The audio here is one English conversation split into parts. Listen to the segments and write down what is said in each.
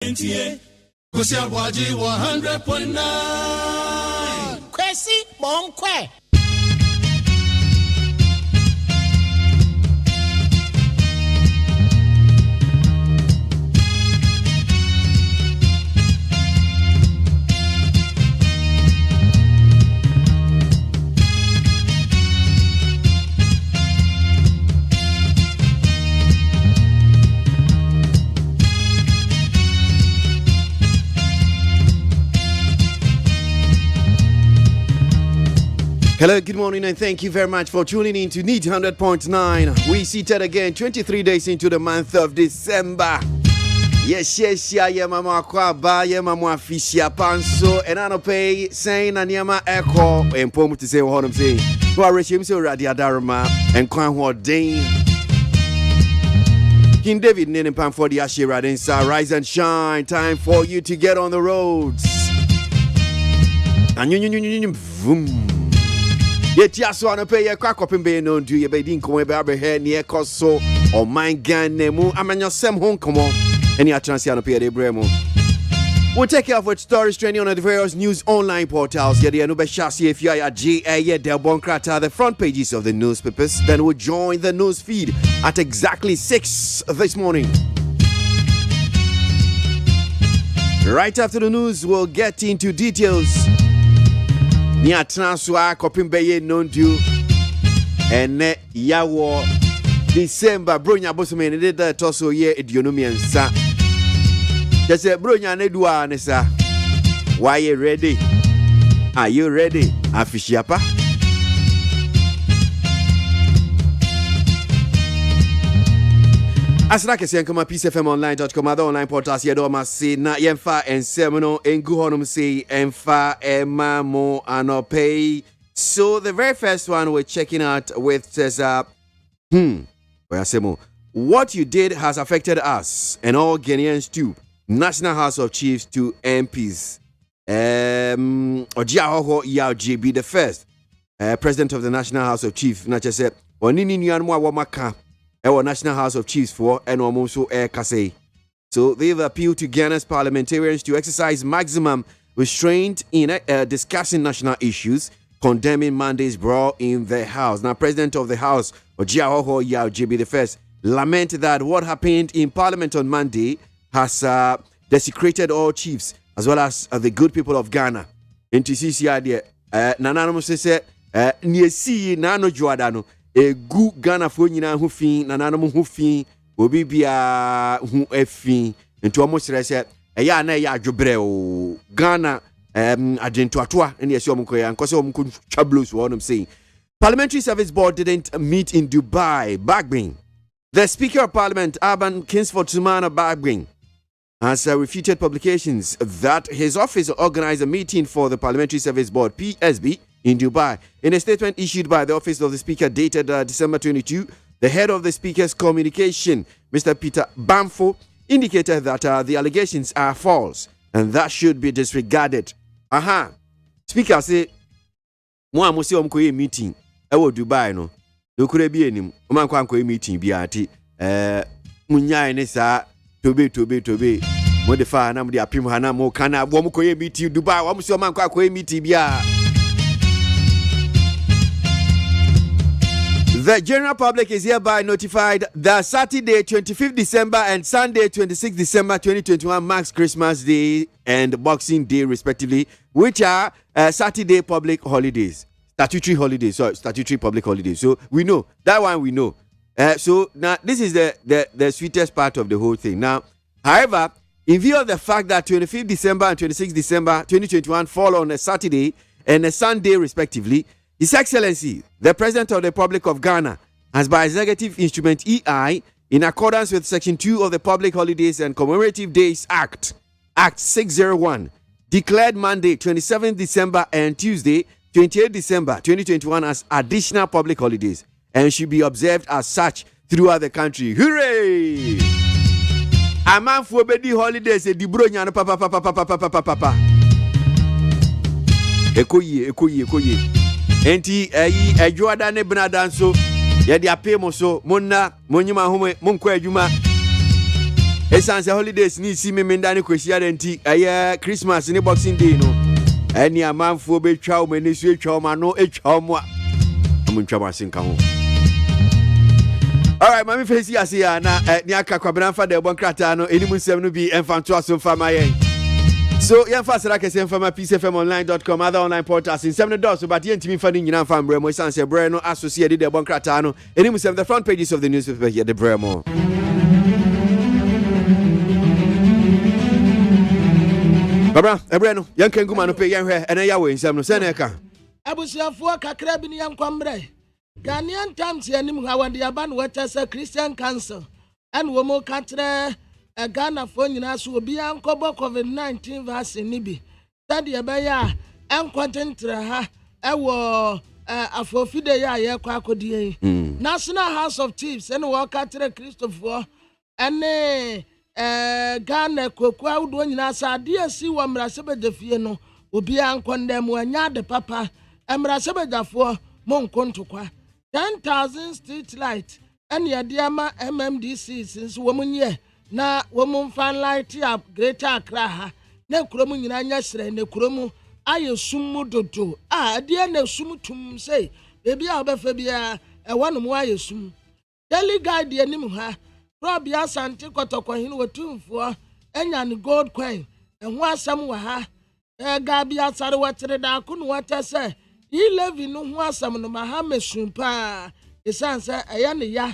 MONTIE, KWASI ABOAGYE 100.9. KWASI Monkwe. Hello, good morning, and thank you very much for tuning in to Need 100.9. We seated again 23 days into the month of December. Yes, yeah, mama kwaba, yeah, mama fishia panso, and I no pay saying Anyama echo, and poem to say what I'm saying. Who are rich himself, Radia Darama, and Kwan Dane. King David Nenem Pan for the Ashira Densa, rise and shine, time for you to get on the roads. And you, vroom. Yet, yes, want to pay a crack up in Bay no do you be didn't come over here near Cosso or my gun name. I'm on your Sam home, come on. Any chance you pay the Bremo. We'll take care of what stories trending on the various news online portals. Yeah, the Anube Shasi, if you are at GA, Del Bonkrata, the front pages of the newspapers. Then we'll join the news feed at exactly 6 this morning. Right after the news, we'll get into details. Nia transfer coping bay non do and yawo December bronya bosomen did that also ye idionomian sa. Just a bronya nedua nessa. Why you ready? Are you ready? Afishiapa. As like I say, come peacefmonline.com, other online portals, you don't say, na yemfa and semino, and go on say, emfa, emma, mo, and pay. So the very first one we're checking out with says, what you did has affected us and all Ghanaians too. National House of Chiefs to MPs. Ojiahoho Yaoji be the first president of the National House of Chiefs. Not just said, Onini Nyanwa Wamaka. Our National House of Chiefs for and also Air Kase. So they've appealed to Ghana's parliamentarians to exercise maximum restraint in discussing national issues, condemning Monday's brawl in the House. Now, President of the House, Ojiahoho Yaoji the first, lamented that what happened in Parliament on Monday has desecrated all chiefs as well as the good people of Ghana. Into CCI, Nanano said, Niesi Nano Juadano. A good Ghana for you who fin, Nanamo who fin, will be hu effing, and to almost said, a ya na ya jubreo, Ghana, Argentua, and yes, Yomko, and Kosom Chablos, what I'm saying. Parliamentary Service Board didn't meet in Dubai, Bagbing. The Speaker of Parliament, Aban Kingsford Sumana Bagbing, has refuted publications that his office organized a meeting for the Parliamentary Service Board, PSB, in Dubai. In a statement issued by the Office of the Speaker dated December 22, the head of the Speaker's communication, Mr. Peter Bamfo, indicated that the allegations are false and that should be disregarded. Speaker said, "Mo amusi omkoye meeting ewo Dubai no. Dokure bi enim. O man kwa ankoye meeting bi ati munyai ne sa tobe. Mo de fa na mo de apim ha na mo kana wo mkoye meeting Dubai. Wo amusi o man kwa ankoye meeting bi a." The general public is hereby notified that Saturday 25th December and Sunday 26th December 2021 marks Christmas Day and Boxing Day respectively, which are Saturday public holidays, statutory public holidays. So we know that one. We know. So now this is the sweetest part of the whole thing. Now, however, in view of the fact that 25th December and 26th December 2021 fall on a Saturday and a Sunday respectively, His Excellency, the President of the Republic of Ghana, has by Executive Instrument EI, in accordance with Section 2 of the Public Holidays and Commemorative Days Act, Act 601, declared Monday, 27th December and Tuesday, 28th December 2021 as additional public holidays and should be observed as such throughout the country. Hooray! A man for bedi holidays, a dibronya no papa. Ekoye. Enti ejuada ne bnadan so ye de apemo so monna monyima home monko adwuma Esan say holidays ni si me ndane kwehia denti aye Christmas ni Boxing Day no. Eni amanfo betwa o mani so etwa o ma no etwa o mo a. Amuntwa masenka ho. All right, mami face yasi ya na ni aka kwabena fa de bon krata no eni munsem no bi emfanto aso fa mayen. So yan fa sera kese emfa ma peacefmonline.com other online portals in 7 doors but yen timi fa ni nyina fa mbre mo sanse bre no associate de bon krata no eni munsem the front pages of the newspaper here the bre mo. Baba, ebre no yan kan guma no pe yan hwe ena ya we nsem no se na eka. Abusuafo kakra bi ni yan kwambre. Ghanaian Times yanim hawade aban wetese Christian Council and womo katre Ghana fo nyina so obi ankobo COVID-19 vaccine ni bi. Tade ebeya enkontentre ha ewo afofide ya ye kwa akodie. National House of Chiefs and wo katre Christopher ene Ghana kokwa udo nyina sa de si wo mrasebedefie no obi ankondem anya de papa emrasebedafo monkontokwa 10,000 street light and yadiama MMDC since woman ye na woman fan light up Greater Accra ha na kuromu nyina nya sere ne kuromu aye sumu dodo de na sumu tum say bebi a obefa bia wanu mu aye sumu daily guide ye nim ha Robia Santi kotokwahin wetumfo enya ne gold coin ho asam wa ha gabia sare watere da kunu watese 11 no ho asam no mahame sumpa esanse eya ne ya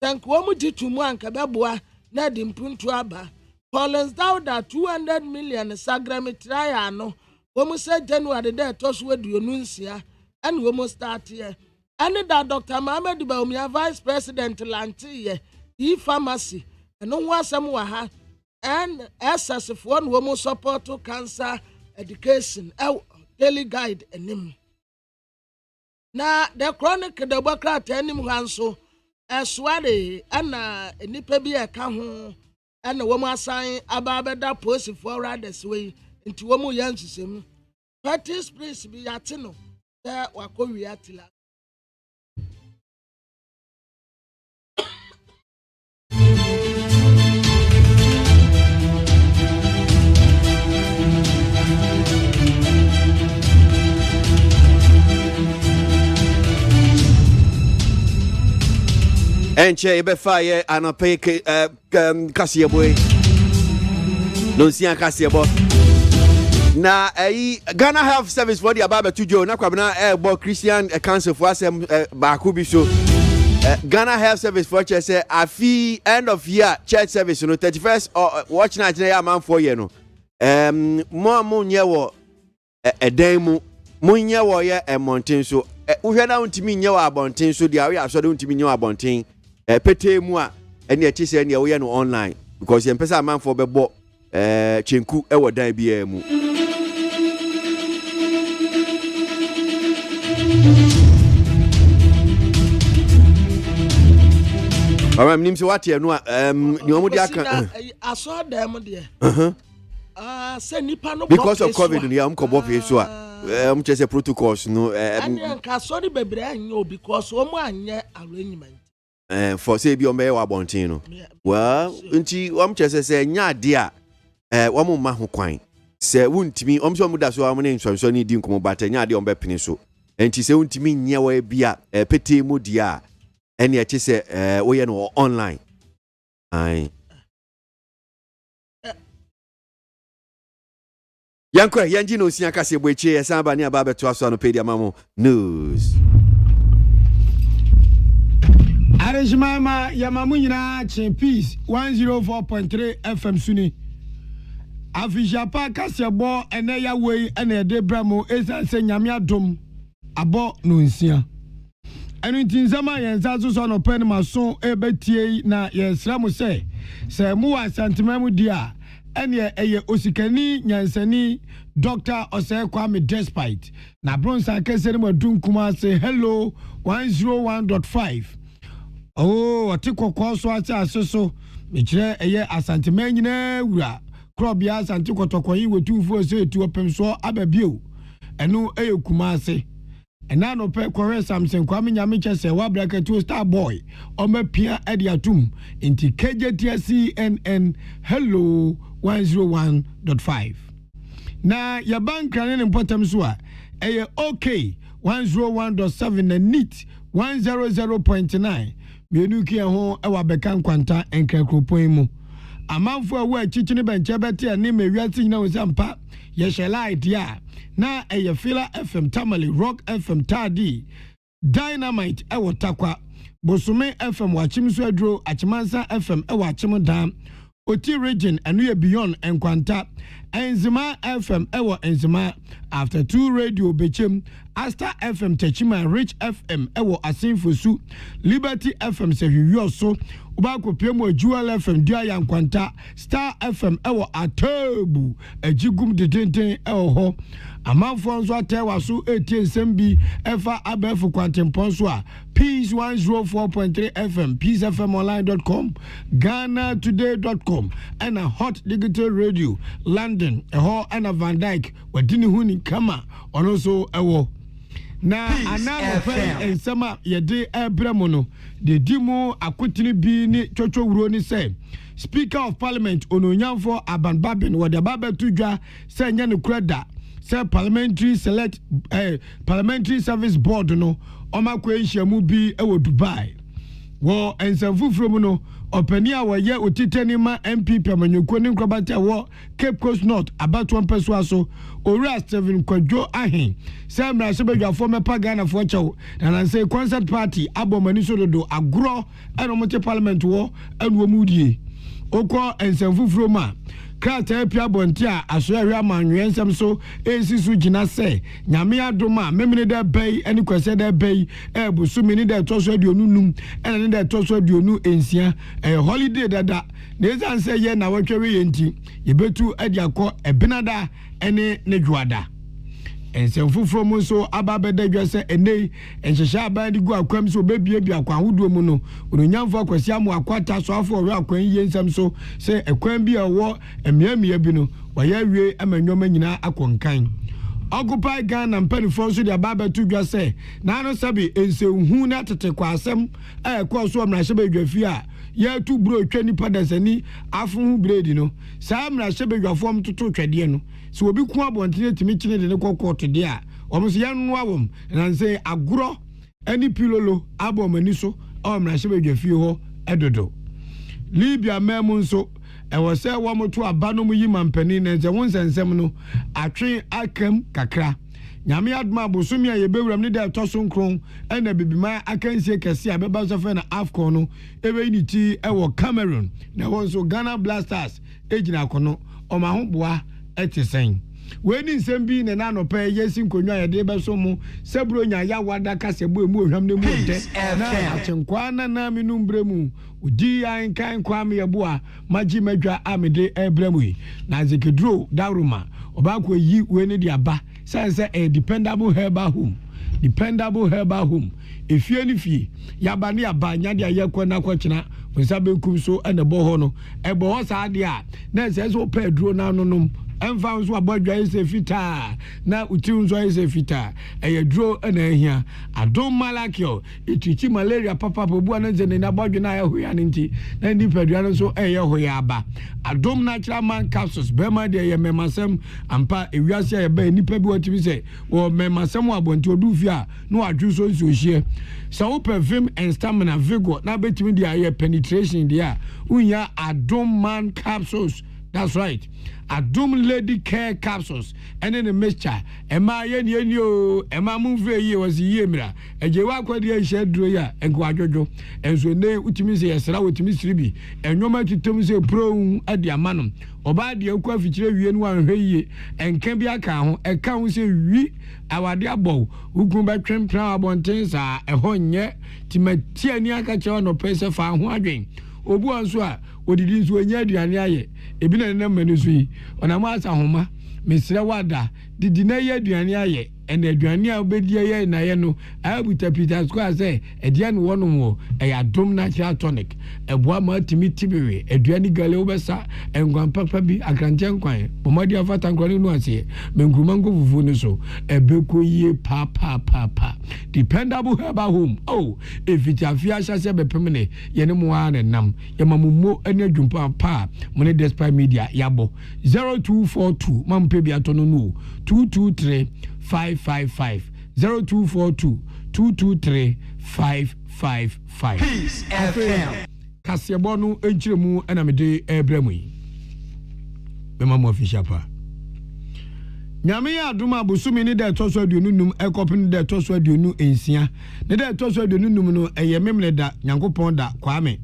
tanko mu titumu anka beboa na di mpuntu aba Collins Dauda 200 million sagrametraya no womu se January de toso aduonu nsia ane womu start ye ane da Dr. Mohammed Baumia Vice President Lantiye pharmacy no ho asam wa ha and SS for no womu support to cancer education daily guide enim na the chronic the bokrat enim hanso esware ana enipa bi e ka ho ana womu asan ababeda post for riders way nti womu yansisem parties please bi yate no da wakowi atila Enche ebe faye anope kasieboy no sia kasiebo na Ghana Health Service for the ababa tujo na kwabena ebo Christian Council for asem baaku bi so Ghana Health Service for church say afi end of year church service no 31st or watch night na man for year no mo nye wo edan mu munye wo ye montin so uhwe na untimi nye wo abontin so dia we aso de untimi nye wo abontin pete mu a ene echi se ene wo ye no online because yen pesa man for bebo chenku e wo dan bia mu Baba mnim se wate no ni omu dia kan aso dem de say nipa no because of COVID ni am ko bo fe so a chese protocols no and ka sorry bebre anyo because omu anye arrangement for say bi o me wa bontin no well nti chese say nya ade a womu ma ho kwan se wuntimi so mu da so am ne nsonso ni di nkomo bata nya ade o be pene so nti se wuntimi nya wa bia pete mu dia ene eche se wo ye no online ai Yankwe yanji no sia kase boeche esamba ni aba beto aso no pedia mamo news Arejimama yamamu nyina Peace 104.3 FM suni Afijapa kasebo ene ya wei ene de bramo esanse nyame adom abo no nsia enu ntinzama yenza so no pen maso ebetie na yesramu se mu asantemamu dia ene eye osikani nyansani Dr. Osei Kwame Despite na bronsa kesere madunkuma say hello 101.5 oh atikoko so aso mekire eye asantema nyina wura krobia asantikotoko yi wetumfo se etu opem so ababio enu eye kumase ɛna no pɛ kɔrɛ Samson Kwame Nyamiche se wa bracket to Star Boy omapia ediatum inti KJT CNN hello 101.5 na ya bank ran important so a ɛyɛ okay 101.7 na NEAT 100.9 mienu kia ho ɛwa bɛka nkwanta enkrakropon mu amanfo a wa chichini benche bete ani mewiati nyina wo sampa ye shelight ya na ɛyɛ Fila FM Tamale Rock FM Tadi Dynamite ɛwɔ Takwa Bosume FM wachimso adro Achimansa FM ɛwɔ Achimdan Oti region anu ye beyond enkwanta Enzima FM ewo Enzima after 2 radio bechem Asta FM Techima Rich FM ewo Asinfosu Liberty FM sehiyoso ubako piemo Jewel FM dia yankwanta Star FM ewo Atebu ejigum dedenten ewo ho amanfo nso atewa so etiensembi efa abefu kwantempon so a Peace 104.3 FM peacefmonline.com GhanaToday.com and a Hot Digital Radio London eho and a Van Dyke wadini huni kama onoso ewo na anano fe ensema yede ebremo no de dimu akotini bi ni chocho wuro ni say Speaker of Parliament ononyamfo Aban Babin wode babetudwa say nya ne kreda say Parliamentary Service Board no omakwa nhyiamu bi ewo Dubai wo ensamfufuro mu no opani a woye otitani ma MP Pamanyoko ni nkrobata wo Cape Coast North abato mpeso aso owura Steven Kwadwo ahen say mrase badwafo mepa Ghana fo chew na say concert party abomani sododo agro eno mote parliament wo enu omudie okọ ensamfufuro ma krata pia bonti a asoahwe amanwe nsem so esisu gina se nyame adoma memene da bai ani kwase da bai ebusumi ni da toso aduonunum ena ni da toso aduonu ensia holiday dada na ezan se ye na wotwe ye nti yebetu adi akọ ebenada ene ne dwada ensemfufuro mu so ababeda dwase ene enhyehya abandi gu akwam so bebie akwa hodo mu no ononyamfo akwasi amu akwata so afo ori akwan yi nsem so se ekwan bi awo emiamia bi no waya wie amanyoma nyina akonkan Occupy Ghana mpanifo so de ababetu dwase na no sabi ensehu na tete kwa asem ekọ so amrahye badwafi a ya tu bro twa nipa dasani afu bredi no saa amrahye badwafo mtoto twade no so obi ku abontene timi kine de ne kokot de a omso ya no awom na nse agoro ani pilolo abomani so amrahye badwafi ho edodo Libya memu nso ewo se wo moto abano mu yi mampani na nse wonsensem no atwe akam kakra nyame adma bosumi a yebewuram ne da toso nkron ena bibima akansie kese a beba so fe na AFCON no ebe ni ti ewo Cameroon na wonso Ghana Blasters ejina akono omahoboa etisen we ni nsem bi ne na no pe yesi nkonwa ye de beso mu sebro nya ya wada kasebo emu ohwam ne mu de na achenkwa na minum bremu udi an kan kwame yeboa maji madwa amede ebremu na zekedro daruma obakwa yi we ne dia ba say a dependable herbal home efie ni fie yaba ne aba nya de ayekwa na kwachina nsabe kum so ene bo ho no ebo ho sa de a na se so pedro na nonum emfa nso abodwa ise fita na uti nso ise fita eyedro na ehia adom malakio itichi malaria papa bobu na nze na abodwa na ehoya nti na ndi pedro no so eyehoya aba adom natural man capsules bema de ye memasem ampa ewiase ye ba nipa bi otimi se wo memasem abonti odufi a no adwu so nso hie so perfume and stamina vigor na betimi de aye penetration dia unya adom man capsules. That's right. Adom lady care capsules and in a mixture. Emma yen o Emma move ye was yemra. And you walk with the shed droya and quadro. And so ne utimi say sra with Miss Ribi. And no matter to say pro at the amanum. Oba the okwa fichire wie no anhwe and can be account say we our dear bow who go back trim plan abonten sa ehonye timatia ni aka che no pese fa ho adwen. Obu anso a odidi nso enya aduane aye ebi na nenam manu so yi ona ma asa homa mesre wada didi na ye aduane aye and aduane a obedi ye na ye no abuta Peter Square say edian wono wo adom natural tonic eboa ma timi tibere aduane gale obesa engwan papa bi akrante nkwan bomadi afata nkwan no ase menkruma ngo fufu ni so ebeko ye pa dependable herbal home if it afia shase bepemene ye ne mo ana nam ye mamumo ene adwumpa pa mo ne despite media yabo 0242 mampe bi atono no 223 555 0242 223 555 Peace FM Kasebo no enchiremu na mede ebremu yi mema mo official pa nyame ya adoma busumi ni da toso aduonu num ekopin da toso aduonu ensia ne da toso aduonu num no eye memle da nyankopon da kwame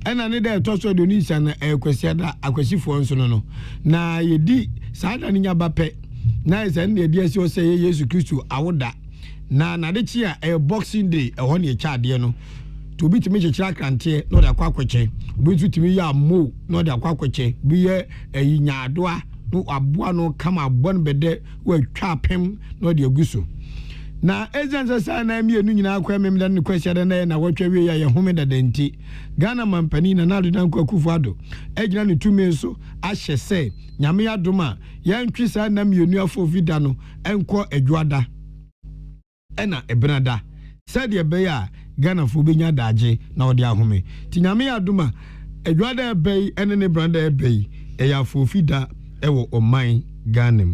ena ne da toso aduonu nsia na ekwesi da akwesifo nso no na yedi saada ni nya bape na ese ne di ase o se Yesu Kristo awoda na de chi a boxing day ho ne cha de no to bi timi chechira krante no da kwakweche bi timi ya mo no da kwakweche bi ye nyaadoa no aboa no kama bon bede wa twa pem no de aguso na ezense sa na mienu nyina akwa memda ne kwahia de na watwa wie ya home da denti Ghana mampani na nadu dan kwakufuado egina ne tumi so ahye se nyame adoma ya ntwi sa na mienu afo vida no enko adwada ena ebrada said ye be ya Ghana fo benya daje na odi ahome ti nyame adoma adwada ebe ene ne branda ebe eya afo vida ewo oman Ghana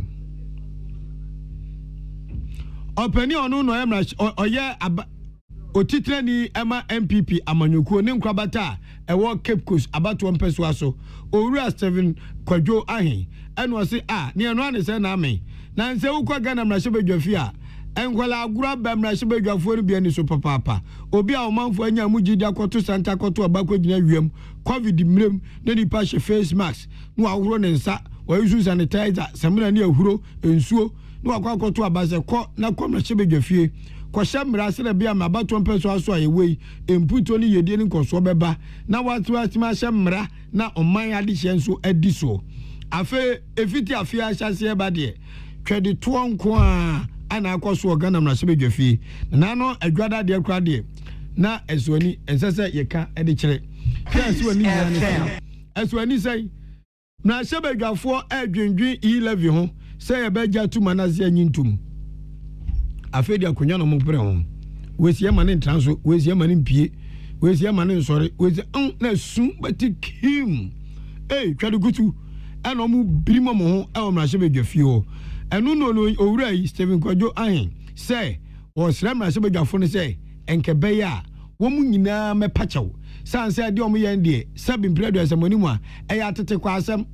openi onu no emra oye otitre ni ema MPP amanyuku ne nkrabata ewo Cape Coast abato mpeso aso owura 7 kwadwo ahen eno se ne eno ane se na ame na nse ukwa Ghana mrahye bedwafi a enkwala agura ba mrahye bedwafo no bia ni so papa obi a omanfo anya mugidi akoto santa akoto abakogina wiem covid mrem ne di pa face mask no ahuro ne nsa wa use sanitizer samina ne ahuro ensuo no akoto abase ko na komrahye bedwafie ko shamra se bia mabato mpeso aso ayewei emputo ni yedie ni nkoso beba na watu atima shamra na oman ade hyenso adiso afe efiti afi ahyase ba de twede to nko a ana akoso Ghana mra sebedwafi na no adwada de akra de na esuani ensese yeka ede kire esuani nyane esuani sei na sebedwafo adwendwen 11 ho sei ebeja tu manase anyintum afedi akonya no mpere ho wesi ya mane transo wesi ya mane mpie wesi ya mane nsore wesi na su batikim twade gutu ana mu birimo mo ho e o mrahye bedwafi ho enu no owura yi Stephen Kwadwo ahen say o sra mrahye bedwafo ne say enkebe ya wo mu nyina mepachew sanse ade o mu ye ndie sabi mpredo asamonimu a eya atete kwa asam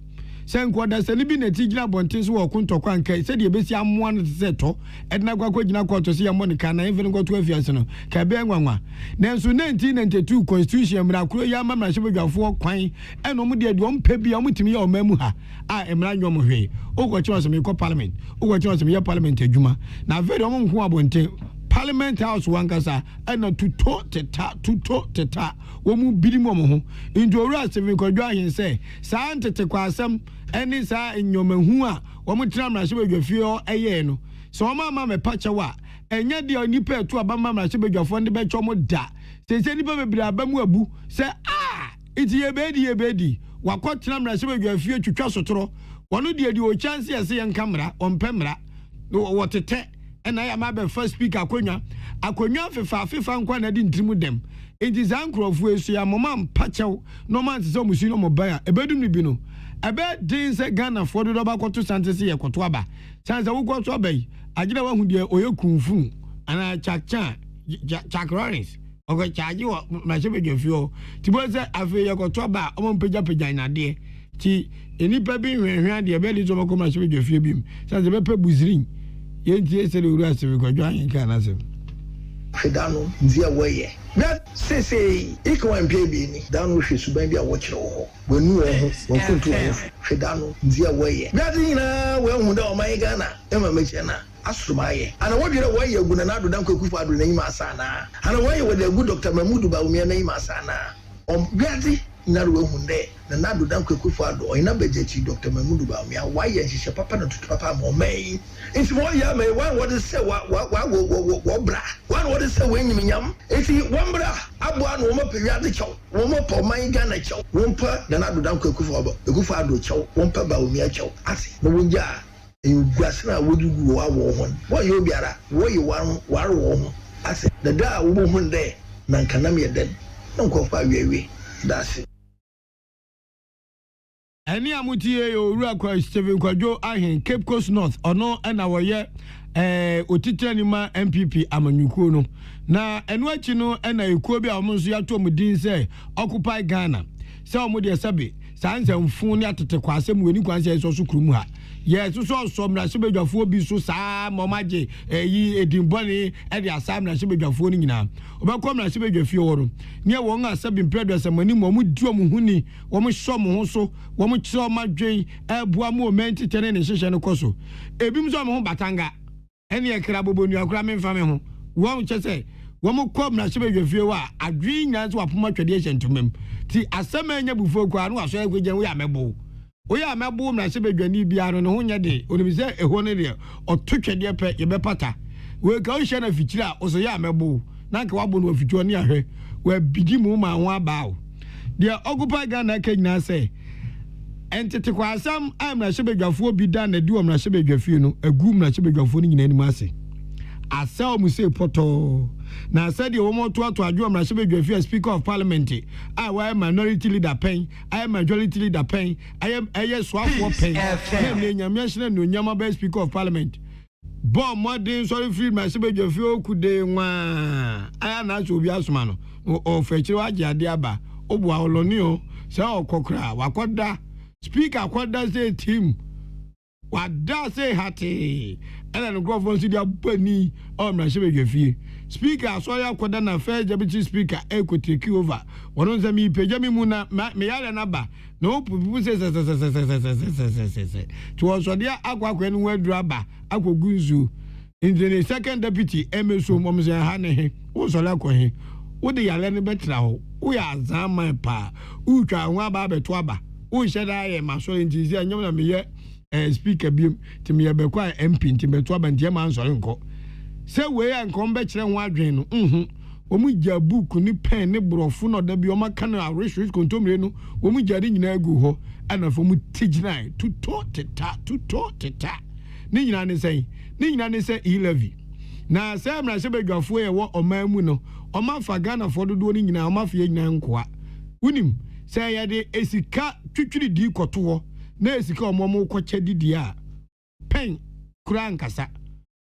senko da sani bi na tigina bontin so wo kuntokwa anka se de besi amoa no se to edna kwakwa gina koto se yamo ne kana even go to afiase no ka be nwanwa nanso 1992 constitution mra kro ya ma mrahye bedwafo kwan eno mu de ade o mpa bi o mutimi ya o mamu ha a emra nwom hwe ogo chiwa se me ko parliament ogo chiwa se me ya parliament adwuma na very o mo nko abontin Parliament House wankasa ena tuto teta wo mu birimo mo ho into owura Stephen Kwadwo ahen say saa ntete kwa asem eni saa enyomahu a wo mu tira mrahye bedwafie o eye no so wo ma me pachewa enya de onipa etu abama mrahye bedwafo nde be chomo da sese nipa bebira abamu abu say iti yebedi wakotira mrahye bedwafie twetwa sotoro wono de o chance yese yen kamera ompemra wotete ena ya mabe first speaker akonya fefa nkwa na di ntrimu dem enti zankrofo esu ya mama mpachew no man se musu no mobile ebedum ni bi no ebe din se Ghana for do ba kwoto santese ye kwoto aba sanse wo kwoto aba yi agire wa hu de oyekunfu ana chakrorins ogo chaji wo ma se bedwafio ti bo se afi ye kwoto aba o mo peja na de ti enipa bi hwehwe de ebe li zo mo ko ma se bedwafio bi sanse be pe buzirin yenti esere uru Stephen Kwadwo ahen kana se fedano ndia woye na sese ikwa mpie bi ni dano hwe suban bi a wo kire wo wonu ho wo kuntu wo fedano ndia woye na nyina we hu da o man Ghana ema meche na asumaye ana wodire woye aguna na adodan kwakufu ado na yima asana ana woye wode agu Dr. Mahmoud Bawumia na yima asana biati na we hu de na nado dan kwekufo ado o ina bejechi Dr. Mamudu ba me why ye hihye papa na tutu papa mo mai nti mo ya me one what is say wa bra one what is say we nyim nyam nti one bra aboa no mo pewia de chew wo mo po man ga na chew wo mpa na nado dan kwekufo ado chew wo mpa ba omi a chew ase no wonja you gwasna wodugu wa wo hon wo ye obiara wo ye war wo ho ase the da wo hu de na nkanam ye den na nkofa awiawie that's it. Any amutie yo Ruakwa Steven Kwadwo ahen Cape Coast North ono na woye otitanima MPP amanyukuo no na eno achi no na ekuo bi a omonso yato omudin se Occupy Ghana se omode esabe sanza mfu ne atete kwasem weni kwanse so so kurum ha yes so mra se bedwafo bi so saa momaje yi edinboni e de asam na se bedwafo ni nyina obekọ mra se bedwafie woro ne won asabe mpredwa samani mo di omuhuni wo mo hyo mo ho so wo mo kire omadwen ebua mo menti tene ne hyehyɛ ne koso ebim so mo ho batanga ene ekra bobonu akura memfa me ho wo mo kyese wo mo kọ mra se bedwafie wa adwen nyina so apoma twede hyentomem ti asama nya bufo kwa no aso ekwejen wo ya mebo oya mebo mra se bedwani bia no ho nya de onibise eho ne de ototwede pe ye bepata we ka o hye na fikira o so ya mebo na ka wabo no fitwo ne ahwe we bidi mu ma ho abao de Occupy Ghana ka nyina se entete kwa asam amra se bedwafo bi da na di o mra se bedwafie no agu mra se bedwafo ni nyina ni ase asa mu se poto na said you want to adwo mra se bedwafie Speaker of Parliament I am minority leader pen I am majority leader pen I am swafo pen na nyamia hye na nyama be Speaker of Parliament bo modern sorry free mra se bedwafie okude nwa aya na so obi asoma no o fechiri waje ade aba obu awoloni o se okokra wakoda Speaker akoda say team wada say hati ena no grofon si dia bani o mra se bedwafie Speaker so ya akoda na first deputy speaker eko take over wono nza mi peja mi mu na me yale na ba na opupu se to so dia akwa enu wadru aba akogu nzu in the second deputy emeso momse ha ne he wo so la ko he wo de yale ne betra ho wo ya azama pa utwa ho aba beto aba wo sheda ye maso ntizi anyam na me ye speaker biem timi ye be kwa MP timi beto aba ntie ma nsore nko se we ya nko be kire ho adwen no omu gya book ni pen ni brofo no da bi o maka na research kontomre no omu gya de nyina agu ho ana fo mu tigina to teta ni nyina ne sei e-levy na se amra se bedwafo ye wo oman mu no oma fa Ghana fo dodo ni nyina oma fa ye nyina nkoa unim se ye de esika twitwiri di koto ho na esika omomo kwakye didi a pen kura nkasa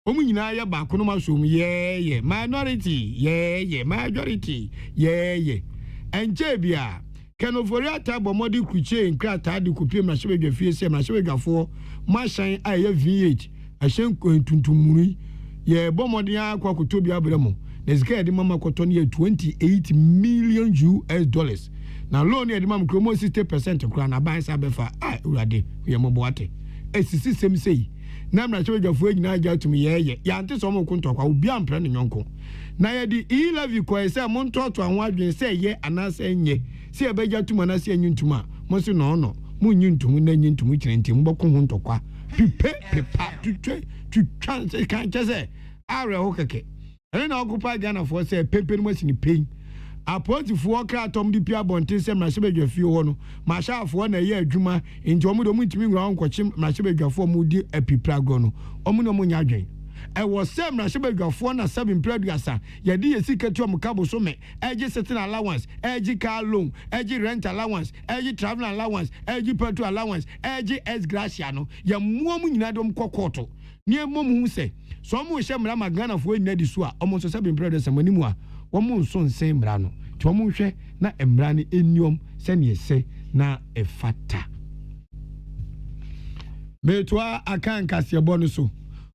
omu nyina ya ba kono masom ye minority ye majority ye enje bia kenoforia tabo modi kuche nkrata di kopie mra sebedwafie se mra sebedwafo mashan aye V8 ahyen tuntumuri ye bomodi akwa kotobi abramo na zika de mama koto ne 28 million US $ na loan ye de mama kromo 60% kura na ban sa befa urade ye moboate esisi semsei na mra sebedwafo nyina agya tumi ye ya ante so mo kontokwa obi ampre ne nyonko na ye di e-levy ko ese mo ntoto anwo adwen se ye anase nye se e begya tuma na se anyuntuma mo se no mo nyuntumu na nyuntumu kirenti mboko ho ntokwa pepa tutwa se kan chese are ho keke ene na Occupy Ghana for se pepe no masini pain apotifuo kra atom di pia bonten se mra sebedwafie ho no ma shaafo na ye adwuma nti omo do mutimi nwura nkwochi mra sebedwafo mu di epiprago no omo no mo nya adwen e wo se mra sebedwafo na 7 praduasa ye di yesikatu omkabo so me eji setting allowance eji car loan eji rent allowance eji travel allowance eji petrol allowance eji ex gratia no ye muomu nyina dom kokoto nie momu hu se so mo hye mra magana fo nyina di so a omo so 7 praduasa manimu a womu nso nsen mra no ti womu hwe na emra ne eniom se ne se na efata metwa akan kasebo no so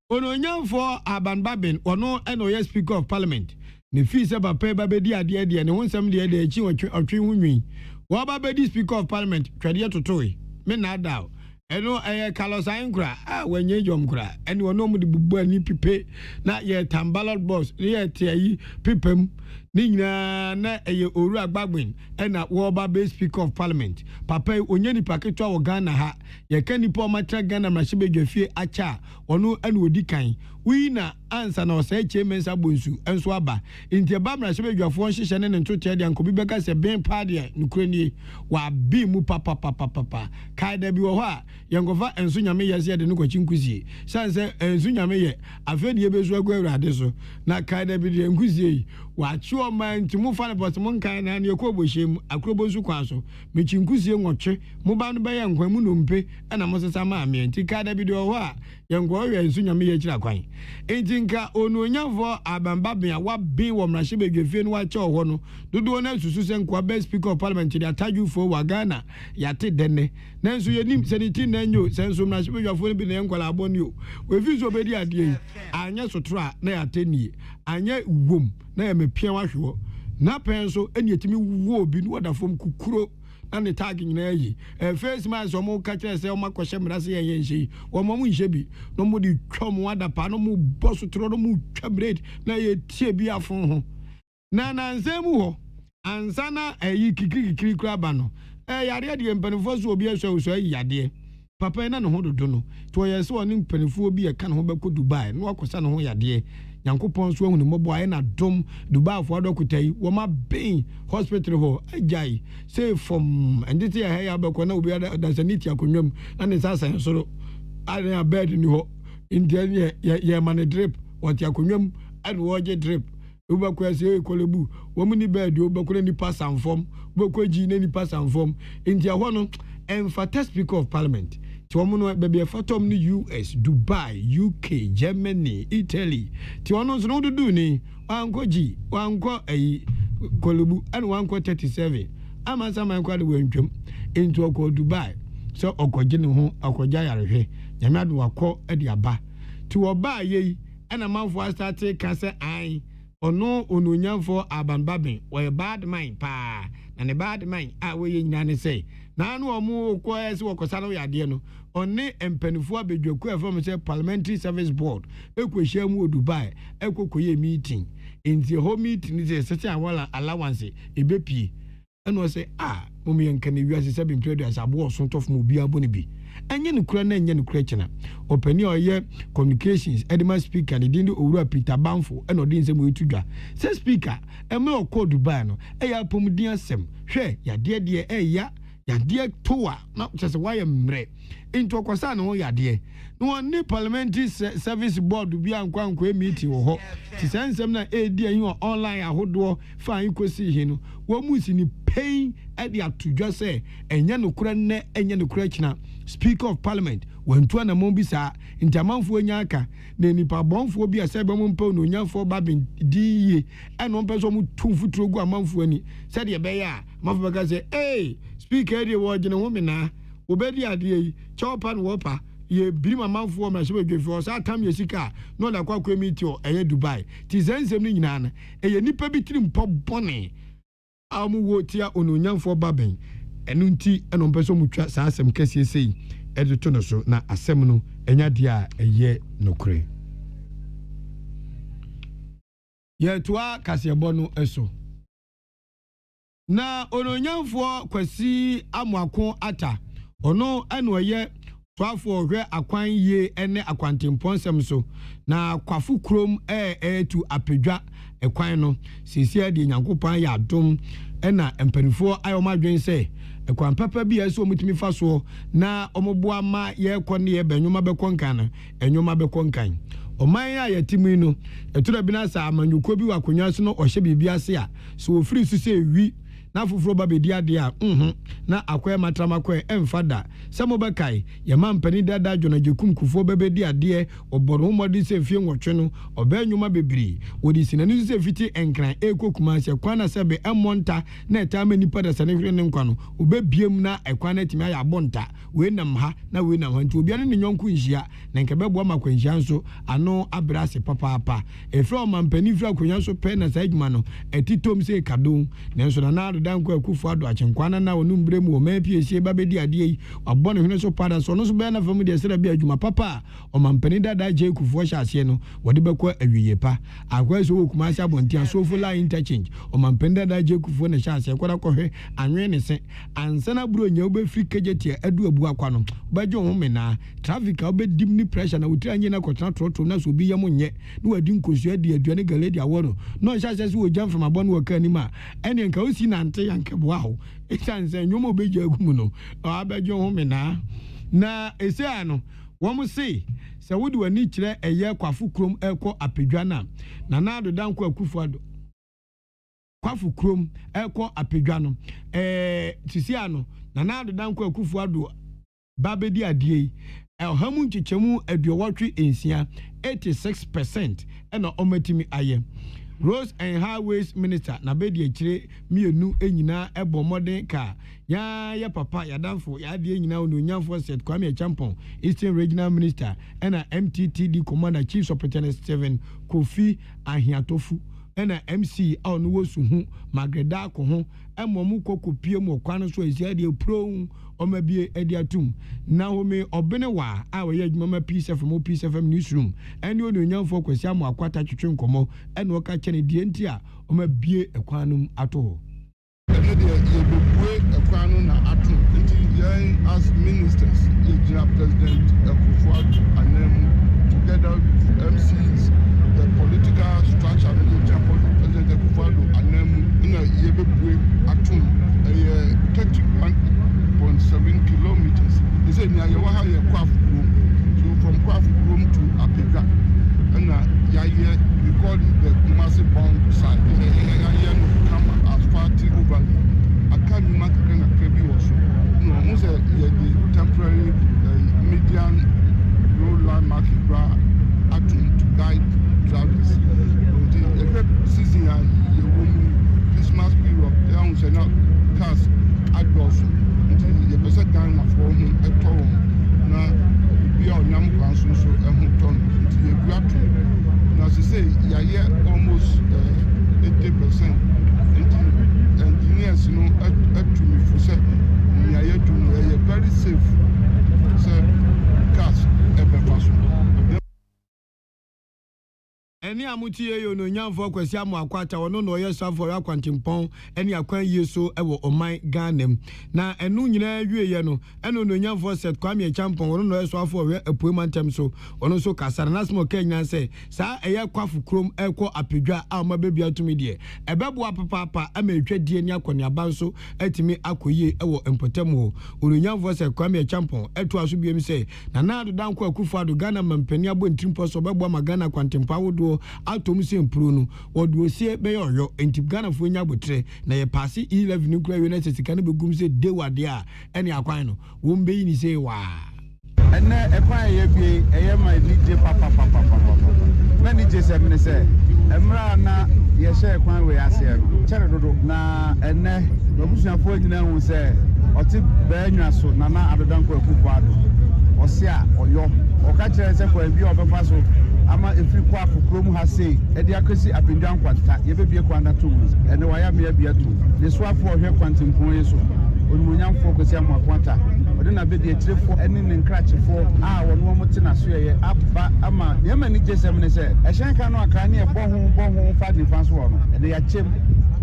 ono nyamfo abanbaben ono eno ye Speaker of Parliament ne fi se papa babedi ade ne wonsam de ade achi otwe hunwi wo babedi Speaker of Parliament twede totoi me na da eno Carlos Ainkura wenye jom kura eni wono mu de bubu ani pipe na ye tambalot boss ye tie yi pipem Nina na eye Oru Agbagben ena Woba Bay Speaker of Parliament. Papa onye nipa ketwa wo Ghana ha. Ye ka nipa matra Ghana mrahebedwafie acha ono ene odi kan. Wi na ansa na osa echemensa bonsu enso aba. Nti ba mrahebedwafo nhihye ne ntoto de ankobi beka se ben pade nukrani wa bi mu papa. Kai da bi wo ha yengofa enso nyame yase de no kwachi nkuzie. Sanse enso nyame ye afedi ebezu agwa awurade so. Na kai da bi de nkuzie wa chuo man ti mu fa ne bot mun kan na ne ekoboshem akrobonsu kwa so. Mechi nkuzie nwotwe mu ba no be ye nkwan mu nompe na mo sesa ma ame nti kai da bi de wo ha yengo we enso nyame ye kira kwan. Enti nka ononyafo abamba bia wa bin wo mrahebedwafie no wa che ho no dodo na susu se nkwa best speaker of parliament de atadwufo wa Ghana yate denne nanso yenim seniti nanyo senso mrahebedwafo no bi na enkwala aboni o we fi so bedi ade anya sotra na yate nie anya wom na ya mepia wahwo na penso eni etimi wo bi no wadafom kukuro na ne tag nyina yi face man so mo ka kire se o makɔhye mrase ye nhye wo mo mu nhye bi no mo di twom wadapa no mo boso tro no mo twa bread na ye tie bi afon ho na nsemu ho ansana ayi kikiri kura ba no yare de mpanifo so obi ahwa so yade papa na no ho dodo no to ye se oni mpanifo obi e ka no ho beko Dubai no akosa no ho yade Yankopon so hu ne mobo aye na dom Dubai afo adokutai wo ma ben hospital ho ajai say from nditi ya ya beko na obi da saniti akonwam na ne sasa soro ade bed ni ho indian ye man drip what akonwam and woje drip ubakwa se kolebu wo mu ni bed ubakwa ni pass and form ubakwa ji ni pass and form india ho no emphata speaker of parliament ti wo mu no bebe fatom ni US Dubai UK Germany Italy ti wono so no dudu ni wanko ji wanko kolebu and wanko 37 amasa man kwa de wantwam into okọ Dubai so okoje ne ho okoja yarehwe nyame adu akọ ade aba ti wo ba ye ana manfo start ka se ai ono ononyamfo abanbaben we bad mind pa na ne bad mind a we nyina ne say na anu omu ko ese wokosa no yade no one empanifo abedwaku afom say parliamentary service board ekwehia mu Dubai ekokoye meeting inti ho meeting is such a wala allowance ebepie eno say mumye nkane wiase se bin play as abo so tof mu bia boni bi enye ne kura na enye ne kura kina openi oye communications edema speaker ne dindi owura Peter Banfo eno din se mu etudwa se speaker eme okọ Dubai no eya pomudin asem hwe yade yade toa na chese why mre into kwasa no yade no ni parliamentary service board bi ankwankwa meeting wo ho ti sensem na edi ayin online ahodo fa an kosi hi no wo musi ni pain edi atudwa se enye no kura ne enye no kura kina speaker of parliament wantu na mo bisa ntamanfo nya aka na nipa bonfo bi ase be mo mpa no nyafo ba bin diye eno mpa so mo tumfuturo gu amanfo ani se de be ya mafo beka se speaker edi wo gine ho mena obedi ade yi chopan wopa ye birima manfo ma shebe dwefo sa tam ye sika no na kwa meeting eye Dubai ti zensem ni nyina na eye nipa bi tiri mpo bone amu wo tia ononyamfo baben enu nti eno mpeso mutwa sa asem kese sei eduto no so na asem no enya dia eye nokre ye toa kasebo no eso na ononyamfo kwasi amwako ata ono eno ye twafo hwe akwan ye ene akwantemponsem so na kwafu krom tu apedwa ekwan no sisi ade nyankopan ya adom ena empanifo ayomadwen se ekwan papa bi eso mutimi fa so na omoboa ma ye kone ye benwoma bekonkan na enwoma bekonkan oman ya yatimi no etura bi na sa amanyuko bi wakonwa so no ohye bibia ase a so ofiri su se wi na fufuro ba bedi ade a na akoye matramakwe emfada samo bekai ye mampani dada jona jekum kufo bebedi ade oboro modi se fie nwotwe no obanwuma bebiri wodi sinani se fiti enkran ekokuma se kwana sebe emonta na etama nipa da sane hwere ne nkwa no obebiem na ekwana timi aya bonta we nam ha na we nam ha nti obi ane ne nyonko nhia na nke bebo makwanhia nso ano abrase papa efra mampani fra akonya so pe na sa adwuma no etitom se kadon na nso na danko Akufo-Addo achenkwana na onumbre mu o ma piesie ba bedi ade yi abone hwene so pada so no so be na famu de sera bi adwuma papa o mampani dada je Akufo hyase no wode bekọ awiye pa akwaso okumasi abonti asofo la interchange o mampani dada je Akufo na hyase kwara kọhwe anwe ne se ansana buru nya obefri kejeti adu abu akwa no bajo ho mena traffic obedim ni pressure na wutira anye na kọtena trotro na so bi yam nye na wadi nkosu adi aduane galedi awono no hyase so wojam from abon waka ni ma ene nka osi na nte yanke boa ho etanse nyomo beja agumu no abajo ho mena na ese ano womu se se wodi wani kire eye kwafu krom ekọ apedwana na nado danko Akufo-Addo kwafu krom ekọ apedwa no sisi ano na nado danko Akufo-Addo babedi adie hamu nchichemu aduowatwe ensia 86% ena omatimi aye Roads and Highways Minister na bedi ekire mienu enyina ebo modern ka ya papa ya danfo ya de enyina ononyamfo set Kwame Champon Eastern Regional Minister ena MTTD Commander Chief Superintendent 7 Kofi Ahiatofu ena MC a onu wosu hu magreda ko ho emomu kokopie mu kwan so esia de pro omabie ediatum na home obenewa a we adwuma PSFM newsroom ene ononyamfo kwasi amu akwata twetwe nkomo ene oka chene die nti a omabie ekwanum ato ene de yebue ekwanu na ato nti yan as ministers Ejina President Akufo-Addo anemu together with MCs the political structure of the President Akufo-Addo anemu ina yebue ato 31.7 kilometers. They say near Yawaha Kwafu Room. So from Kwafu Room to Apega. And we call it the Kumasi Bond side. No come as far to Ubali. I can't imagine a Krebi also. No, most the temporary median road line market to guide drivers. The great season Christmas period, there are cars adults. The person down for him at all. Now, we are young council, so I'm done. Now, she say, yeah, almost 80%. Engineers, you know, at to me for certain. Yeah, very safe. So, cars, ever possible. Eni amutie yo no nyamfo kwasi amu akwata wono no yesafo ya kwantimpon eni akwan yeso ewo oman ganem na enu nyina wieye no eno no nyamfo set Kwame Champon wono no yesafo we apuemantem so wono so kasara nasmo kenya se sa eye kwafu krom ekọ apedwa a ma bebia tumi de ebebo apapa ametwa die ni akoni abanso atimi akoye ewo empotem ho wono nyamfo set Kwame Champon eto aso biem se na nado danko Akufo-Addo Ghana mampani abo ntimpo so bebo magana kwantimpa wodo atom se mpuru no wodosie be yoyo entip Ghana fo nya botre na ye pass 11 nuclear unit sika no begum se de wade a ene akwan no wo mbe yi ni se wa ene ekwan ye bie eye ma DJ papa na DJ se mne se emra na ye she ekwan we ase no chere dodo na ene babusuafo nyina hu se oti be nwa so na adodanko Akufo-Addo ose a oyo oka chere se kwa bi obefa so ama efiri kwafu krom ha sei edi akwesi apendwan kwanta yebebie kwanda to ene waya me abia to ne soafo ohwe kwantimpon yeso onumunyamfo kwesi am kwanta odi na be de etirefo ene ne nkrachefo a wono mo te na so ye aba ama yema ni jesem ne se ehyenka no aka ne bohu fa defense wo no ene ya chem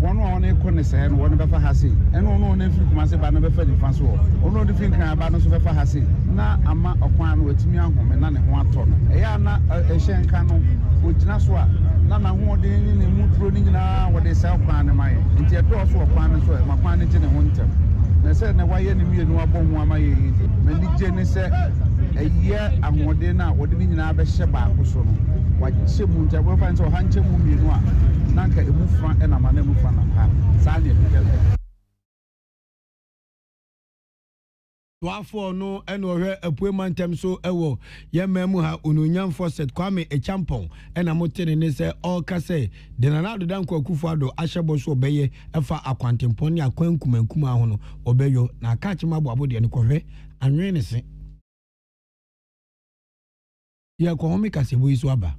wono a wono ekone se no wono befa ha sei ene wono na efiri kuma se ba no befa defense wo wono de fin kan ba no so befa ha sei na ama okwan no watimi ahome na ne ho ato no eya na ehyenka no wogina so a na ho de ni ne mutro ni nyina wode sa okwan ne maye nti edo so okwan ne so makwan ne je ne ho ntem na se ne waye ne mienu abon ho amaye mani je ne se eye ahode na wode ni nyina be hye ba ko so no wache mu nta bo fa nso hanche mu mienu a nanka emufa e na ma na emufa na ha sa ne be Wafo no eno ohwe apuemantem so ewo yememu ha ononyamfo set Kwame Champon ena motene ne se okase de nanado danko Akufo-Addo ahyebo so obeye efa akwantempon ne akwankumankuma ho no obeyo na akachima boabo de ne kohwe anwe ne se ya ko homi kasebo iso aba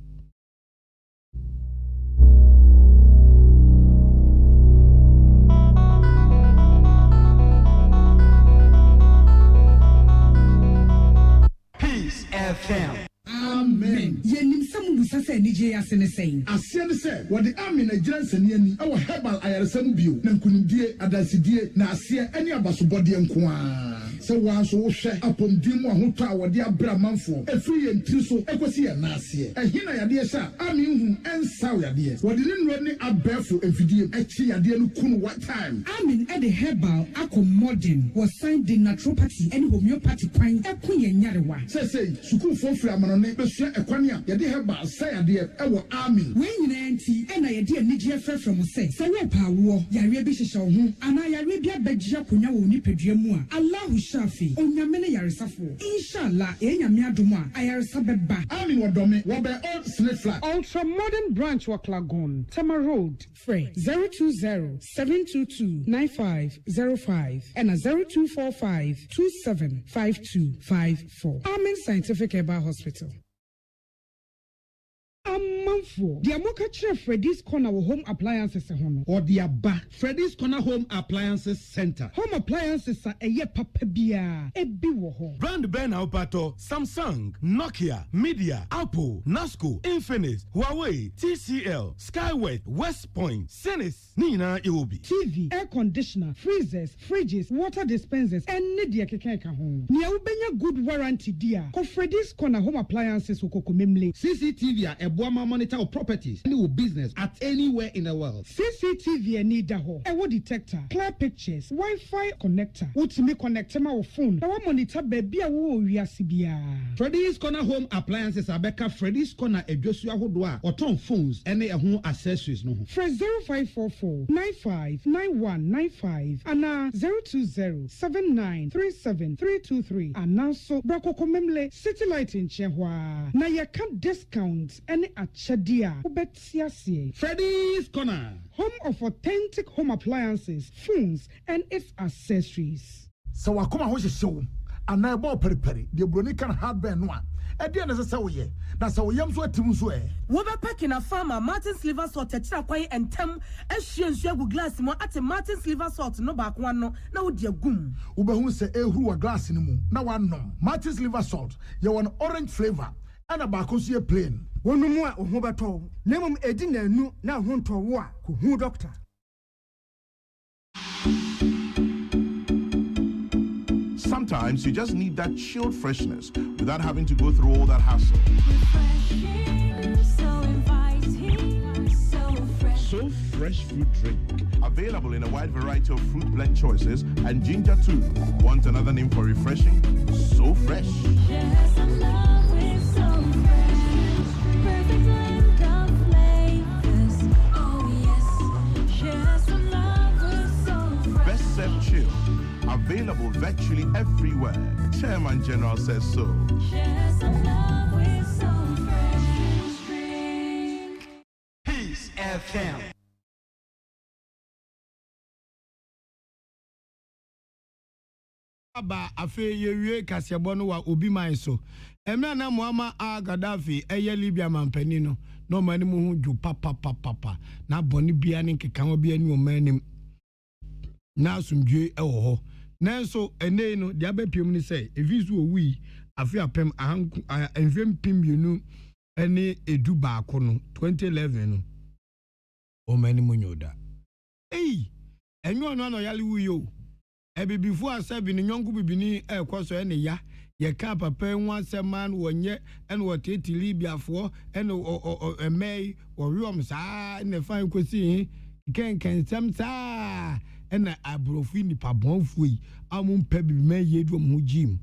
FM. Amen. Yenim samu busase ni je asene saying. Asia ne se what the army Nigerian senior our herbal ayaresam bio na nkunimdie adasidie na asia ene abasobode nkoa. Se wan so wo hwe apomdim ahoto a wode abra manfo efiri yentri so ekosi ya na asie. Ehina yade sha army hu ensaw yade. Wode ne nro ne abefo efidie echi yade no kunu what time. Amen e the herbal accommoding was signed the naturopathy and homeopathy kwan ekuye nyarewa. Say sukuu fofri amano ne besua ekwania yade herbal say yade ewo army. When nyina enti e na yade anigye frɛfrɛ mo say se we pa wo yare bi hyehyɛ wo ho ana yare bi abagye akonya wo nipadua mu a Allahu shafi onyame ne yaresafo inshallah enyame adom a ayaresa beba. Army wodome wo be old snake flat Ultra modern branch wa Klagon Tama Road Frey 020-722-9505 and 0245-275254. Amen Scientific Herbal Hospital. Amanfo, the Amoka Chef Freddy's Corner Home Appliances or the Abba Freddy's Corner Home Appliances Center. Home appliances are a ye papabia, a biwo. Brand Ben Aupato, Samsung, Nokia, Media, Apple, Nasco, Infinix, Huawei, TCL, Skyway, West Point, Senis, Nina Iwobi. TV, air conditioner, freezers, fridges, water dispensers, and Nidia Kekeka home. Nia ubenya good warranty dear. Ko Freddy's Corner Home Appliances ukokomemle. CCTV a Boama monitor of properties, any business at anywhere in the world. CCTV and need daho. Ewo detector, clear pictures, Wi-Fi connector. Ultimate connector ma phone. Ewo monitor baby a wo wiasibia. Freddy's Corner Home Appliances Abeka Freddy's Corner Ejosu ahodoa or ton phones any home accessories no. Fresh 0544-959195 and 020-7937-323 and now so brako komemle city light in Chehwa. Na ya can discount any achadia ubetiasie. Freddy's Corner, home of authentic home appliances, phones and its accessories. So wakoma ho hyehyɛ ana ebo periperi de broni kan hardware no a ɛde na sɛ woyɛ na sɛ woyam so atim so wo be packing a farmer Martin's liver salt techira kwai entem ehwie nsu agu glass mo ate Martin's liver salt no ba ko no na wo de agum wo be hu sɛ ehuru wa glass ni mu na wanom Martin's liver salt ye won orange flavor ana ba ko so ye plain wonumu a ho beto nemum edi na anu na ho ntowo a ko hu doctor. Sometimes you just need that chilled freshness without having to go through all that hassle. So fresh fruit drink. Available in a wide variety of fruit blend choices and ginger too. Want another name for refreshing? So fresh. Yes, I love it so fresh. Perfect blend of flavors. Oh yes. Yes, I love it so fresh. Best served chill. Available virtually everywhere. Chairman General says so. Yes, I love it so fresh. Peace FM. Aba afe yewie kasebo no wa obi man so emra na Muammar al-Gaddafi eye Libya mampani no no mani mu hu ju papa na boni bia ne keka wo bia ni o manim na asumdwe ewo ho nanso ene no de abepiem ni say evisu owi afi apem envem pimbinu ene edu baako no 2011 no o mani mu nyoda enyo no yali wuyo ebi before 7 nyonku bibini ekoso ene ya ye ka papa nwa seman wonye ene woteti Libya fo ene emei oriom sa ene fan kosi ken sam sa ene abrofi ni pabonfu yi amum pa bi me yedu mu jim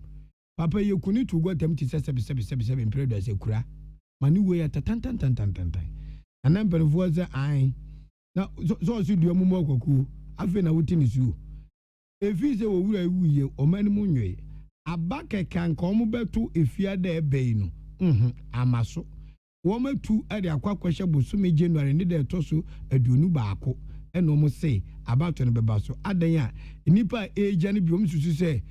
papa ye kuni to go tem ti 7 period as ekura mani we ya tantan anamber voza ai na so du mu akoku afi na wuti ni su efize wo wura wuye omani mu nwe abake kan ko mu betu efia da ebei no amaso wo matu ade akwakwahye bosome January ne da toso aduonu baako eno mo se abato ne beba so adan a nipa eja ne biom susu se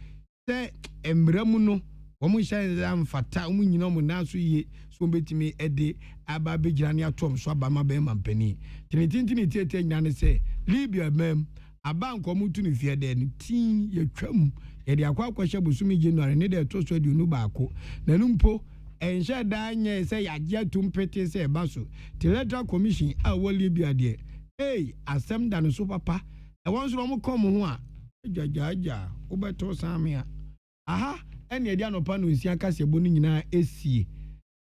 emramu no wo mo hye amfata wo nyina mo naso ye so betimi ede aba begira ne atom so aba ma be mampani tinitintini tete nya ne se Libya mem abanko mutu ne fie de ne tin ye twam ye de akwakwahye bosome January ne da toso aduonu baako na numpo enhye da nye say yagye tumpete say ba so the electoral commission a woli bia de asem da no so papa e won so mo kom ho a jajaja obeto samia aha ene dia no pa no nsia kase bo no nyina esie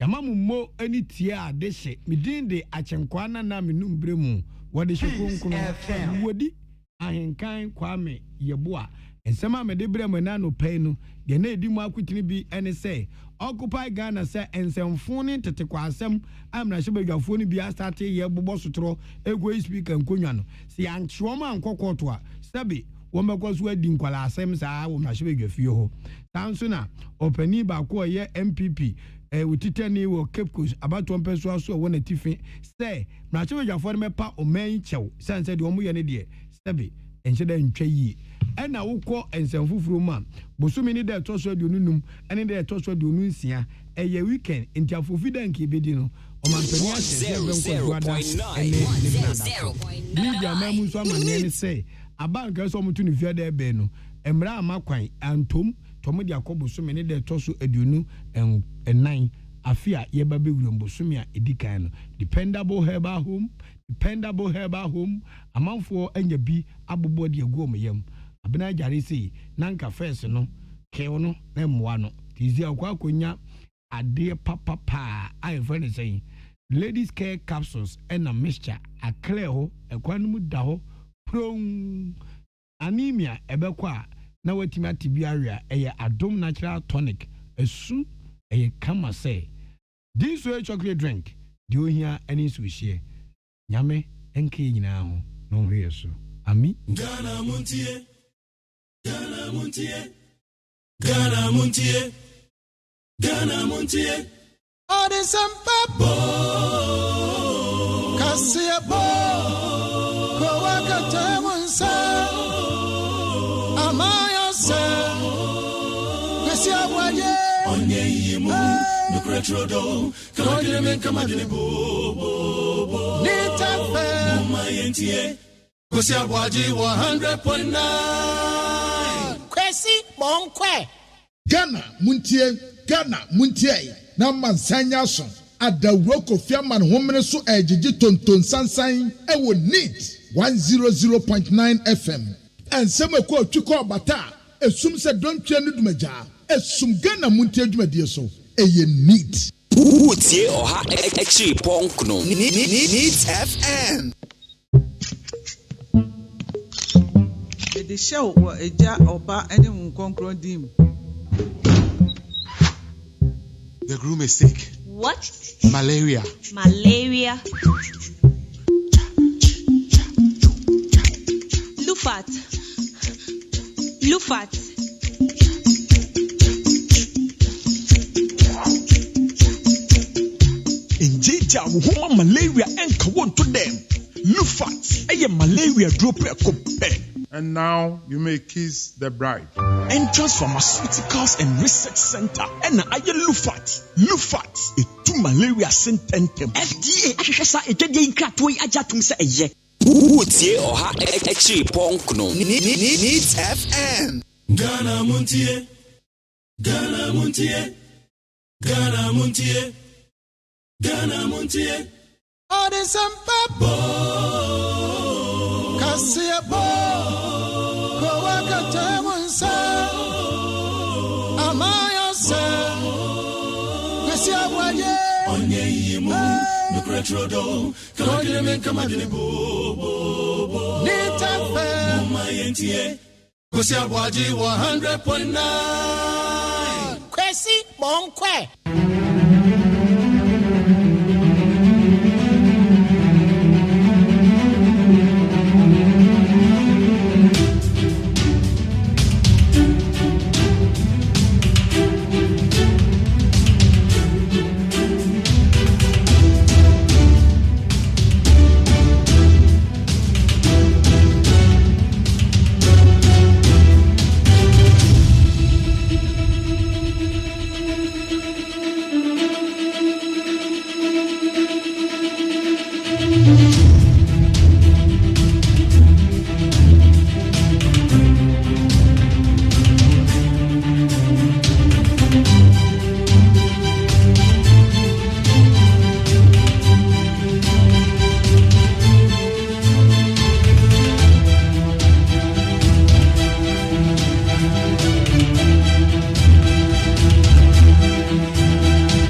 yamamu mo ani tie ade hye midin de achenkwa na menum bremu wode hye kronkron wodi ahenkan kwame yeboa ensema mede bremu na no pay no de na edi mu akutini bi ene say Occupy Ghana say ensemfone tete kwa asem amna hye badwafo no bi start ye bobo sotro ego speaker nkonwa no se anchoma ankokoto a sabi won bekoso adi nkwala asem saa wo na hye badwafie ho tanso na opani ba ko ye MPP utitani wo Cape Coast abato mpeso aso wo na tifi say na hye badwafo no mepa oman chew sanse de omo ye ne de sabi enhyeda ntwa yi ena wukọ ensemfufuru ma bosumi ni de toso adununum ene de toso adununsia eye weekend ntiafofi danke ebedi no omampani ase benkwada ene media mamu so amane ne say abanka so mutu ni fiade ebe no emra amakwan antom tomo de akobosumi ni de toso adunu enan afia ye ba bewuram bosumi a edikan no dependable herbal home amanfo anya bi abobo de agu omyam abena jare sei nanka first no kewo no na mmoa no tizi akwa konya ade papa I friend say ladies care capsules and a mixture a clear ho ekwanum da ho prom anemia ebekwa na watimi atibiaria eye adom natural tonic esu eye kama say this way chocolate drink di ohia ani so hie nyame enke nyina ho no hwe so ami Ghana Montie Ghana Montie Ghana Montie Ghana Montie Ode sampabo Kasiabo Ko wakate munsa Amaya se Kwesi abwaye Onye yimu Nukretrodo Kagire menka madini bo Nitafe Mumayentie Kwesi abwaji 100.9 Kwesi bonkwe Ghana Montie na mansanya so adawro Kofi Aman homene so ejiji tonton sansan ewo need 100.9 FM ensema ko twiko bata esum se dontwe no dumaja esum Ghana Montie dwumadie so eye need Utie oha echi ponkno Needs FM The show wa eja oba ene nkonkron dim. The groom is sick. What? Malaria. Malaria. Lufat. Injija wo malaria enka won to them. Lufat eye malaria drop ekope. And now you may kiss the bride. Entrance Pharmaceuticals and Research Center. And aye Lufat. A two malaria sententem. FDA ahwehwesa etwade nkratoy ajatum se eye. Utie oha echi ponkno Needs FM. Ghana Montie Ghana Montie Ghana Montie Ghana Montie Ode sampabo Kasiabo Ko wakate munsa Amaya se Kwesi abwaye Onye yimu Nukretrodo Kagire menka madini bo Nitafe Mumayentie Kwesi abwaji 100.9 Kwesi bonkwe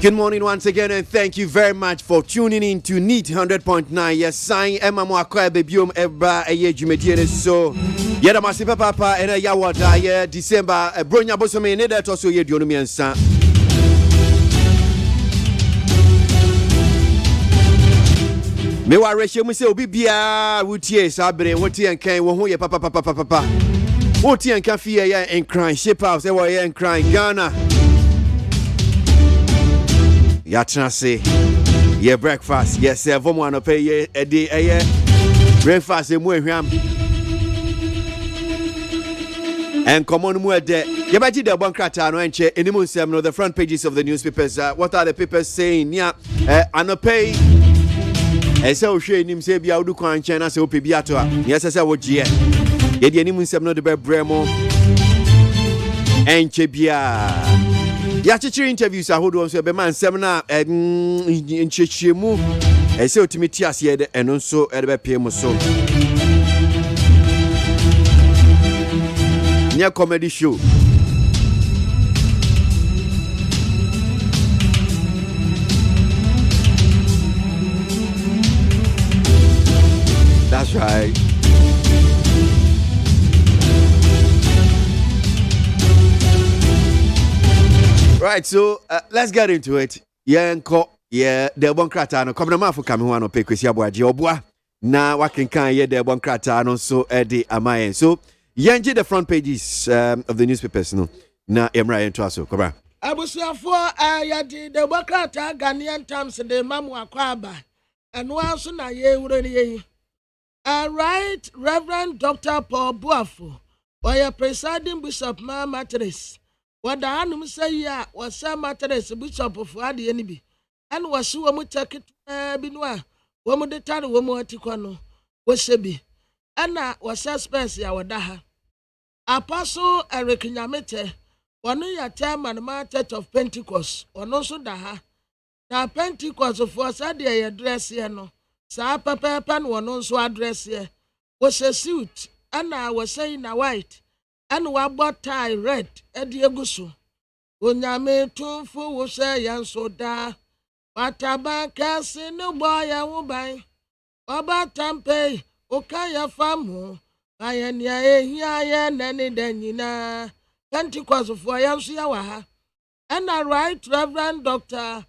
Good morning once again, and thank you very much for tuning in to NEAT 100.9. Yes, sign Emma Mwakwa Bebium Ebra Eye Jumediene. So, Yeda Masipa Papa and a Yawada, yeah, December, Bronya Bosome, Neda Toso Ye Dionomi San. Me wa ratio me say obi bia wutie sabre wotie enkan wo ho ye papa wotie enkan fie ye enkran shape house e wo ye enkran Ghana ya trance ye breakfast yes serve mo anope ye edi eye breakfast e mo ehwam and common mu ede ye ba ji de bonkrata no enche enimu nsem no the front pages of the newspapers. What are the papers saying nia anope ese o hwe nim se bia udu kwan chen na se o pebi ato a ye se wo gie ye de nim nsem no de bebremo enche bia ya chichiri interviews ahodo so be man nsem na enchechemu ese otimiti ase de eno so e de be pie mu so nya comedy show. That's right. Right, so let's get into it. Yeah, the bonkrata no come na mafu kame ho ano pe kwesi aboagye obua na wakenkan ye the bonkrata no so edi amayen. So yenje the front pages of the newspapers no na emra ento aso kobra. Abusuafo yadi the bonkrata Ghanaian Times de mamu akwaba eno aso na ye wure ye. Right, Reverend Dr. Paul Buafo, or your presiding Bishop Ma Matres, what the Hanum say ya was Sam Matres, Bishop of Wadi Enibi, and was sure we take it Binois, woman the Tari woman Tiquano, was Sebi, and now was suspense ya wadaha. Apostle Eric Nyamete, one of your time and Church of Pentecost, or no so daha. Now Pentecost of was a dear dress here no. Sa papa pan one so address here was a suit and I was saying a white and what bought tie red at the aguso. Unyame tunfu will say yan so da but abacas in no boy I will buy about tampe okaya famu I am ya nanny denina Pentecost for Yansiawaha and I write Reverend Dr.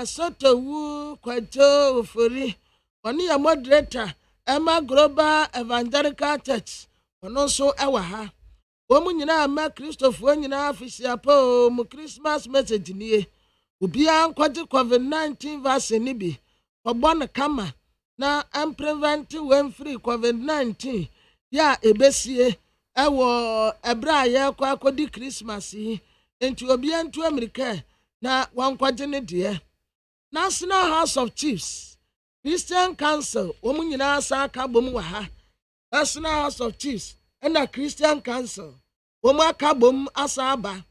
Soto Wu Kwajo Furi. Oni ya moderator Emma Global Evangelical Church ono so ewa ha omu nyina ama Christopher nyina afisia po mu Christmas message nie obi ankwaje COVID-19 vaccine ni bi obon kama na prevent when free COVID-19 ya ebesie ewo ebra ya kwa akodi Christmas yi enti obi antu America na wankwaje ne de National House of Chiefs Christian Council, Womunina Saka Bumwaha, National House of Chiefs, and a Christian Council, Womaka Bum Asaba.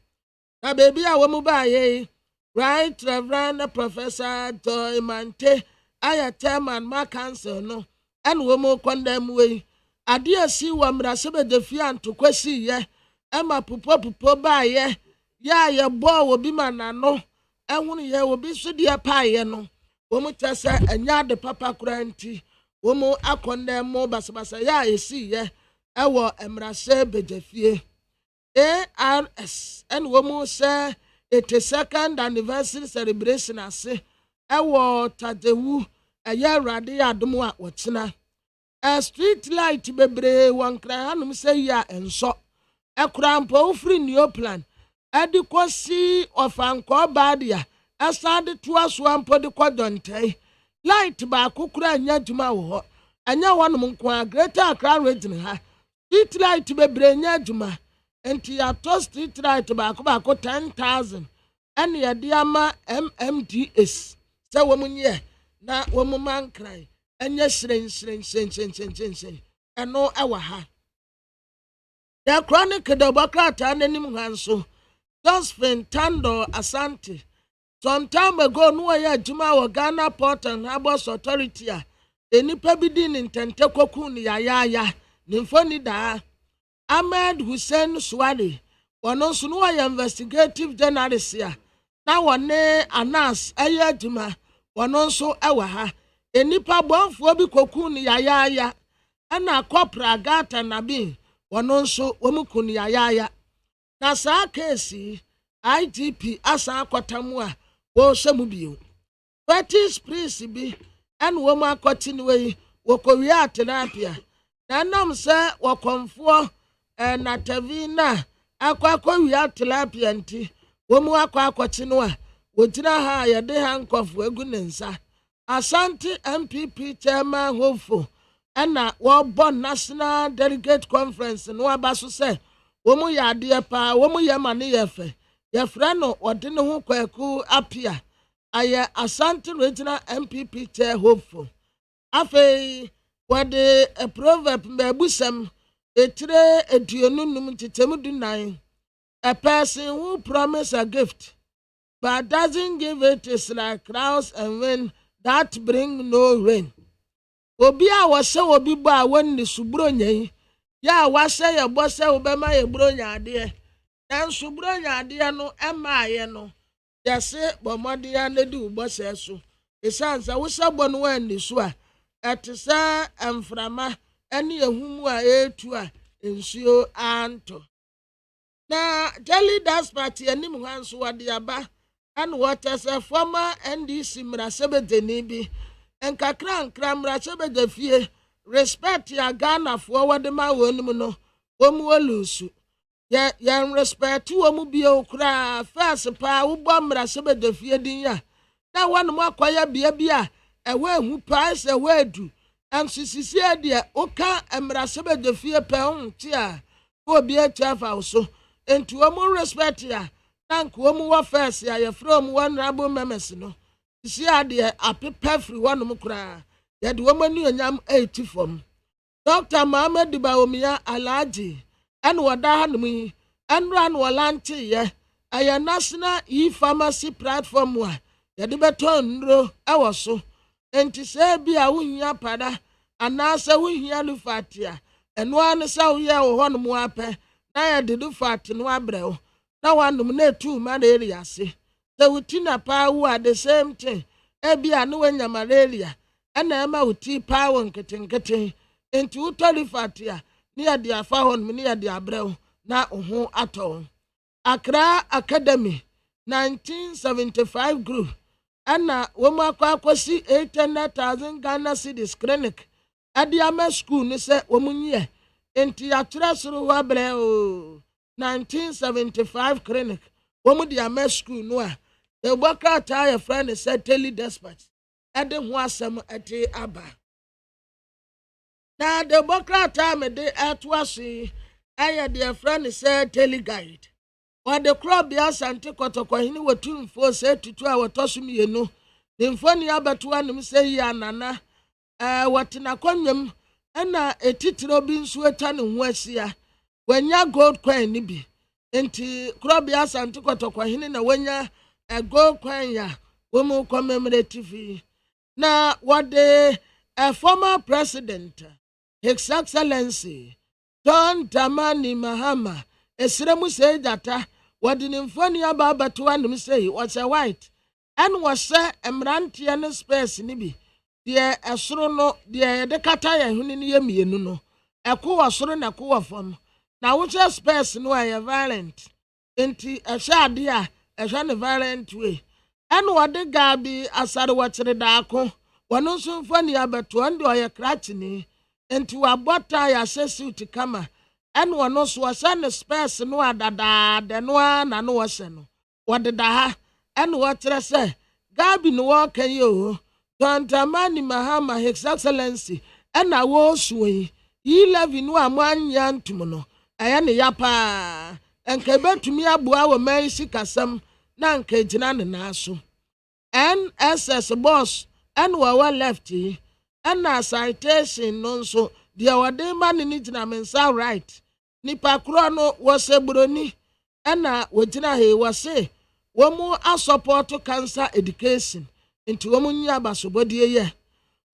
Na baby, a womubaye, right, Reverend Professor Joy Mante, I chairman my council, no, and womo condemn way. I dear see one Rasebe de Fian to Kwasi, ye, Emma Pupo by ye, ya boy will be man, no, and one year will be so dear pie, no. Womu tasa enya de papa kuranti womu akonde mo basabasa ya esi ye ewo emrase bejefie ARS and womu say 82nd anniversary celebration ase ewo tadewu eye rade adomu a wotina street light bebre wankra hanum say ya enso ekrampo free new plan adikosi ofanko badia asade to aso ampo de kwadontai light ba kokura anya djuma wo anya wonom nko Greater Accra region ha street light bebre nya djuma enti ya to street light ba ko 10,000 ene ya de ama MMDS se wo munye na wo mu mankran anya shren eno ewa ha ya chronic de bakrata nanim hanso Josephine Tando Asante. Some time ago, no ya Juma wa Ghana Port and Harbours Authority. Enipa bidin in Tentekoku ni ya nimfoni da Ahmed Hussein Swadi. Wano sunuwa ya investigative journalist ya. na wɔne anas ɛyɛ adwuma wɔno nso ɛwɔ ha enipa bɔnfoɔ bi koku ne yayaaya ɛna kɔpra gata nabi wɔno nso wɔn ku ne yayaaya na saa keesi IGP asa akɔtamu a wɔhyɛ mu bio British priest bi ɛna wɔn akɔte ne wei wɔkɔwia terapia na nam sɛ wɔkɔmfoɔ na tavina akɔwia terapia nti wɔn akɔte no a wɔgyina ha a yɛde handcuff egu ne nsa Asante MPP chairman hopeful ɛna wɔbɔ national delegate conference no aba so sɛ wɔn yɛ adeɛ paa wɔn yɛ ma ne yɛ fɛ yɛfrɛ no wɔde ne ho kwaku apia ayɛ Asante regional MPP chair hopeful afei wɔde a proverb mbɛbusɛm etire aduonum titemu dunan a person who promise a gift but doesn't give it is like clouds and wind that bring no rain. Obi a wɔhyɛ obi bɔ a wɔn ne suburo nyɛ ya a wɔhyɛ yɛ bɔ sɛ wɔbɛma yɛ buro nyadeɛ nanso buro nyadeɛ no ɛma ayɛ no yɛse bɔmmɔde ya ne di bɔ sɛ so esan sɛ wɔhyɛ bɔ no wɔn ne so a ɛte sɛ mframa ɛne ehumu a etu a nsuo anto na Jelly Das Party anim hwan so wɔde aba and what as a former NDC Mrasebedeni bi enkakra nkra Mrasebedefie respect ya Ghana for the ma wonum no wolusu ya respect wo bi okra first pa wo bɔ Mrasebedefie din ya na wɔn mo akwaya bia bia ɛwɔ hu pa se wadu ansisisi ade oka Mrasebedefie pa honti a obi atwa so enti wo mo respect ya Thank woman wa first ya ye from one rabo memes no. Si ade apepa free one mu kra. Ya de woman nu anyam 80 from. Dr. Mohammed Baomia Alaji and wada hanmu and ran walanti ye. Aya national e-pharmacy platform wa. Ya de beton ro awoso. Enti se bia wunya pada anasa wunya lufatia. Enwa sa wuya wo hon mu apɛ na ya de du fat no abrɛw. Na one nominate two malaria say. The Utina power at the same thing. Ebi anu wenya malaria. And Emma uti power and getting into Tolifatia near the Afahon near the Abreu na uhu at all. Accra Academy 1975 group. Anna Woma KWASI 800,000 Ghana cedis clinic. At the Ame school ni se womunye. Enti atrasuru wabreu. 1975 clinic womu di ame school no a e boka ta your friend said tell dispatch ade ho asem ate aba na de boka ta me de atwase aye de friend said tell guide or the crop bia sante kotoko hini watumfo se tutu a wotoso mienu de mfoni abeto anim se yi anana watina kwanwam na etitiro bi nso eta ne ho asia wanya gold coin ni bi enti krobia sante kotoko hini na wanya a gold coin ya womu commemorative na what the former president His Excellency John Dramani Mahama esremu say data what the infoni aba to one say was a white and was say emrantian space ni bi de esoro no de de kata ya huni ni yemienu no eko wasoro na ko wafam na wuche space no are violent enti ehade a ehwe ne violent way and what the gabi asare wachire daako wono so mfani abeto ande oye crack ni enti wabota ya sesuit kama and wono so wasa space no adada de no na no wose no wodeda ha and wachire se gabi no wokan yo John Dramani Mahama His Excellency and na wo suyi yi levi no amanya ntum no aya ne yapa enka betumi aboa wo man sikasam na nka gina ne naso NSS boss and wa left and na citation no so dia wode ma ne ni gina mensa right nipa kro no wo sebroni and na wogina he wo se wo mu a support cancer education into wo mu nya basobodie ye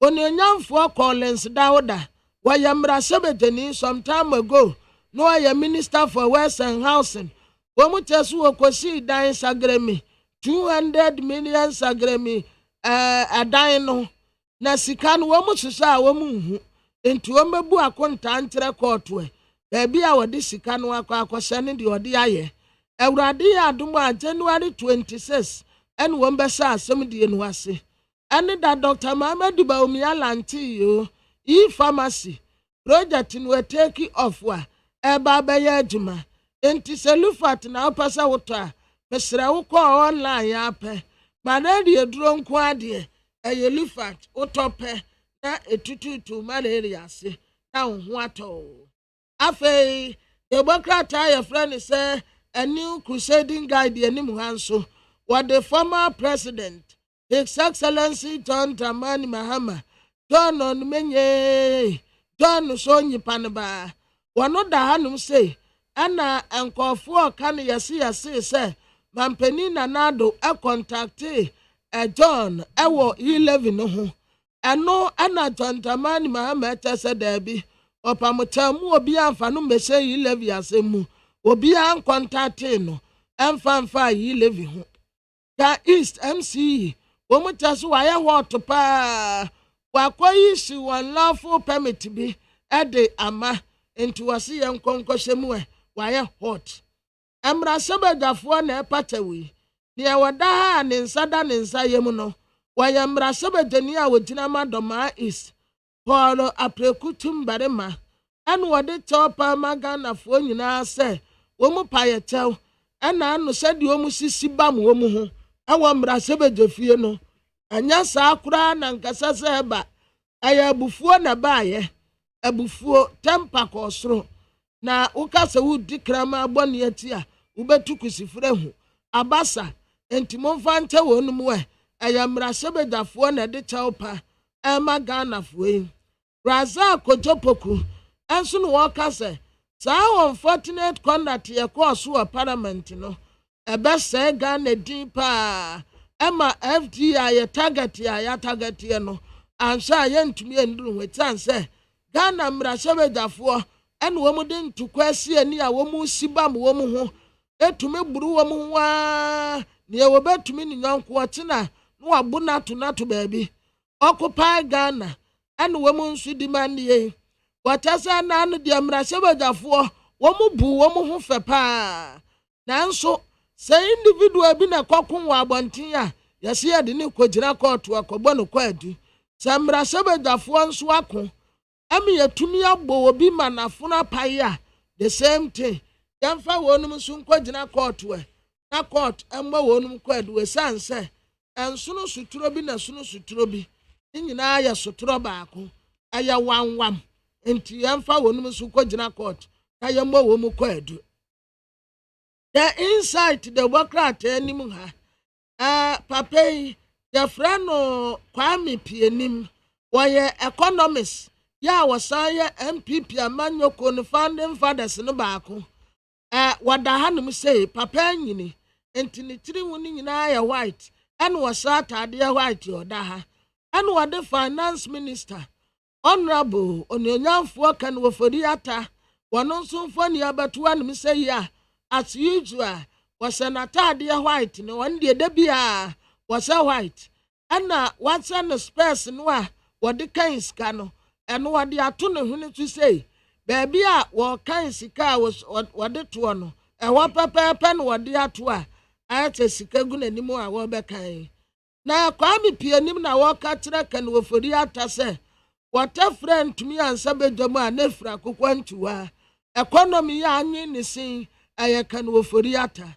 ononyamfo Collins Dauda wa yamra sebedeni some time ago no I am minister for West and Housing wo mu tesu okosi dan sagremi 200 million sagremi adan no na sika no wo mu hyehyɛ a wo mu hu enti wo mebu akonta nkyerɛ kɔɔto e baabi a wɔde sika no akɔhyɛ ne de ɔde ayɛ awurade yɛ adom a January 26 ɛne wɔn bɛhyɛ asɛm die no ase ɛne da Dr. Mahamadu Bawumia lante yo pharmacy project no take off wa ɛba bɛyɛ adwuma enti sɛ lufat na wopɛ sɛ wotɔ a mesrɛ wo kɔ online apɛ ma na de duro nko adeɛ ɛyɛ lufat wotɔ pɛ na etututu malaria ase na wo ho atɔ afei demokrata yɛ frɛ ne sɛ a new crusading guide anim hanso what the former president His Excellency John Dramani Mahama John on menye John sonyi panba wano da hanum say ana enkofo kan yase say mampani na nado e contacte John ewo 11 no ho eno ana John Dramani Mahama tese dabi opamotamu obi amfa no mese 11 asemu obi an contacte no emfa 11 ho da East MCE Womutasu waya hot pa wakoyi si one lawful permit bi ede ama enti wasi yen konkoshemu e waya hot emra sebedafo na epatawi ne wada ha ne nsada ne nsa yemu no waya emra sebedani a wogina madoma East Paul aprekutum barema anu wode topa magana fo nyina se womu payetew ana anu sedi womu sisi bam womu ho awa mra sebedefie no anya saa kura na nkasa seba aya abufuo na baaye abufuo tempa kosoro na ukasa wudi krama abone ati a ubetu kusifre hu abasa entimomfa nte wonu mu aya mra sebedafo na de chawpa ema Ghana foe raza kojopoku enso no wakase saa unfortunate conduct ye course wa parliament no ebe se Ghana din pa ema FDI ya target ya no ansa ye ntumi enduru wetan se Ghana mra sebedafo ene wo mu de ntukwasi ani a wo mu sibam wo mu ho etumi buru wo mu wa ne wo betumi ni nyanko otena no abuna to baabi occupy Ghana ene wo mu nsu di manie watasa na anu de mra sebedafo wo mu bu wo mu ho fe pa nanso say individual bi na kokun wa abontin a yesi ya de ne kogina court akobɔ no kwadu samra sebedafo nso ako ami yatumi abɔ obi manafuna pai a the same thing yamfa wonum nso kogina court we na court emma wonum kwadu we sanse enso no suturo bi na so no suturo bi nyina ya suturo baako aya wanwam enti yamfa wonum nso kogina court na yamma wo mu kwadu the insight the Democrat anim ha papai the friend no Kwame Pianim why economist ya wasan ya MPP amanyoko no founding fathers no baako wada hanum say papa nyini enti ne tiri woni nyina ya white and wasa atade white oda ha and wada finance minister honorable onyanyamfo kan wofori ata wono nso mfoni abatu anum say ya as usual was an atade white no one de bia was a white ana what's an space no a wode kan sika no eno wode ato ne hunu to say baby a wo kan sika was wode to no e wo pepepe no wode ato a ayete sika gu nanim a wo be kan na Kwame Pianim na wo ka kire kan wo fori ata se water friend to me ansa bedwam a na fira kokwantuwa economy ya anyi ne sin ayakan wo fori ata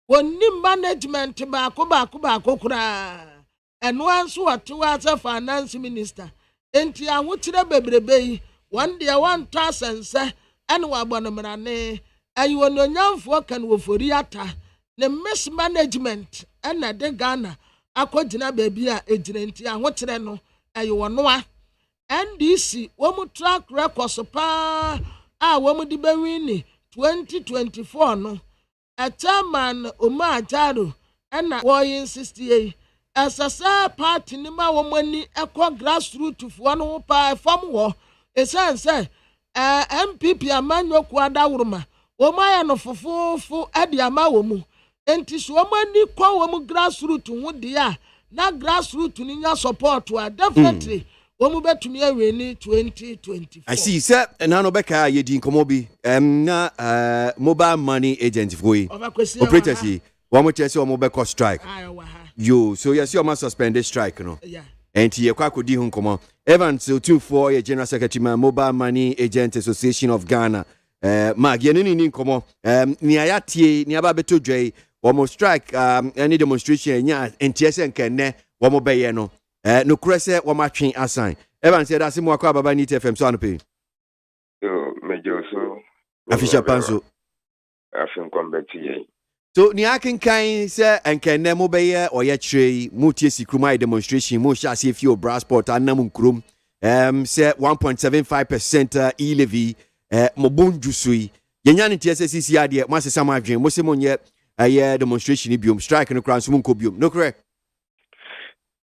wonni management baako kura eno anso wato as finance minister enti ahotire bebrebe yi one day 1000 ene wabonomrane ayi wononyamfo kan wo fori ata ne mismanagement ena de Ghana akogina baabi a ejire enti ahotire no ayi wonoa NDC wo mu track record so pa a wo mu di bewini 2024 no a chairman Omar Jaro ena wo insist asasa party ni ma wo mani ekọ grassroots fo no pa fam wo esanse MPP amanyoku adawuruma wo ma ya no fofofo ade ama wo mu enti so omani kwa wo grassroots ho dia na grassroots ni nya support wa definitely wo betumi awe ni 2024. I see sir na no beka ye di nkomo bi na mobile money agent foi operators yi wo mo chese wo mo beko strike yo so yes you must suspend the strike no yeah and ye kwa kodi hu nkomo Evans 24 ye general secretary man Mobile Money Agent Association of Ghana mag ye ni nkomo ni ayatie ni aba beto dwai wo mo strike any demonstration nya entiese nkenne wo mo beye no no krese wo ma twen assign Evans said that simu akwa baba ni TFM so anope yo mejo so afisha panso afin kombeti so ni akenkan se nkenne mo beye oye trey mu tie sikruma demonstration mo sha se fi o Brasport anam nkrom say 1.75% e-levy mo bonju sui yenya ne tie se sisi ade mo asesa mo adwen mo se mo nye demonstration biom strike no kran so mo nko biom no correct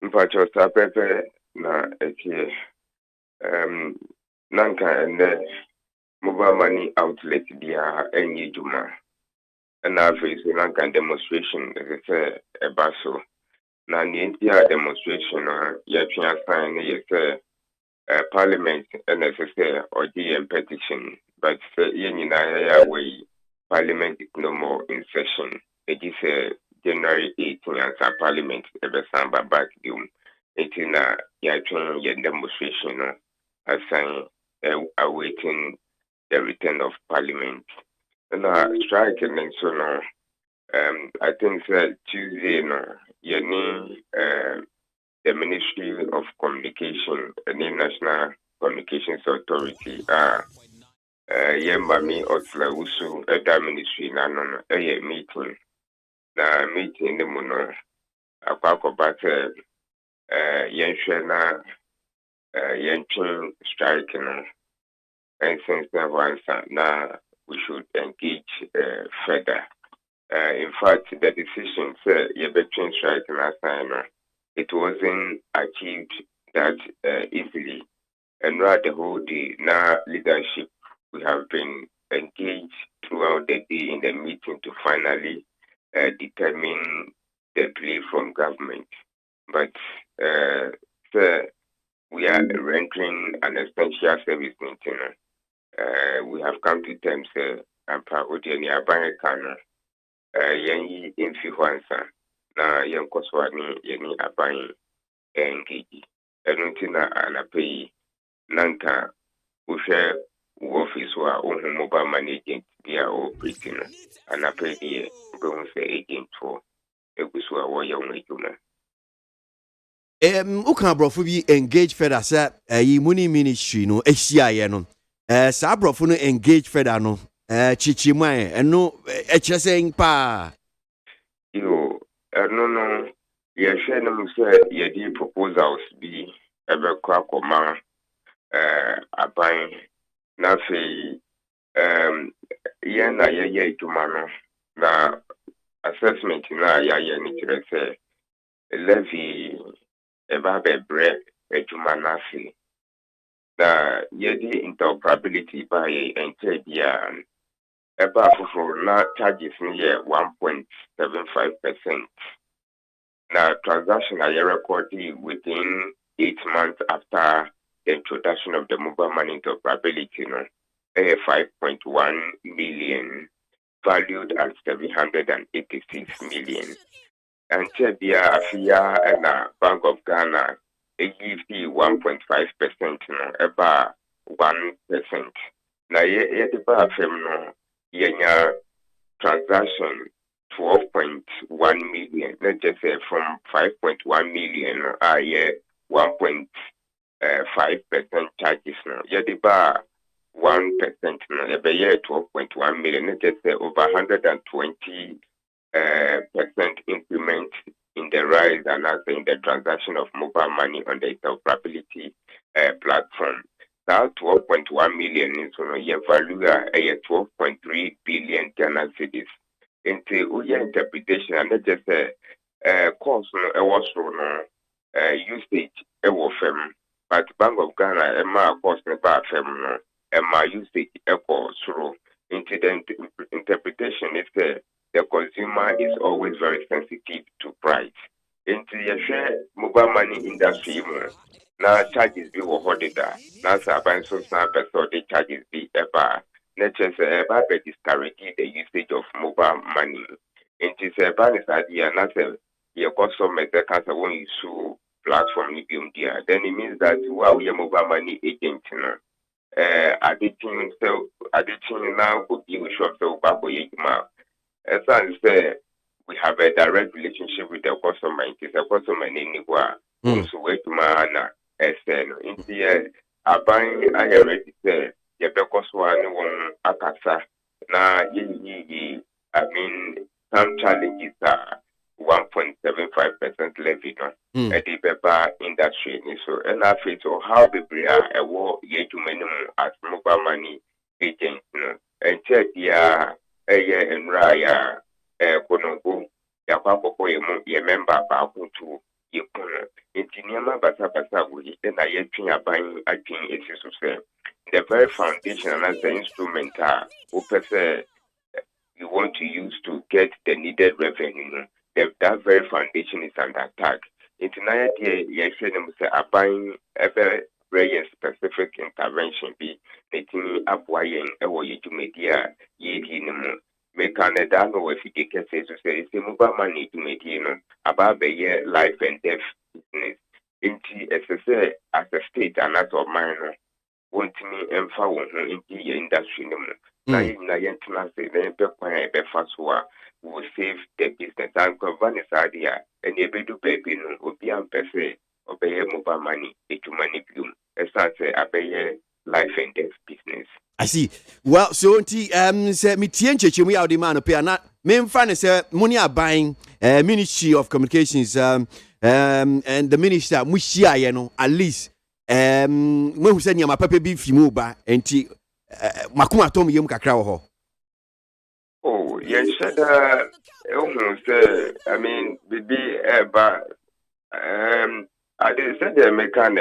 mpacho sta pepe na ekie nanka ende mobile money outlet dia enye juma na face nanka demonstration say ebaso na ni entia demonstration ya twa sign ye say parliament necessary or the petition but yenina ya way parliament is no more in session it is January 18th as parliament ever samba back dum etina ya twa ye demonstration assign awaiting the return of parliament and strike and so no I think that Tuesday no the Ministry of Communication and the National Communications Authority Yembami Otlausu Eda Ministry na meeting na meeting the mono akwako bate yenhwe na yenching strike no and since once now we should engage further. In fact, the decision said between strike last time it wasn't achieved that easily. And rather the whole day now leadership we have been engaged throughout the day in the meeting to finally determine the play from government. But we are rendering an essential service maintenance. We have come to terms and Paodiani Abanekana Yanyi Infiwansa na Yankoswani Yani Abani Engiji. Enuntina Anapei Nanka Ushe office wa mobile money agent dia operating Anapei die Bronze agent for Eguswa Waya Umejuna. Uka brofo bi engage further say yi muni ministry no ehia no sa brofo no engage further no chichi mai eno echese pa yo no ye hwe no say ye di proposals bi ebe kwa koma aban na fe ye na ye ituma no na assessment na ye ni kire say levy eba bebre etuma na fe na ye di interoperability by ente bia eba for na charges ni 1.75%. Now transaction are recorded within 8 months after the introduction of the mobile money interoperability, 5.1 million, valued at 786 million. And Chebia Afia and Bank of Ghana, a give 1.5%, about 1%. Now, yet the no yenya transaction 12.1 million. Let's just say from 5.1 million, 1.5% charges now. Yet the bar 1% now. Every year 12.1 million. Let's just say over 120% increment in the rise and also in the transaction of mobile money on the interoperability platform. That 12.1 million is your value at 12.3 billion Ghana cedis. Into your interpretation, and not just cost usage but Bank of Ghana Emma cost Emma usage echo through into the interpretation is the consumer is always very sensitive to price. Into your share mobile money industry, now charges be what now Saban so person the charges be ever. Natures ever discourage the usage of mobile money. Into Saban is idea, not your customer that cancer when you sue platform there. Then it means that while we are mobile money agent, addition now could be short so baboy. As I say, we have a direct relationship with the customer. It is a customer in Nigua. So wait mana SN. In the Abang, I already said, the because one akasa. Na I mean, some challenges are 1.75% levy at the paper industry. So, and I feel so how the bria a war yet to minimum as mobile money agent. And check ya. And Raya, Konogo, Yapako, your member, Bakutu, Yapuno, Intiniama Basa, then I yet buying a king is to say. The very foundation and as the instrument are, you want to use to get the needed revenue. That very foundation is under attack. Internationally, yes, I'm buying a very specific intervention be making ABOAGYE or media make Canada know if you can say to say it's mobile money to media about the year life and death business. Into as a state and as of minor want me and found into the industry. Now you say then fast will save the business and govern this idea and you do baby no obian per se obey mobile money to money bloom. As I say, I life and death business. I see. Well, so say me tienche we out the man pay na me fan say money are buying Ministry of Communications and the minister mushia ye no at least me who say nyama papa bi fi mu ba enti makuma tom yem kakra wo ho. Oh, yes, I mean, bibi I did say the American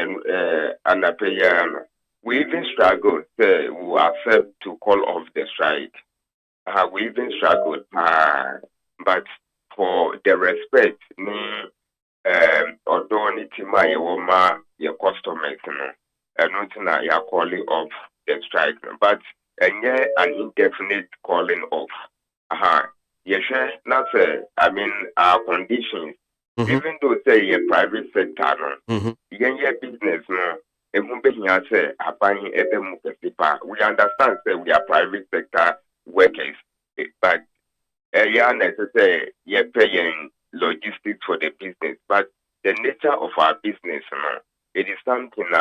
and we even struggled to accept to call off the strike. We even struggled, but for the respect, me, although my woman, your customers, and not you're calling off the strike, but and yet an indefinite calling off. Yes, not I mean our conditions. Even though say a private sector, your business, we understand say we are private sector workers, but necessary you're paying logistics for the business. But the nature of our business, it is something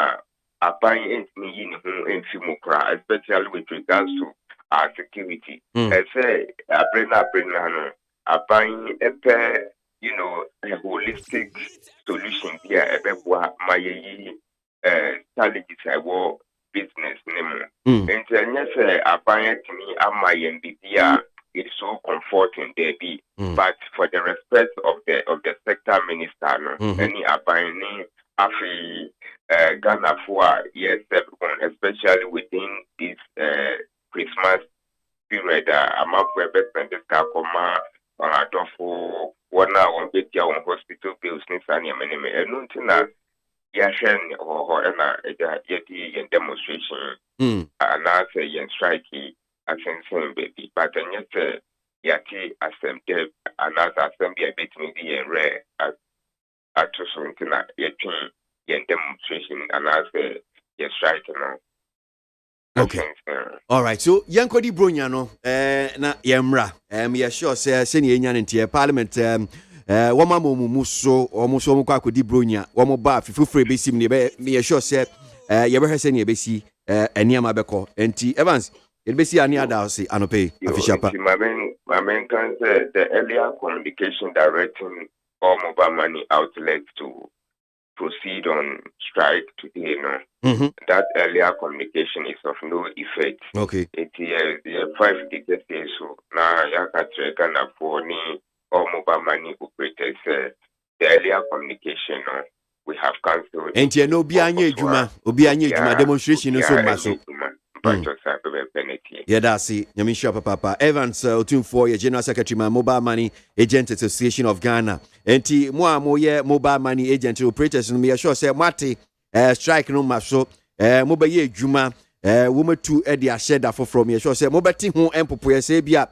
especially with regards to our security. I say buying a pair, a holistic solution here, my challenges I war business name. And then yes, buying to me my MBBR it's so comforting there be. But for the respect of the sector minister, any buying Ghana for yes everyone, especially within this Christmas period, I'm up with best on a dofu one hour on big on hospital bills and nothing or and demonstration and I say strikey I think baby but then yet yati assembly and as assembly a bit maybe and rare at something yet demonstration and I say yes right now. Okay. All right. So Yankodi Bronya no na yemra me sure say senior nyan ntie parliament woma momu so omuso mu kwa kodi Bronya womo ba fifufure besim ne me sure say ye be hwese ne besi eniama beko enti Evans ye besi ani ada say anope official pa my main can say the earlier communication directing all mobile money outlets to proceed on strike today, that earlier communication is of no effect. Okay. It is 5 decades so now Ghana for all mobile money operators the earlier communication we have cancelled. And you know obi anye juma demonstration so maso. But just penalty. Yeah, that's it. Nyamisha Papa. Evans, Otum for your General Secretary, my Mobile Money Agent Association of Ghana. And T. Moye Mobile Money Agent Operators, and me sure say, Mati, strike no maso, Mobile Juma, woman 2 Eddie, I said that from me. Sure say, Mobile Team who Empopoya Sabia,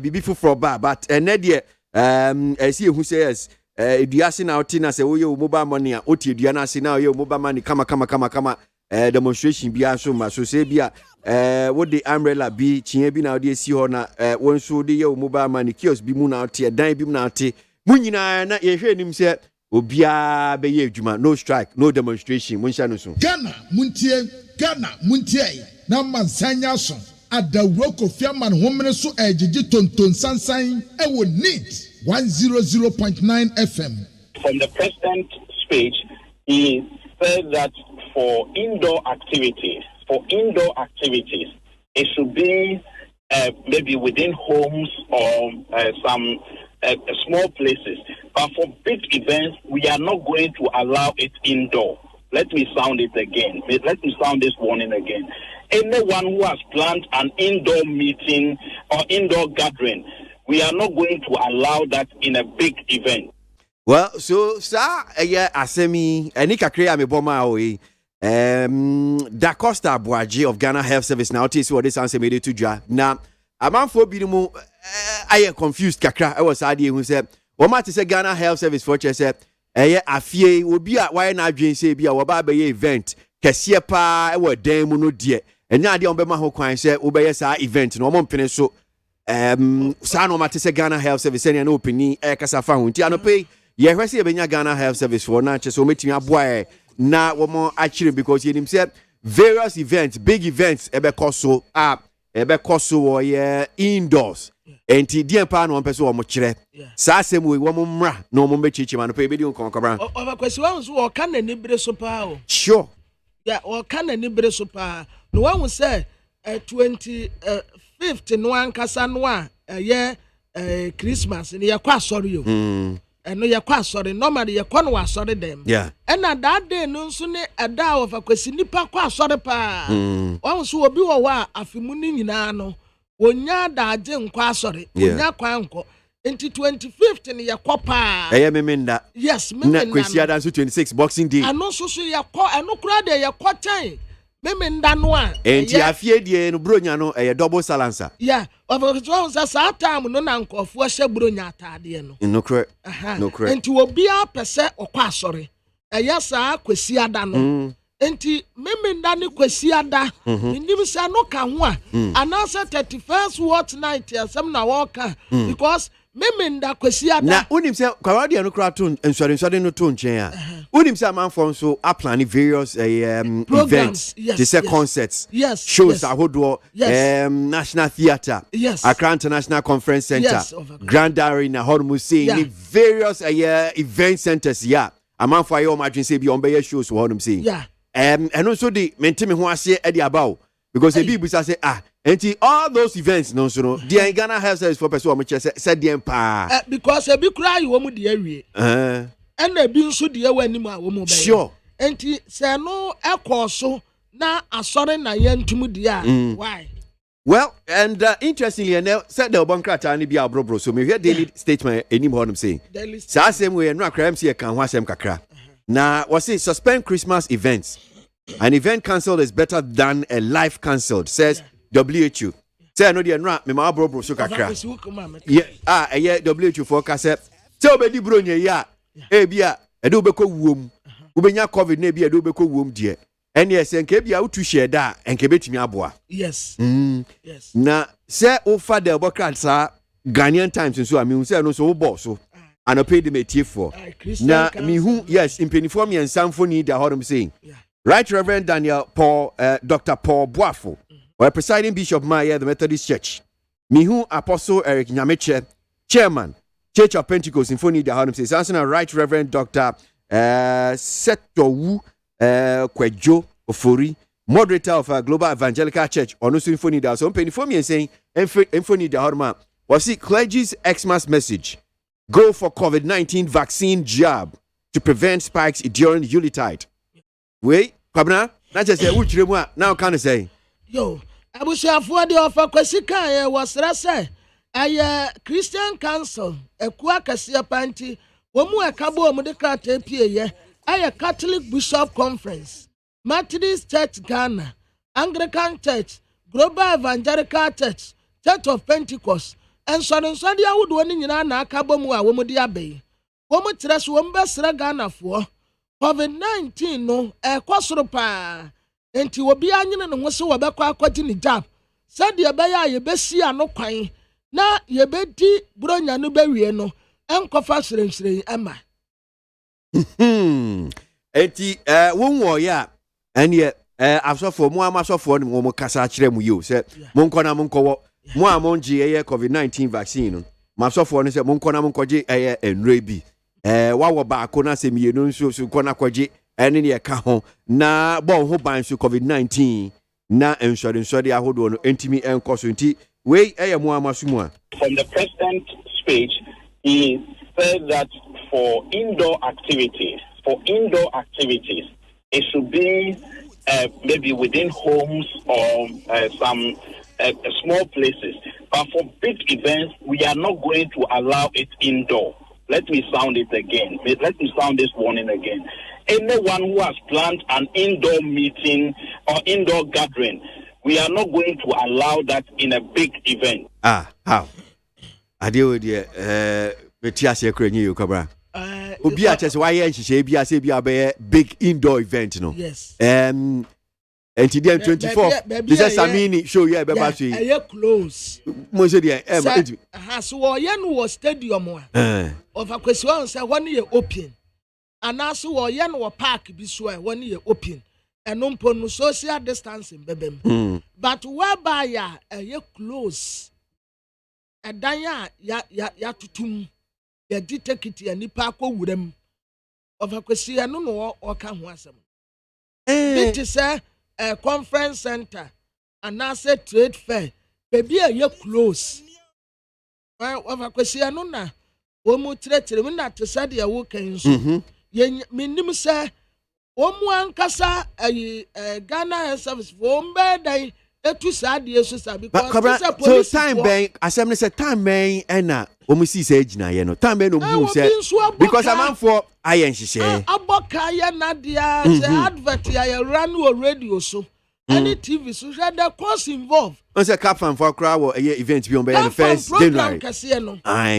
Bibi for bar, but Nedia, I see who says, Diasin out Tina say, oh, you mobile money, Oti Diana, see now your mobile money, come. Demonstration be so much so say be what the umbrella be chin be now dey see ho na won so dey your mobile money kiosk bi mu na out dan bi mu na out mu nyina na ye hwe nim se obia be ye adwuma no strike no demonstration mun sha no so Ghana muntie na mansanya so adawro Kofi Aman homene so ejiji tonton sansan e wo need 100.9 FM. From the president's speech, he said that for indoor activities, it should be maybe within homes or some small places. But for big events, we are not going to allow it indoor. Let me sound it again. Let me sound this warning again. Anyone who has planned an indoor meeting or indoor gathering, we are not going to allow that in a big event. Well, so sir, asemi enika krea me boma oyi. Da Costa ABOAGYE of Ghana Health Service now tell what this answer made to ja. Now, a man for be mu I am confused kakra. I was idea who said, "What matter say Ghana Health Service for said, afie will be at why not dream say be a waba event. Kesiye pa e wa dan mu no die. Enya de on be ma ho kwan say obeye sa event no mo mpene so sa no matter say Ghana Health Service any no opini e kasa fa ho nti anope ye hwese e benya Ghana Health Service for na che so metimi aboa na womo actually because you himself various events, big events ebe koso or indoors. Enti die pa no pese wo mo kire. Sa asem we wo mo mra no mo bechichi ma no pe be di nkon kobran. Over kwesi wan so o kan na ni bere so pa o. Sure. Yeah, o kan na ni bere so pa. No one say 25th no ankasa no a Christmas ni ye kwa sorry yo. And no, you're sorry. Normally, you're quite was sorry them. Yeah. And at that day, no sooner a dow of a question, nipa qua sorry pa. Once will be a wa a fimuni in ano. When ya da jen qua sorry, when ya quanko. Into 25th in your copa. I am a minda. Yes, Christian 26 Boxing Day. And also, so your call and no crowd there, your quarter. Memen danwa. And ya fear the Brunya no a double salansa. Yeah, of a time no uncle for she Brunya tadiano. No correct. No correct. And to be a percent or qua sorry. A yes, I quesia dano. Enti memen dani quesia in Nimsa no canwa. And answer 31st what night some na walker because memen da quesia na unim se kwawadi no kraton ensori no to nchen a unim se man for so a plan various events the concerts shows ahodo national theater Accra International Conference Center Grand Arena Hormusi in various event centers a man for your margin say be on be shows what say and also the mentimi ho ase e di about because the people say and all those events, no, so the Ghana Health Service for person which said the empire because a big cry you want the area, and a being so dear when you are sure. And say no, a course so now a sorry na yen to mudia. Why? Well, and interestingly, and said the Obankra and be our bro, so we hear daily statement anymore. I'm saying, so same way, and no crime see a can wash them kakra. Now, was it suspend Christmas events? An event cancelled is better than a life cancelled, says. WHO. Say no dey nra me ma bro so kakra. Yeah, WHO forecast say obedi bro nya ya e bia e de obekọ wuom. Ubenya COVID na bia de obekọ wuom de. Ene ese nke bia utu share da nke betimi aboa. Yes. Yes. Na say ofa de obokra sa Ghanaian Times so ami say no so bo so. And pay them a tier for. Na mi hu yes in penifo me symphony da hodom saying. Right Reverend Daniel Paul Dr. Paul Boafo or presiding Bishop Maya, the Methodist Church. Mihu Apostle Eric Nyameche, Chairman, Church of Pentecost Symphony, the Harlem says, answering Right Reverend Dr. Setowu Kwejo Ofori, moderator of Global Evangelical Church, on Symphony, the Harlem, penny for me and saying, Symphony, the Harlem, was it clergy's Xmas message? Go for COVID-19 vaccine jab to prevent spikes during Yuletide. Wait, Kabna, not just say, which now can I say? Yo, abusuafoɔ de ofa kwasi kan yɛ wɔsrɛ sɛ ɛyɛ Christian Council ekua kɛseɛ panti wɔn mu ɛkabo wɔn de krataa pie yɛ ɛyɛ Catholic Bishop Conference, Methodist Church Ghana, Anglican Church, Global Evangelical Church, Church of Pentecost, and nsɔre ahodoɔ ne nyinaa na akabɔ mu a wɔn de abɛyi. Wɔn kyerɛ so wɔn bɛsrɛ Ghanafoɔ COVID-19 no ɛkɔ soro paa. Enti obi anyene ne ho so wɔbɛkɔ akɔgye ne jab. Sɛdeɛ ɛbɛyɛ a yɛbɛsi ano kwan na yɛbɛdi bronya no bɛwie no ɛnkɔfa hyerɛnhyerɛn ɛma. Enti won wo ya ene asofo mo amasofo ne mo kasa kyerɛ mu yo sɛ monkɔ na monkɔwɔ mo a mongie ɛyɛ COVID-19 vaccine no masofo no sɛ monkɔ na monkɔgye ɛyɛ enre bi wawɔ baako na sɛ mienu nso so kɔ na kɔgye ɛne ne ɛka ho na bɔ ho ban so COVID-19 na ensɔre ahodo no entimi ɛnkɔ so nti wei ɛyɛ mo amaso a. From the president's speech, he said that for indoor activities, it should be maybe within homes or some small places. But for big events, we are not going to allow it indoor. Let me sound it again. Let me sound this warning again. Anyone who has planned an indoor meeting or indoor gathering, we are not going to allow that in a big event. How? I deal with the Metias Ukraine, you cobra. Obi a chese why nhihye bia se bia be big indoor event no. Yes. And today 24 this is Samini show here be ba so yi. Eye close. Mo se de so wo ye no wo stadium a. Of akwesi won say won ye open. Anaso wo ye no wo park bi so a won ye open. Eno mpo no social distancing bebem. But whereby ya eye close. Edan ya tutum. Ya di tekiti anipa akɔ wuram of akwesi eno no ɔka ho asɛm it is a conference center and as a trade fair baby a ye close of akwesi eno na wo mu tretre mu na te sade ya wo kan so ye minim sɛ wo mu ankasa Ghana service for mbedan etu sade so sa because so time ben asɛm ne sɛ time ben ɛna omusi say gina ye no time no mu say because am for ayen hihye aboka ye nadia say advert ya run o radio so any TV so the cost involved on say captain for crowd or event bi on be the first January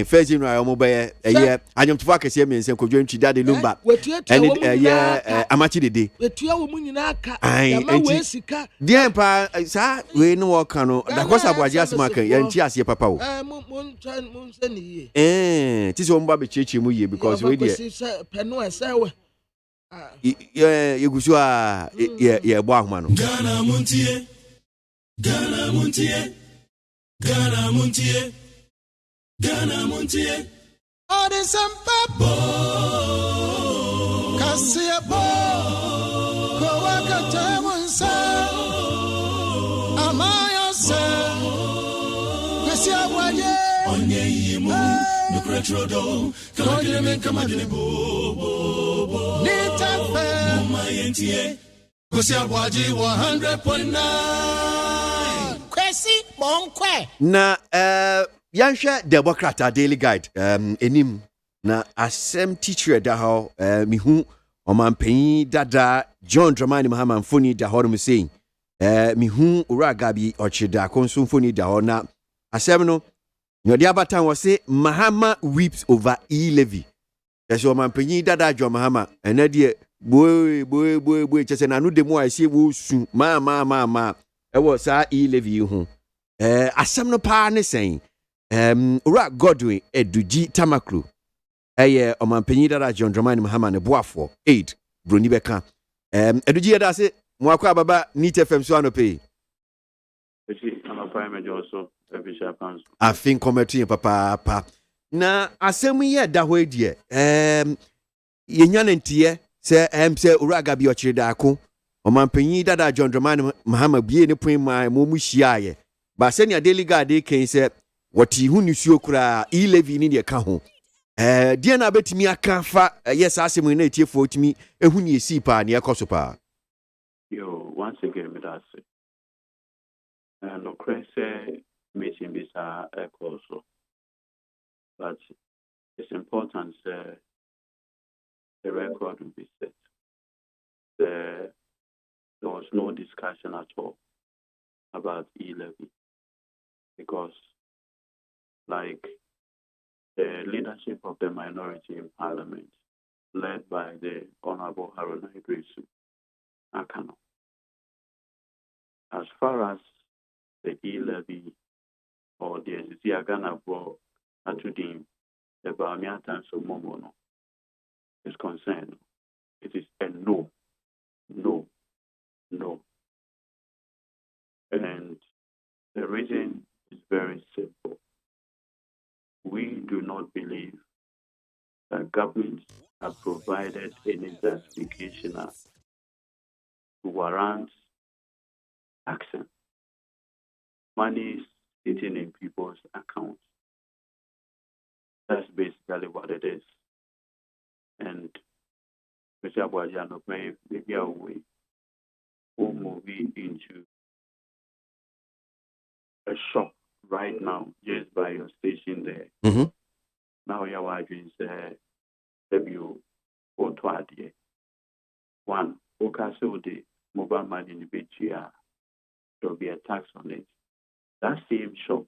first January omo be anyam tufo akese me nsen kodwo ntwi dade lumba and amachi dede wetua wo mu nyina aka ya ma we sika dia pa sa we no wo kan no da kosa aboagye asema kan ya nti ase papa wo mun se ni ye ti so mba be cheche mu ye because we dey peno esewe yegusu a ye bo ahoma no Ghana Montie Ode sempa Kasia bo Ko wakata munsa Amaya se Kasia ABOAGYE Onye yimu no kretrodo Kagire men kamadine bo Nita fe Mama yentie KWASI ABOAGYE 100.9 KWASI monkwe na yanhwɛ Democrat Daily Guide enim na asɛm teacher da ho mihu ɔmanpanyin dada John Dramani Mahama mfoni da ho no sei mihu uraga bi ɔkyeda konso mfoni da ho na asɛm no nyɔde abatan wɔ se Mahama weeps over e-levy ɛsɛ ɔmanpanyin dada John Mahama ɛna de boy kyese na no demo a ɛsie wo su ma ɛwɔ saa e-levy ho asɛm no pa ne sɛn Ura Godwin Eduji Tamaklu eye ɔmanpanyin dada John Dramani Mahama ne boafo aid broni beka Eduji yada se mo akwa baba Neat FM so anope I think commentary papa na asɛm ye da ho edie yenya ntie se se Ura Gabi ɔkyere da ako ɔmanpanyin dada John Dramani Mahama bie ne pon ma mo mu hyiaye ba se ne Daily Guide kan se wati hu nisuo kura e-levy ni de ka ho dia na betimi aka fa yes asem na etiefo otimi ehu ni esi pa na ekoso pa yo once again me that say And say meeting this also. But it's important the record will be set. There was no discussion at all about e-levy because, like, the leadership of the minority in parliament, led by the Honorable Haruna Idrisu Akano, as far as the e-levy or the Ziagana Bro Atudim, the Bamiatan Somomono is concerned, it is a no, no, no. And the reason is very simple. We do not believe that government have provided any justification to warrant action. Money is sitting in people's accounts. That's basically what it is. And Mr. Abuagyano, maybe a way will move into a shop right now, just by your station there. Mm-hmm. Now your arguing is debut or twadie. One, Okaso de mobile money in the BGR, there will be a tax on it. That same shop,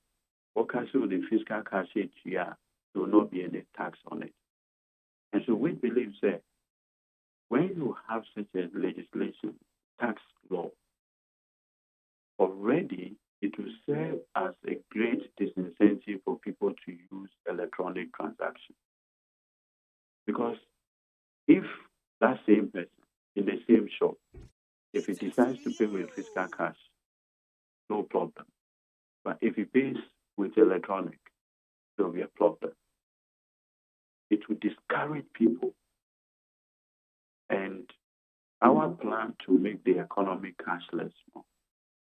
Okaso the fiscal cash here, there will not be any tax on it. And so we believe that when you have such a legislation, tax law, already it will serve as a great disincentive for people to use electronic transactions. Because if that same person in the same shop, if he decides to pay with fiscal cash, no problem. But if he pays with electronic, there will be a problem. It will discourage people. And our plan to make the economy cashless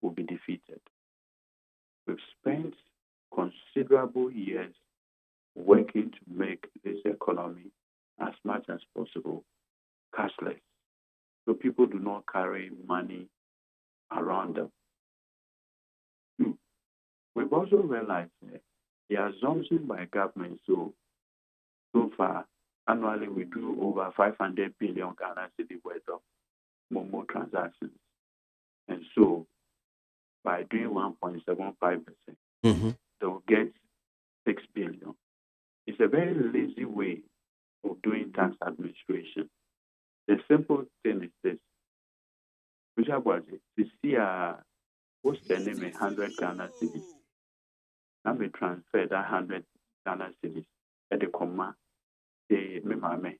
will be defeated. We've spent considerable years working to make this economy as much as possible cashless, so people do not carry money around them. We've also realized that the assumption by government, so far, annually we do over 500 billion Ghana cedi worth of Momo transactions. And so, by doing 1.75%, they will get 6 billion. It's a very lazy way of doing tax administration. The simple thing is this. Which was it? This year, what's the name? 100 Ghana cedis. Now we transfer that 100 Ghana cedis at the comma. The Mimame,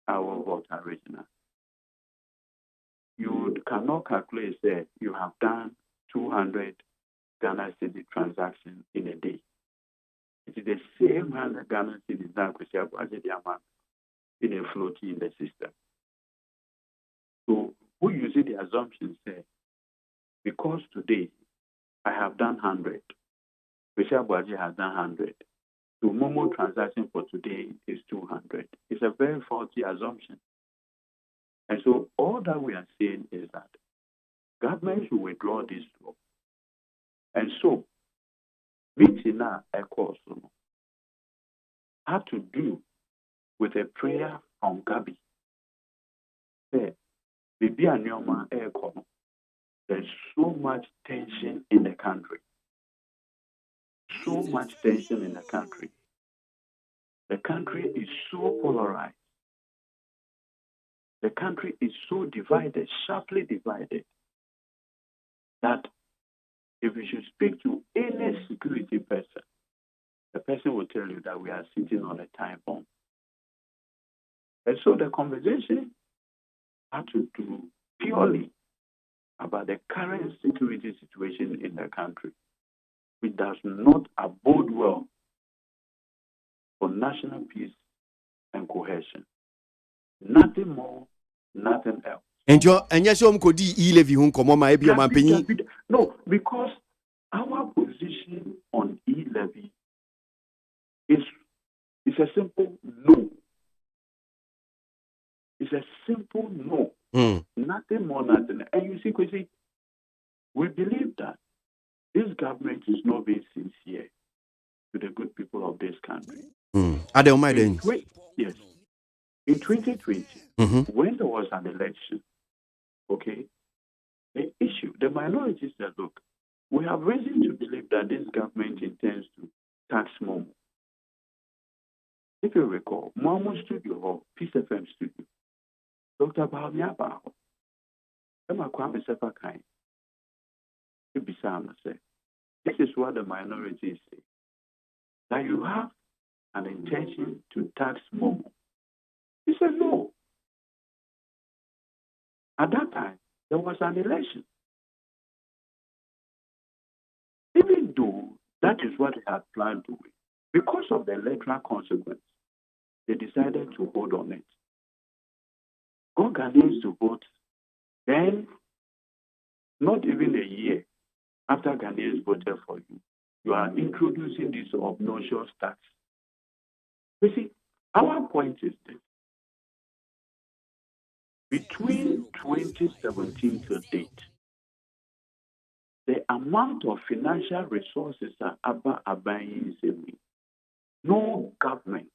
our vote original. You cannot calculate that you have done 200 Ghana cedi transactions in a day. It is the same 100 Ghana cedis that we have the amount in a floating in the system. So we use the assumption say, because today I have done 100, Bishop Abuagye has done 100. So Momo transaction for today is 200. It's a very faulty assumption. And so all that we are saying is that government should withdraw this law. And so, meeting now a course had to do with a prayer from Gabi. Say, Bibi Anyoma Eko, there's so much tension in the country. So much tension in the country. The country is so polarized. The country is so divided, sharply divided, that if you should speak to any security person, the person will tell you that we are sitting on a time bomb. And so the conversation had to do purely about the current security situation in the country, which does not abode well for national peace and cohesion. Nothing more, nothing else. And yes, you could e-levy whom come on my opinion. No, because our position on e-levy is a simple no. It's a simple no. Nothing more, nothing. And you see, we believe that this government is not being sincere to the good people of this country. Yes. In 2020, when there was an election, okay, the minority said, look, we have reason to believe that this government intends to tax more. If you recall, Momo Studio Hall, Peace FM Studio, Dr. Bahamia Baho, Emma Kwame Sefakai, Ibisama said, this is what the minority say, that you have an intention to tax Momo. He said, no. At that time, there was an election. Even though that is what they had planned to do, because of the electoral consequence, they decided to hold on it. Go Ghanaians to vote, then not even a year after Ghanaians voted for you, you are introducing this obnoxious tax. You see, our point is this. Between 2017 to date, the amount of financial resources are abaying. No government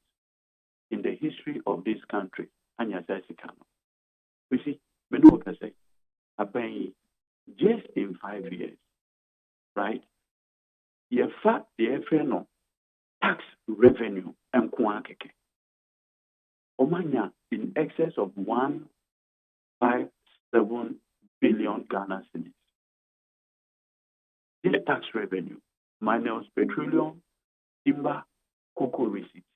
in the history of this country, you see, just in 5 years, right? You fact the tax revenue and Kwakeke. Omanya in excess of 157 billion Ghana cedis. This tax revenue minus petroleum, timber, cocoa receipts.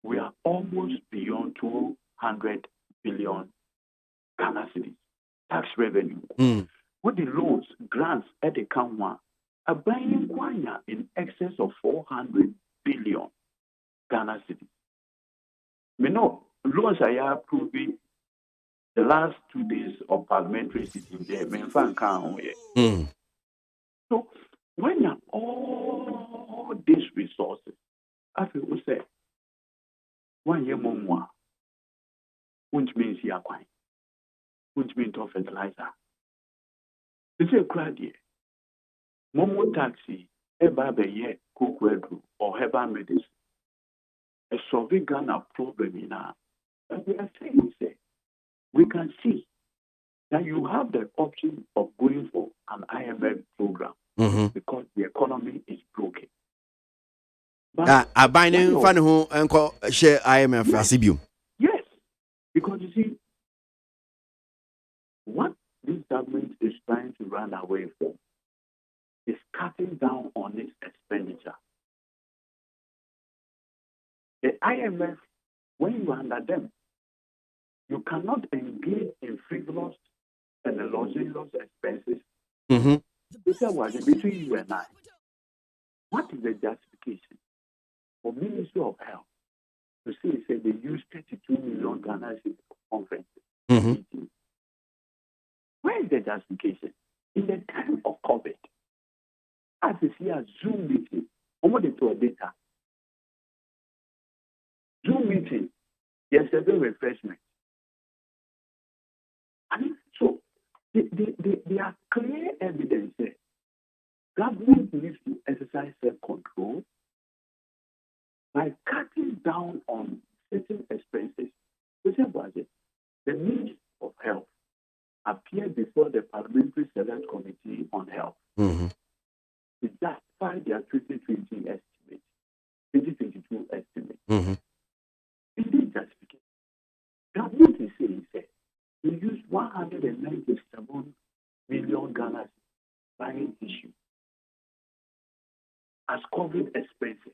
We are almost beyond 200 billion Ghana cedis tax revenue. With the loans, grants at the Kamwa are buying Kwanya in excess of 400 billion Ghana cedis. We know loans are approving the last 2 days of parliamentary sitting there. So when you have all these resources, as we will say, 1 year more, which means you are quite, which means to fertilizer. This is a crowd here. Momo taxi, a year, cook or herbal medicine. A solving Ghana problem in our. And we are saying, we can see that you have the option of going for an IMF program because the economy is broken. I buy no fan who share IMF Asibium. Yes, because you see, what this government is trying to run away from is cutting down on its expenditure. The IMF, when you are under them, you cannot engage in frivolous and luxurious expenses. Between you and I, what is the justification for Ministry of Health to say they use 32 million Ghana for conferences? Where is the justification? In the time of COVID, as you see a Zoom meeting, data. Zoom meeting, yes, there's a refreshment. So there are clear evidence that government needs to exercise self-control by cutting down on certain expenses. The needs of health appear before the Parliamentary Select Committee on Health to justify their 2020 estimate, 2022 estimate. In this justification, government is saying we use 197 million Ghana buying tissue as COVID expenses.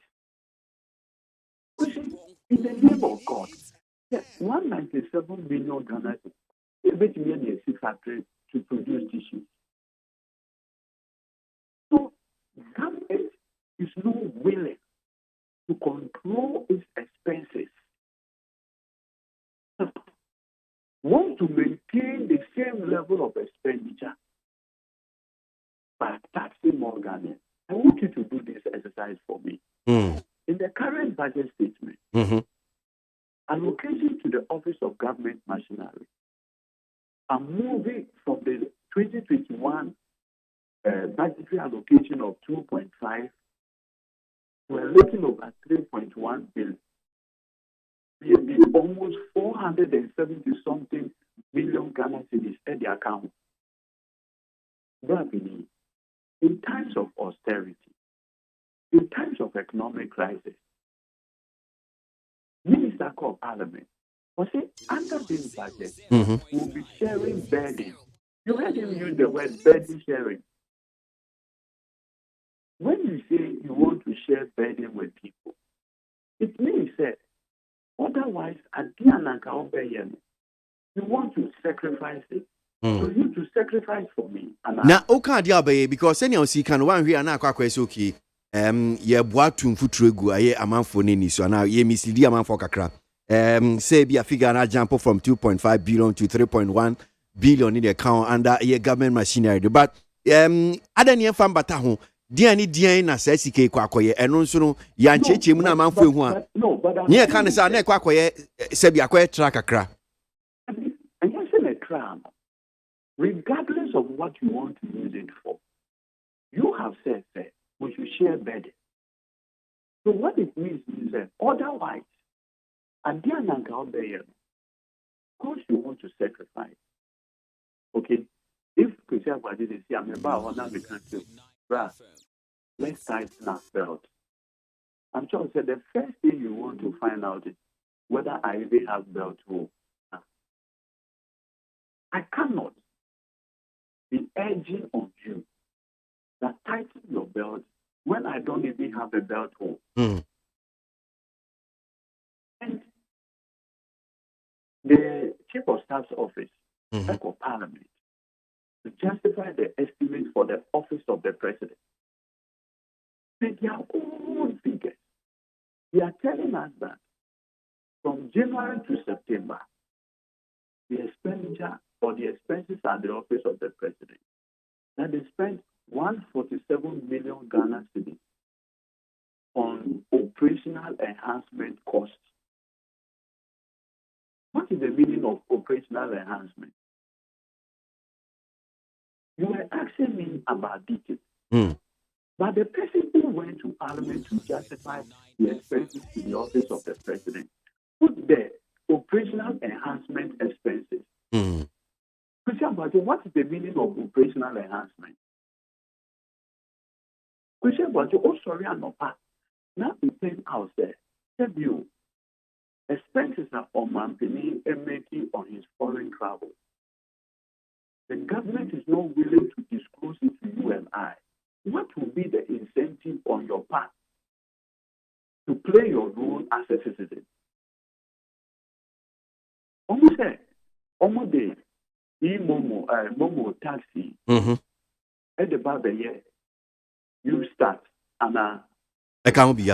In the name of God, 197 million Ghana is a factory to produce tissue. So government is not willing to control its expenses. Want to maintain the same level of expenditure by taxing more Ghanaians. I want you to do this exercise for me. In the current budget statement, allocation to the Office of Government Machinery are moving from the 2021 budgetary allocation of 2.5, we're looking over 3.1 billion. We have been almost 470 something million Ghana cedis at the account. Rapidly, in times of austerity, in times of economic crisis, Minister of Parliament was saying under this budget, we'll be sharing burden. You heard him use the word burden sharing. When you say you want to share burden with people, it means that otherwise, at the end, you want to sacrifice it. So you to sacrifice for me. Now, okay, dear baby, because any of you can one here and I quite okay. Ye boat to futregu aye a man for nini so now ye mislead a man for kakra. Say be a figure and jump from 2.5 billion to 3.1 billion in the account under ye government machinery. But other near fan bataho. Dia na sesike kwa koye eno nso no ya ncheche mu na manfo ehu a nie ka ne sa na kwa koye se bia kwa tra kakra and you say a tram regardless of what you want to use it for, you have said that we should share burden. So what it means is that otherwise at the end of course you want to sacrifice. Okay, if Christian Badi they say I'm about one we can do. Let's tighten our belt. I'm sure that the first thing you want to find out is whether I even have belt rope. I cannot be urging on you that tighten your belt when I don't even have a belt rope. And the Chief of Staff's office, Echo Parliament, to justify the estimate for the office of the president. With their own figures, they are telling us that from January to September, the expenditure or the expenses at the office of the president, that they spent 147 million Ghana cedis on operational enhancement costs. What is the meaning of operational enhancement? You were asking me about details. But the person who went to Parliament to justify the expenses to the office of the president put the operational enhancement expenses. Christian, what is the meaning of operational enhancement? Christian, oh sorry, I'm not part. Now we came out there. Tell you, expenses are on Mampini making on his foreign travel. The government is not willing to disclose it to you and I. What will be the incentive on your part to play your role as a citizen? Almost day, Momo taxi at the bar the year you start and I can't be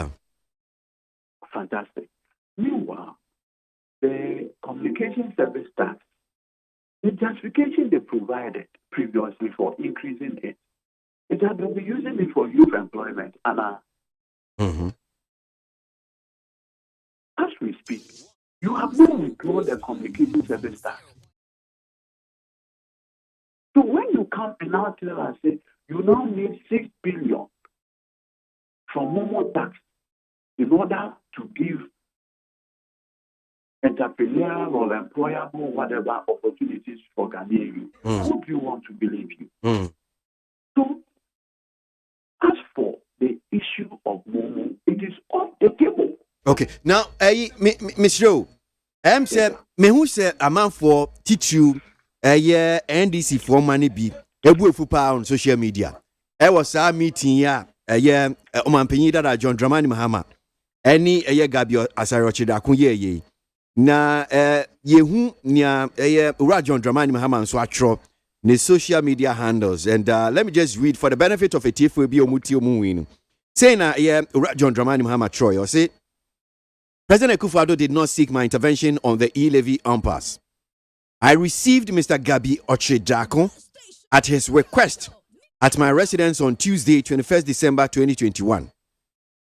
fantastic. Meanwhile, the communication service tax, the justification they provided previously for increasing it, it had been using it for youth employment. And as we speak, you have now withdrawn the communication service tax. So when you come and now tell us that you now need 6 billion from Momo tax in order to give entrepreneurial or employable whatever opportunities for Ghanaians, who do you want to believe you? So as for the issue of Momo, it is off the table. Okay, now, Miss Joe, said, me who said a man for teach you a year NDC for money be a fupa on social media. I was a meeting ya a year Oman Penida John Dramani Mahama. Any a year Gabio Asarochi da Kunye. Na yehu nia John Dramani Mahama so atro the social media handles. And let me just read for the benefit of a TFB Omuti Omuwin. Say na John Dramani Mahama Troy or say President Akufo-Addo did not seek my intervention on the e-levy impasse. I received Mr. Gabi Ochedako at his request at my residence on Tuesday, 21st December 2021.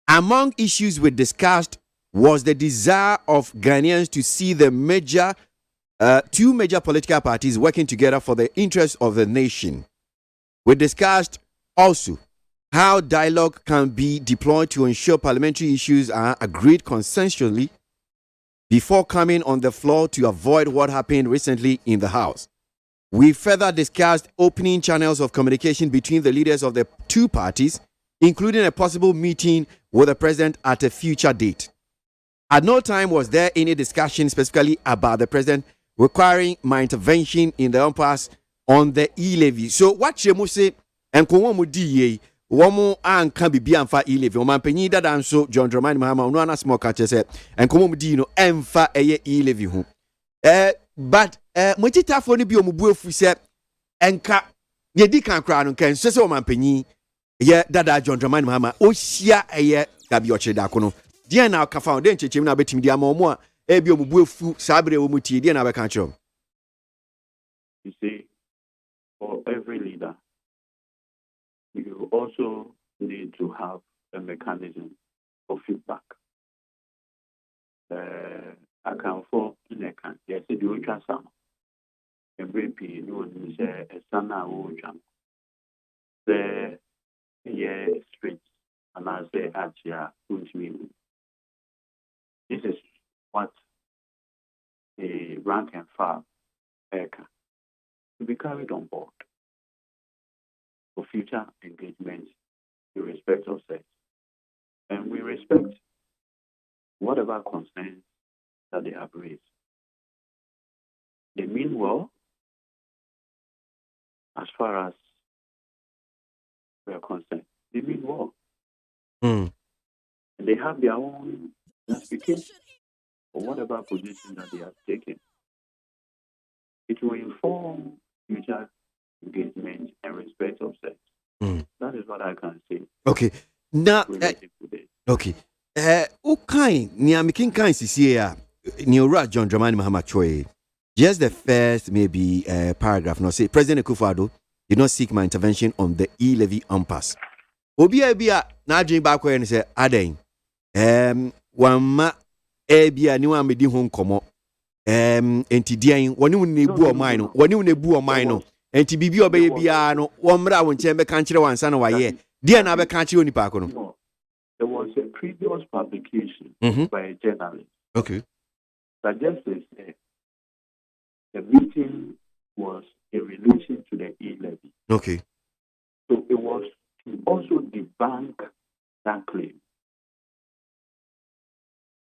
Among issues we discussed was the desire of Ghanaians to see the major two major political parties working together for the interests of the nation. We discussed also how dialogue can be deployed to ensure parliamentary issues are agreed consensually before coming on the floor to avoid what happened recently in the House. We further discussed opening channels of communication between the leaders of the two parties, including a possible meeting with the president at a future date. At no time was there any discussion specifically about the president requiring my intervention in the impasse on the e-levy. So what you must say, and Kwomudi, Womo and can be anfa e-levy. Oman penny that and so John Dramani Mahama, no small catcher said, and Kwomudi no emfa e-levy. But Mutita for Nibio Mubufu said, and Yedi can crown can so man penny. Yeah, Dada John Dramani Mahama, Oshia a Gabioche Dacono. Dear now, Kafound, then Chimna betting the Amomo, Ebio Mubufu, Sabre Umuti, dear Nava Cancho. You see, for every leader, you also need to have a mechanism for feedback. I can for in a can. Yes, it will transfer. Every P, no one is a sana or jump. The streets, and I say, Achia, which means this is what the rank and file to be carried on board for future engagements in respect of sex. And we respect whatever concerns that they have raised. They mean well as far as we are concerned. They mean well. And they have their own justification for whatever position that they have taken. It will inform future engagement and respect of sex. That is what I can say. Okay. Now, okay. Okay. Niamikin kan sisia Niora John Dramani Mahama Choi. Just the first maybe paragraph. No, say President Akufo-Addo did not seek my intervention on the e-levy impasse. Obia na dream back when say Aden. Wama ebia ni wa medi ho nkomo. Entidian woni nebu o man no woni nebu o man no enti bibi obeye bia no wo mra wo nche be kan kire wansa na waye dia na be kan kire onipa ko no. There was a previous publication by a journalist. Okay. Suggested the meeting was in relation to the e-levy. Okay. So it was to also debunk that claim.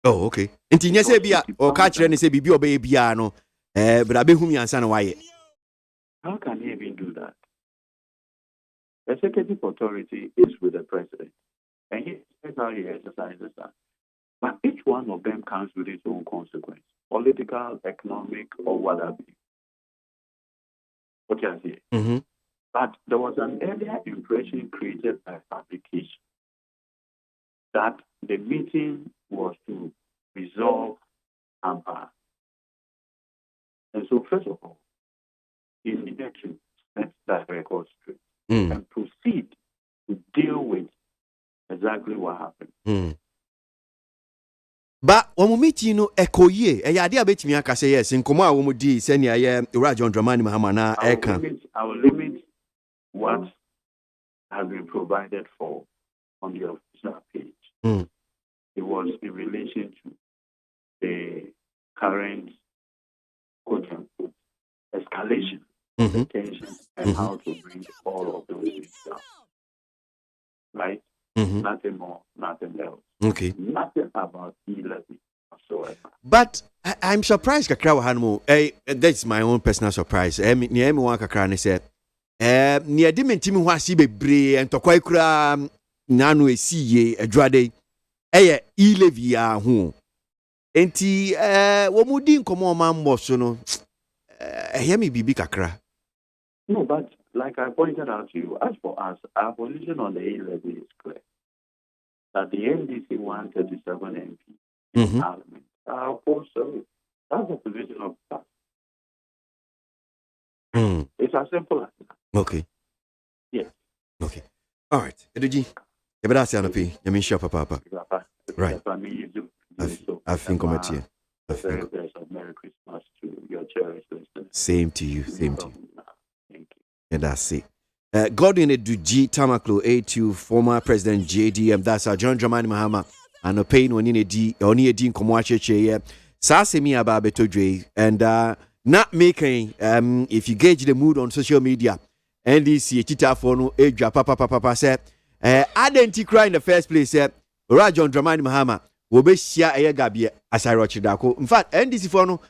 Oh, okay. Enti nyese bia o ka kire ne se bibi obeye bia no bra be humi ansa na waye. How can he even do that? The executive authority is with the president, and he says how he exercises that. But each one of them comes with its own consequence, political, economic, or whatever. Okay, I see. But there was an earlier impression created by publication that the meeting was to resolve impasse. And so, first of all, he needed to set that record straight and proceed to deal with exactly what happened. But when we meet no ekoye e yade abetimi aka say yes nkomo a wo mu di se ne aye John Dramani Mahama na eka. I will limit what has been provided for on the official page. It was in relation to the current quote unquote escalation of the tension and how to bring all of those things down. Right? Nothing more, nothing else. Okay. Nothing about e-levy whatsoever. But I'm surprised kakra wa hanmo. That's my own personal surprise. Ni one kakra ne said ni ade mentimi ho ase bebre entokwa kura nanu esiye adwade e-levy a ho. Enti wo mudi nkomo mambo so no hear me bibi kakra. No, but like I pointed out to you, as for us, our position on the e-levy is clear. That the NDC 137 MP in Parliament are opposed to it. That's the position of us. It's as simple as that. Okay. Yes. Okay. All right. Eduji, Ebedasi Anopi, Yamisha Papa. Right. I think I'm at you. Merry Christmas to your Sure. Same to you. And that's it. Godwin Eduji Tamaklo, A2, former President JDM. That's John Dramani Mahama. And a pain when in a D, only a dean Komwache. Sasemi Ababetodre. And not making, if you gauge the mood on social media, NDC, Chita Fono, Edra, Papa said, I didn't cry in the first place, John Dramani Mahama. Will be share a Gabi as I watch Dako. In fact, NDC Fono,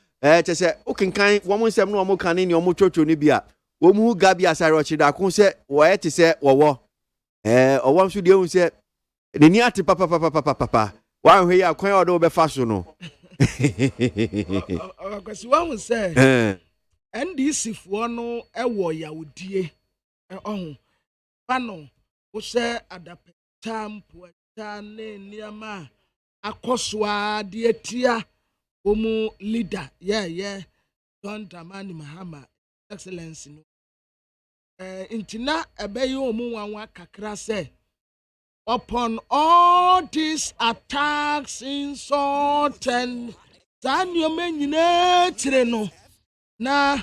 just say, okay, kind, 117 no more can in your motor to Nibia. Womu Gabi as I watch Dako say, where to say, or one should you say, the Niati Papa. One way I can't over fashion. Because one will say, NDC Fono, a warrior would dear. Pano, who say at the time, Puertane, Niama. Akoswa dietia omu leader John Dramani Mahama Excellency no intina ebeyo omu wanwa kakra say upon all these attacks insult and zanyo menyine tire no na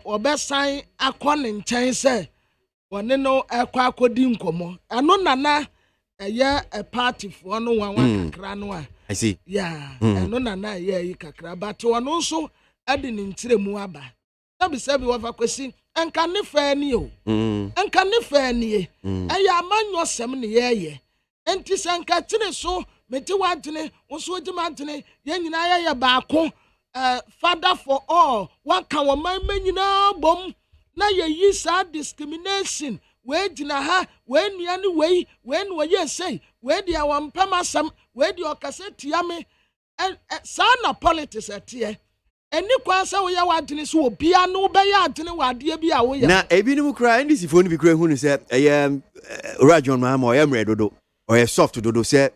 obesan akọ ne nkyɛn sɛ wɔne no ɛkɔ akɔdi nkɔmɔ ɛno nana a party for no one kakra. I see. Yeah, and no nana ye kakra, but one also adding in Tiremuaba. Sabi sabi wa kwesi and can ne fair you. And can ne fair ye. And ya man your 7 ye. And tis and catching so, Metiwantine, also Dimantine, Yanaya Bako, father for all, one can my men bomb. Now ye sad discrimination. Where did ha when you anyway when we say where the one pamasam where the cassette yame and son of politics at here and you can say we are wanting to be a no by what dear be away now a bit crying this if only be great who said I am Rajon Mam or Emre Dodo or a soft Dodo said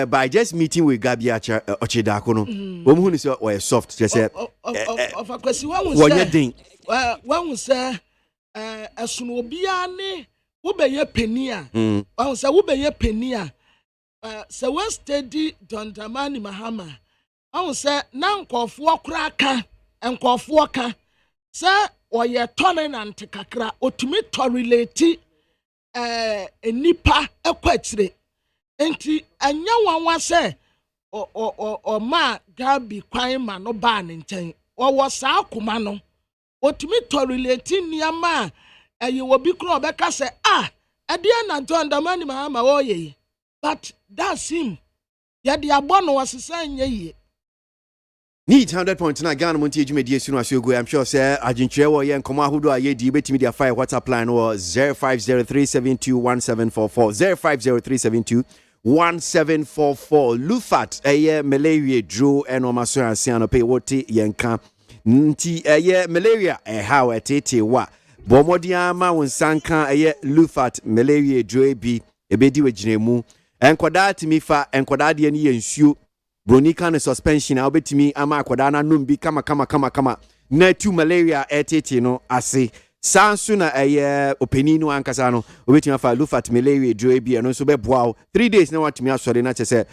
by just meeting with Gabi Ochidakono woman is or a soft just said of a question what you think one will say as soon as be Ubeye Penia, I say Ubeye Penia. So when steady John Dramani Mahama, I will say now call for cracker and call for car. Sir, or ye turning and kakra, or to me to relate a nipa a quetre. Enti anya one say or ma Gabi crying man no ban in chain, or was our kumano. Or to me to relate near ma. You will be crow back say, a dear not John Dramani Mahama, oh ye. But that's him. Yet the abono was saying ye. Need 100.9 Ghana Montie Media soon as you go. I'm sure, sir. Argentina or Yan Koma who do a ye debate media fire WhatsApp line or 0503721744 0503721744 Lufat a malaria drew and Omaso and Siano pay what yanka nti malaria how a tete wa. Bomodiama won sanka Lufat malaria joy be ebedi wejinemu enkoda timifa enkoda de ne yensuo bronika ne suspension a obetimi ama akoda na numbi kama na tu malaria etete no ase sansu na openi no ankasa no obetimi afa Lufat malaria joy be no so beboa 3 days na watimi asore na chese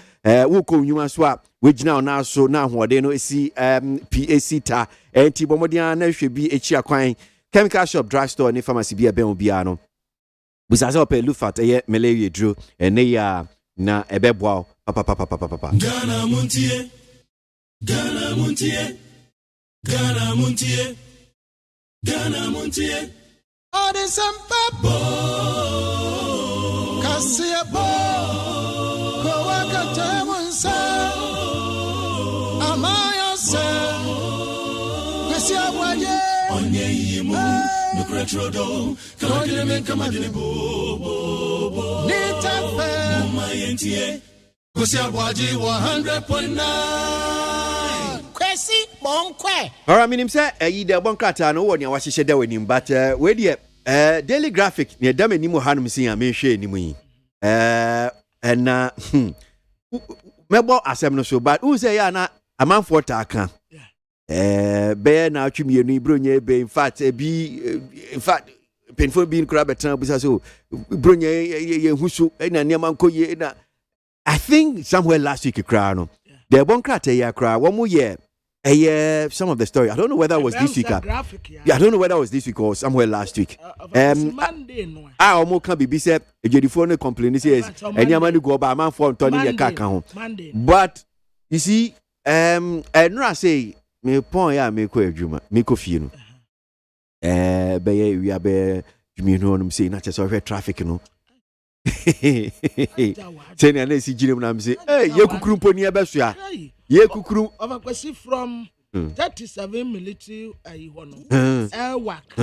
wo ko nyuma so a wejina na so na hoode no esi PAC ta enti bomodia na hwe bi echi akwan chemical shop, drugstore, and pharmacy be a biano. Busaza ope Lufat malaria drew and they na ebeboa papa. Ghana Montie. Oh, there's some papa. Cassia bo. Kowaka Tamunsa. Amaya say. Cassia boye. Onye yimu, Nucretrodo, Kagame Kamadini Bo. Nita fe. Mayentie. KWASI 100.9. Kwesi Bonkwe. Alright, minim say the bonkata no one ya wahye da wanim but we dey daily graphic ne da manim hanum sin ya menhwe anim yi na mebo asem no so but who say ya na amanfo ta aka be na atwemienu ibronye be in fact painful being crab betan bisa so ibronye ye husu na niam nkoye na I think somewhere last week cry no the bonkata ya cry one more year some of the story. I don't know whether it was this week. Yeah, I don't know whether it was this week or somewhere last week. Monday no. Almost can be said. The phone complain says, and your money go by man for Tony your car home. But you see, and I say, me point ya me ko adwuma, me ko fie no. Be we are you know what I'm saying, not just over traffic no. Say na see ginem na me say, hey, ye kukuru poni e beso ya. Ye kukuru of a question from 37 military hono. Work.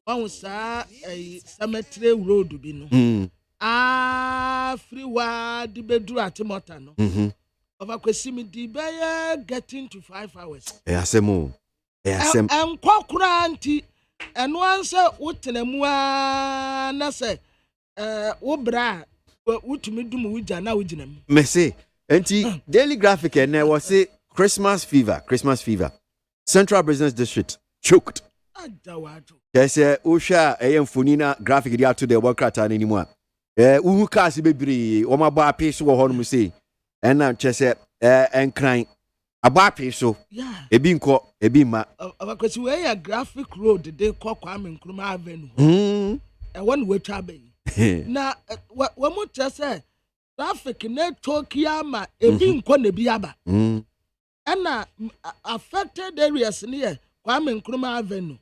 One sa a cemetery road bi no. Free wa di bedru atimota no. Of a question me di be getting to 5 hours. Asemo. And kwakura anti and once wotena na say wo bra wotumi dum wija na wojinam. Me say enti Daily Graphic and there was say Christmas fever. Central Business District choked. Yes, Usha Funina graphic dia to the work rata anymore. Uhu kasi bebre o ma ba piece wo hono say and na chese en crying aba piece so ebi nko ebi ma abakwesi we ya graphic road de kokwa me nkruma avenue one we twa be na wa mo chese traffic na tokia ma ebi nko na bi aba na affected areas near Kwame Nkrumah Avenue,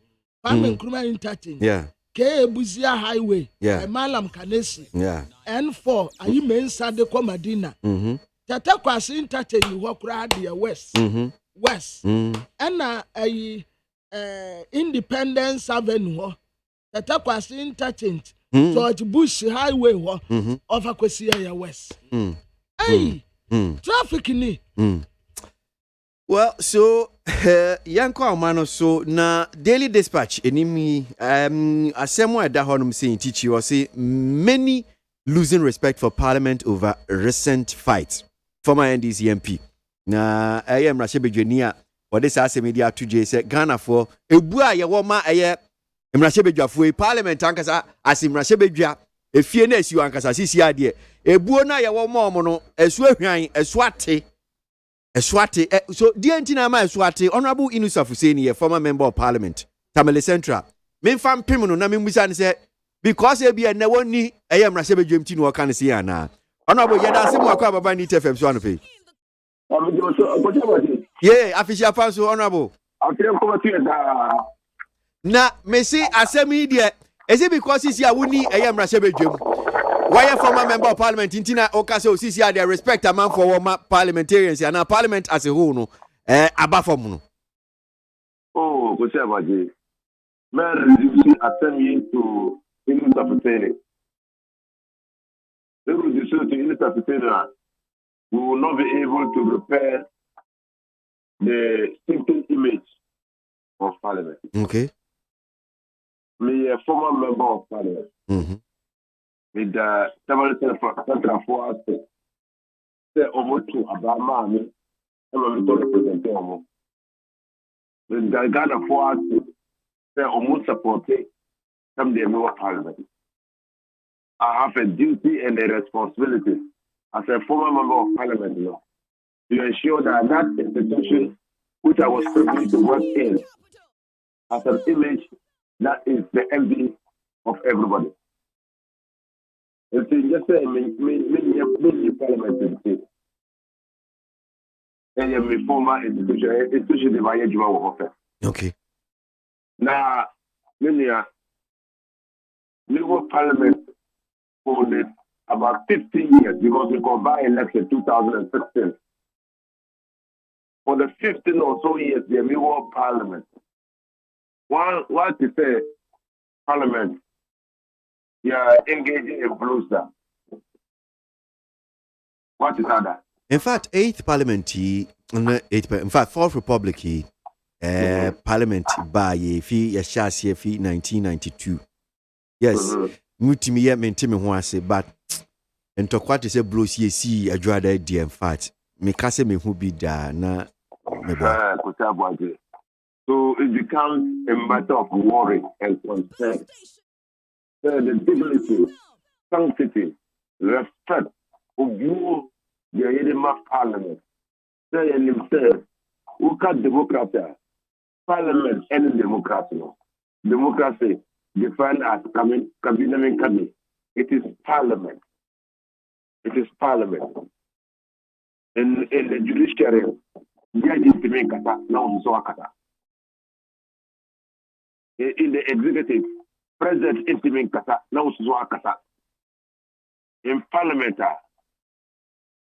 Kwame Nkrumah Interchange, Ebuzia Highway, Malam Kanesi, N4, ayi mensa de Komadina, Tata KWASI Interchange Wokra dia West, and Independence Avenue, Tata KWASI Interchange, George Bush Highway, of Akwesi West. Hey, traffic ni. Well, so yanko amano so na Daily Dispatch enimi asemo eda honum saying teacher was say many losing respect for parliament over recent fights. Former NDC MP na ayem Rashebedwania or this media to J say Ghana for ebua ye wo ma eye Rashebedwafo parliament ankasa asim Rashebedwa efie na asiu ankasa sisi ade ebuo na ye wo ma omo no esu ahwan esu ate Eswati, so DNT ma Eswati, Honorable Inusa Fuseni, a former member of parliament, Tamale Central. Men fan Pimono, Namin Musan said, because there be a no one ni, I am Rasebe Jim Tino Canisiana. Honorable Yada Simo Kwaba Nita FM Swanfe. Yeah, official Fanso, Honorable. Na, me say, as a media, is it because he's here, Winnie, I am Rasebe Jim? Why a former member of parliament in Tina Okaso CCR they respect a man for parliamentarians and our parliament as a whole no abafomuno. Oh, Kosebaji. Man reducing assembly to Inusa They will reduce to Inusa we will not be able to repair the simple image of parliament. Okay. Me a former member of parliament. With the central force, say almost to Abama, and represent almost. With the Ghana force, say almost supporting some the member parliament. I have a duty and a responsibility as a former member of parliament now to ensure that that institution which I was privileged to work in as an image that is the envy of everybody. It's just say me parliament is and me former institution the Maya Juma offer. Okay. Now, me was parliament for about 15 years because we got by election 2016. For the 15 or so years, we were parliament. What to say, parliament? Engaging in bluster. What is that? In fact, 8th Parliament, in fact, 4th Republic, Parliament by fee Yashasi fee 1992. Yes, Mutimi Mentimi Huase, but and to what is a blues ye see a dread idea. In fact, me case me who be da na. So it becomes a matter of worry and concern. The dignity, sanctity, respect of you, the Edema Parliament. Say himself, who can democracy? Parliament and democracy. Democracy defined as coming. It is parliament. It is parliament. In the judiciary, judges to make kata now so kata. In the executive, president is to make kata now so kata. In parliament,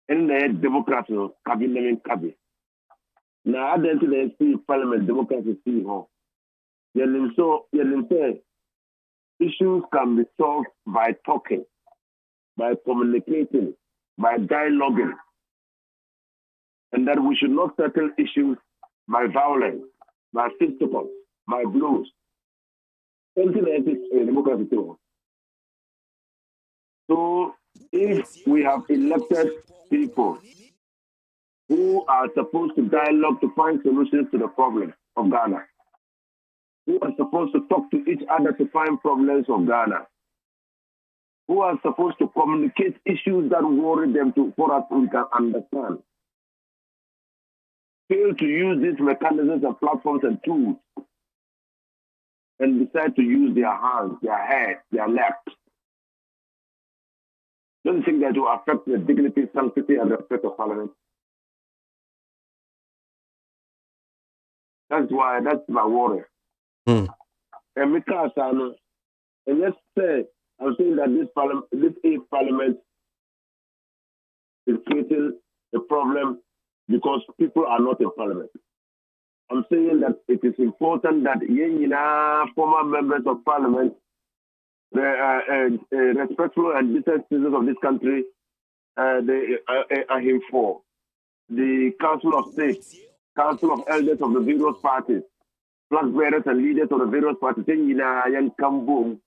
in the democracy, cabinet. Now, I don't see parliament democracy see how. Issues can be solved by talking, by communicating, by dialoguing, and that we should not settle issues by violence, by fisticuffs, by blows. Something like this in democracy too. So, if we have elected people who are supposed to dialogue to find solutions to the problems of Ghana, who are supposed to talk to each other to find problems of Ghana, who are supposed to communicate issues that worry them for us we can understand, fail to use these mechanisms and platforms and tools, and decide to use their hands, their head, their left. Don't think that will affect the dignity, sanctity, and respect of Parliament. That's my worry. And because and let's say I'm saying that this parliament is creating a problem because people are not in parliament. I'm saying that it is important that former members of parliament, respectful and decent citizens of this country, they are here for the Council of State, Council of Elders of the various parties, flag bearers and leaders of the various parties, come boom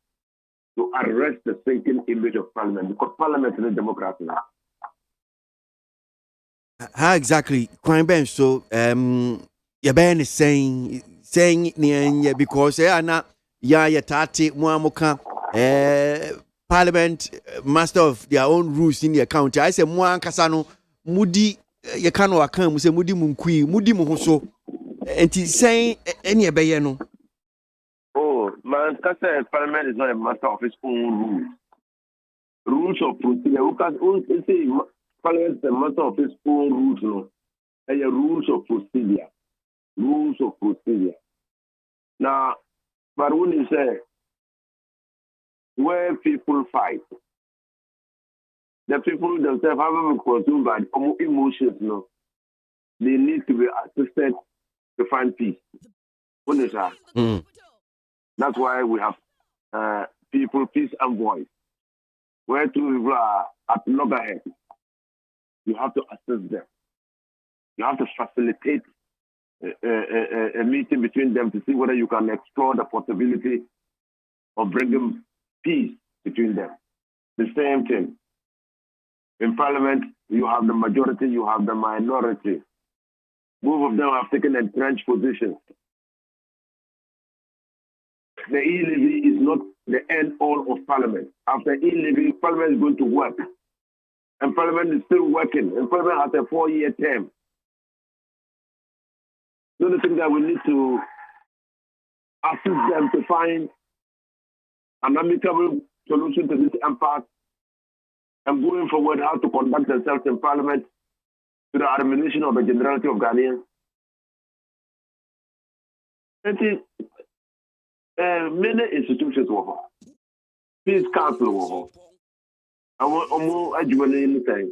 to arrest the sinking image of parliament, because parliament is a democracy now. How exactly? Crime bench. So, your band is saying because tati muamuka parliament master of their own rules in the county. I say muan kasano mudi ye kano akam say mudi munkui mudi muhuso. And he's saying any no. Oh man, kasa parliament is not a master of its own rules. Rules of procedure. Who say parliament is a master of its own rules, no? And rules of procedure. Rules of procedure. Now, but when you say where people fight, the people themselves haven't been consumed by emotions, no. They need to be assisted to find peace. When is that? That's why we have people, peace envoys. Where two people are at loggerheads, you have to assist them. You have to facilitate a meeting between them to see whether you can explore the possibility of bringing peace between them. The same thing. In parliament, you have the majority, you have the minority. Both of them have taken entrenched positions. The e-levy is not the end all of parliament. After e-levy, parliament is going to work. And parliament is still working. And parliament has a 4-year term. The only thing that we need to assist them to find an amicable solution to this impasse and going forward how to conduct themselves in parliament to the admonition of the generality of Ghanaians. Many institutions were peace council were anything.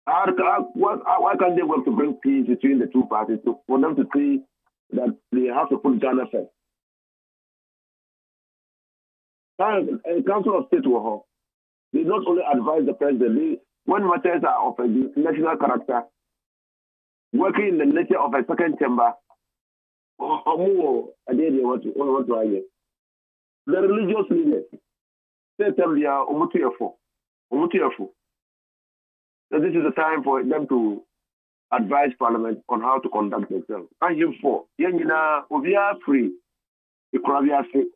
Why can't they work to bring peace between the two parties for them to see that they have to put Ghana first? Council of State were they not only advise the president, when matters are of a national character, working in the nature of a second chamber, the religious leaders, they tell they are umutiafo. So this is the time for them to advise Parliament on how to conduct themselves. And you for we are free. The Kravia free.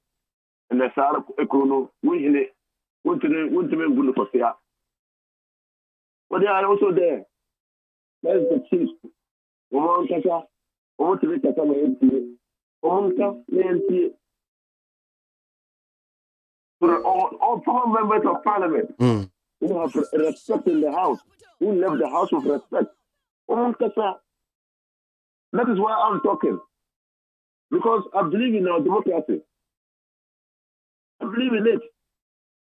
And the Sarah Econo, we want to good for fair. But they are also there. That's the chief. Woman Kasa, woman to make a woman NTA. For all former members of parliament who have respect in the house, who left the house with respect. Woman Kasa. That is why I'm talking. Because I believe in our democracy. I believe in it.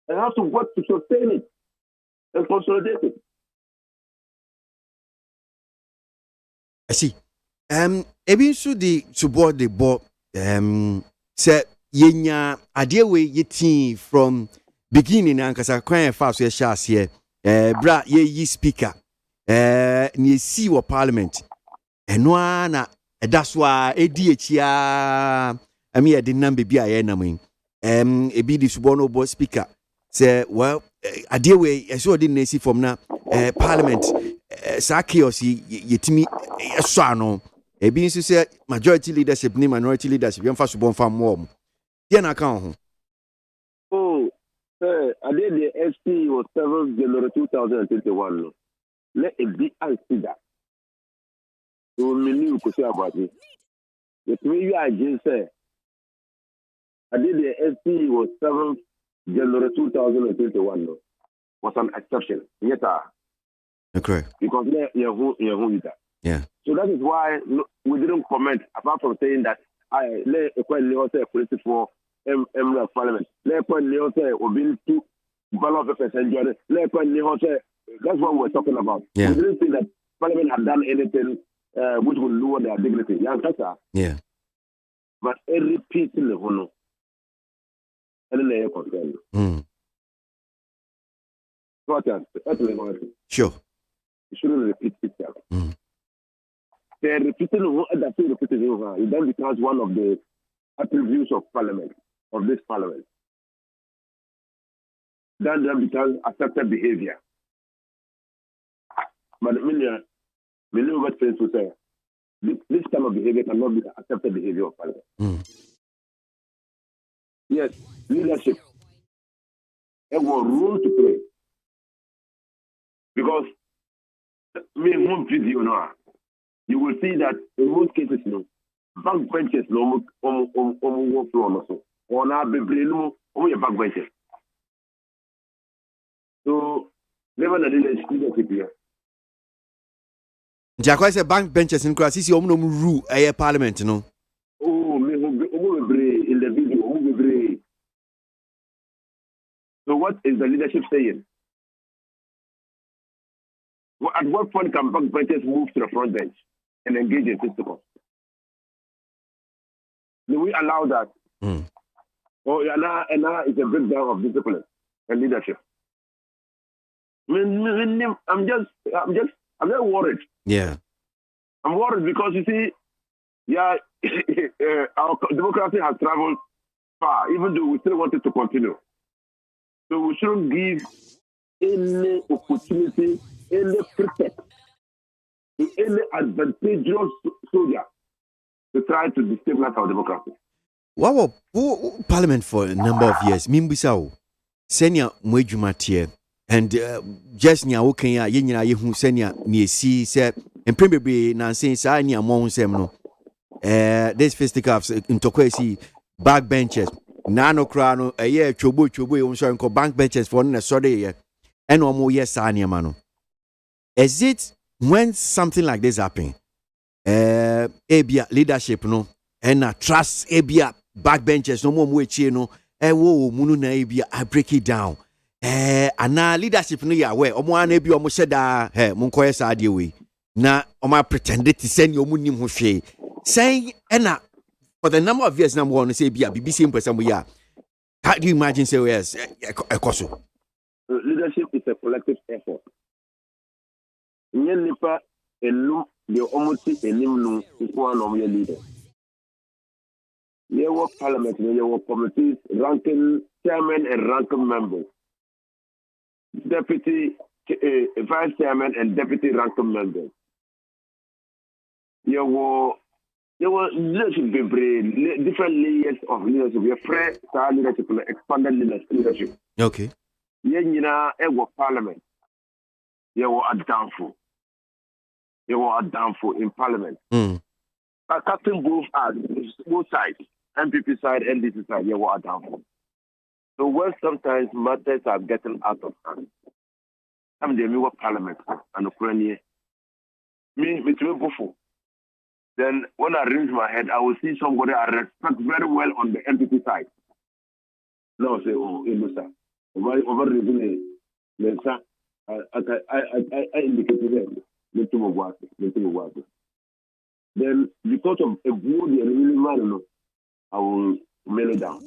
I have to work to sustain it and consolidate it. I see. Ebi nso the support the board. Say yenya adeɛ we yɛtin from beginning ankasa kwan fa so yɛhyɛ aseɛ. Bra yɛyi speaker. Ni yɛsi wɔ parliament. Ɛno ara na ɛda so a ɛdi akyi a ɛmi yɛde nam beebi a yɛnam yi. Ebi the support no board speaker. Say well adeɛ we ɛsɛ ɔde na esi from na parliament. Saa chaos yɛtimi ɛsɔ ano. Ebi nso sɛ majority leadership ni minority leadership yɛmfa so bɔmfa mmɔ mu. Deɛ na aka ho. Oh, I did the SP was 7th January 2021. No. Let it be considered. So we knew ABOAGYE. The 3 year again say I did the SP was 7th January 2021. No. Was an exception. Yes, okay. Because yeah. So that is why we didn't comment apart from saying that I lay a quite little politics for parliament. Lay a quite little say or being two ballot papers and lay a quite little say that's what we're talking about. Yeah. We didn't think that parliament had done anything which would lower their dignity. Yeah. But it repeats in the honor. And then they concern. Sure. You shouldn't repeat itself. They're repeating that it then becomes one of the attributes of parliament, of this parliament. Then becomes accepted behavior. But many what friends will say, this kind of behavior cannot be accepted behavior of parliament. Yes, leadership. There was room to play. Because one video now, you will see that in most cases, back benches no work floor so. Or now be only back benches. So never the leadership here. Jakwa say bank benches in Kwasi rule a parliament, no. Oh, me in the video, so what is the leadership saying? At what point can back benches move to the front bench and engage in fisticuffs? Do we allow that? Oh, yeah, now it's a breakdown of discipline and leadership. I'm just worried. Yeah. I'm worried because you see, yeah, our democracy has traveled far, even though we still want it to continue. So we shouldn't give any opportunity, any pretext, to any advantageous soldier to try to destabilize our democracy. Wow, parliament for a number of years. Mimbisao, senior Mwejumatie, and just nya okenya yenyina yehu senior niesi se emprembe na nsen sa nya mo nsem no. This fisticuffs in KWASI back benches. Nano crano a year chobo nko bank benches for na sorry ye. And omo yes mano. Is it when something like this happen? Ebia leadership no and trust ebia backbenchers no more mwechi no wo munu na ebia I break it down. Ana leadership no ya we omo ana ebia omo sheda munko yes ade we na omo pretend to send your munim ho hwe saying na for the number of years na mo no say ebia BBC mpesa mo ya. How do you imagine say yes ekoso? Leadership is a collective effort. Nyen nipa enu the omoti enim no one of your leaders. There were parliament, there were committees, ranking chairman and ranking members, deputy, vice chairman and deputy ranking members. There were leadership, different layers of leadership. We have fresh leadership, expanded leadership. Okay. There were parliament. There were a downfall. You were downfall in Parliament. Cutting both sides, MPP side, NDC side, you were downfall. So when sometimes matters are getting out of hand, I'm the new Parliament and Ukraine. Me too before. Then when I raise my head, I will see somebody I respect very well on the MPP side. Now say, oh, Ilusa, over reasoning, I indicated them. Then because of a good and really man, I will mail it down.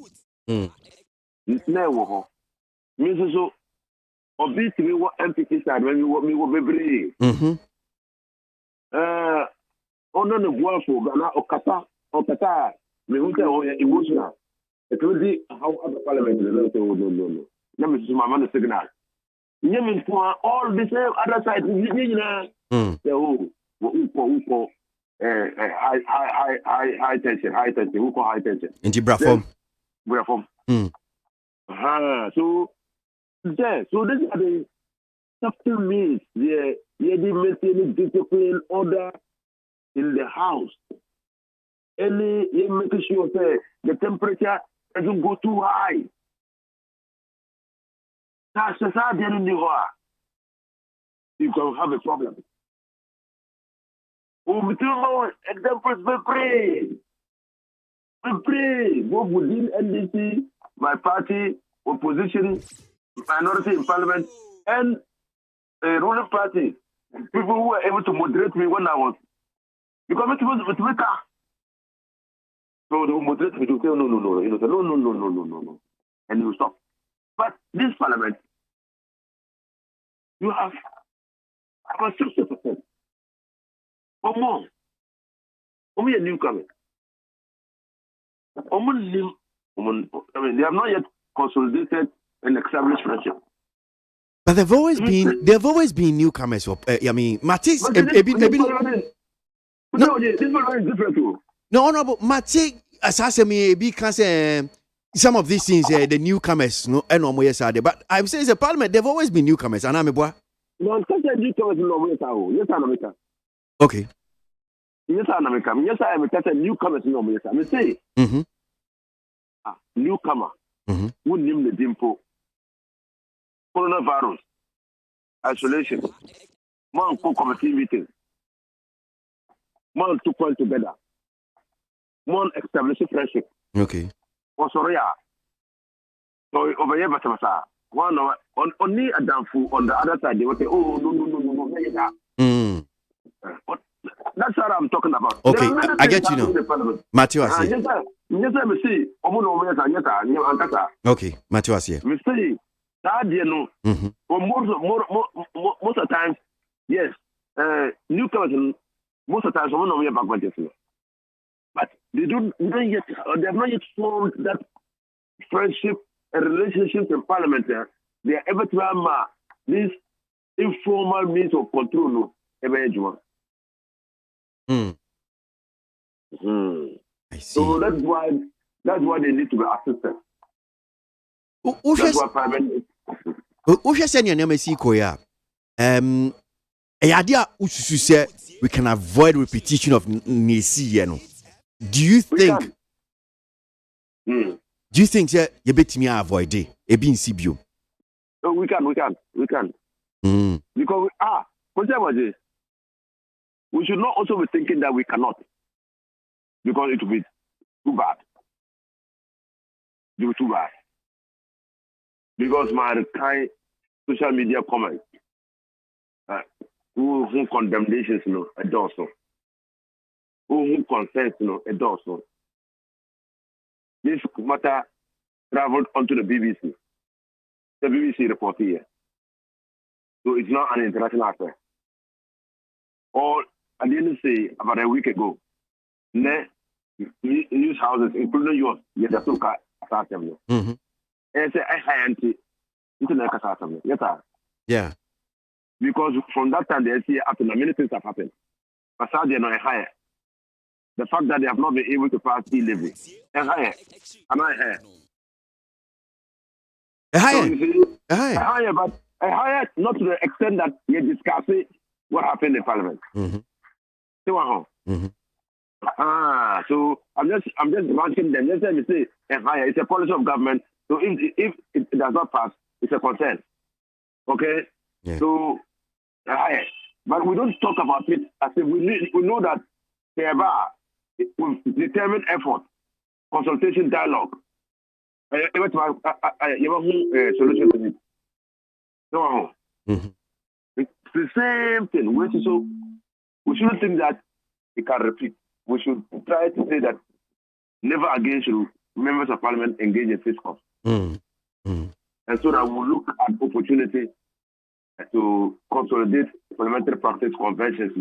It's never me so obviously what MPP side when you want me will be brave. On the bois for Ghana or Qatar, me who say emotional. It will be how other parliament is no. Let me see my man signal. You mean for all the same other side, high tension. Who call high tension? Into Brafom. So this are the subtle means. They maintain discipline, order in the house. Making sure that the temperature doesn't go too high. That's the end you can have a problem. Examples, we pray. Both within NDC, my party, opposition, minority in parliament, and a ruling party. People who were able to moderate me when I was. Because it was with Mecca. So they will moderate me to say, no. And you stop. But this parliament, you have about 60%. Or more. Only a newcomer. I mean, they have not yet consolidated and established friendship. But they've always been newcomers. I mean, Matis. No, this one is different too. No, but Matis, as I say, because some of these things, the newcomers, no, and no more yes are there. But I would say, as a parliament, they've always been newcomers. And I'm a boy. No, because newcomers no more yes, I'm okay. Yes, I'm American. Yes, I am a newcomers no more yes. I say. Newcomer. Who name the dimple? Coronavirus. Isolation. Man committee meeting. Man to point together. Man establish friendship. Okay. Oh, sorry. So over here, but one only a downfall on the other side. They will say, oh, no. That's what I'm talking about. Okay, I get you now. Matthew, I see. Yes, I see. Okay, Matthew, I see. We see that you know. Most of the times, yes. Newcomers, most of the times, someone know me about what but they have not yet formed that friendship and relationship in parliament. They are able to have this informal means of control. I see. So that's why they need to be assisted. That's why parliament. We can avoid repetition of Nisi. Do you think? Do you think that you bet me avoid it? We can. Because we should not also be thinking that we cannot, because it will be too bad. It will be too bad. Because my kind social media comments, who condemnations, a also. Who consents, a also. This matter traveled onto the BBC. The BBC report here. So it's not an international affair. Or I didn't say about a week ago, news houses, including yours, yes, I took and say I internet yes, sir. Yeah. Because from that time they see after many things have happened. But they are not higher. The fact that they have not been able to pass E-levy. Higher. Am I higher? Higher. Higher, but higher not to the extent that you discuss it what happened in Parliament. So I'm just asking them. Let's say it's a policy of government. So if it does not pass, it's a concern. Okay. Yeah. So but we don't talk about it as if we know that with determined effort, consultation, dialogue, solution to it. So it's the same thing. So we shouldn't think that it can repeat. We should try to say that never again should members of parliament engage in fiscal. And so that we'll look at opportunity to consolidate parliamentary practice conventions,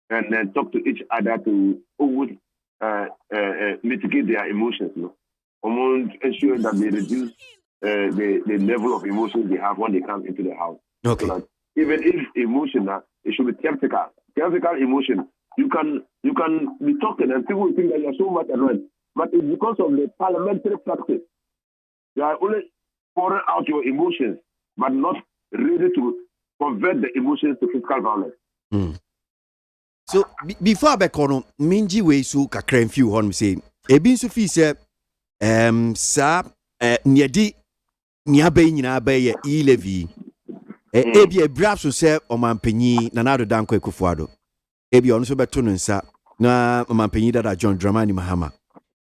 and then talk to each other to always mitigate their emotions, ensure that they reduce the level of emotions they have when they come into the house. Okay. So that even if emotional, it should be theatrical. Theatrical emotion. You can be talking and people will think that you're so much annoyed, but it's because of the parliamentary practice. You are only pouring out your emotions, but not ready to convert the emotions to physical violence. So before I back on, Minji way so kakra few hon say, Ebin Sophie said, sa niadi niabe nyina ba ye e-levy. Ebi e brap so say o mampanyi na na do dan kwa Kufuado. Ebi ono so beto no nsa na mampanyi dada John Dramani Mahama.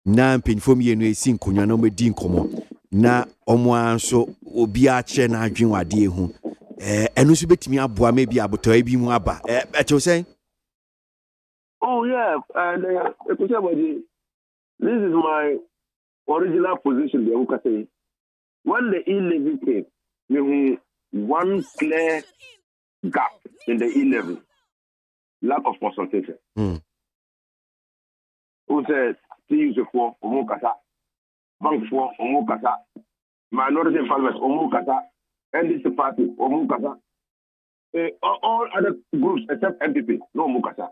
Na mpanyifo mienu esi nkonwa na omedi nkomo. Na omo anso obi a che na adwen wade ehu. Eno so betimi aboa me bi aboto ebi mu aba. Eto say? Oh yeah, and this is my original position. The when the e-levy came, we had one clear gap in the e-levy, lack of consultation. Who said CUC for Omokasa, Bank for Omokasa, Minority Farmers Omokasa, NDC Party Omokasa, all other groups except MPP, no Omokasa.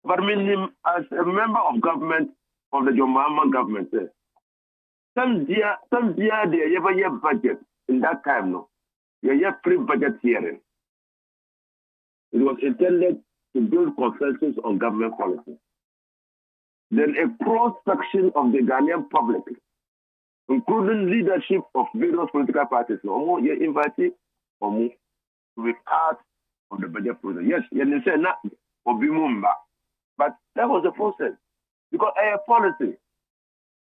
But as a member of government of the John Mahama government, some year they ever year budget in that time, no, they year pre-budget hearing. It was intended to build consensus on government policy. Then a cross-section of the Ghanaian public, including leadership of various political parties, no, you invited to be part of the budget process. Yes, you say not Obimumba. But that was the process. Because a policy.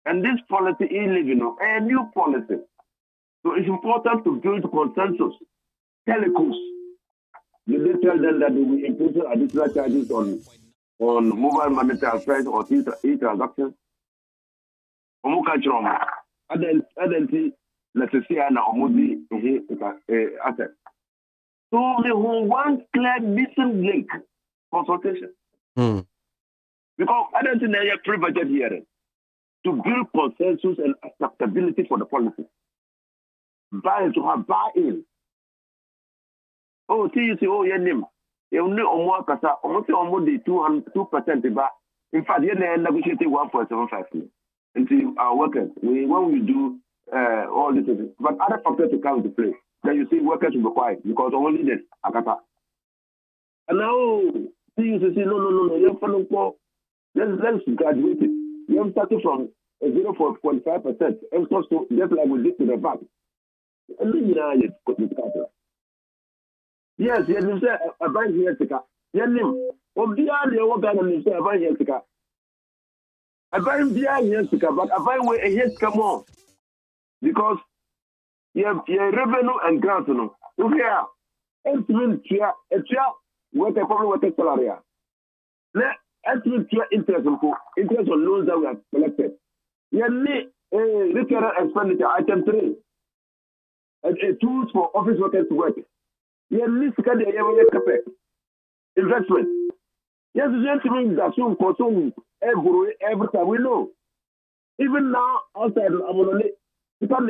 And this policy is a new policy. So it's important to build consensus. Telecos. You did tell them that they will impose additional charges on mobile money transfers or e-transactions. Asset. So the one clear missing link consultation. Because I don't think they are pre-budget hearing to build consensus and acceptability for the policy. To have buy-in. Oh, see, you say, oh, your name. You know, almost 2%. In fact, you negotiated 1.75 until our workers. When we do all this, but other factors to come into play. Then you see workers will be quiet because only this akata. And now, see, you say, no, you're following for. Let's graduate it. You have started from 0.5%. And so just like we did to the bank. And then yes, you say a bank here to cut. Yanim, Obia, what kind of say a bank here to cut? A bank here to cut, but a bank where a yes come on. Because you have revenue and grants, Okay, estimate what a problem with the salary. Estimate interest on loans that we have collected. Yearly recurrent expenditure, item 3. Tools for office workers to work. Yearly investment. Yes, gentlemen, that's soon consume every time we know. Even now, outside Amonole, you can't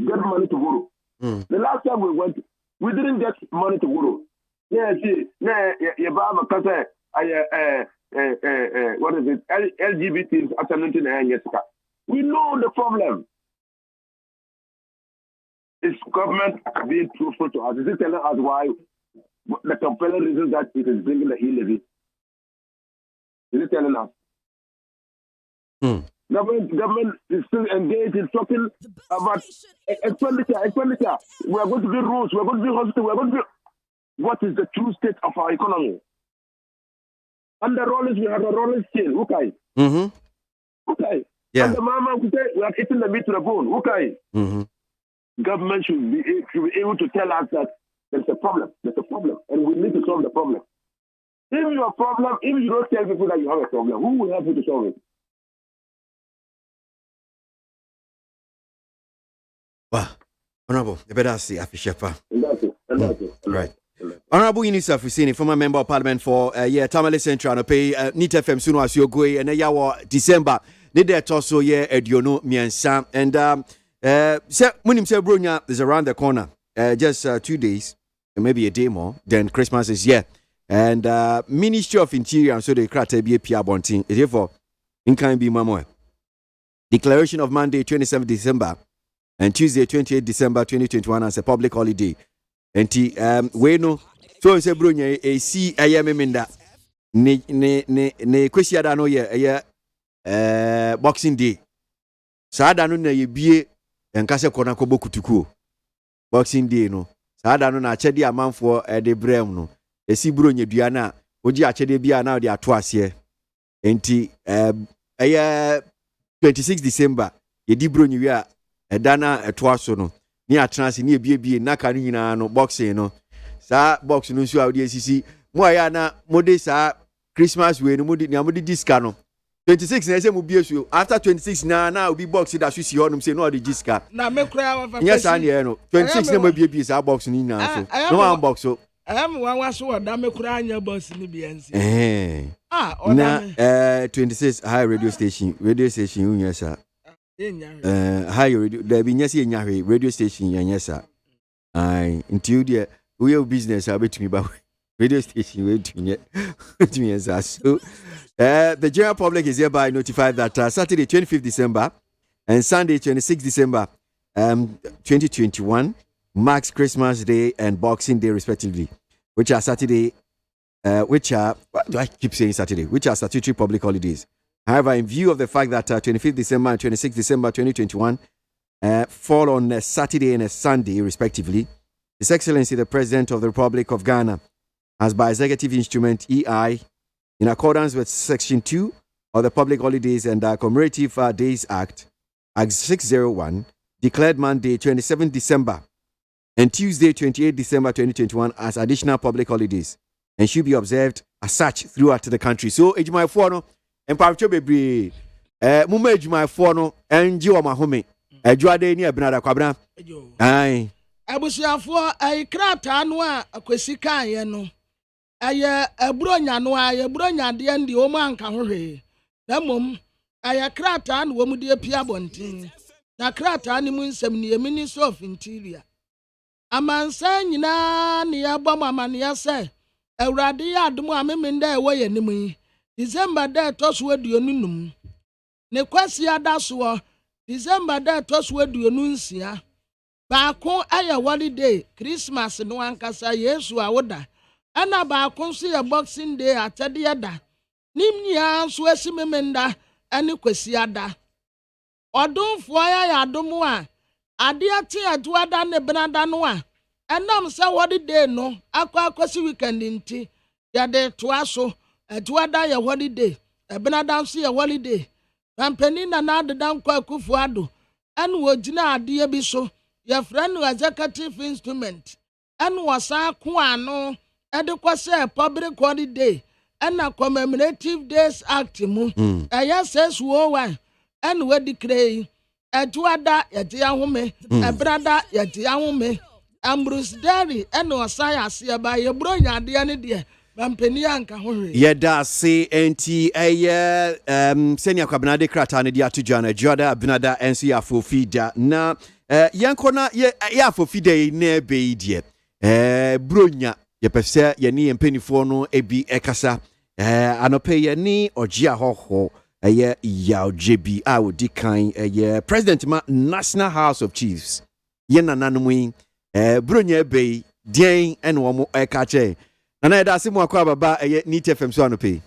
get money to borrow. The last time we went, we didn't get money to borrow. Yes, what is it? LGBT after 99 years ago. We know the problem. Is government being truthful to us? Is it telling us why the compelling reason that it is bringing the e-levy? Is it telling us? Government is still engaged in talking about expenditure. We are going to build roads, we are going to build hospitals, we are going to build... What is the true state of our economy? Under Rollins, we have a Rollins scale. Okay. Okay. Yeah. Under Mama, we are eating the meat to the bone. Okay. Government should be able to tell us that there's a problem. There's a problem. And we need to solve the problem. If you have a problem, if you don't tell people that you have a problem, who will help you to solve it? Wow. Honorable, you better see Afishepa. That's it. Right. Honorable Unisa Fusini, former member of parliament for Tamale Central, no pay NIT FM Suno Asiogwe, and yawa December. Need that also Ediono Miansa. And Munim Sebrunya is around the corner. Just 2 days, maybe a day more, then Christmas is here. And Ministry of Interior, and so they crack be a Pia Bonting. It therefore in can be Mamoe. Declaration of Monday, 27 December, and Tuesday, 28 December 2021 as a public holiday. And we know so se brunya e si ayamemenda ne kwesi no ye Boxing Day. Saada no na ye bie enkase kona ko bokutukuo. Boxing Day no. Saada no na achede amanfo de brem no. Esi brunya dua na oji achede bia na de ato ase. Enti 26 December ye di brunya wi a edana eto aso no. Ni atransi ni ebie na ka nyina no boxing no. Sa box no nso awde asisi mo aya na mode sa Christmas we no mode ni disca no 26 na ese mu bie so after 26 na obi box da so si honum say no the disca na me kura wa fa yes and no 26 na mo bie sa box ni na so no one box so wan wa so da me kura anya box ni bie nsi na 26 high radio station unya sa high radio da bi nyase nya radio station nya sa ai until the we have business between me radio station we to me so the general public is hereby notified that Saturday 25th December and Sunday 26th December 2021 marks Christmas Day and Boxing Day respectively, which are Saturday why do I keep saying Saturday, which are statutory public holidays. However, in view of the fact that 25th December and 26th December 2021 fall on a Saturday and a Sunday respectively, His Excellency the President of the Republic of Ghana has by executive instrument EI, in accordance with Section 2 of the Public Holidays and Commemorative Days Act, Act 601, declared Monday 27 December and Tuesday 28 December 2021 as additional public holidays and should be observed as such throughout the country. So, Ejumai Fono, and Pacho Bebre, Muma Ejumai Fono, and Jiwa Mahome, Ejuade ni Abnada Kwabna. Aye. Abusiafo ay krata no a akwesi kan ye no aye ebronya no aye ebronya de ndi o man ka hohwe na mom aye krata no wo mu de pia bontin na krata ni mu nsem ni Ministry of Interior amansa nyina ne yabom amane ya se awurade ya adom amemenda e wo ye nim yi December da toso aduonum ne kwasi adaso December da toso aduonum nsia baako aya holiday Christmas no ankasa Yesu awoda ana baako so ye Boxing Day atade da nimnya so asimemenda ani kwasi ada odonfo ya adom a ade ate aduada ne benada no a enam se holiday no akwasi weekend nti ya de toaso aduada ya holiday benada so ye holiday kampani na adeda nkwa akufu ado anu wogina ade bi so your friend executive instrument and was a kuano adequate public holiday and a commemorative days act mu says wowan and we declare Eduada Yatiahume, a brother Yatiahume, Ambrose Derry, and Osaya see by your bronya dear dear. Yeda se enti senior kabinade kratane dia tujana joda binada ensi afofida na yankona ya afofida ne beidie bronya ye pese ye ni empenifo no ebi ekasa anope ye ni ogia hoho ye yaojebi a odi kan ye president ma National House of Chiefs ye nananumui bronya bei deɛn ɛna wɔn ɛka kyɛn nana yɛda ase mu akɔ ababa ɛyɛ neat fm so anɔpɛ yi.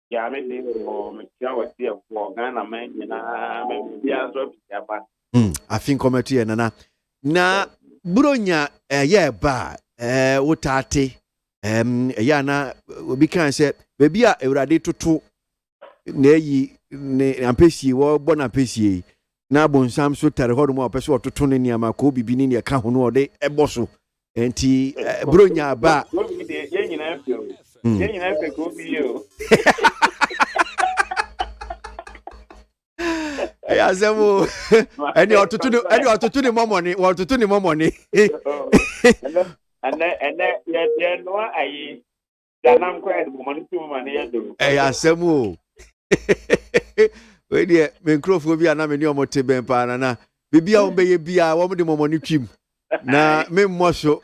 Yeah, I mean, metia was here for Ghana, man, you know, maybe I was up. I think come to nana na bronya ɛyɛ ba wotate ɛyɛ na obi kan sɛ baabi a awurade toto na yi ne ampesie wo bɔ na ampesie na bonsam so tare hɔ no a ɔpɛ so ɔtoto ne nneɛma ko bibi ne ne ka ho no ɔde ɛbɔ so enti bronya ba ya semo any otutu ni momoni and no ayi danam kwa de momoni tu mani yado ya semo we die me nkrofo bi ana me ni omote ben pa na bibia wo beye bia wo de momoni twim na me mmoso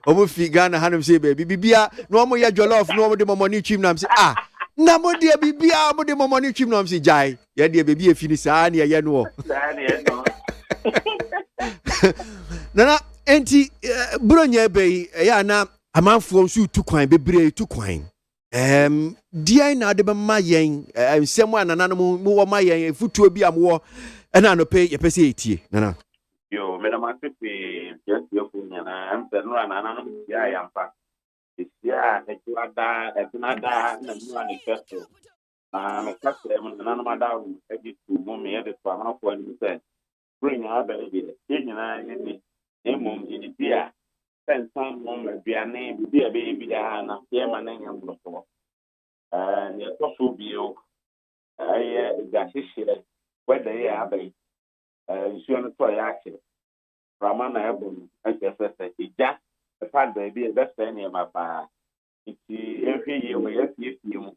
omu fi Ghana hanum se be bibia no omo ya jollof no omo de momoni twim na me se na mo de bibia mo de momoni twim na me se jai ya de bebi efini saa na ye no nana enti bronya be ya na amanfo nso tu kwan bebre tu kwan diai na de be ma yen nsem anana mo wo ma yen futuo bi amwo na no pe ye pese etie nana yo me na ma se pe just yo kunya na am te no anana no ya yampa isia etuada etunada na nua ne festo me kase mo na no mada wo eji tu mo me ye de to amanfo ani se bring abele bi de nyina ni emom idibia sensan mo me biane bibia be bia na ye ma na nyam do so ne to so bio aye gasishire whether ye abai nsuo no to ya ake rama na ebom ekesese ija e pad baby e best any ma pa iti ehwe ye we ye mu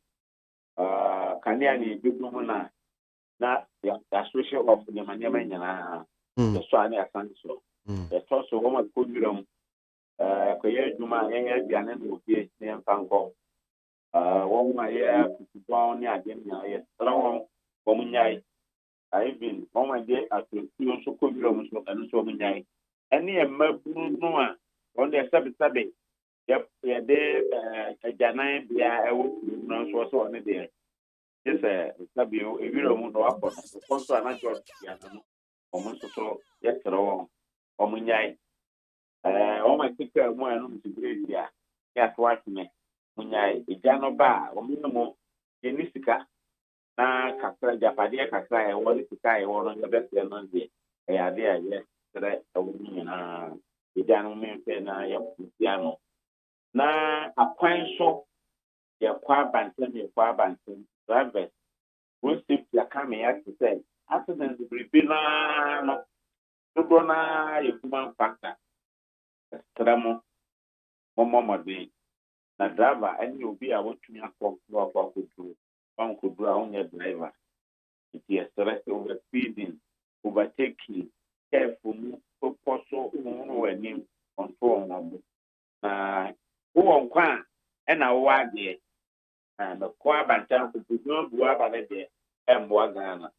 kania ni bibu mu na ya social of the manyama nyana so ani asan so so so wo ma ko duram ko ye juma ye biane no bi ne mfanko wo ma ye kutuba ni ade nya ye trawo wo munyai I've been on my day at the so could and so many. Any a mabunu noa on the Sabi. Yep, yeah, there a Janai be I would not so on a day. Yes, Sabio, if you don't know up on the sponsor and I got almost so yes, or Munyai. All my ticker more to great, yeah, yes, watch me. Munyai, the Jano Bar, or minimum, Yenisika. Na kakra japade kakra e woni sika e wono ya best no de e ade a ye sere e woni na ejanu me pe na ya pusiano na akwan so ya kwa banten driver we sip ya kame ya to say accident be na no do na e kuma factor stramo momo de na driver any obi a wotumi akọ ko one could do on your driver. It is stress over speeding, overtaking, careful, possible, name control. Who on quan and our waggy and the choir bantam could not do about it and Wagana.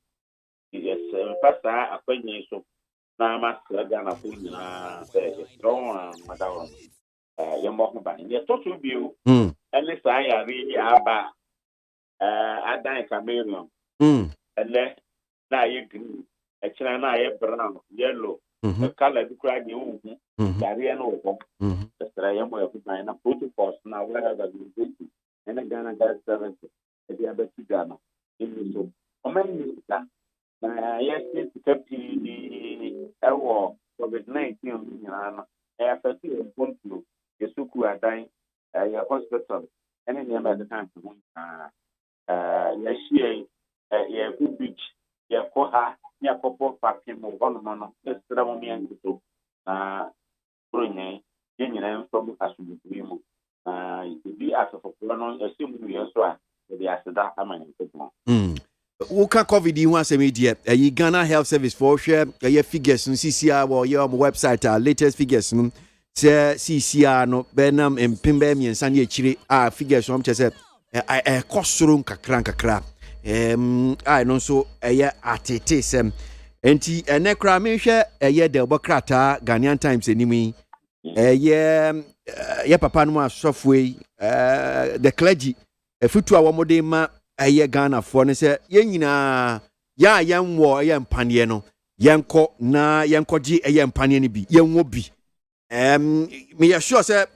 Yes, Pastor, a penny so now master Gana strong, madam. You're walking by. Yes, to you, unless I really are. Adan Cameroon. And then now you green, a china brown, yellow, the color be cried you, Darian over. The Strayamo of mine, a protocols now wherever you visit, and a Ghana got 70, a diabetes Ghana. In so, a man is that. Yes, it's 50 hour COVID-19. I have a few point you, Yesuku are dying at your hospital, and in the other time to yashie ya beach ya koha ya popo papim wono no estra mo mi anto na pronya yenyina nso asubutu mu bi asofo no esimu yeso a de aseda amane ko Woka COVID yi ho asemi die yi Ghana Health Service for hwe ye figures no CCR wo ye on website latest figures no se CCR no benam empembe miensa ne akire figures no mchese kosoro nkakra ai no so eye atete sem enti ene kra me hwe eye de obokrata Ghanaian Times enimi ye papa no asofo the clergy efutu a womode ma Ghana for ne se ye nyina ya yenwo ye mpane no yenko na yenkoji ye mpane ni bi yenwo bi me ya sure say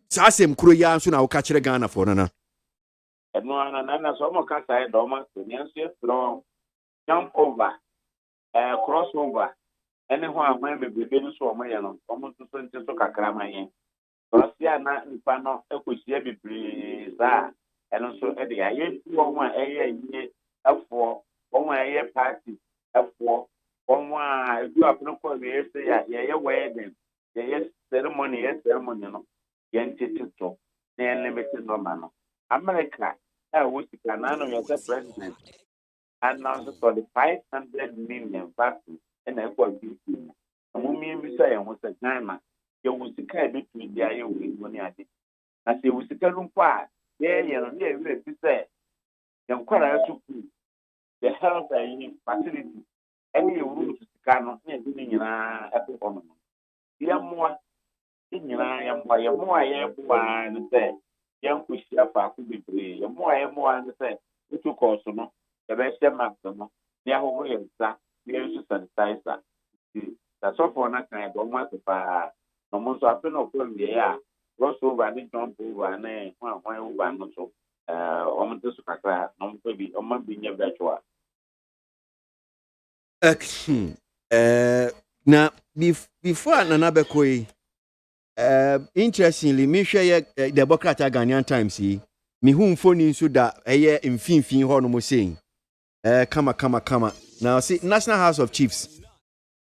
sa asem kuro ya nso na wo ka kire Ghana for no na na so mo ka sai do ma so nyen so throw jump over cross over ene ho ahwan me bebe no so mo ye no omo so nti so kakra ma yen Russia na nipa no ekosia bebre za eno so e de aye wo a eye yie afo wo a eye party afo wo a edu apno ko we se ya ye wedding ye ceremony no ye ntitito na ye limited no ma no America wo sika na no ye president announced for the 500 million vaccine and I got this thing. Mummy say and was a Ghana. You will see kind between the eye with money at it. As you will see room part, there you know, say, young quarter to the health facility. Any room to Kano, in a performance. More in more, and say, young push up, I could be free. More, and say, you took also no. The best maximum, they are over here, we are to sanitizer. That's all for that kind of one to no more so happen of them, yeah. Cross over and jump over and one over and so. On this crack, no baby, on my being a virtual. na before another koi interestingly me share the Democrat Ghanaian Times yi me hu phone nso da mfimfin ho no mo saying kama now see National House of Chiefs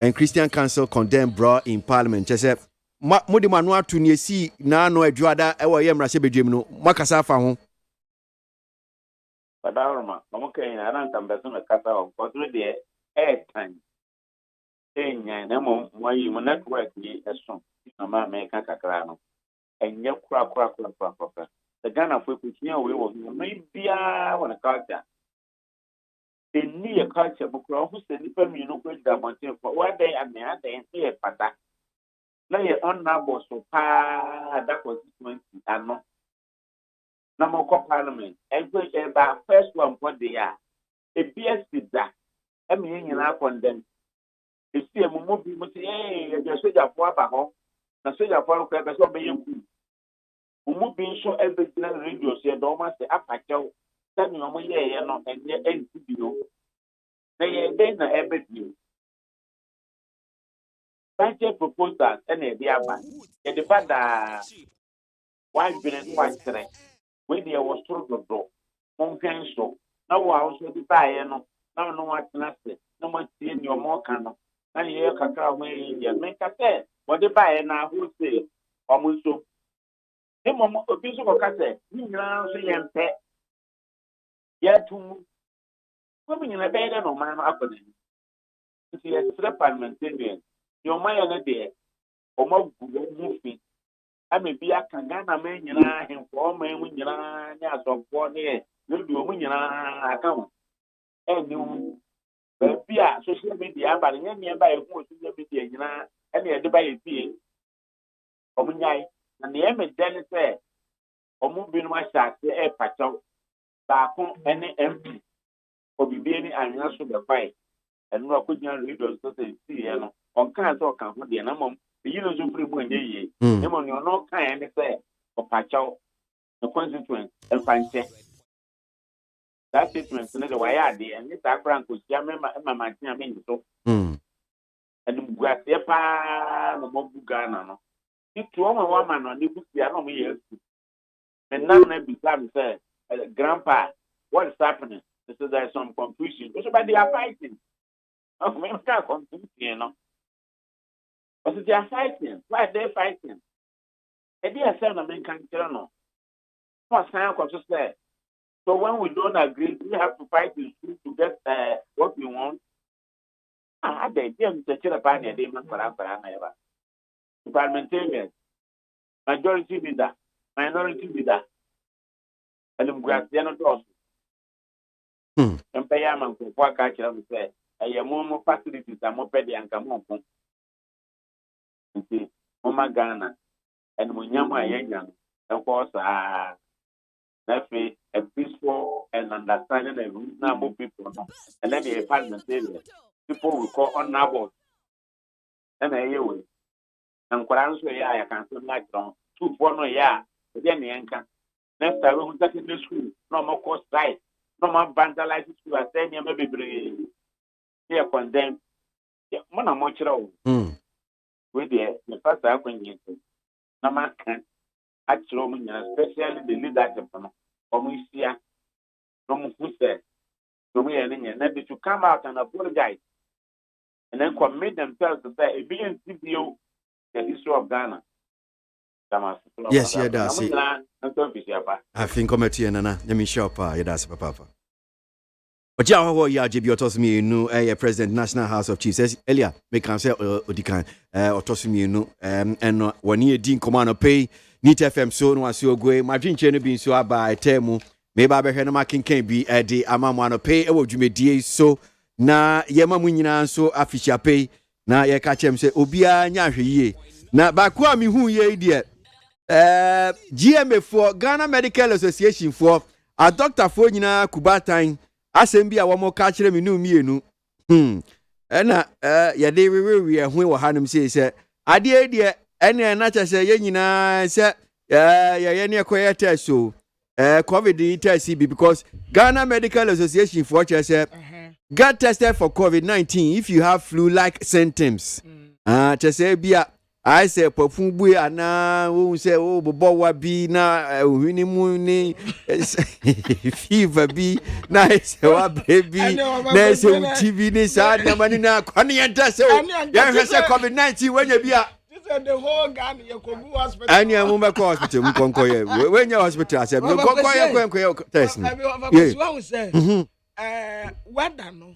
and Christian Council condemn brawl in Parliament just say mo de manu atu ne si na no adwada e wo ye mrase bedwem no makasa afa ho Padaroma no kai na ran tambeso na kasa o kodro de time enya na mo yi mo network ni eso na ma me ka kakra no enye kura the Ghana for kutia we wo me bia wona culture a culture bukro who say nipa mi no kwa da mountain for what day and e pata na ye honorable so pa that constituency ano na mo ko parliament egbe ba first one for the year e BSC da e me nyina condemn e see mo mo bi mo say eh e soja fo aba ho na soja fo ko e be so be yanku mo bi so e be na radio say do ma say apachew tani mo ye no enye NCB no na ye dey na e be dio budget proposals and a dear man. A debada one billion one three. When there was through the door, Monken so. Now I also be by no. Now no one can say. No one seeing your more canoe. And you can come away in your make a say. What the buyer now who say, almost so. The moment of this of cassette, you know, say and pet. Yet to women in a bed and man happening. See a parliamentarian. Your mind there. Omo movie ame bia kan Ghana men nyina henfo men nyina nya asofo ne no du mu nyina aka enu bia social media ba nya nya ba ehu social media nyina ene e de ba yefie omunyai na ne eme den se omu bi no ma shate e pacho ba ko ene MP obibie ni anya so be fine enu akonya readers so say see no onka so kan ho de na mom you know, so free when ye. Them on your no kind say or patch out the constituent and find that statement to the way I did, and this background was Jamma Martina mean so. And Guatepa, the Mobugana. If to a woman on the book, I don't hear. And now they become say, Grandpa, what is happening? So there's some confusion. But they are fighting. Oh, man, can't confuse you know. But they are fighting. Why are they fighting? And they are saying American journal. What's time to say? So when we don't agree, we have to fight to get what we want. I they them to tell about their demon for never. Parliamentarians, majority leader, minority leader, and the grass they are not also. Empire man for what culture we say. I am more facilities and more petty and come on. See, Mama Ghana. and Munyama Yanyan, of course, a peaceful and understanding and reasonable people. And then the apartment area, people will call on Nabot. And I hear it. And Koran so I can still like on 2 4 no then the anchor. Next time we take in the school, no more cost right, no more vandalize school and say maybe bring here condemn. Mona mochro. With the first I can get no man can actually especially the leadership of Musia, no who said to me and then to come out and apologize and then commit themselves to say a being CPO the history of Ghana. Yes, yeah, that's it. I think committee and let me shop. Yeah, that's Papa. But yeah, yeah, JB Otosmi, no, President National House of Chiefs. Elia, make can say Odikan, Otosmi, no, and 1 year Dean Command pay, Neat FM so no so go. My dream channel being so by Temu, maybe I be Henna can be a day. I'm on pay. What you may so na Yama Munina so official pay. Na ye catch him say Obia Nyahi. Na bakwa mi hu ye dear. GMA for Ghana Medical Association for a doctor for nyina Kubatan asem a wo ka kire me no mienu ena ye de we ho hanum say ade de ene na cha say ye nyina say ye ne ekoye test so COVID test because Ghana Medical Association for say get tested for COVID-19 if you have flu-like symptoms. Say bia I say perfume ana who say oh bobo wa bi na uhini mu ni fever bi na say wa baby na say TV ni sa na mani na kwani enta say ya say COVID-19 when you bia the whole Ghana you go hospital ani amu me ko hospital mu konko ye when you hospital say go ye test ni whether no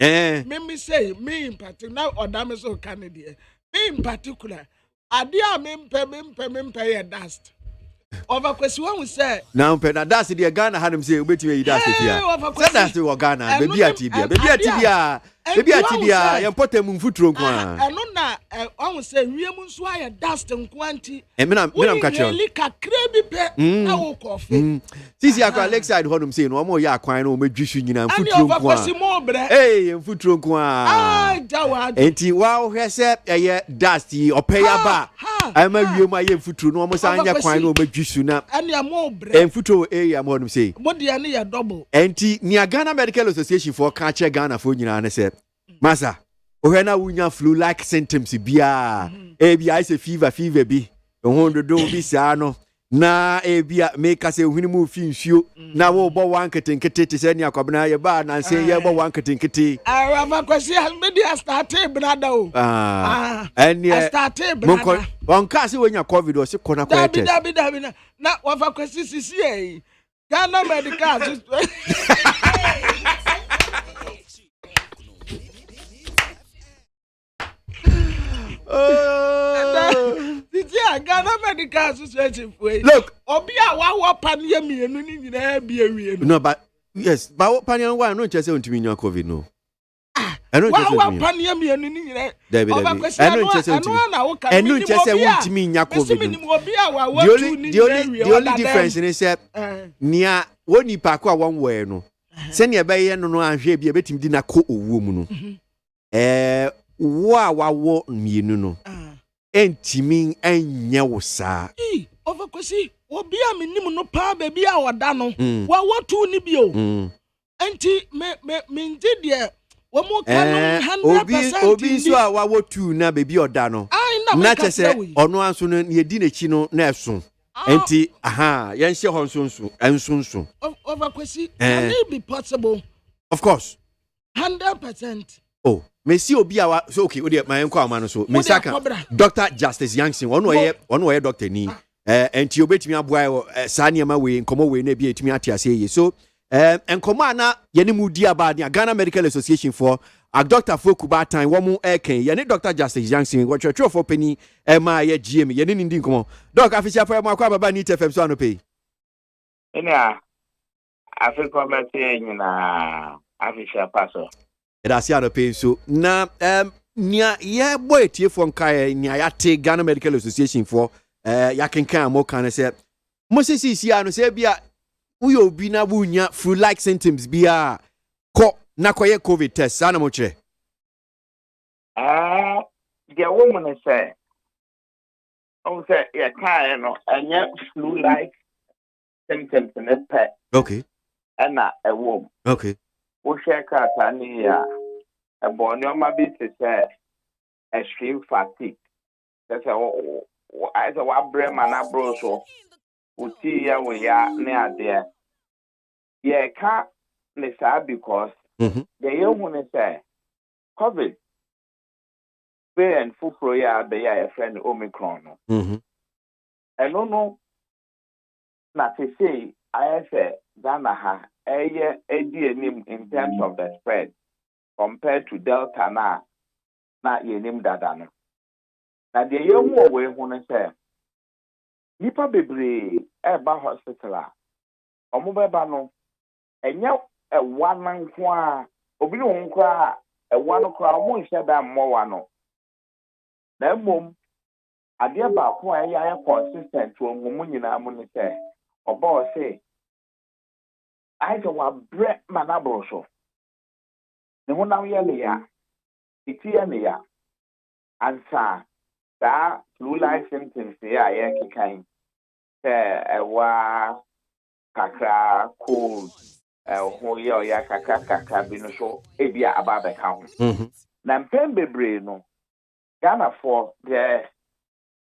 me say me in particular now odame so Canada me in particular adia mempe ye dust over kwesi one say now pe na dust the Ghana hanum say obetime yi dust here say dust we Ghana baby atibia ye potem mfuturo nko a eno na on say wiem nso aye dust nko anti me nam catch you lika krebi pe na wo kofi sisi akwa Lakeside honum say no mo ya akwan no medwisu nyina mfuturo nko a mfuturo nko a jawa enti wa wo hwese ye dust yi opeya ba ama wiem aye mfuturo no mo san nya kwan no medwisu na ania mo bre mfuturo ya mo honum say mo de ne ya double enti ni Ghana Medical Association for catch Ghana for nyina ne say Masa, ohena wunya flu-like symptoms bia. Ebi I say fever bi. Ohondo do bi sa no. Na ebia make us ohini mu fi nsuo. Na wo bo wan ketenkete te se ni akwabena ye ba na se ye bo wan ketenkete. Ava kwesi media start brada o. Ene start brada. On ka se wonya COVID o se kona kwa test. Dabi na wafa kwesi sisi e. Ghana Medical Ghana Medical Association for look obia wa panie mienu ni nyina bia wie no but yes but panie one no chese ontimi nya COVID no wa panie mienu ni nyina eno chese ontimi nya COVID the only difference is say nia woni pa ko won we no se ne be ye no anhwe bia betimi di na ko owo mu no wo mienu no entimi enye wo saa overkwesi obi a menim no pa ba bi a woda no wa wotu ni bio enti me nti de wo mo ka no 100% obi so a wa wotu na ba bi oda no na chese ono anso no ye di nechi no na eso enti ye nhye ho nso overkwesi can it be possible of course 100%. Oh, me see obi a so okay, odi my enko amano so. Me saka Dr. Justice Yankson, ono ye doctor ni. Enti obetimi aboa sa niam we nkomo we na bi etimi ate ase ye. So, nkomo ana ye ne mu di aba ne Ghana Medical Association for a doctor for Kubatan wo mu eken ye ne Dr. Justice Yankson wo twetwe for pani ma ye GM ye ne ndi nkomo. Doc afisia for ma kwa baba ni TFM so anope. Ina Africa mate nyina afisia paso. That's ya no pay so na nia ye boy tie for nkae nia ya te Ghana Medical Association for yakenkan mo kan say mo sisi ano say bia uyo obi na bunya flu like symptoms bia ko na koye covid test ana mo kire the woman say yeah kind no anya flu like symptoms in it pet okay and a woman okay we share katani ya a bonoma bit say extreme fatigue that's I say what brain man abro so uti ya we ya ne ade yeah ka ne sa because the young say covid and full ya be ya friend Omicron no I don't know na say I say Ghana ha in terms of the spread compared to Delta na yenim dada no na the young way who say nipa bebre eba hospital a omo beba no enya ewa nanko a obi no nko a ewa no kra omo nhye da mmowa no na mom ade ba ko a ya consistent wo mu nyina mu ne say oba o say I do wa bre manabro so ne ho na ye le ya itie ne ya ansa da flu like symptoms ya ya kikan ewa kakra cold ho ya kakra bi no so ebia aba ka ho na mpem bebre no Ghana for the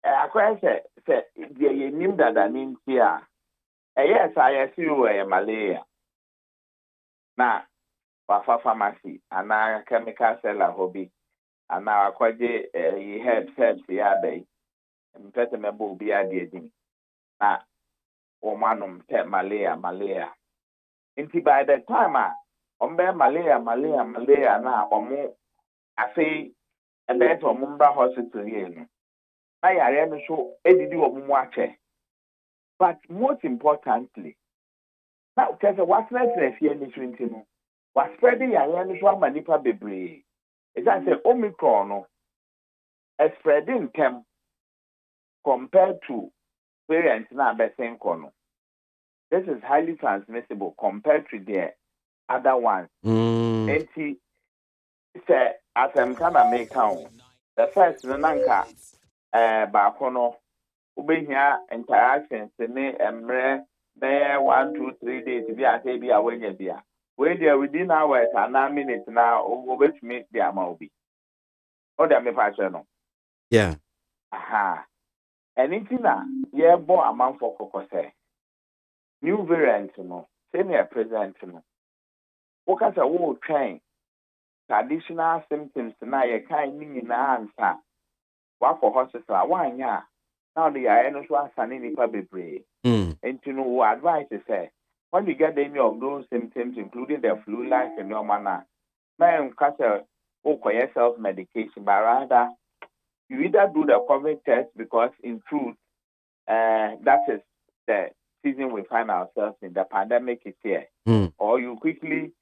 akwa say the yenim dada ninti a yes I see you malaria na wafa pharmacy ana chemical seller hobby ana akwaje herbs ya dey mpete mebo obi ade din na womanum te malaria inti by the time ombe malaria na omo afi ebe to omo hospital here no na yare no so edidi omo ache but most importantly now tell what's next here in this no was spreading yare no so amanipa bebre is that say Omicron no spreading them compared to variants na besin kono. This is highly transmissible compared to the other ones. And say as I'm gonna make count the first nanka bakono ubehia interactions ne emre be 1 2 3 days bi ate bi awanya bia we there within hours and 9 minutes now over to make the amount be o da me fa no yeah aha anything na ye bo amount for kokose new variant no senior present no what say wo train traditional symptoms na ye kan ni nyina ansa wa for hospital wanya now the no so asane nipa bebre and you know what advice is say when you get any of those symptoms including the flu like and your manner man kasa o self medication but rather you either do the COVID test because in truth that is the season we find ourselves in. The pandemic is here. Or you quickly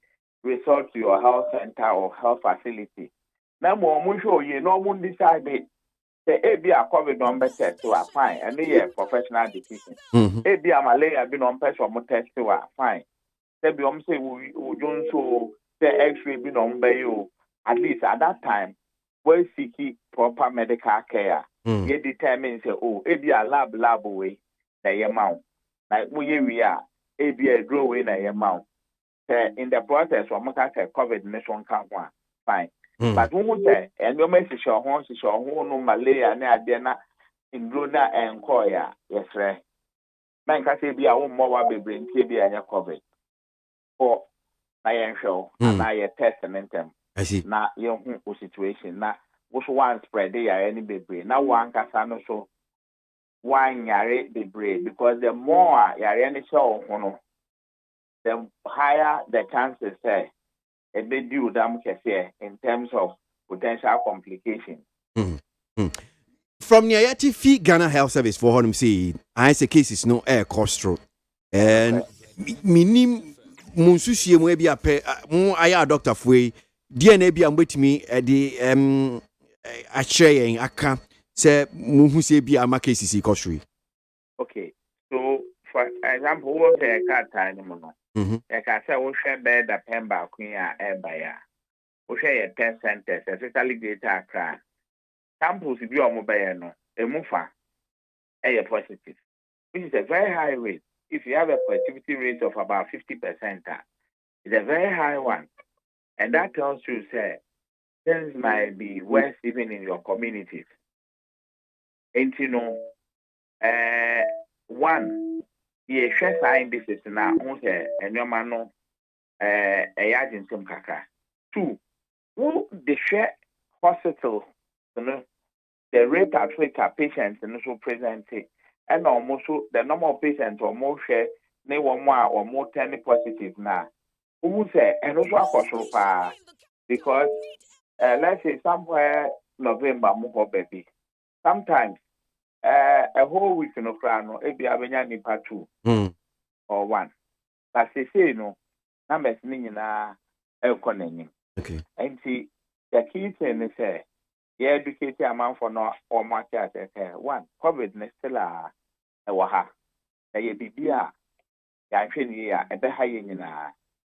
resort to your health center or health facility. Now, more sure you know when decide the ABA COVID number test to are fine, and they are professional decision. ABA malaria be on test or test to are fine. They be say we don't show the X-ray be number you at least at that time. We seek proper medical care. You determine say ABA lab way na your mount. Like we are ABA grow way na your mount. In the process, we must have COVID nation count one fine. But when we say and your message your no malaria na adena in Bruna and Koya, yes, right. Man can say be a more baby in TB and your COVID. For my show and I test and them. I see. Na your situation na which one spread they are any baby. Now one can so one yare baby because the more yare any show the higher the chances say a bit due damn in terms of potential complications. From the IATF Ghana Health Service for him say I say cases no air costro and minim munsusie mo bia pe mo aya doctor foi DNA bia mbetimi the a share aka say mo hu say bia ma cases costro Okay. So for example, what a cat time no. Like I said, we share bed the Pemba Queen Ebaya. We share a 10 centers, especially Greater Accra. Samples if you are mobile no, a mufa, a positive, which is a very high rate. If you have a positivity rate of about 50%, it's a very high one. And that tells you, say, things might be worse even in your communities. And you know, one, the share sign this is now, and your man, a yard in some kaka. Two, who the share hospital, you know, the rate at which our patients and also present and almost the number of patients or more share, they one more or more 10 positive now. Who say, and also because let's say somewhere November, more baby. Sometimes a whole week in Ukraine, maybe I have nipa 2 or 1. But they say, no, numbers meaning economy. Okay. And see, the key thing is, yeah, educate a man for no or market one. COVID is still a waha. A bibia, yankin here at the high in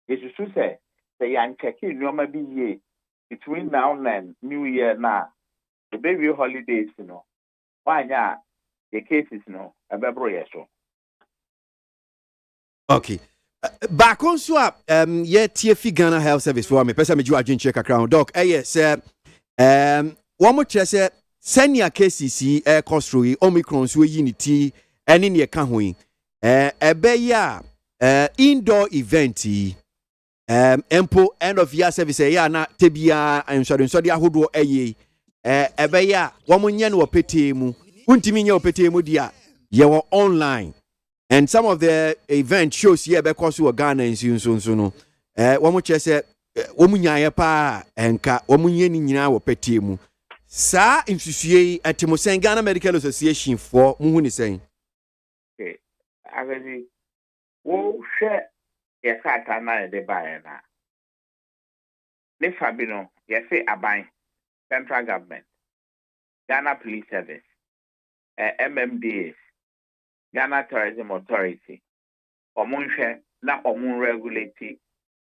is to say, the young checking no maybe ye between now and New Year now. The baby holidays, you know. Why not? The cases, no, a baby so. Okay. Back on swap, yeah, TFE Ghana Health Service for me. Person me you agent check account. Doc, yes, one more chess, senior KCC air construe Omicron so unity and in your canhoing. Beya indoor event, empo end of year service, ya na tebia, and so dia hodo beya, woman yen wo petemu, untimi wo petemu dia, ye were online. And some of the event shows here because we are Ghana and so no. One more chess, womunya pa and ka womunye ni nyina wo petemu. Sa insusie at Timosen Ghana Medical Association for muhuni saying. Okay. Actually, wo share your satana de bayana. Ne Fabino, yes, say abai, central government, Ghana Police Service, MMDA, Ghana Tourism Authority, omun na omun regulate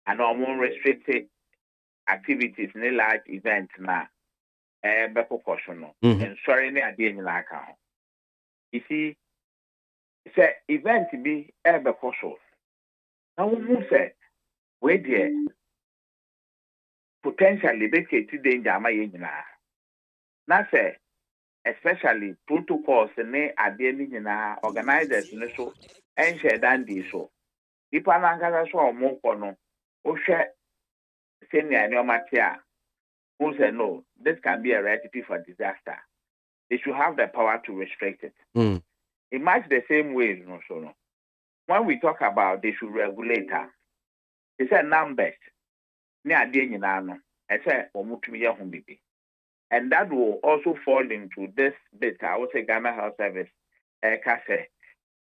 and omun restricted activities in a large event na beko caution and sorry ne ade nyina aka. You see, say event be beko so. Na wo say we there potentially be create danger ma ye nyina. Na say especially protocols ne ade ni nyina organizers ne so and share dan di so. Ipa na ngasa so omo kono o hwe senior ne omatia who say no, this can be a recipe for disaster. They should have the power to restrict it. In much the same way, no, so no. When we talk about they should regulate her, they say numbers near Dinano, I say Omutumia Humbibi. And that will also fall into this bit. I would say Ghana Health Service, Kase,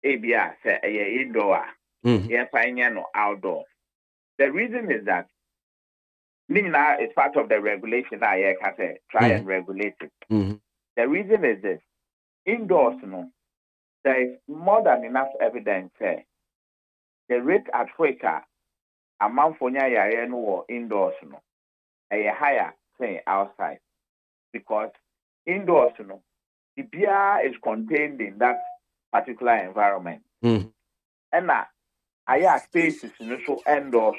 ABR, say indoor, no outdoor. The reason is that Nina is part of the regulation. I can say try and regulate it. The reason is this: indoors, no, there is more than enough evidence. The rate at which amount for no indoors, no, a higher say outside, because indoors, no, the beer is contained in that particular environment, and now I spaces no so indoors.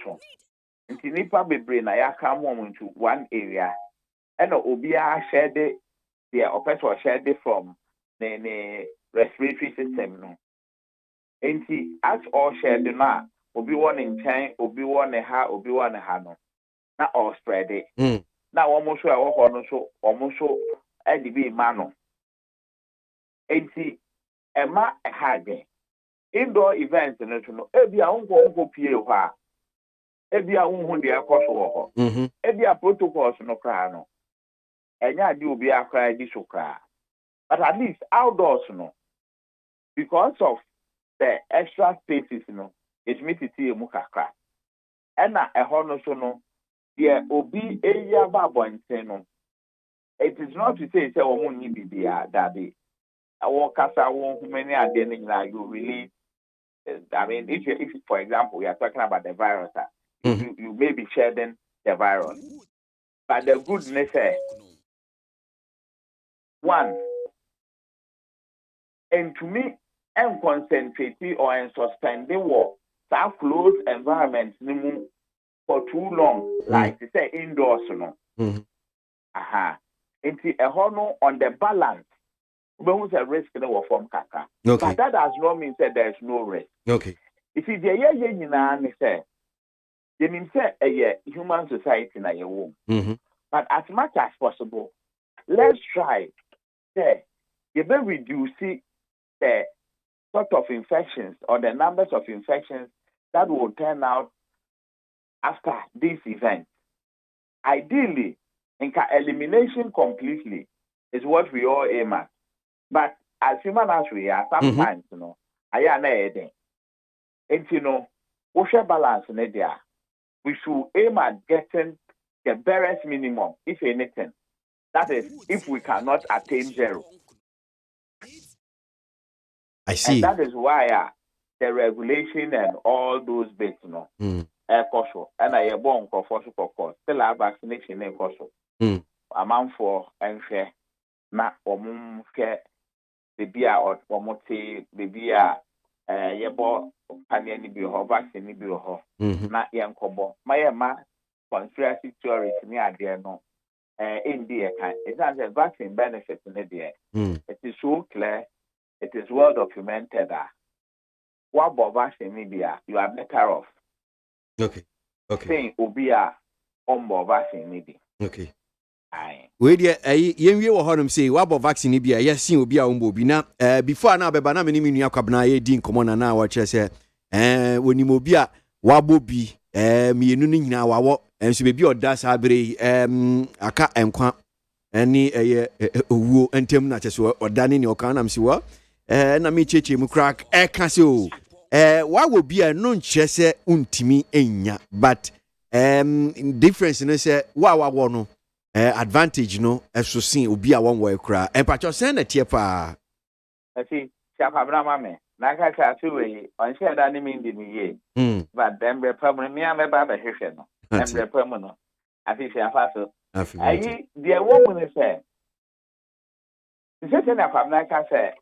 Nti nipa bebre na ya come into one area and obia share the oppressor share from the respiratory system no. Nti as all share the na obi one in chain obi one ha no na all spread it. Na almost so be mano. Nti ema hage indoor events no ebia unko pie ho ebia unhu de akoso ho ebia protocols no kra no enya de obi akra di so kra, but at least outdoors no, because of the extra spaces no it meet it mu kakra ena eho no so no de obi eya ba bonten no, it is not to say omo ni bibia dabe walk as I won't many are then you really. I mean, if for example we are talking about the virus, you may be shedding the virus, but the goodness one, and to me, and concentrating or and suspending work that closed environment for too long, like to say indoors, aha. Into a honor on the balance, but a risk in the form kaka. But that does not mean that there is no risk. Okay. If it's the say, you mean say a human society na your womb. But as much as possible, let's try say you may reduce the sort of infections or the numbers of infections that will turn out after this event. Ideally, elimination completely is what we all aim at. But as human as we are, sometimes, I am not. And we shall balance in there. We should aim at getting the barest minimum, if anything. That is, if we cannot attain zero. I see. And that is why the regulation and all those bits, caution. And I am born for still have vaccination in caution. Amount for and share, not or moon share the beer or mote the beer, yebo, panny be or vaccine be or not young combo. My conspiracy theories near there no. India can it has a vaccine benefit in the It is so clear, it is well documented that what vaccine media you are better off. Okay. Saying Obia on vaccine media. Okay. We dear yen wo honum say wa bo vaccine bia yes sin obi a umbo bi na before na beba na me ni nua kwabna ye din komo na wa kire se woni mo bi a wa bo bi mienu ni nyina wa wo enso be bi oda sa bere aka enkwa eni owuo entem na cheso oda ni oka na msi wo na me cheche mu crack ka se o wa wo bi a no nche se untimi enya but difference no se wa wo no advantage no eso sin obi a won wo ekra empacho sen na tie pa see chapa brama me na ka ka tu we on share that name in the ye but them be problem me am be ba hwehwe no them be problem no afi fi afa so ayi the woman say say na famna ka say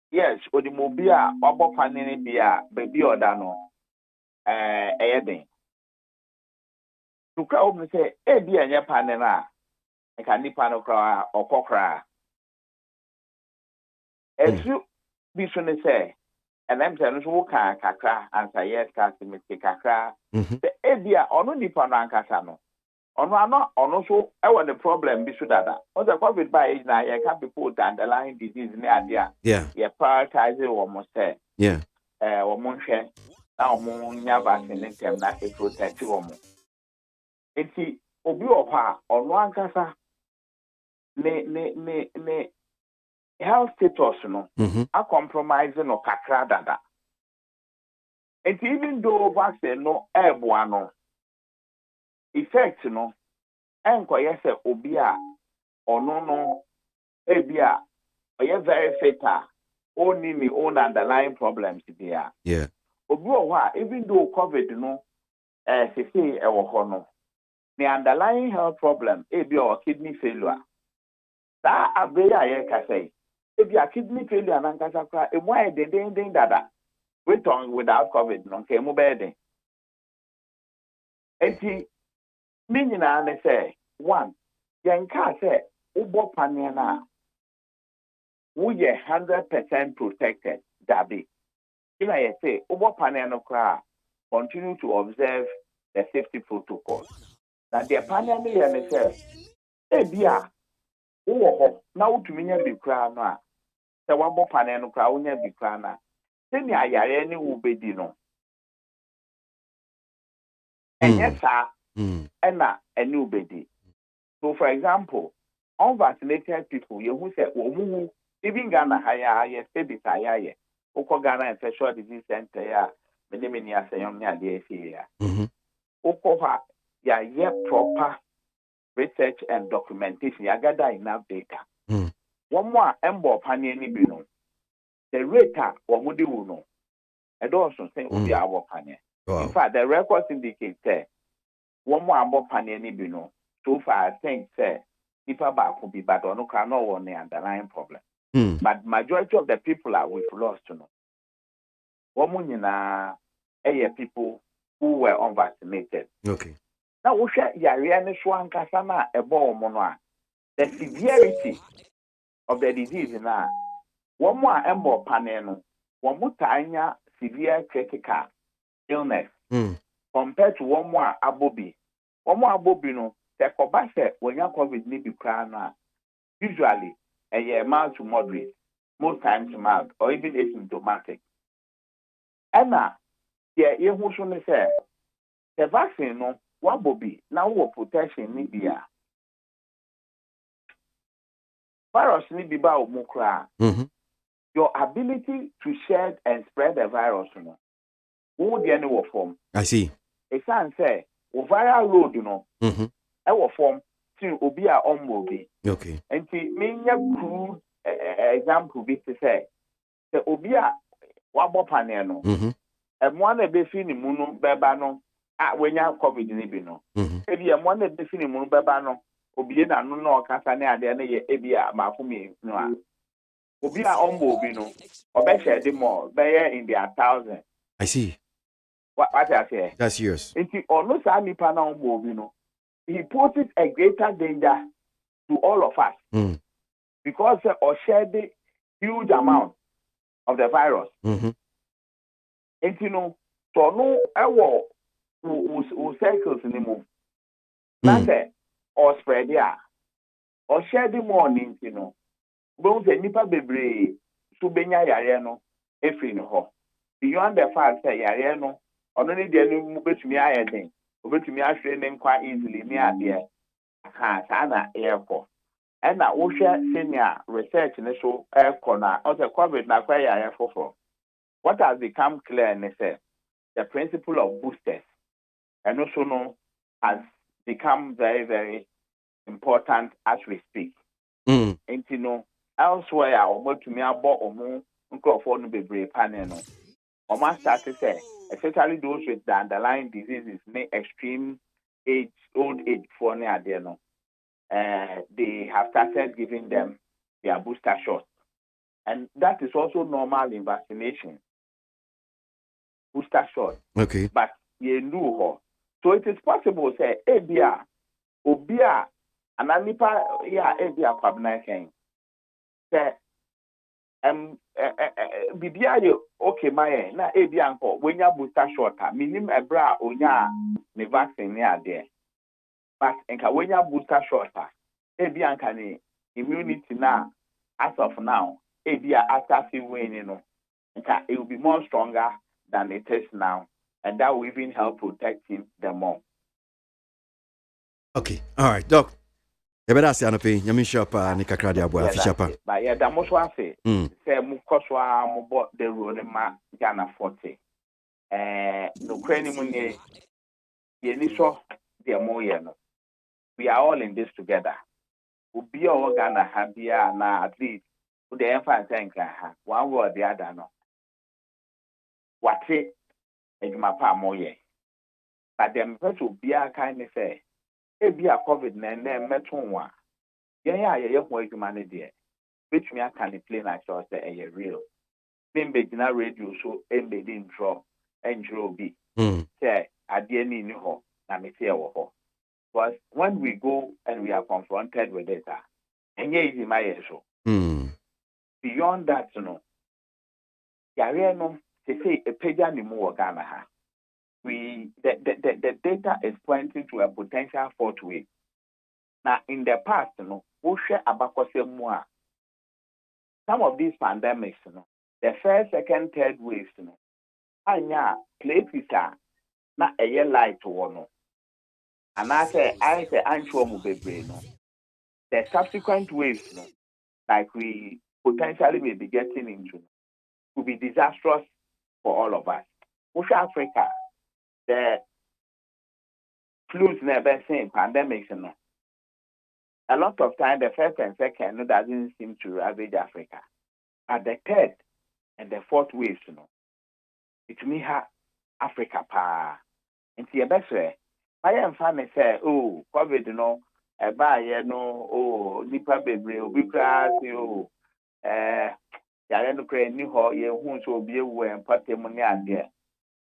yes odimobi a obo panini bia baby oda no eyeden tuka obi say e bi enye panena e ka nipa no kra okokra esu bi so ne say and I'm saying so ka kakra answer yes ka se me kakra e bia ono nipa no ankasa no ono so e won the problem bi so dada on the covid by na ye can people with underlying disease ni adia ye prioritize wo mo say wo mo hwe na wo mo nya vaccine tem na e protect wo mo enti obi opa ono ankasa ne health status no a compromise no kakra dada enti even though vaccine no eboa no effect no enko yese obi a ono no ebia oye very fatal only me own underlying problems there obi o ha even though covid no say e wo ho no the underlying health problem ebia or kidney failure that abeya ye ka say ebia kidney failure na nkasa kwa e mo den dada without covid no ke mo be den enti menyina ne say one yenka say ubo pania na we 100% protected dabi ina ye say ubo pania no kra continue to observe the safety protocols na the pania me ye ne say e bia wo ho na utumi nya bi kra no a se wabo pania no kra wonya bi kra na se ni ayare ni wo bedi no enye sa ena eni ubedi. So for example, unvaccinated people, you who say omu even Ghana haya studies haya oko Ghana Infectious Disease Center ya many asayom ya DSC ya oko ha ya ye proper research and documentation ya gather enough data one more embo panye ni bi no the rate a wɔn de wo no ɛdɔɔso sɛ obi a abɔ panye. In fact, the records indicate that one more abɔ panye ni bi no so far I think say nipa baako bi but ɔno kora no wɔ ne underlying problem. But majority of the people are we've lost no. Wɔn mo nyinaa ɛyɛ people who were unvaccinated. Okay. Now we share yareɛ ne so ankasa na ɛbɔ wɔn no a the severity of the disease na one more embo panel one more tanya severe critical illness compared to one more abobi. One more abobi no the kobase when you COVID ni bi usually a year mild to moderate, most times mild or even asymptomatic. And now yeah, you who should say the vaccine no one bobi now what protection ni be virus ni bi ba omukra. Your ability to shed and spread the virus, no, who would any form? I see. A son say, viral load, you know, our form to obia ombobi. Okay. And see, mean a crude example be to say, the obia wabo paneno, and one a befini munu bebano, when you have COVID in Ibino. If you have one a befini munu bebano, obia no casane, and then ebia mafumi no. Obi a ombo bi no obehwe de more be in their thousand. I see. What I say? That's yours. Nti ono sa nipa na ombo bi no, he poses a greater danger to all of us because or share the huge amount of the virus. Nti no so no ewo o circles ni mu. Na say or spread ya or share the more nti no. Both the nipa bebre so benya yare no efri no ho beyond the fact say yare no ono ne de no betumi ayeden obetumi ahwe ne nkwa easily ne ade ha sana airport and na wo hwe senior research ne so airport na o say covid na kwa yare fofo. What has become clear and say the principle of boosters and also no has become very, very important as we speak. And you know elsewhere, I want to me about omu nkrofo no bebre panel no. Omo start to say, especially those with the underlying diseases, extreme age, old age for ne ade no. They have started giving them their booster shots, and that is also normal in vaccination. Booster shot. Okay. But you know, so it is possible say, obia, ananipa ya obia kwabna ken. Bibia yo okay my na ebia nko when ya booster shot minim ebra onya ne vaccine ne ade but enka when ya booster shot ebia nka ne immunity na as of now ebia after winning no nka it will be more stronger than it is now, and that will even help protect him the more. Okay, all right, Doc. You better say anything. Nyami shapa ni kakra dia boa fichapa. But yeah, that most one say mu koswa mu bo the road ma Ghana 40. No krani mu ne ye ni so the more ye no. We are all in this together. Ubi o Ghana ha bia na at least we the infant think ha one way or the other no. Wate eduma pa mo ye. But them person bia kind of say ebi a COVID na meton wa yen ya ye ho adwuma ne de betumi aka ne play na show say e real membe gina radio so embe din draw enjro bi say ade ni ni ho na me tie wo ho but when we go and we are confronted with it enye easy my so beyond that no yare no say e pega ni mu wo Ghana ha the data is pointing to a potential fourth wave. Now, in the past, we share about some of these pandemics, the first, second, third waves, anya places are not a year light to one. And I say, I'm sure the subsequent waves, like we potentially may be getting into, will be disastrous for all of us. Push Africa. The flus never seen pandemics a lot of time the first and second doesn't seem to ravage Africa. But the third and the fourth waves, it may have Africa pa. And see a best way. I am family say, oh, COVID, a buy, oh, nipa baby, be class, yàrá no kura ni hɔ yɛ hu nso obi ewu mpɔtɛ mu ne adeɛ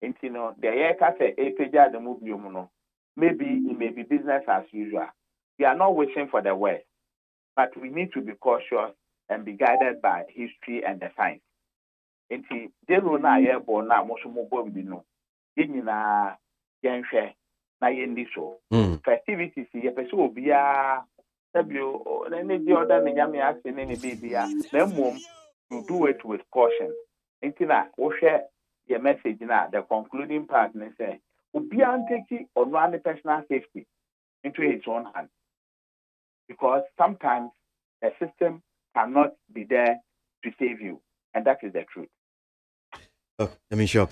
nti no deɛ yɛka sɛ epagya de mu bio mu no maybe it may be business as usual. We are not wishing for the worst, but we need to be cautious and be guided by history and the science. Nti dero na yɛbɔ na mo so mo bɔ bi no yɛn nyinaa yɛnhwɛ na yɛndi so festivities yɛpɛ sɛ obiara sɛbio ne di ɔda ne nyame ase ne ne bibia na mmom to do it with caution. Nti na wohwɛ your message na the concluding part ne say obiara take on one personal safety into his own hand, because sometimes the system cannot be there to save you, and that is the truth. Oh, let me shop.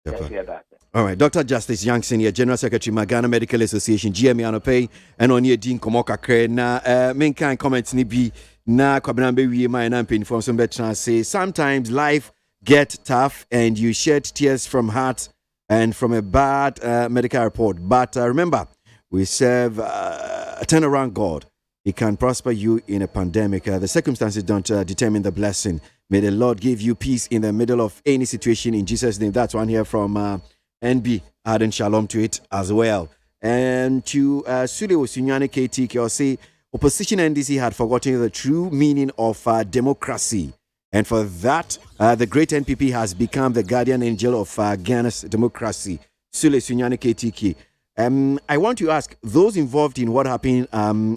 Just hear that. All right, Dr. Justice Young Senior General Secretary Magana Medical Association GMA Anope and on your Dean Komoka Kre na main kind comments ni bi na kwabena be wi my na pin from some better say sometimes life get tough and you shed tears from heart and from a bad medical report, but remember we serve a turnaround God. He can prosper you in a pandemic. The circumstances don't determine the blessing. May the Lord give you peace in the middle of any situation in Jesus' name. That's one here from NB. Adding shalom to it as well. And to Sule Osunyane KT, or say opposition NDC had forgotten the true meaning of democracy. And for that, the great NPP has become the guardian angel of Ghana's democracy. Sule Osunyane KTK. I want to ask those involved in what happened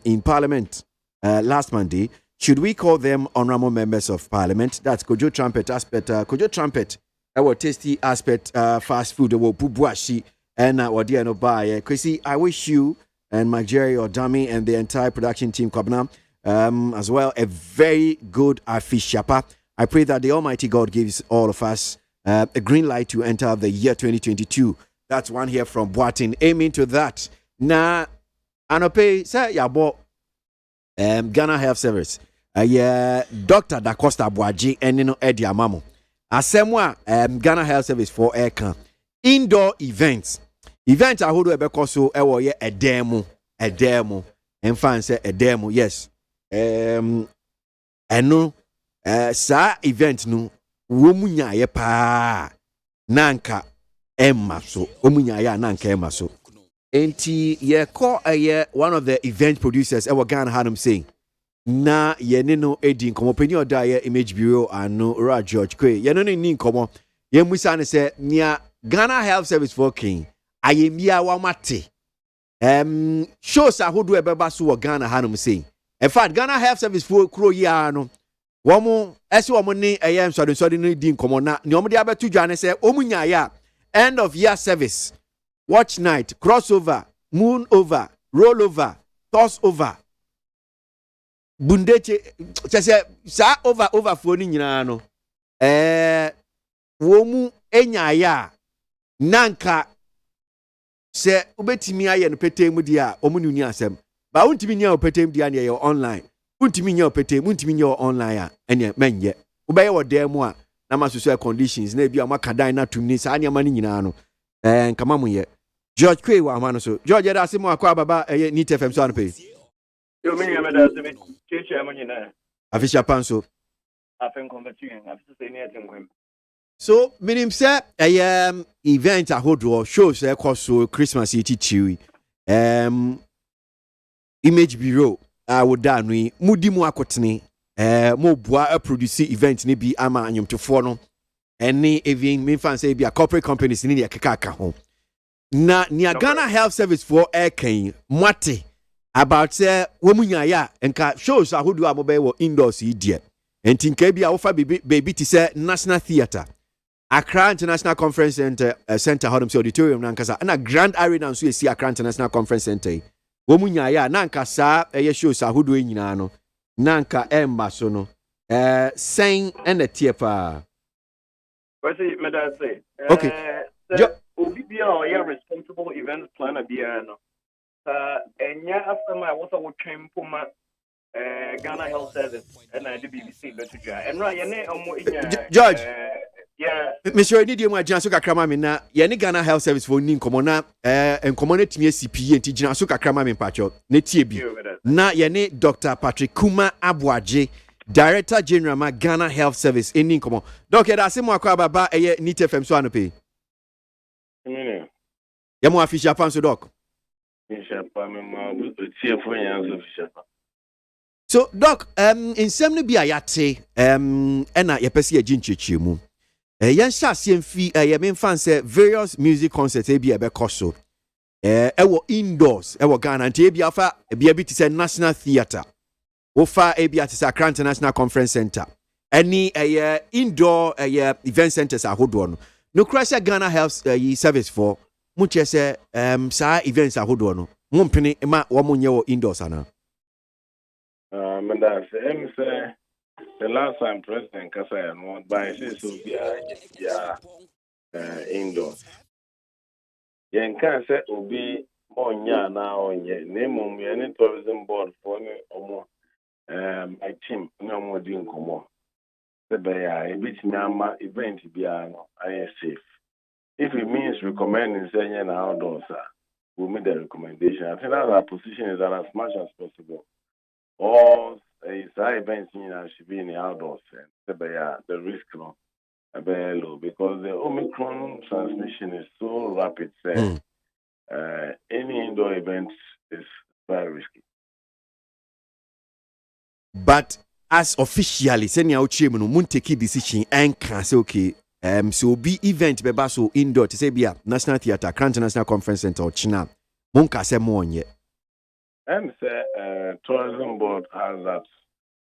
in Parliament last Monday, should we call them honorable members of Parliament? That's Kojo Trumpet aspect. Kojo Trumpet, our tasty aspect, fast food, our bubuashi, and what do you know by Chrissy? I wish you and Mike Jerry or Dummy and the entire production team, Kwabena, as well, a very good Afishapa. I pray that the Almighty God gives all of us a green light to enter the year 2022. That's one here from Boatin. Aiming to that. Na anope say yabo Ghana Health Service. Dr. Da Costa ABOAGYE and no Eddie Amamo. Asemwa Ghana Health Service for aircon. Indoor events. Events I hold ebe so ewo ye a demo. And fan say a demo, yes. And no sa event no womunya ye pa nanka Emma so omunya ya nanka Emma so enti ye call one of the event producers ewa Ghana Hanum saying na ye ne no edi nkomo pani oda ye Image Bureau anu Ra George Kwe ye no ni nkomo ye musa ne say nia Ghana Health Service for king ayemia wa mate shows ahodo ebeba so wo Ghana Hanum saying in fact Ghana Health Service for kro ya no womo ese womo ni nsode no di nkomo na ne omo de abetu dwane say omunya ya end of year service, watch night, crossover, moon over, rollover, toss over. Bundeche, sa over phone nyina no. Womu enya ya nanka se ubetimi aye no petem dia omunu ni asem. Ba untimi nya petem dia na ye online. Untimi nya petem, untimi nya online a ene menye. Ubeye wo dem a na masoso conditions na bia makadan na tumni sa anya mani nyina no nkama mu ye George Kwe wa amano so George da se mu akwa baba NIT FM so anpe yo me nyame da se me cheche mo nyina afisha panso afen konverting afisa se ni atenkwem so minim se event ahodo shows so Christmas itichiwi Image Bureau awoda nui mudi mu akotene mo bua produce event ni bi ama anyomtofo no ene even me fan say bi a corporate companies ni ya keka ho na Ghana Health Service for aircan mwate about say womunya ya enka shows ahodo amobe wo indoors idie enti nka bi a wo fa baby ti say National Theatre Accra International Conference Center hodom say auditorium na nkasa na Grand Arena nso esi Accra International Conference Center womunya ya na nkasa shows ahodo nyina no nanka emba so no sen and the tiepa what's it meda say okay obi bia o responsible event planner bia no Enya after my what I would train Puma Ghana Health Service and I did BBC but to try. And right, George. Yeah. Mr. Enidio ma Janso kakrama me na ye ne Ghana Health Service for ni nkomo na nkomo na timi CPE enti Janso kakrama me pacho na tie bi na ye ne Dr. Patrick Kuma Aboagye Director General ma Ghana Health Service eni nkomo doc ya da se mo akwa baba eye NIT FM so anope ye mo official fan so doc so doc in sem no bi ayate ena ye pese ye ginchechi mu yen sha CMF ye men fan say various music concerts e bi ebe koso ewo indoors ewo Ghana nti e bi afa e bi ti say National Theatre ofa e bi ati say Accra International Conference Center any indoor event centers ahodo no no crash Ghana Health Service for mu che say sa events ahodo no mu mpene ma wo mu nye wo indoors ana Manda say the last time President Kasaya no by say so be indoors. Yen can say obi monya na onye name any tourism board for me omo my team no more doing komo. The be a bit nyama event bia no I safe. If it means recommending saying outdoors, we'll make the recommendation. I think that our position is that as much as possible. All events should be in the outdoors. The risk very low because the Omicron transmission is so rapid. Any indoor event is very risky. But as officially, send your chairman no mun take decision and can say okay. So be event beba so indoor to say be National Theatre, Accra International Conference Center or China. Mun ka say mo onye. Say tourism board has that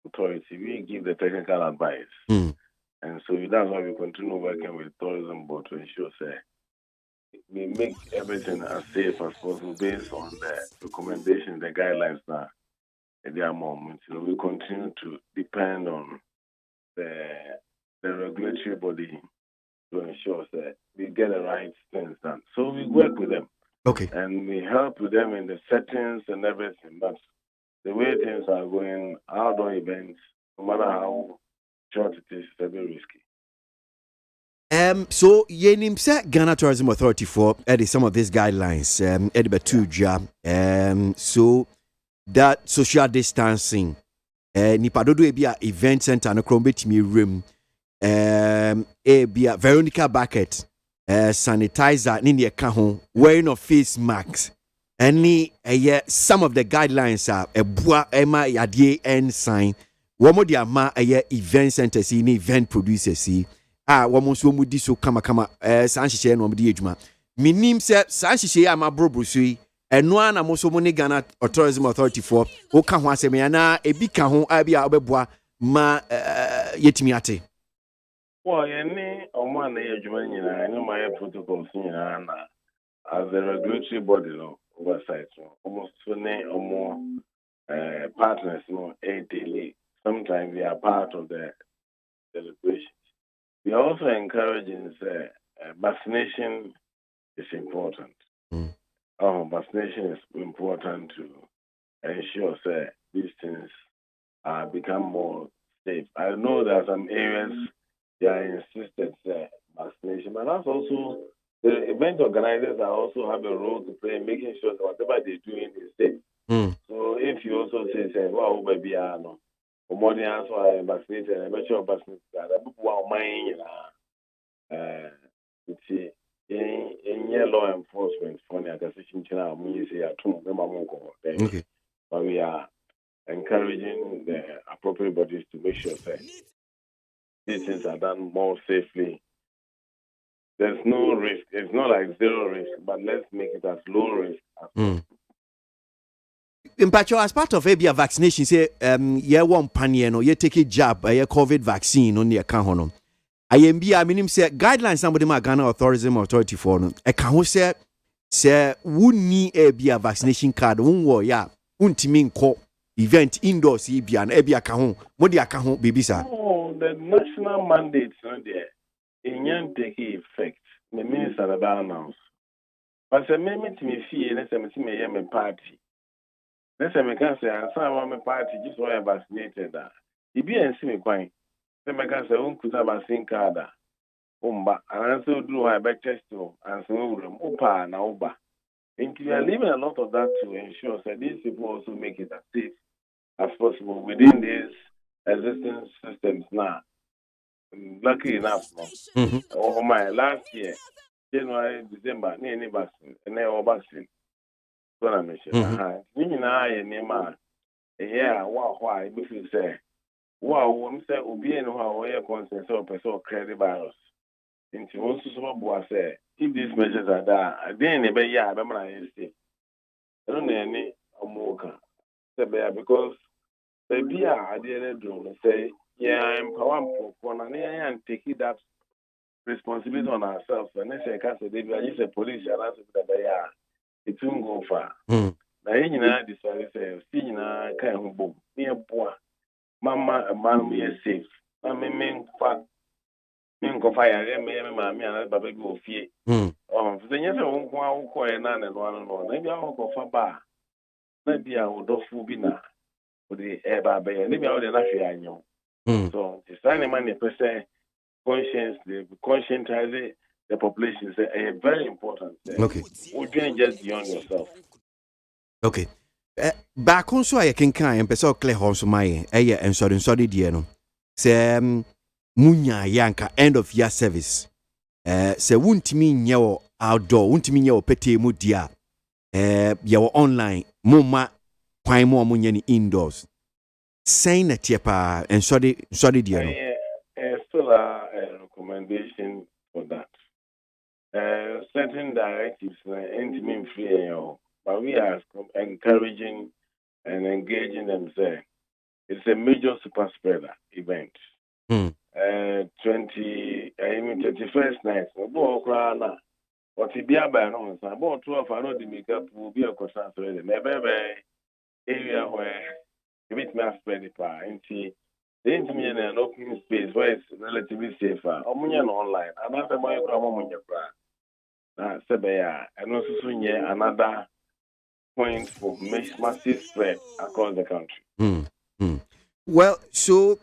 authority. We give the technical advice. And so that's why we continue working with tourism board to ensure say we make everything as safe as possible based on the recommendations, the guidelines now at their moment. We continue to depend on the regulatory body to ensure that we get the right things done. So we work with them. Okay. And we help with them in the settings and everything. But the way things are going, outdoor events, no matter how short it is, it's very risky. So yenim say Ghana Tourism Authority for edit some of these guidelines. So that social distancing, nipadodo ebia event center no krombe timi room, ebia Veronica Bucket, sanitizer ni ho, wearing of face masks. Any some of the guidelines are bua ema yadie and sign. Womo di ama event centers ni event producers womo so mu di so kama san hihye no di adwuma minim se san hihye ama brobroso yi eno ana mo so mo ne Ghana Tourism Authority for wo ka ho asem ya na ebi ka ho abi a obeboa ma yetimi ate well yeni omo na adwuma nyina any my protocols nyina na as the regulatory body no oversight no almost so ne omo partners no daily. Sometimes we are part of the celebrations. We are also encouraging vaccination is important. Vaccination is important to ensure these things become more safe. I know there are some areas they are insisted vaccination, but that's also the event organizers are also have a role to play in making sure that whatever they're doing is safe. So if you also say, wow, baby, no. More than also vaccinated and make sure vaccinated that people mind it's in law enforcement for the decision channel we say at home okay. But we are encouraging the appropriate bodies to make sure that these things are done more safely. There's no risk. It's not like zero risk, but let's make it as low risk as possible. In particular, as part of a vaccination, say, one panier, no, you take a jab, a COVID vaccine on your account. I am be a minimum say guidelines, somebody my Ghana Tourism Authority for no. A can say, would need a vaccination card, untimin co event indoors, be an ebia account, what the account baby, sir. Oh, the national mandates, no, there, in young take effect, the minister about announced. But say me to me fee, and say me party. Let's say me can say, and some my party just why I vaccinated. If you ain't see me quite, say me can say, could have vaccine card. But and also do I back test you, and so Opa and Oba. And we are leaving a lot of that to ensure that these people also make it as safe as possible within these existing systems now. Lucky enough, no. Over my last year, January, December, any vaccine, and they all vaccine. So I'm sure. You know, yeah, why, if you say, wow, I'm saying, Obi and how we are concerned, so person credit virus. Into also some boy say, if these measures are there, then maybe yeah, I remember I say, I don't know any Amoka. Because the beer I didn't do say, yeah, I'm powerful for and taking that responsibility on ourselves. And they say, I just a police and answer that they are. It won't go far. Now, you know, this one is see, you know, kind of boom, near poor. Mama, a man, we are safe. I mean, fact, go fire, me and baby go fear. The yes, I won't go and one. Maybe I won't go for bar. Maybe I will do fubina for the air baby, and maybe I would not fear you. So, the sign money per se, conscience, the conscientize the population is very important. Okay. You can't just beyond yourself. Okay. Back on so I can kind and clear horse my and sorry dear. Say Munya Yanka end of year service. Say won't mean your outdoor, won't mean your petty mudia. Your online, mumma, quite more munyani indoors. Saying that yepa and sorry dear. Still a recommendation for that. Certain directives ain't mean free, but we are encouraging and engaging them. Say it's a major super spreader event. 31st night. What it be about no, about 12 I know the makeup will be a concern. Maybe area where you meet me spread it far. And see, the intimate and open space where it's relatively safer. Online. And after my problem, and also another point for massive spread across the country. Well, so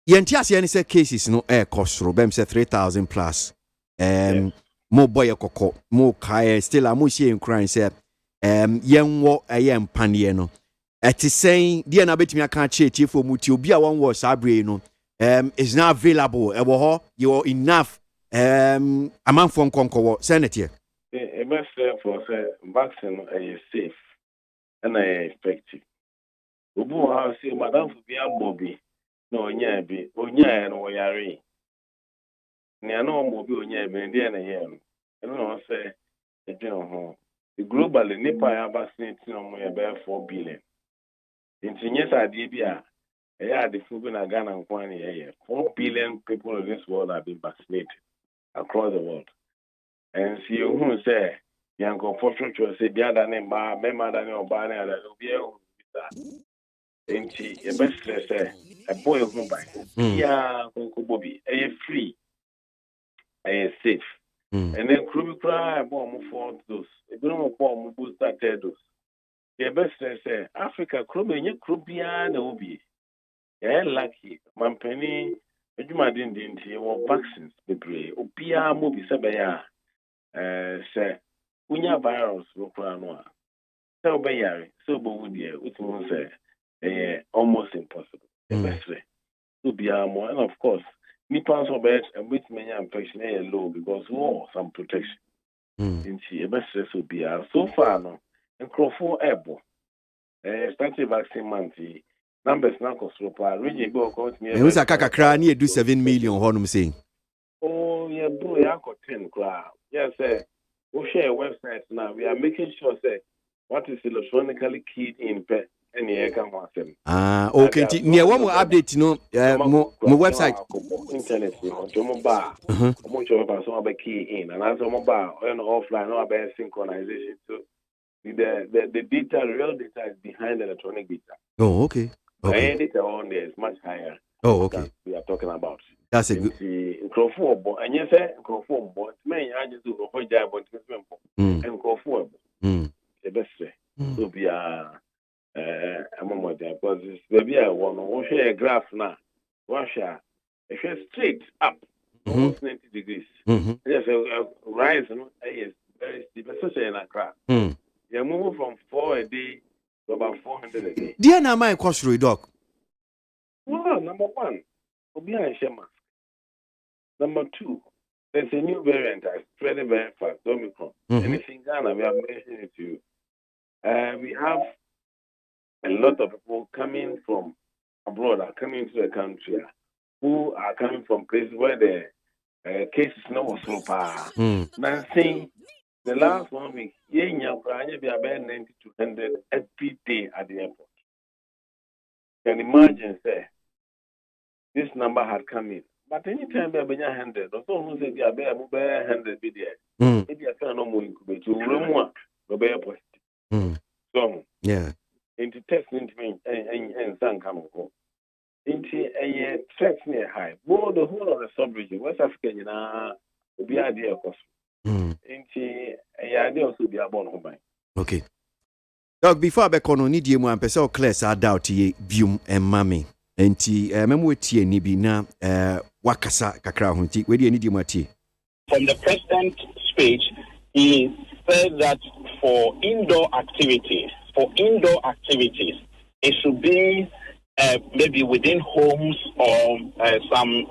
Yantias any cases no air cost bem say 3,000 plus. More boy koko, more kaya still a mushi in crying say young wo ayam panieno. At is saying dear na bet me can't cheat for muti obi a one was abre no is not available. You're enough. A man from Conco Senator. A best for vaccine is safe and effective. Ubu house, Madame Fubia Bobby, no nyabi, onya no yari. Niano mobi onya bendian a yam. And no say, a general the globally Nipa vaccinating on my about 4 billion. In Tinyas Adibia, the Fubina Ghana and Kwani a year. 4 billion people in this world have been vaccinated across the world. And see who say, young unfortunately, say, the other name, Memma, than your banner, and will be able to be that. And she, a best say, a boy of mobile, Uncle Bobby, a free, a safe. And then Kruby cry, a bomb for those. A bomb bomb boost that those. The best say, Africa, Kruby, you Krubia, the Obi. Yeah, lucky, Mampany, Juma didn't or vaccines, the bray, Opia, movie, Sabaya. Say, Unya virus, Rokranoa. So, Bayari, so Bowudia, which will say, almost impossible. The best way to be more, and of course, Nippons of bed and which many infection low because war some protection. In see, a best will be so far no, and Crawford Ebo. Starting vaccine MONTIE. Numbers now cost region go account me. It was a cacra near do 7 million, Honum saying. Oh, yeah, boy, I got 10 crowd. Yes, sir. We'll share a website now. We are making sure, say, what is electronically keyed in any account. Okay. Near one more update, my website. Internet, bar. Much of us key in, and as a mobile and offline, or about synchronization. So the data, real data is behind the electronic data. Oh, okay. Okay. The data on there is much higher. Oh, okay. We are talking about. That's a good. Microphone, and yes, microphone, but may I just do a job on and go forward. The best way. So be a moment because this baby I want to share a graph now. Russia, if you're straight up, almost 90 degrees. Yes, a rise, yes, very steep, especially in Accra. You move from 4 a day to about 400 a day. Dear, now my cost doc. Well, number one, Obi and Shema. Number two, there's a new variant that's spreading very fast, Omicron. And it's in Ghana, we are mentioning it to you. We have a lot of people coming from abroad, are coming to the country, who are coming from places where the cases no so far. Now, saying the last 1 week, be about 90 to 100 every day at the airport. Can imagine, say, this number had come in. But anytime we have 100, or so who say we have 100 be there. Maybe I can't no more incubate. You room one, go be positive. So, yeah. Into test into me and some come home. Into a threat near high. More the whole of the sub-region, West Africa, you know, will be idea of course. Into a idea also be a born home. Okay. Dog, before I be on need you one person class I doubt ye bium and mammy. Enti memo tie ni bi na wakasa kakra ho nti we dey ni di mati. From the president's speech, he said that for indoor activities, it should be maybe within homes or some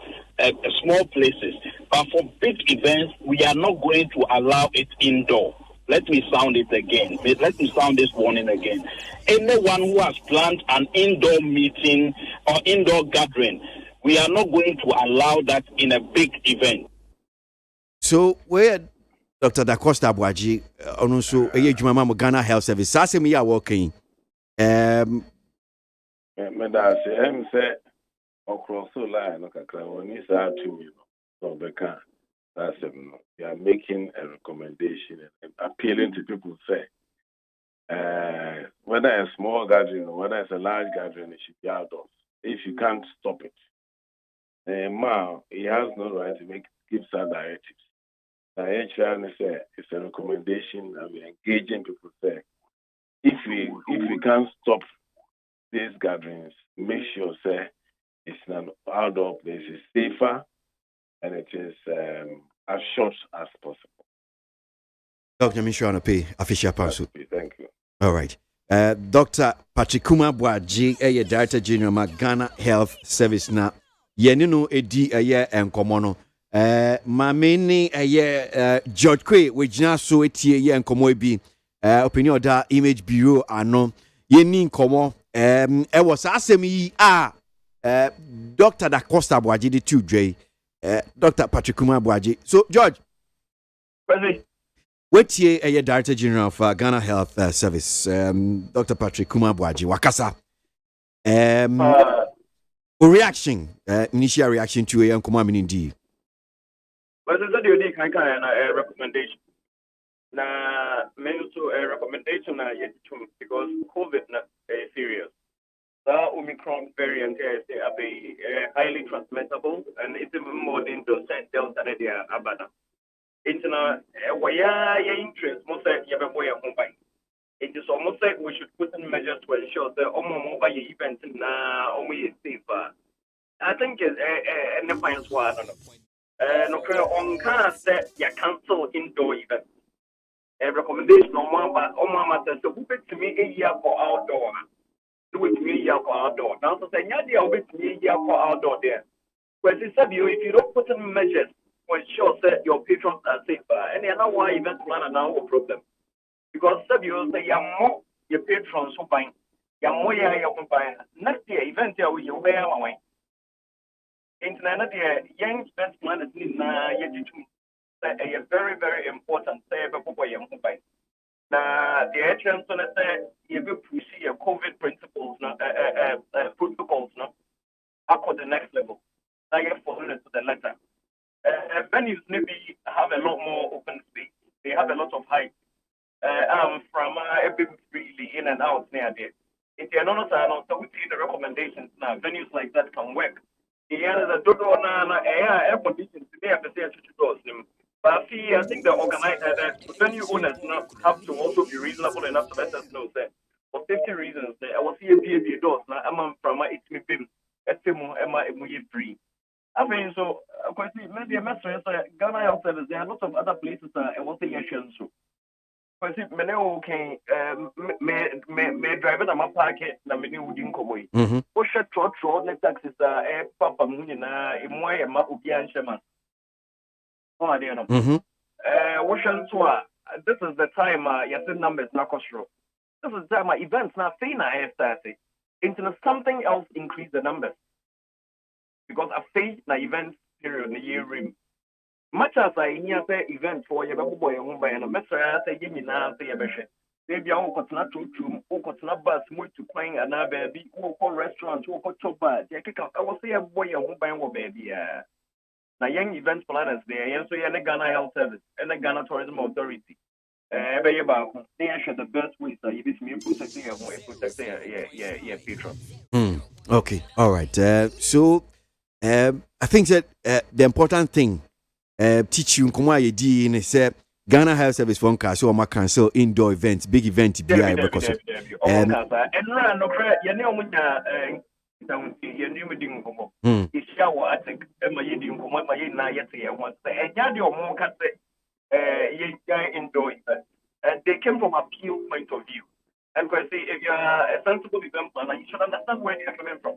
small places. But for big events, we are not going to allow it indoor. Let me sound it again. Let me sound this warning again. Anyone who has planned an indoor meeting or indoor gathering, we are not going to allow that in a big event. So, where Dr. Da Costa ABOAGYE, also a Jumama Ghana Health Service, Sasemi are working. Madam, say, across the line, okay, when you say to me, no, Becca. That's we are making a recommendation and appealing to people say whether a small gathering or whether it's a large gathering, it should be outdoors. If you can't stop it, Ma, he has no right to give some directives. It's a recommendation and we're engaging people say if we can't stop these gatherings, make sure say it's an outdoor place, it's safer. And it is as short as possible. Dr. Mishwana Pay, official counsel. Thank you. All right. Dr. Patrick ABOAGYE, Director General Ghana Health Service na yenino edi enkomo no. Mameni George Kwe we jina so etie enkomo bi opinion da Image Bureau ano yeni nkomo was asem yi Dr. Da Costa ABOAGYE the 2 dre Dr. Patrick ABOAGYE. So, George, what's here Director General of Ghana Health Service, Dr. Patrick ABOAGYE, Wakasa. Reaction, initial reaction to a young command indeed. But it's a unique recommendation. Now, also a recommendation because COVID is serious. The Omicron variant is highly transmissible and it's even more than Delta than the Abada. It's why interest most it is almost like we should put in measures to ensure that mobile events now only safer. I think it's a point one. No, on can't say you cancel indoor events. A recommendation on Mama says so put to me a year for outdoor. Do it me here for outdoor. Now, so say, yeah, with me here for outdoor there. But if you don't put in measures to ensure that your patrons are safer, and you know why event planner now a problem. Because you say, you're more your patrons who buy, you're more your company. Next year, event here with your way away. Internet, young event planners need yet to a very, very important say before you buy. Now, the agents on it say you will see a COVID principles, protocols, up to the next level. Now you follow it to the letter. Venues maybe have a lot more open space. They have a lot of height. From freely in and out near there. If you're not so we see the recommendations now. Venues like that can work. The other the door air conditions today have to say to doors. But I think the venue owners not have to also be reasonable enough to let us know that for safety reasons, I was here be doors now. I'm from my it's me bim. It's more free. I mean, so quite maybe a message Ghana Health Service. There are lots of other places I want to share so. Quite many okay, me driving my parket, na many wouldn't come away. Oh, shut trot, net taxes, papa munina, in my ma ubi and shaman. Oh, I don't know. This is the time your numbers not control. This is the time events now saying I started. Into something else increase the numbers. Because I say na events period in the year rim. Much as I hear say event for your boy and by and I say give me now say a beshe. Maybe I won't not to not bus more to playing another baby or restaurant or chop bar. I will say a boy and by baby. Now, young events planners there, so you're the Ghana Health Service and the Ghana Tourism Authority. They are the best ways that you be protecting your patron. Okay, all right. So, I think that the important thing, teach you come you di ne say Ghana Health Service phone call so ma cancel indoor events, big event be I because and run no credit, you know when you knew me it's shower I think my yiding come my yin na yet here once and yadi or more cat indoor event. And they came from a pure point of view. And I say if you're a sensible event planner, you should understand where they're coming from.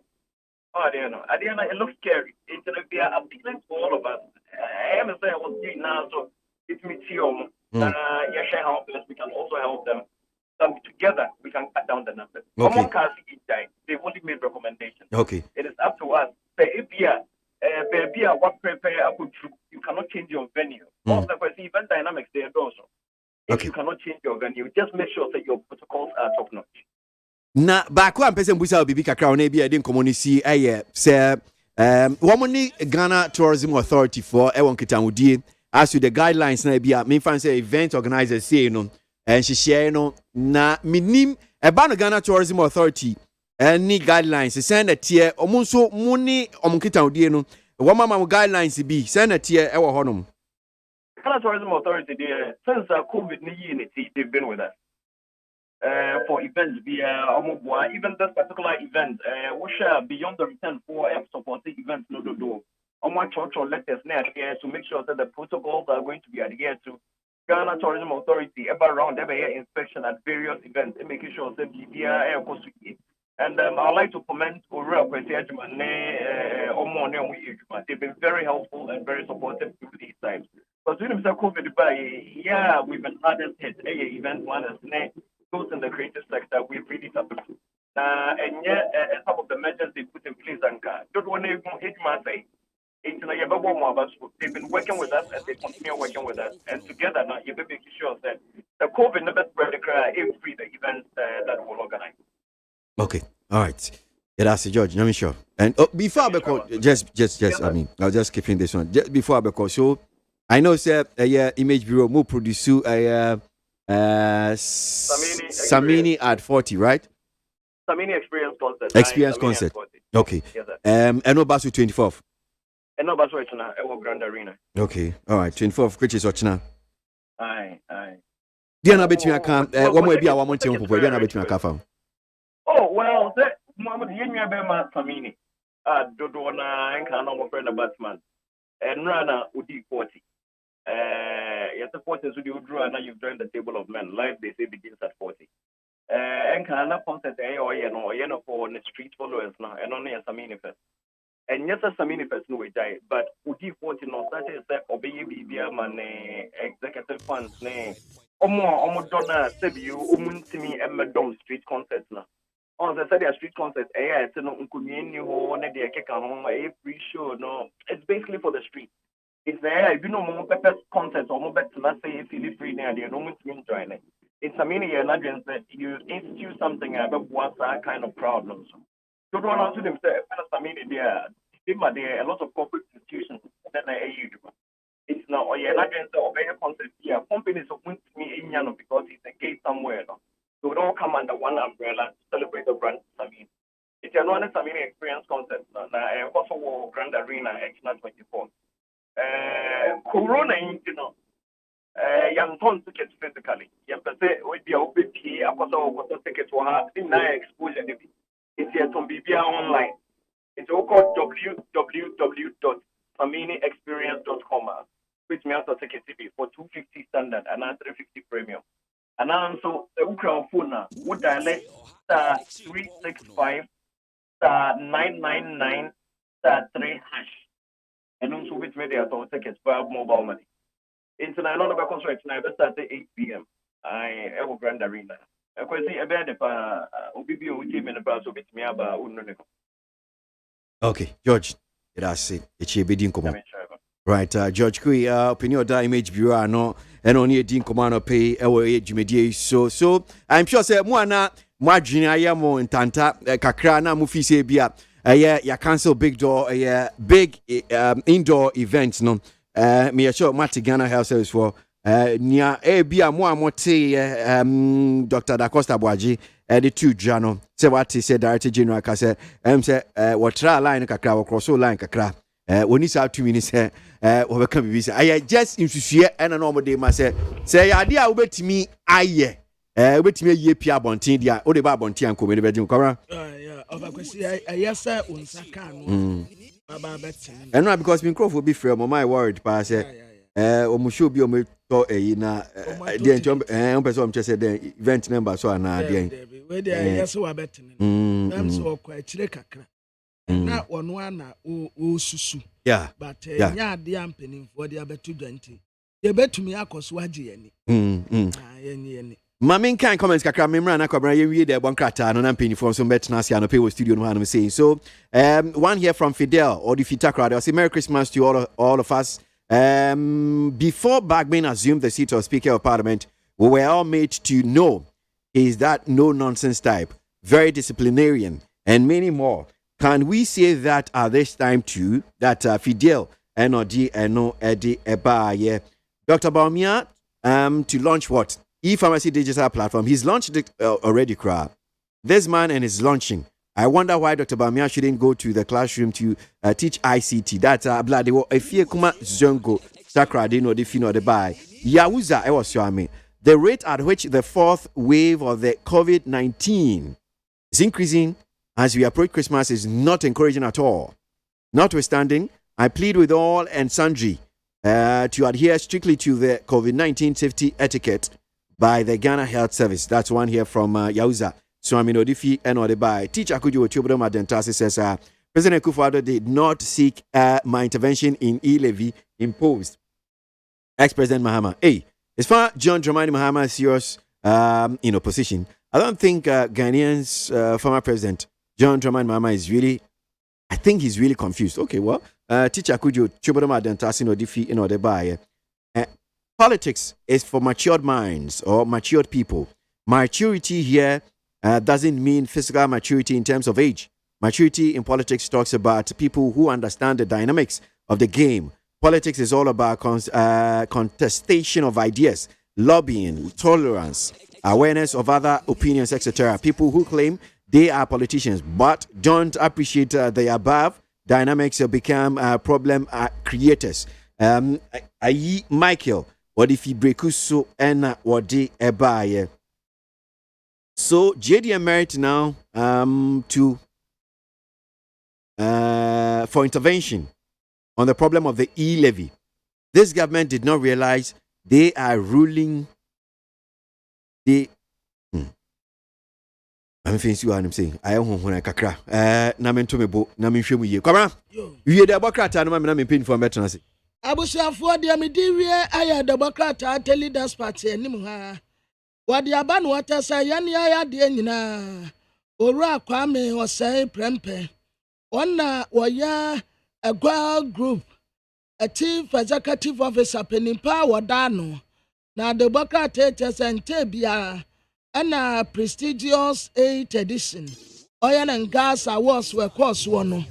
Oh, I don't know. It looks scary. It's they are appealing to all of us. I am saying I was doing now, so it's me too. Yeah, share help us. We can also help them. So together we can cut down the numbers. Okay. They've only made recommendations. Okay. It is up to us. If what prepare you cannot change your venue. Also, the event dynamics there also. If you cannot change your venue, just make sure that your protocols are top notch. Na baako a mpese mbusa obibi kakra ona bi ade community say woman Ghana Tourism Authority for e won kitamudie as to the guidelines na bi a me fan say event organizers say no and she share no na minim eba no Ghana Tourism Authority any guidelines send a tier omunso muni omunkitamudie no wo mama guidelines bi send a tier e wo honom. Ghana Tourism Authority there since COVID they've been with us. For events via even this particular event, we share beyond the return for supporting events no do. Letters here to make sure that the protocols are going to be adhered to. Ghana Tourism Authority every year inspection at various events and making sure that and I'd like to comment they've been very helpful and very supportive through these times. But during COVID, we've been hardest hit event planners. Those in the creative sector, we've really suffered. And yet, some of the measures they put in place, don't want to hit my face. They've been working with us and they continue working with us. And together now, you'll be making sure that the COVID never spread every the events that we'll organize. Okay, all right. Yeah, that's it, George. Let me sure. And before I go, just, I mean, I'll just keep in this one. Just before I go, so I know, sir, Image Bureau will produce Samini at 40, right? Samini Experience Concert. Experience Concert. Okay. Yes, and no Basu 24th. And no Basu Ochina, Grand Arena. Okay. All right. 24th, which is Ochina. Aye. Diana between account. One more be a 1 month for Diana between account. Oh, well, that Muhammad Yenya Bema Samini. Dodona and Kano friend of Batsman. And Rana Udi 40. Yes, the 40s with you draw and now you've joined the table of men. Life they say begins at 40. And can concert for the street followers now and only as a manifest. And yes, as a manifest no way die, but Udi 40 no that is that obey BBM and executive funds name. Omo donna said you umunti and madam street concerts now. On the Saturday street concert, it's no free show. No, it's basically for the street. It's there. If you know more pepper concerts or more better, let's say if you live free there, no one to join it. It's a mini agents that you institute something about what's that kind of problems. Don't want to them say, I mean, there a lot of corporate institutions that are huge. It's now or you're not against the very concept here. Companies of me in Yano because it's a gate somewhere. No? So we don't come under one umbrella to celebrate the brand Samini. It's a non Samini Experience Concept. Also Grand Arena, X24. Corona, you know, young ton tickets physically. Young person would be open here, a quarter tickets for her in exposure. It's here to be online. It's all called www.faminiexperience.com, which means a ticket for 250 standard and 350 premium. And also, the Ukraine phone would dial *365 *999 *3#. And also, which made the tickets for mobile money. Into the another construct now, start at 8 p.m. I will Grand Arena. I could see a bed if Obibio would give me the price of it me about. Okay, George, that's it. It's a bidding command. Right, George Kui, opinion that image bureau, no, and only a din command pay our age media. So, I'm sure, say, Moana, Margina Yamo and Tanta, Kakrana, Mufisi Bia, ya cancel big door, big indoor events, no. Me a sure Mati Ghana Health Service for near Bia Moamote, Dr. Da Costa ABOAGYE. The two Jano, say what he said, Director General Kase, say, what try line kakra, or cross line kakra. When he's out 2 minutes, overcome visa. I just in and a normal day, must say, idea over to me, aye, with me a year Pia Bontindia, or the Babonti and Comedy Bedroom Cora. Yeah, of course, yes, sir, Unsakan. And not because me will be free, my word, pass it. Omushu bi omo to na dey jump person just say the event number so na dey we dey yes we betin am so kwa chire kakra na wono ana o susu but nya ade ampenimfo dey abetu 20 dey betumi akoso agye yani yani Mamin can comments kakra memra na kwabra ye wie de bonkrata no na mpenimfo so betna asia no pay studio no hanum say so one here from Fidel or the Fitakra they say Merry Christmas to all of us. Before Bagman assumed the seat of Speaker of Parliament, we were all made to know is that no-nonsense type, very disciplinarian, and many more. Can we say that at this time too, that Fidel, NOD, and no Eddie Eba, Dr. Baumia, to launch what? E-Pharmacy Digital Platform. He's launched it already, crowd. This man and his launching. I wonder why Dr. Baumia shouldn't go to the classroom to teach ICT. That's blood. If you come zongo, sakra, they know the fino the buy. Yawuza, I was your the rate at which the fourth wave of the COVID-19 is increasing as we approach Christmas is not encouraging at all. Notwithstanding, I plead with all and sundry to adhere strictly to the COVID-19 safety etiquette by the Ghana Health Service. That's one here from Yawuza. So I mean, Odifi and Odebai. Teacher Akujo Chobodom Adentasi says, President Kufuor did not seek my intervention in e-levy imposed. Ex-President Mahama. Hey, as far as John Dramani Mahama is serious in opposition, I don't think Ghanaians former President John Dramani Mahama is really, I think he's really confused. Okay, well, Teacher Akujo Chobodom Adentasi Odifi and Odebai. Politics is for matured minds or matured people. Maturity here doesn't mean physical maturity in terms of age. Maturity in politics talks about people who understand the dynamics of the game. Politics is all about contestation of ideas, lobbying, tolerance, awareness of other opinions, etc. People who claim they are politicians but don't appreciate the above dynamics become problem creators. Michael, what if he breaks so and what they buy? So JDM merit now for intervention on the problem of the e-levy. This government did not realize they are ruling the. I'm facing what I'm saying. I am when I kakra. Namen to me bo. Namen shemu ye. Come on. You the Democrat. No namen pin for veterans. Abusuafo de me di wie aye Democrat ate leaders party anim ha. Wadi aba no wata say yani aya de nyina. Oru akwame osai prempe. Onna woya a group a chief executive officer penimpa wadano. Na Democrat sente bia ana prestigious 8th edition. Oil and gas awards were course one.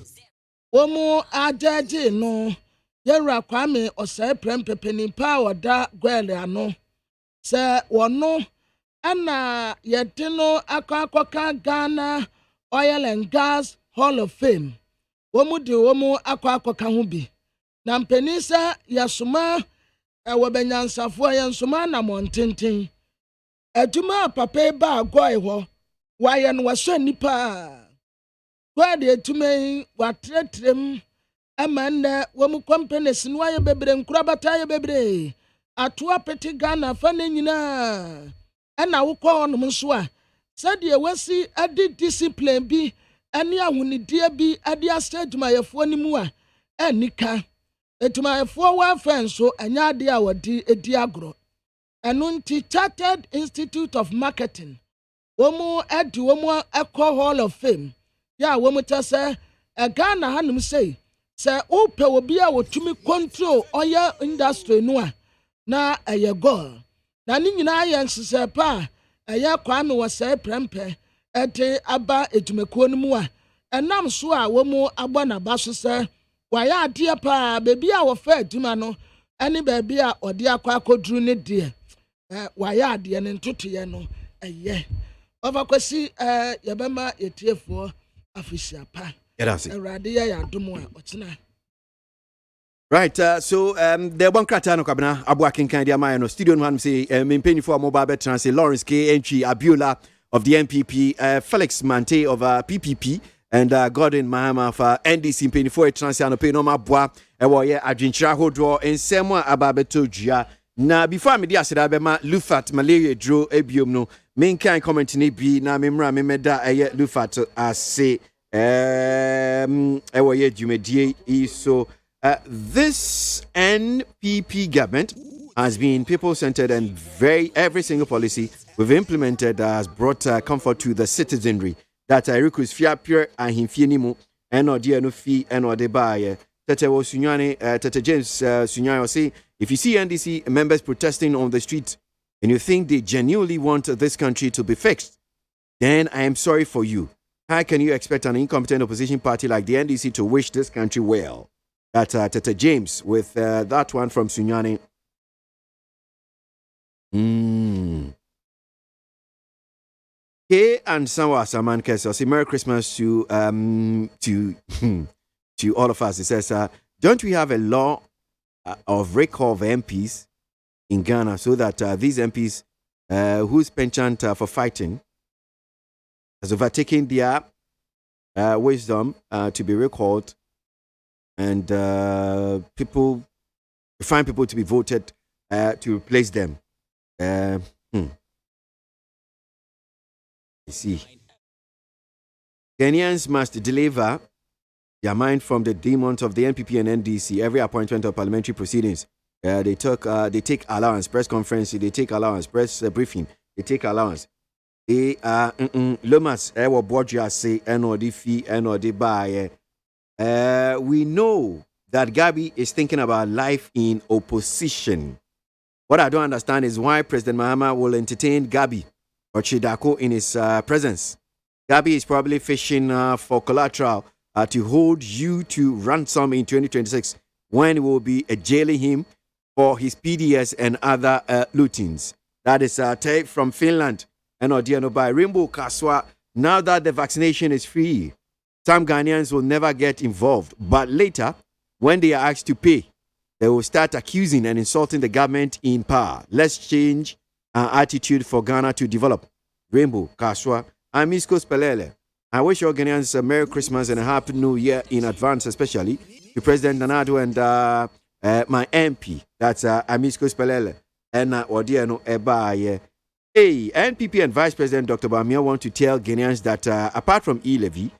Womu ajaji no. Yera kwame osai prempe penimpa wada gwele ano. Se wono ana yetino akwakoka Ghana Oil and Gas Hall of Fame. Womu akwakoka ho bi. na mpanin sɛ yɛsoma ɛwɔ bɛnyansafoɔ yɛnsoma na mɔntenten adwuma papa ba agɔe hɔ wayɛ no wɔsɔ nipa gɔe de etuma watrɛtrɛm ama nnɛ wɔn companies no ayɛ bebree nkorabata ayɛ bebree atoa pete Ghana fa ne nyinaa ɛna wokɔ hɔnom nso a sɛdeɛ wasi adi discipline bi ɛne ahonidie bi ade asɛ adwumayɛfoɔ no mu a ɛnika adwumayɛfoɔ wɔafɛ nso ɛnyɛ ade a wɔde edi agorɔ ɛno nti Chartered Institute of Marketing wɔn adi wɔn ɛkɔ Hall of Fame yɛ a wɔn kyɛ sɛ Ghana hanom sɛ wopɛ obi a wɔtumi control ɔyɛ industry no a na ɛyɛ goal na ne nyinaa yɛ nhyehyɛ pa a ɛyɛ Kwame Wɔsɛe prɛmpɛ ɛde aba adwumakuo no mu a ɛnam so a wɔn abɔ n'aba so sɛ wɔayɛ adeɛ paa beebi a wɔfɛ adwuma no ɛne beebi a ɔde akɔ akɔduru ne deɛ wɔayɛ adeɛ no ntotoeɛ no ɛyɛ ɔfakwasi yɛbɛma yɛtiefoɔ afihyia pa. Right, so the one kratano kabna ABOAGYE kan dia ma no studio no say mpeni for mobile bet say Lawrence K Entry Abiola of the MPP, Felix Mante of PPP and Gordon Mahama of NDC mpeni for transiano pay no maboa e wo ye adwenchira hodro ensemo ababeto dua na before me dia seda be ma Lufat malaria dro ebiom no men kan comment ni bi na memra memeda eye Lufat ase so this NPP government has been people-centered and every single policy we've implemented has brought comfort to the citizenry. That recruits fear pure and himfienimu and or dear no fee and or de buy. Tete Sunyane, Tete James Sunyane say if you see NDC members protesting on the street and you think they genuinely want this country to be fixed, then I am sorry for you. How can you expect an incompetent opposition party like the NDC to wish this country well? That's Tete James with that one from Sunyane. Hey, and Sanwa Saman Kesa say Merry Christmas to all of us. He says, don't we have a law of recall of MPs in Ghana so that these MPs whose penchant for fighting has overtaken their wisdom to be recalled, and find people to be voted to replace them. You see, Kenyans must deliver their mind from the demons of the NPP and NDC. Every appointment of parliamentary proceedings, they take allowance. Press conference, they take allowance. Press briefing, they take allowance. They are Lomas, ABOAGYE say, NOD fee, NOD buy. We know that Gabi is thinking about life in opposition. What I don't understand is why President Mahama will entertain Gabi or Chidako in his presence. Gabi is probably fishing for collateral to hold you to ransom in 2026 when we will be jailing him for his PDS and other lootings. That is a tape from Finland. And by Rainbow Kaswa. Now that the vaccination is free, some Ghanaians will never get involved. But later, when they are asked to pay, they will start accusing and insulting the government in power. Let's change our attitude for Ghana to develop. Rainbow Kaswa. I'm Isko Spelele. I wish your Ghanaians a Merry Christmas and a Happy New Year in advance, especially to President Nanado and my MP. That's Amisko Spelele. And Odiano Ebaye. Hey, NPP and Vice President Dr. Bamia want to tell Ghanaians that apart from e-levy,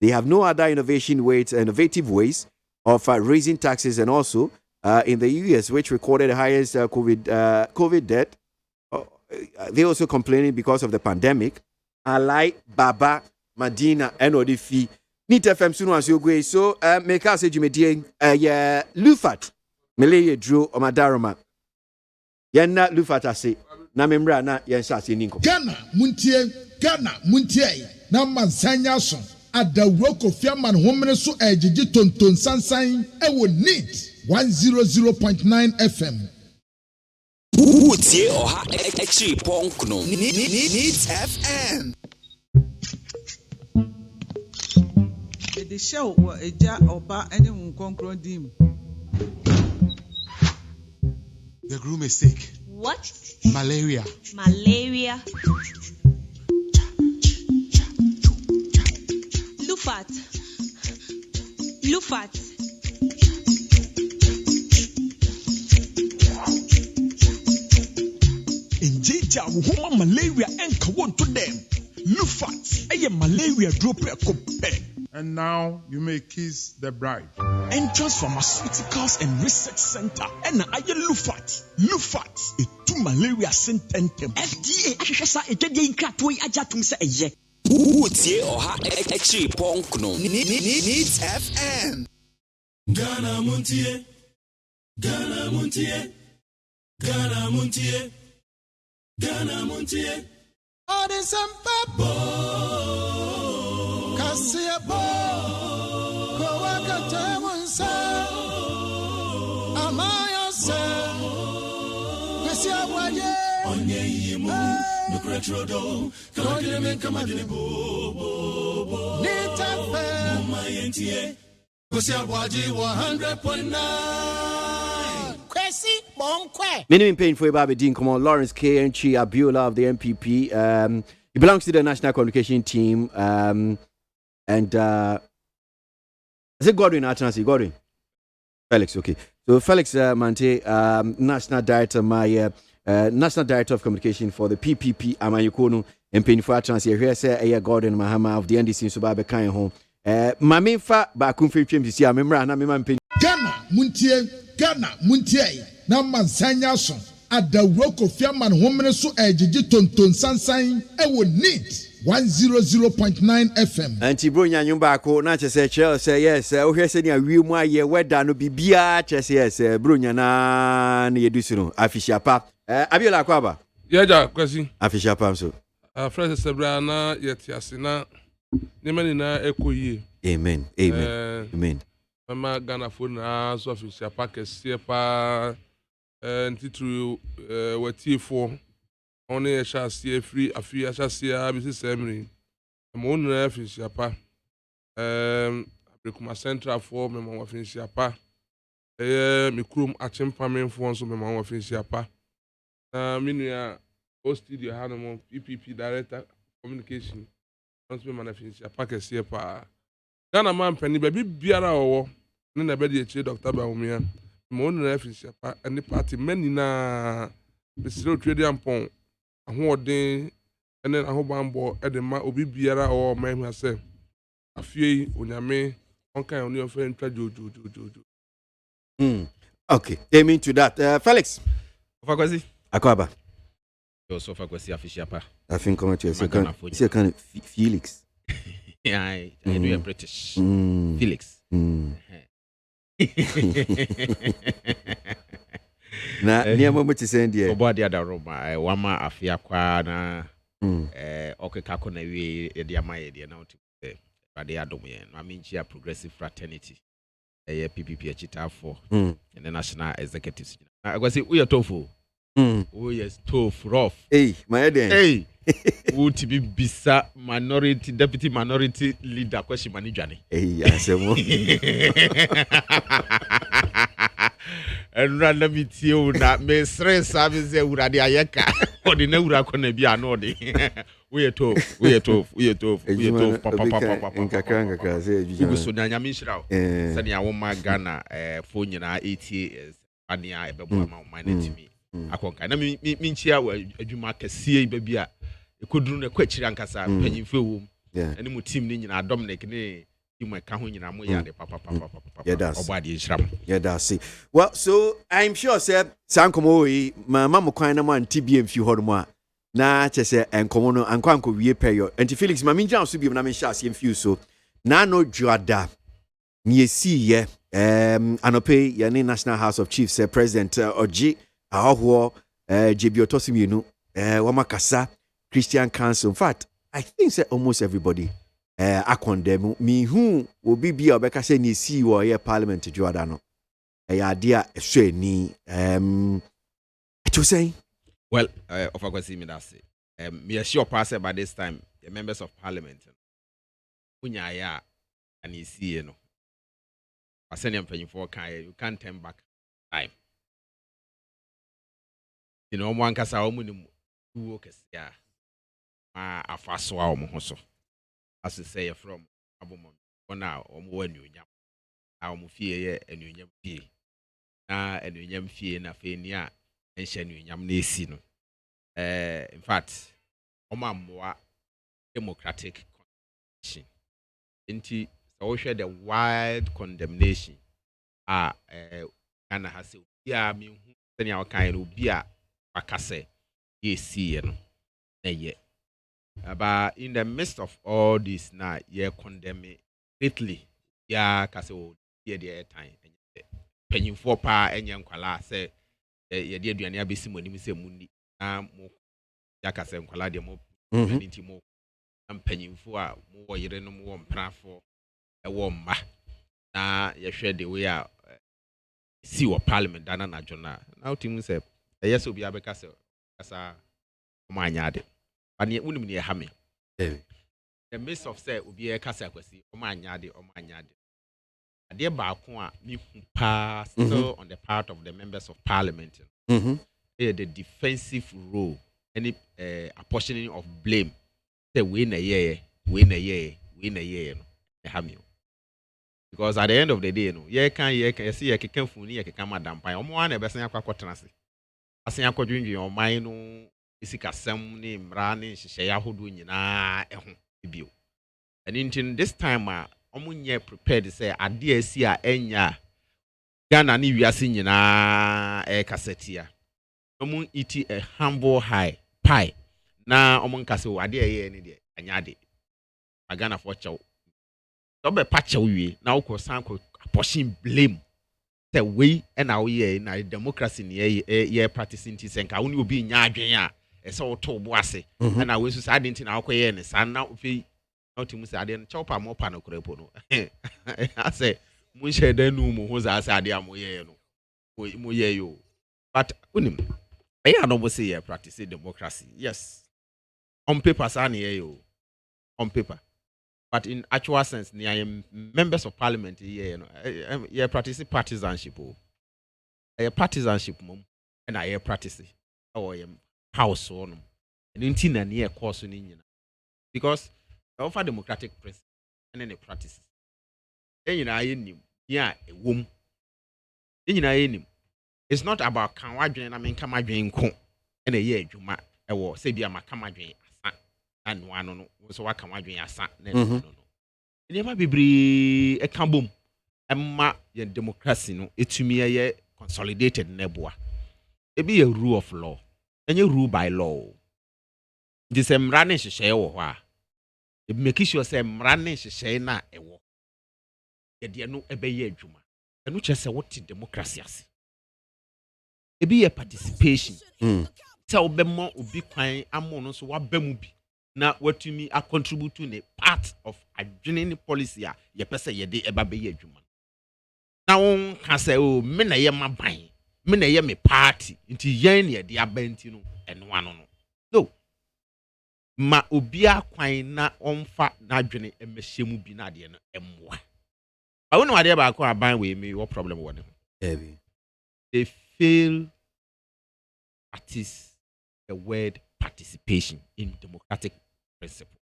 they have no other innovative ways of raising taxes, and also in the US, which recorded the highest COVID death. They also complaining because of the pandemic. Alai, Baba, Madina, and Odifi. Nit FM sunu asogwe. So make us say jumedie Lufat Malaya Drew Omadaroma. Yenna Lufat ase. Na memra na yensa ase ninko. Ghana muntie na mansanya so adawro Kofi man homene so ejiji tonton sansan e wo need 100.9 FM. Utie oha echi ponkno Needs FM. The show wa eja oba ene hunkonkron dim. The groom is sick. What? Malaria. Malaria. Lufat. Lufat. Injeja wohoma malaria enka won to them. Lufat, eye malaria drop a cope. And now you may kiss the bride. Entrance Pharmaceuticals and Research Center. And aye Lufat. Lufat, a two malaria sententem. FDA ahwehwɛ sa edwade nkratoyi agyatum sɛ ɛyɛ. Wotie ɔha ɛkyiri pɔnkno. Needs FM. Ghana Montie. Ghana Montie. Ghana Montie. Ghana Montie. Odisempa Kasia bo Kowaka Tamunsa Amaya se Kasia Waye Onye yimu Nukretrodo Kawagire kamadini bo Nita fe Mama yentie Kasia ABOAGYE 100.9 Kwesi Monkwe Minimum pain for Baby Dean. Come on, Lawrence K. and Chi Abiola of the MPP. He belongs to the National Communication Team. And is it Godwin? Godwin. Felix, okay. So Felix Mante, National Director, National Director of Communication for the PPP, Amayukono, and pain for Atlantic. Here say Gordon Mahama of the NDC so Babe Kain home. Maminfa ba kumfi twem sisi a memra na mema mpen. Ghana Montie na mansanya so adawro kofia man homene so ejiji tonton sansan ewo NEET 100.9 FM. Anti bro nya nyumba ko na chese che say yes o hwese ni awie mu aye weda no bibia chese yes bro nya na yedusu no afishia pa Abiola Kwaba yaja kwasi afishia pa so fresh sebra na yetiase na nemani na ekoyie. Amen. Amen. Mama Ghana phone na so afishia pa kese pa ntitru watifo oni esha sie free afia esha sie abisi semri mo na afishia pa abrekuma central for me mo afishia pa mikrum achempamem for so me mo afishia pa na minua o studio hanamo PPP director communication don't me man afishia pa kese pa Ghana man pani baby biara owo ne na be de echi Dr. Bawumia mo na afishia pa any party many na Mr. Trade Ampon ahoden ene ahobambo edema obi biara o man hu say afie onyame onkan oni ofe ntwa jojo. Okay, amen to that. Felix Ofakwasi Akwaba. Yo so Ofakwasi afishia pa. I think come to second Felix. Yeah, I do a British. Felix. Na niamo mo tisend ye. Obo dia da Roma wama afia kwa na okeka na wi ye dia maye dia na oti bade adom ye na minchia progressive fraternity PPP achitafo and the national executives. Agwasi we tofu. Oh yes, tough, rough. Hey, my head. Hey. Would be bisa minority deputy minority leader question manijani. Hey, asemo. And random it you na me stress service uradi ayeka. Odi na ura kona bi anodi. We tough. Papa. Nkakanga say ejuja. Ugu so nyanya minshira. Sani ya woma Ghana phone na 80 years ania ebebo ma manage me. Akonka na minchia adwuma kese baby a ekoduru na kwachiri ankasa panyimfo wo ene mu team ni nyina Dominic ne team ka ho nyina mo ya de papa obade nhyiram. Yeah, that's it. Well, so I'm sure say sankomo yi mama mo kwan na mo antibie mfi ho mo a na chese enkomo no ankwanko wie period. Anti Felix ma minja so bi na me sha asem mfi so na no juada ni esi ye anope ye ne National House of Chiefs President Oji Ahoho JB Otosimienu Wamakasa Christian Council. In fact, I think say almost everybody condemn me who will be obeka say ni see or here parliament to Jordan. Idea so ni to say well of course me that say me sure pass by this time the members of parliament unya ya and you see no send them paying for you can't turn back time. You know, one case I work yeah. A fast one also. As you say from Abomon, for now, or more new yam. Our mufie and you yam fee. And you yam fee and a fenia and shen you yam nesino. In fact, more democratic condition. Into so share the wild condemnation. Ghana has said, yeah, me who send our kind of beer, Bakase, ye see, ye. But in the midst of all this, now, ye condemn me greatly. Yeah, because ye dear time. Penny for pa and young Kala say, ye dear Diana Bissim when you say Mundi, Yakasem Kala de Mo, Mo, and penny for more you don't know one plan for a warm ma. Now, you share the way out. See what Parliament done na Jonah. Now, Tim said, yes, will be a castle as a man yard. But yet, wouldn't be a hammy. The midst of say will be a castle, or man yard, or man yard. A dear Bakwa, me pass still on the part of the members of Parliament. The defensive role, any apportioning of blame. Say, win a year, win a year, win a year. Hammy. Because at the end of the day, you can see a kick phone, you can come at Dampai. I'm one of the best in your quarters. I say, I'm going to your mind. Is it a some name running? She say, I would win na a and in this time, I'm prepared to say, I dear see a enya Ghana ni we are seeing na a cassetia. I'm eat a humble high pie. Now, I'm on castle, I dear any day, and yadi. I Ghana for chow. Don't be patch away now, cause some pushing blame. The way and our year in a democracy near practicing this and can only be in Yadria, a sort of bossy. And I was deciding in our way and son now fee not to say I didn't chop a more panocorepono. I say, Musha then no who's as I am moyeo. But unim, I don't say practicing democracy. Yes, on paper, Sani, on paper. But in actual sense, I am members of Parliament. Yeah, practice partisanship. I partisanship, mum, and I practice. I am house on them, and in and near course in because I offer democratic principle and then practices. And I knew, yeah, a womb. It's not about can I join? I mean, come I join and a year, you might. I will say, dear, my come I join. And one so what can I do? No. It might be a cambum. And your democracy, no, it to me a consolidated nebua. It be a rule of law, and you rule by law. This running share or it make sure say running share na a war. Yet you know a bay juma, and which is what democracy is. It be a participation. Tell Bemo will be crying, I'm on so what Bemubi. Now, what to me, I contribute to a part of a genuine policy. Ye pesa ye de eba be ye juma. Now, can say, oh, men a my buying, men a me party into yen ye de abentino and one on. No, ma ubia quine na on fat na journey and meshemu binadian and moi. I don't know what about go buying with me. What problem with them? They fail practice the word participation in democratic principle.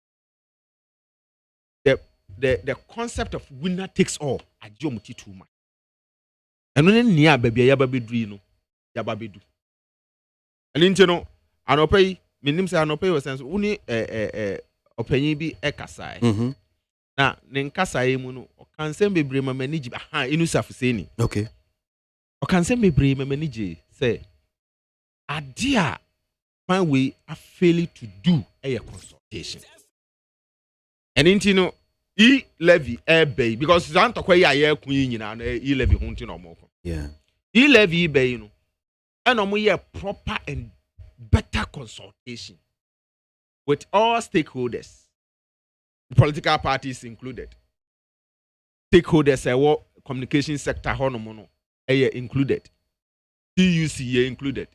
The concept of winner takes all I don't too much. And when near baby yababi drino yababidu. And in general, an opay means an opay was sense only opinion be a kasai. Now, Nenkasai muno, or can send me bring my manage behind Inusafuseni. Okay. Or can send me bring my manage say, a dear. My way are failing to do a consultation. And into levy bay because Santa Quay queen and levy hunting or more. Yeah. Levy bay, and we a proper and better consultation with all stakeholders, political parties included. Stakeholders, communication sector, honomono, included. TUC included.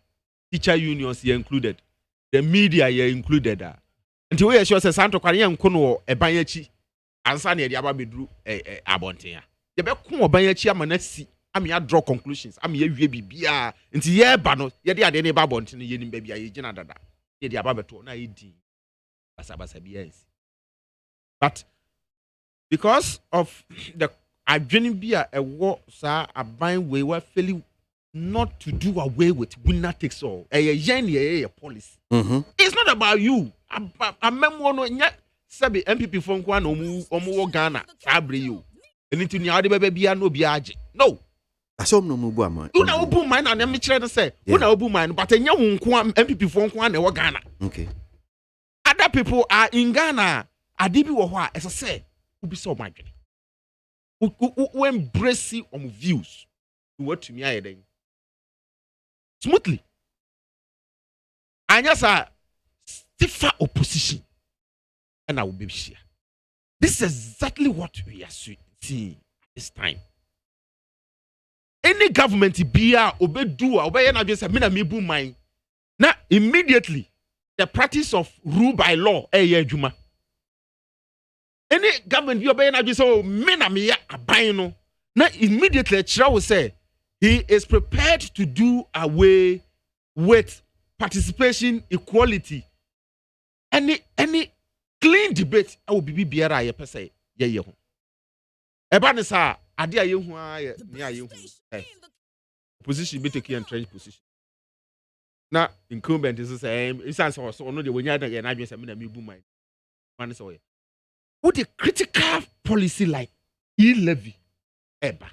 Teacher unions here included, the media here included. Until we are sure Santo Korean Kono, a banyachi, and Sunny Ababidru, a bontia. ye be ko oban achi amanasi am ya draw conclusions am ya wie bibia nti ye ba no ye de ade ne ba bonte no ye nim ba bia ye gina dada ye de aba beto na ye di basa bia nsi but because of the adwene bia ewo sa aban we were feeling not to do away with winner takes all a policy. It's not about you. A memo no nya sabi MPP for nkwa na omu Ghana sabre you. Enitu ni ade bebe bia no bia age. No. Asom no mu bu aman. Una obu man na me kire no say, una obu man but enya wo nkwa MPP for nkwa na e Ghana. Okay. Other people are in Ghana. Ade bi wo ho a ese say obi so madwene. We embrace on views. What to me ayeden. Smoothly. And yes, stiffer opposition. And I will be sure. This is exactly what we are seeing this time. Any government be obey na just me bu mine. Now immediately the practice of rule by law juma. Any government be obey na just me na me aban no. Now immediately Chira will say he is prepared to do away with participation, equality, any clean debate. I will be biara ye pese ye ho. Eba ne sa ade a ye hu a me a ye hu. Position be take entrenched position. Na incumbent is say instance so no de wonya da ye na adwen say me na me bu man. Man say what the critical policy like e-levy eba.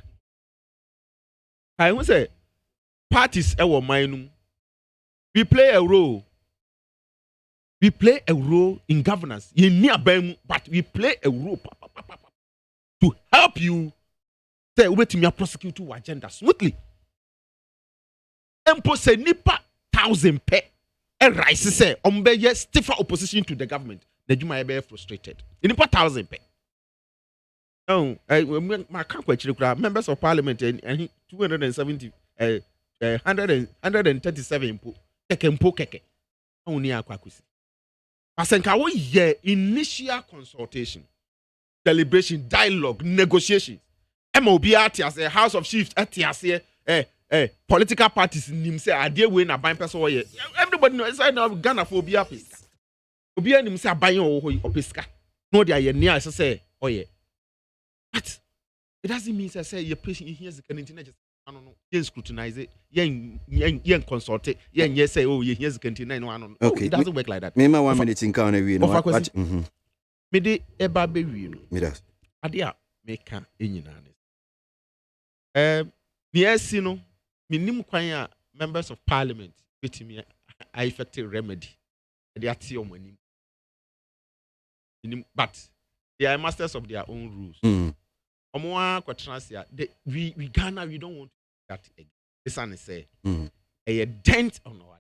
I will say parties ewo man we play a role. We play a role in governance. You near but we play a role to help you say wait me prosecute your agenda smoothly. Impose nipa 1,000 pe and rise say ombe stiffer opposition to the government. The Juma be frustrated. Nipa 1,000 pe. Oh, my members of parliament and 270 137 keke only akwakusi. Asenka wo ye initial consultation, deliberation, dialogue, negotiation. MOB as a House of Chiefs atiase political parties nim say ade we na ban person ye. Everybody know say na Ghana for obi apiska. Obi anim say ban o opiska. No dia ye near say oye. But it doesn't mean say your patient hears the kind of no yen scrutinize it yen consult it yen say oh here's the canteen no no okay it doesn't work like that. Me 1 minute in count we no what me de eba be wi no me das ade a me ka enyina ne me asi no me nim kwan a members of parliament betimi a effective remedy they ate o manim but they are masters of their own rules. Omoa kwatransia we Ghana we don't want that again. This one is say a dent on our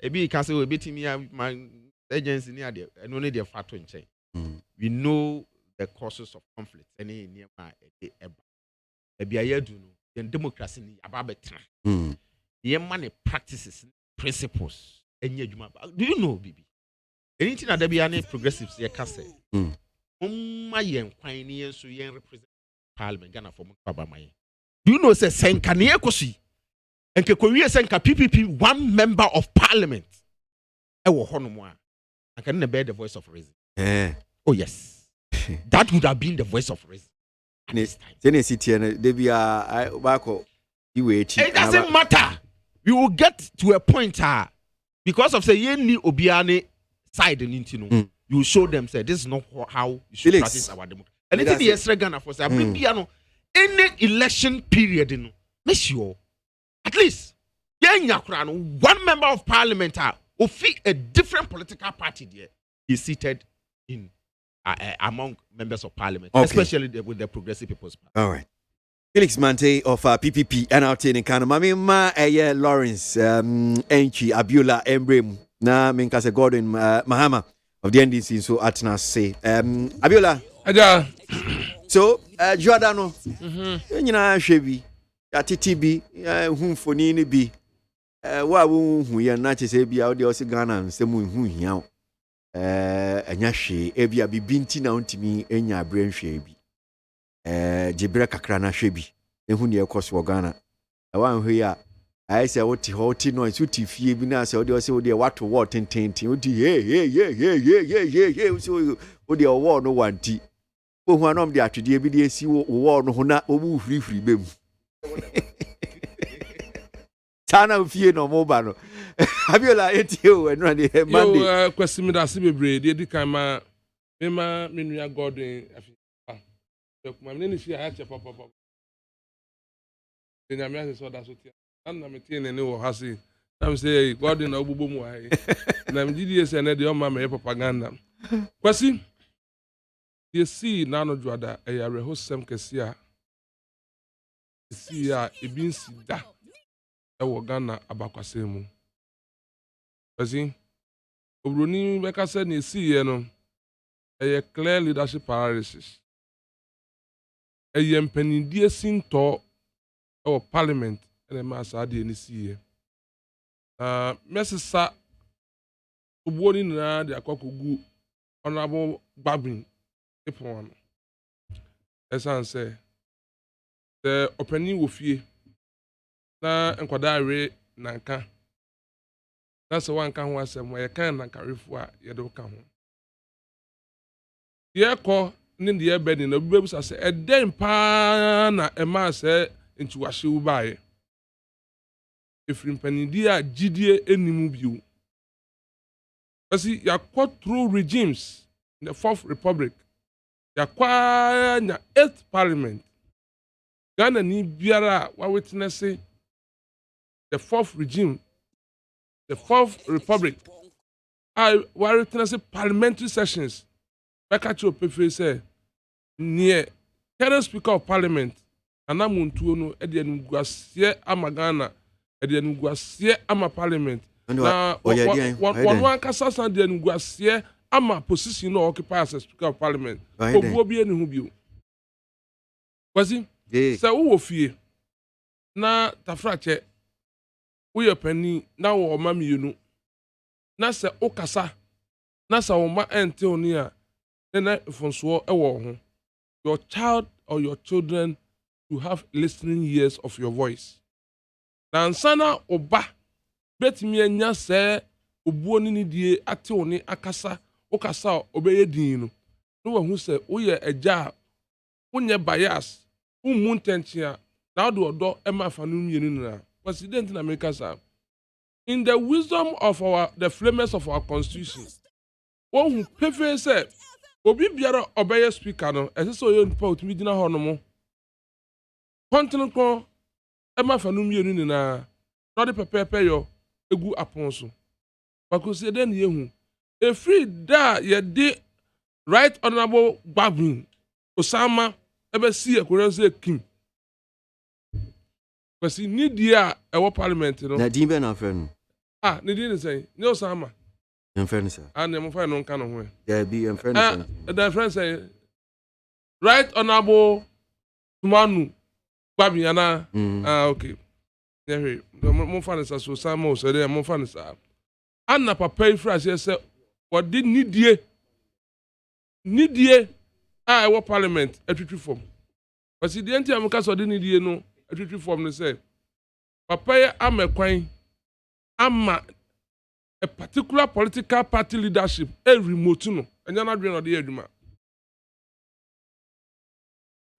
ebi can say we betimi my agency near there and only the factor in change. We know the causes of conflict any near my ebi ayedu no the democracy ni ababetra ye money practices principles enye adwuma. Do you know bibi anything that be any progressives ye ka say yen kwan ni yen so yen represent parliament Ghana for Baba Maye. Do you know say senka ne ekosi enke kowie senka PPP one member of parliament e wo hono mo a anka na be the voice of reason. Oh yes. That would have been the voice of reason. It doesn't matter. We will get to a point because of say yen ni obiane side into no. You show them say this is not how you should practice our democracy. And it's the extra Ghana for say any election period make sure at least one member of parliament or a different political party there is seated in among members of parliament, especially with the Progressive People's Party. All right. Felix Mante of PPP and out in Canada. Mami ma Lawrence Enchi Abiola Embrem na Minkase Gordon Mahama of the NDC so atna say Abiola Aja so Jordano nyina hwebi atitibi hu foni ni bi wa wo hu ye na chese bia wo de o se Ghana nsem hu hia anya hwe e bia bibinti na ontimi enya abrenhwe bi Jibra kakra na hwebi ehu ne ekoso Ghana wan hwe ya ai se woti hoti no nsu ti fie bi na se odi wato wo tententi odi hey so odi wo no wanti ohu anom de atwede bi de esi wo no ho na obu frifri bem tana fie no mo ba no abiola etio enu de Monday yo kwesi mi da se bebre de di kan ma menu ya Gordon afi kuma mene ni fi aya che papa de nyame so da so tia na me tie ne wo ha se na me say Gordon na ogbugbo mu ha na me gidi ese na de o ma me propaganda kwesi ye see na no dwada e ya rehosem kesi a see a ebin sida e wo Ghana abakwase mu kwesi obroni be ka se na see ye no a clear leadership paralysis. A yempenidie sinto our parliament and a mass adi any see. Messisa Uboni na the Akoku Honorable Babin Epon. As I say, the opening with ye na enquadare nanka. That's the one can was where you can and carry for you don't come. Ye ko ni the bed in the babies as a den pa na e ma se nti wahye wo bae efrim panidia gidie enimu biu asi yakwa through regimes in the Fourth Republic yakwa nya 8th parliament Ghana ni biara wa witness the fourth regime the Fourth Republic I wa witness parliamentary sessions Bekacho Pefe say, near current speaker of parliament, Anamuntu no Edian Guasie Amagana, Edian Guasie Ama parliament. Now, one Casasa Edian Guasie Ama position no occupies as speaker of parliament. Obobi and Hubio. Was he? Say, who fear? Na Tafrache, we a penny now or mammy, you know. Nasa Okasa, Nasa or ma Antonia. Your child or your children to have listening ears of your voice. Nansana oba betimi anya se obuo ni die ate oni akasa okasa obeye din no wahu se woye agya wonye bias ummu ntenchia na odo ema fanu mienu na president in America sir in the wisdom of the framers of our constitution who prefer say obi biara obeye speaker no ese so yo npa otumi gina ho no mo kontinko e ma fanu mienu na no de pepepe yo egu apon so bakosi de na yehu e free da ye de right honorable Babin Osama ebe si ekorense kim kwasi ni dia e wo parliament no na dimbe na friend ni dia ni say ni Osama in fairness, and I'm fine on kind of way. There be in fairness. The friend say, right honorable Tumanu Babiana. Okay. Yeah, more fun is so some so there more fun is Anna Papa Fresh said, what did need ye? I was parliament a treaty form. But see the anti Americans didn't need no a treaty form. They say, Papa, I'm a quine. A particular political party leadership remote no enya na dwen no de adwuma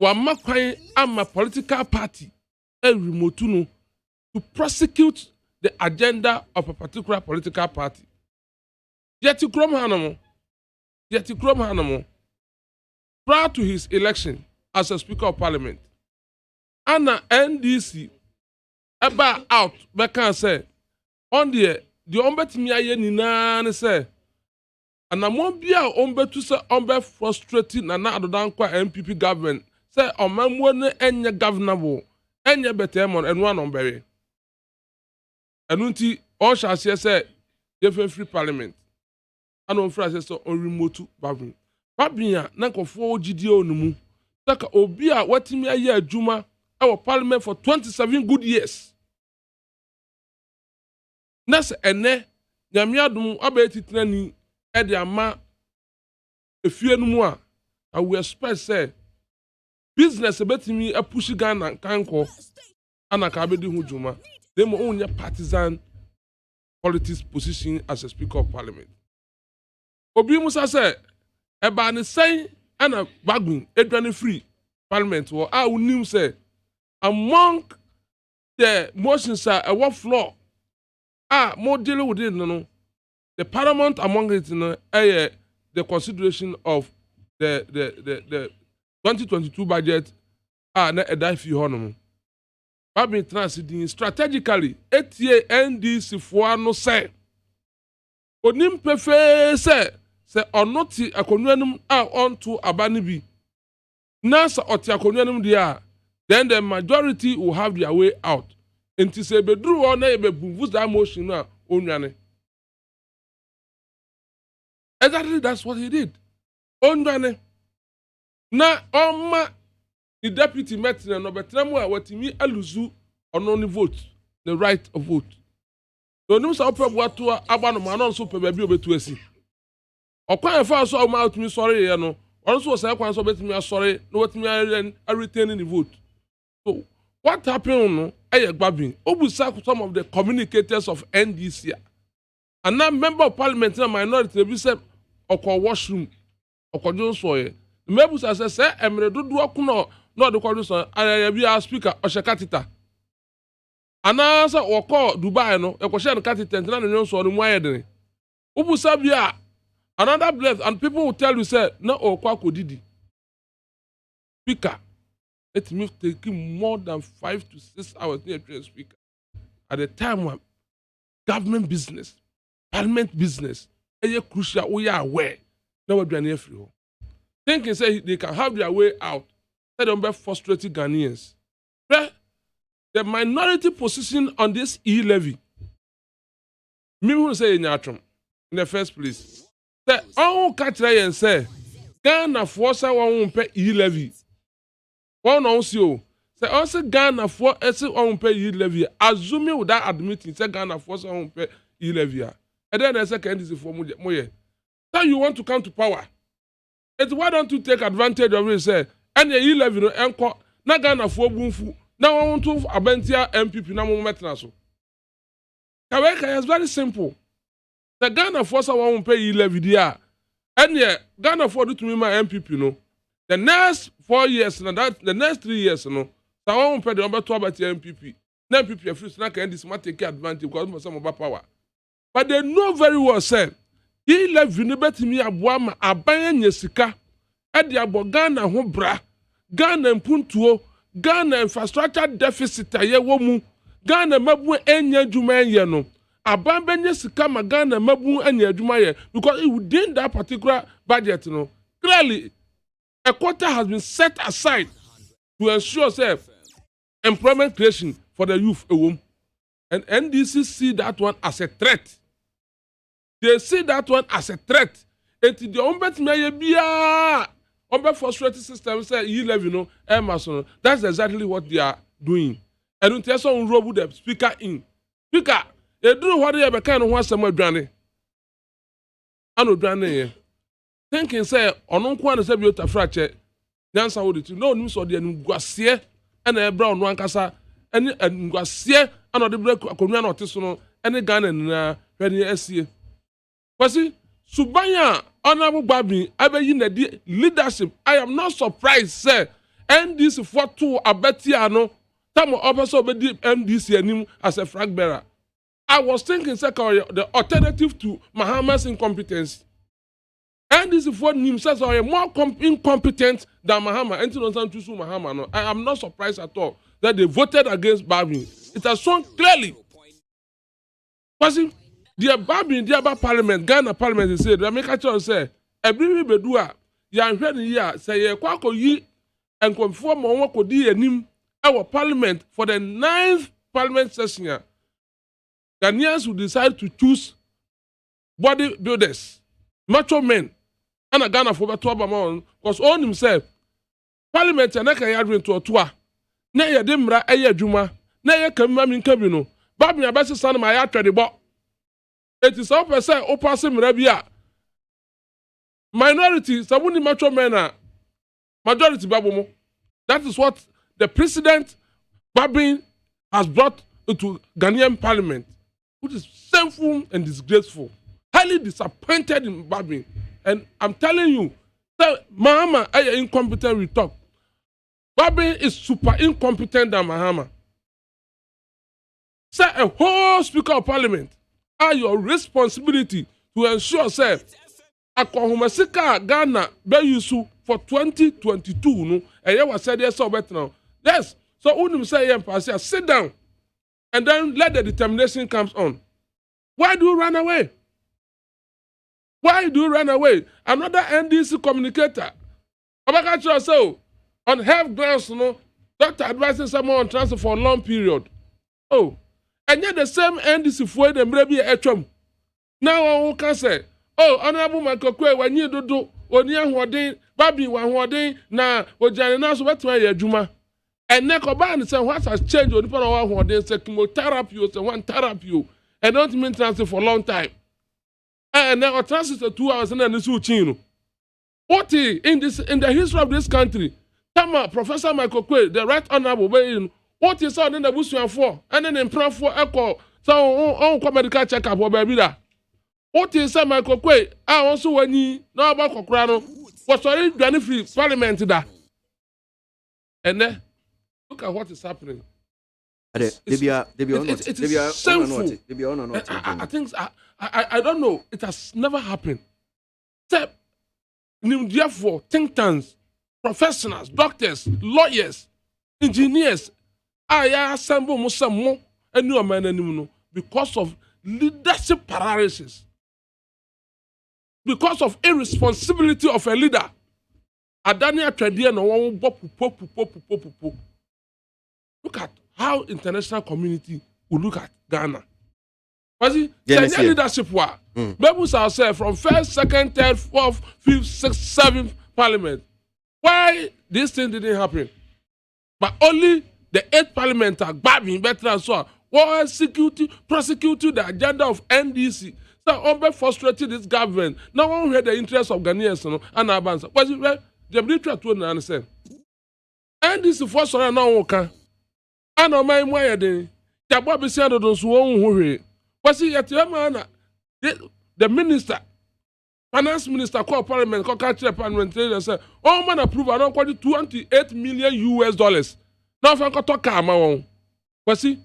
wa makwan ama political party remote no to prosecute the agenda of a particular political party yet krom hanomo prior to his election as a speaker of parliament ana NDC eba out be can say on the ombetimi aye nyina ne se anamon bia ombetu se ombe frustrating na adodan kwa MPP government se omamwo ne enye governable enye betemon enu anombere enunti on shall say ye free parliament anon frase so on remote babin na nkofo ogidie onumu saka obi a watimi aye adwuma e wo parliament for 27 good years. Nas ene nyamiadum abetitina ni e de ama efie no mu a we expect say business betimi apushi Ghana kanko ana ka abedi hu juma they mo only partisan politics position as a speaker of parliament obi musa say eba ne say ana bagun edwane free parliament wo a unim say among the motions are a what floor more dealing with it no the paramount among it no the consideration of the 2022 budget na edai fi honom Babi transiting strategically etie NDC fo no say onim pefe say onoti akonuanum onto abani bi na sa oti akonuanum dia then the majority will have their way out enti say bedru o na ebebu that motion na onwane exactly that's what he did onwane na oma the deputy met no betremu a watimi aluzu ono ni vote the right of vote so nim sa opebo ato agba no ma no so pe ba bi obetu asi okwan efa so o ma otimi sorry ye no ono so say kwan so betimi asori no watimi retain the vote so what happened no gbabin obusa some of the communicators of NDC and now member of parliament na minority be say okwa washroom okwa jonso ye mebusa say emre dodo okuno no the call so ya speaker oshekatita anasa woko Dubai no ekwohye no katita na no so no mu ayedene ubusa bia another bless and people will tell you say na okwa kodidi speaker it may take more than 5 to 6 hours near to speaker at the time when government business parliament business is crucial we are aware na we dwane free ho thinking say they can have their way out. They don't be frustrated Ghanaians. The minority position on this e-levy. Me who say in the first place. The all catch and say Ghana force one pay e-levy. One also say also Ghana for one pay e-levy. Assuming without admitting say Ghana force one pay e-levy. And then the second is for more. So you want to come to power. It's why don't you take advantage of it say and the e-levy no enko na Ghana fo bunfu na won to abentia MPP na mo metna so kaweka is very simple the Ghana force won pay e-levy dia and Ghana for do to me my MPP no the next 4 years na that the next 3 years no sa won pay the to about MPP na MPP free na can this take advantage because for some of power but they know very well say e-levy no betimi aboa ma aban nyesika edi abo Ghana ho bra Ghana mpuntuo Ghana infrastructure deficit aye wo mu Ghana mabu enya adwuma ye no aban benye sika ma Ghana mabu enya adwuma ye because within that particular budget no clearly a quota has been set aside to ensure self employment creation for the youth ewom and NDC see that one as a threat. They see that one as a threat. And the ombet me bia ombet frustrated system say e-levy no Emerson. That's exactly what they are doing. And until some robo the speaker in. Speaker, you do what you kind of want some adwane. Ano dwane. Thinking say onon kwa na say bi otafrache. Nyansa wo de no nim so de nguase na ebra ono ankasa ene nguase ana de bra akonwa na oteso no ene Ghana na hwani asie. Kwasi Subanya honorable Babi abeyi na di leadership. I am not surprised say NDC for two abetia no tamo opeso obedi MDC anim as a flag bearer. I was thinking say the alternative to Mahama's incompetence. NDC for nim says are more incompetent than Mahama. Enti no choose Mahama no. I am not surprised at all that they voted against Babi. It has shown clearly. Kwasi the Babi the parliament Ghana parliament say the make a say every bedu a ya hwe ni ya say ye kwa koyi enkomfo mo won kodi anim our parliament for the 9th parliament session. Ghanaians will decide to choose bodybuilders, macho men, and a Ghana for better amount because on himself parliament na ka ya to otoa na ye de mra eye adwuma na ye kamma min kabino Babi abese san ma ya twede bo. It is up say opase mra bia minority sabuni macho men na majority babo mo That is what the president, Babin, has brought into Ghanaian parliament, which is shameful and disgraceful. Highly disappointed in Babin. And I'm telling you, Mahama is incompetent, we talk. Babin is super incompetent than Mahama. Say a whole speaker of parliament are your responsibility to ensure, say, Akohumasika Ghana be useful for 2022. No, and you was said yes so better now. Yes, so unim say sit down and then let the determination comes on. Why do you run away? Why do you run away? Another NDC communicator. Abakacho so on health grounds, doctor advising someone on transfer for a long period. Oh, and yet the same NDC for them maybe a chum. Now I can say, oh, honorable Michael Kwe, when you do Onia Wardin, Babi Wardin, na Ojana so what my Juma. And Nekoban said, what has changed on the power of Wardin, say chemotherapy or one therapy, and don't mean transfer for a long time. And now transfer 2 hours and then the Chino. What in the history of this country, Tama, Professor Michael Kwe, the right honorable, what is on in the bush for, and then in plan for echo, so on medical checkup or baby that. What is Michael Kwe? I also when you know about Cocrano was already done free parliament that. And then look at what is happening. It is shameful. I think I don't know. It has never happened. Except therefore think tanks, professionals, doctors, lawyers, engineers, I assemble Musamo and new man because of leadership paralysis. Because of irresponsibility of a leader. Adania Tradian look at how international community will look at Ghana. The leadership was. Members ourselves from 1st, 2nd, 3rd, 4th, 5th, 6th, 7th parliament. Why this thing didn't happen? But only the 8th parliament are grabbing better and so on. Was prosecuting the agenda of NDC. So, on frustrated this government. No one had the interest of Ghanaians and Abansa. Was it right? The military to understand. NDC force on now okay. I know my way. The Bobby said those who won. Was it at your man? The minister, finance minister, called parliament, called country parliamentarian said, oh man, approve. I don't call it $28 million US. Now, if I got talk, I'm on. Was it?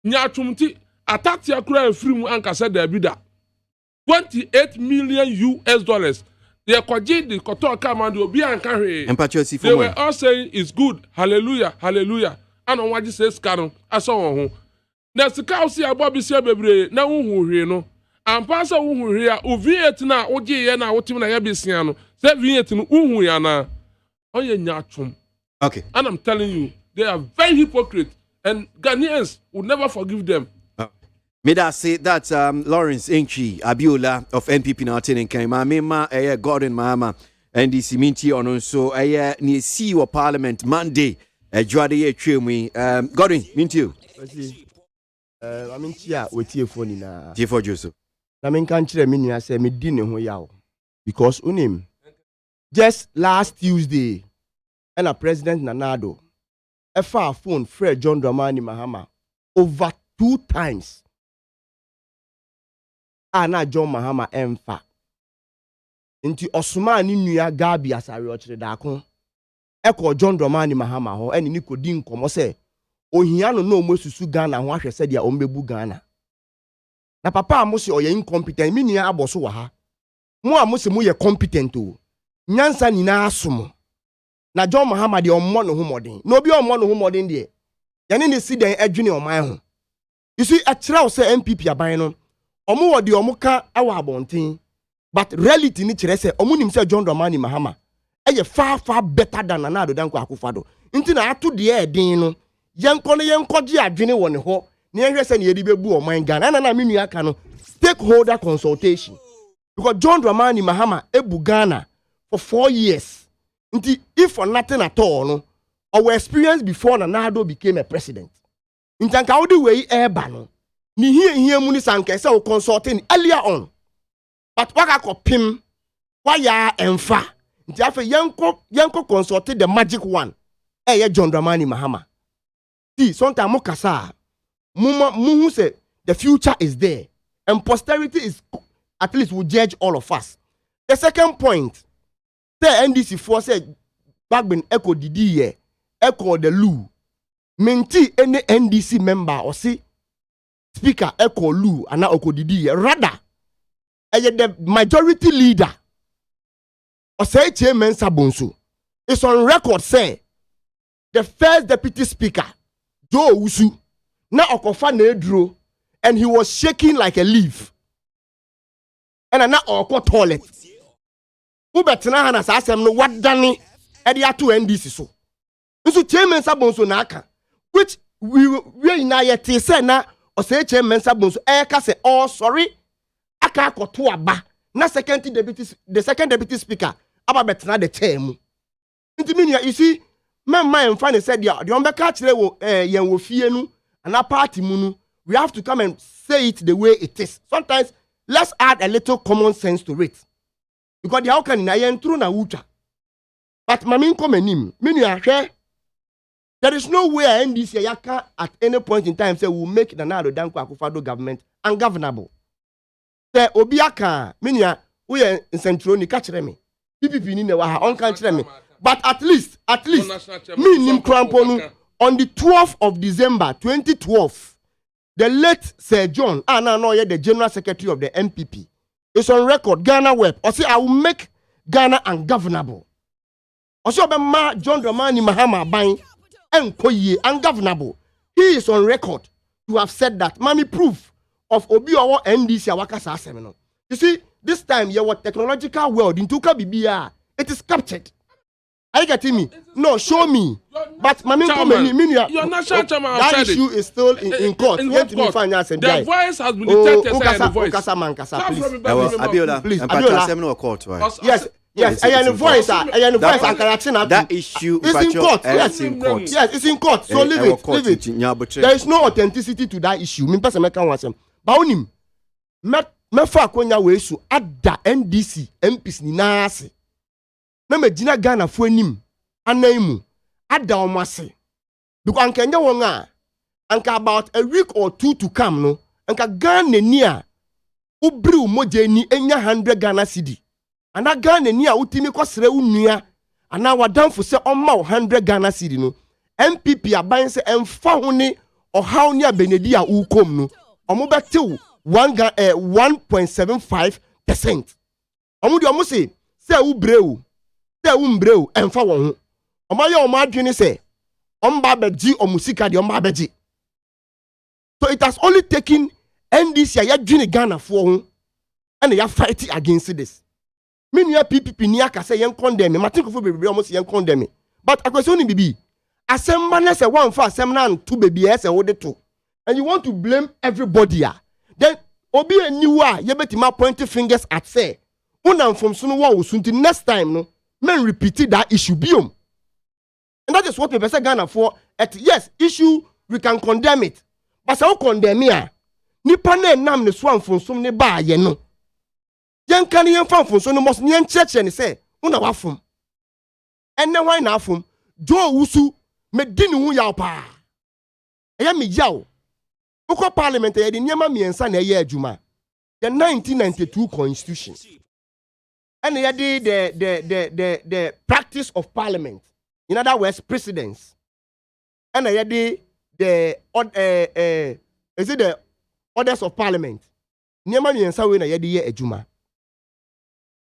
Nyachumti, atati akura free mu anka said there be that. $28 million US. They kwaji the koto come do obi anka hwe. They were all saying it's good. Hallelujah, hallelujah. And on what you say scan aso ho. Na sika osi abobi sia bebre na hu hwe no. Ampa so hu hwe a oviet na oje ye na wotim na ya besia no. Say viet no hu ya na. Oye nyachum. Okay. And I'm telling you, they are very hypocrite. And Ghanaians will never forgive them. May I say that Lawrence Enchi Abiola of NPP now telling Kaima Gordon Mahama and the MONTIE on so near CEO of Parliament Monday Juade Chumi Gordon MONTIE. I mean with your phone na T4 Joseph. I mean country I say me dinner ho yaw because unim just last Tuesday and a President Nanado a far phone Fred John Dramani Mahama over 2 times. Ana John Mahama emfa. Inti Osuma ni nua Gabi asare ochire dakon. Eko John Dramani Mahama ho eni ni kodi nkomo se ohia no no mosusu Ghana ho ahwe se dia ombebu Ghana. Na papa amosi oye incompetent mi nua aboso wa ha. Mo amosi mo ye competent o. Nyansa ni na asomo. Na John Mahama de ommo no humodin. No bi ommo no humodin de. Yane ni si den adwene oman ho. You see a trial say MPP aban no. Omo wodi omo ka awa abonten. But reality ni kire say omo nim say John Dramani Mahama eye far better than Nana Danko Akufado. Nti na ato de e din no. Yenko ne yenkoje adwene wo ne ho. Ne ehwe say ne yedi bebu oman Ghana. Na me nua aka no stakeholder consultation. Because John Dramani Mahama ebu Ghana for 4 years. Nti if for nothing at all no, our experience before Nana became a president. Ntanka wodi we eba no. Ni here mu ni sanka say o consulting earlier on. But waka kopim why ya emfa. Nti afa yenko consulted the magic one. John Dramani Mahama. See, sometimes mokasa muhu say the future is there and posterity is at least will judge all of us. The second point, the NDC for said Bagbin echo Didi echo the Lou. Menti any NDC member or see speaker echo Lou and now echo Didi rather the majority leader or say Chairman Sabonso is on record say the first deputy speaker Joe Usu na okofa nedro and he was shaking like a leaf and na okọ toilet who betena ha na sa asem no wadane e de ato NDC so nso Chairman Sabonso na aka which we na yete say na o say Chairman Sabonso e ka say oh sorry aka akoto aba na the second deputy speaker aba betena the chair mu nti you see my friend said the ombeka kire wo yen wo fie nu and party mu we have to come and say it the way it is. Sometimes let's add a little common sense to it because the how can na yen true na wucha but mamin komenim there is no way NDC yaka at any point in time say we will make the Nana Danko Akufo-Addo government ungovernable. Say obiaka minia we centro ni ka kire me PPP ni na wa ha on kan kire me. But at least, me nim kramponu on the 12th of December 2012, the late Sir John, the General Secretary of the MPP, is on record, Ghana Web, or say I will make Ghana ungovernable. Also, John Dramani Mahama buying Nkoye ungovernable. He is on record to have said that. Mami proof of Obiawa NDC Awakasa seminar. You see, this time, your technological world in Tuka Bibia, it is captured. Are you getting me? No, show me. But your national chairman that issue is still in court. In court. The voice has been detected. Abiola, please, Abiola. Yes. I am voice. That issue is in court. Yes, it's in court. So leave it. There is no authenticity to that issue. Me person make one say. Ba onim. Me fa akonya we su ada NDC MPs ni na ase. Na me gina Ghana fo anim anaimu ada omase because anka nya won anka about a week or two to come no anka Ghana ni a ubri umoje ni enya 100 Ghana cedi ana Ghana ni a utimi kwasere unua ana wadamfo se omma 100 Ghana cedi no MPP aban se emfa ho ni ohaw ni abenedi a ukom no omo betew 1.75%. Omo di omo se ubreu umbreu emfa won ho omaye omadwene se omba beji omusika de omba beji. So it has only taken NDC ya dwene Ghana fo ho and ya fight against this. Menu PPP ni aka say yen condemn me matin kofo bebre omo se yen condemn me but akwese oni bibi asemba na se wan fa asem na to bebi e se wo de to and you want to blame everybody then obi aniwu a ye betima point fingers at say unam from so no wa osunti next time no men repeated that issue biom. And that is what people say Ghana for. Yes, issue, we can condemn it. But how condemn ya? Nipa ne nam ne swan from some ne ba ye no. Yen can yen fan from so no must nyen church and say, una wafum. And then why na fum? Joe Usu me dini hu yaw pa. Eya me yaw. Oko parliament ye di nyama miensa na ye adwuma. The 1992 constitution. And the practice of parliament. In other words, precedence. And the orders of parliament. Niema mi ensa we na yedi ye adwuma.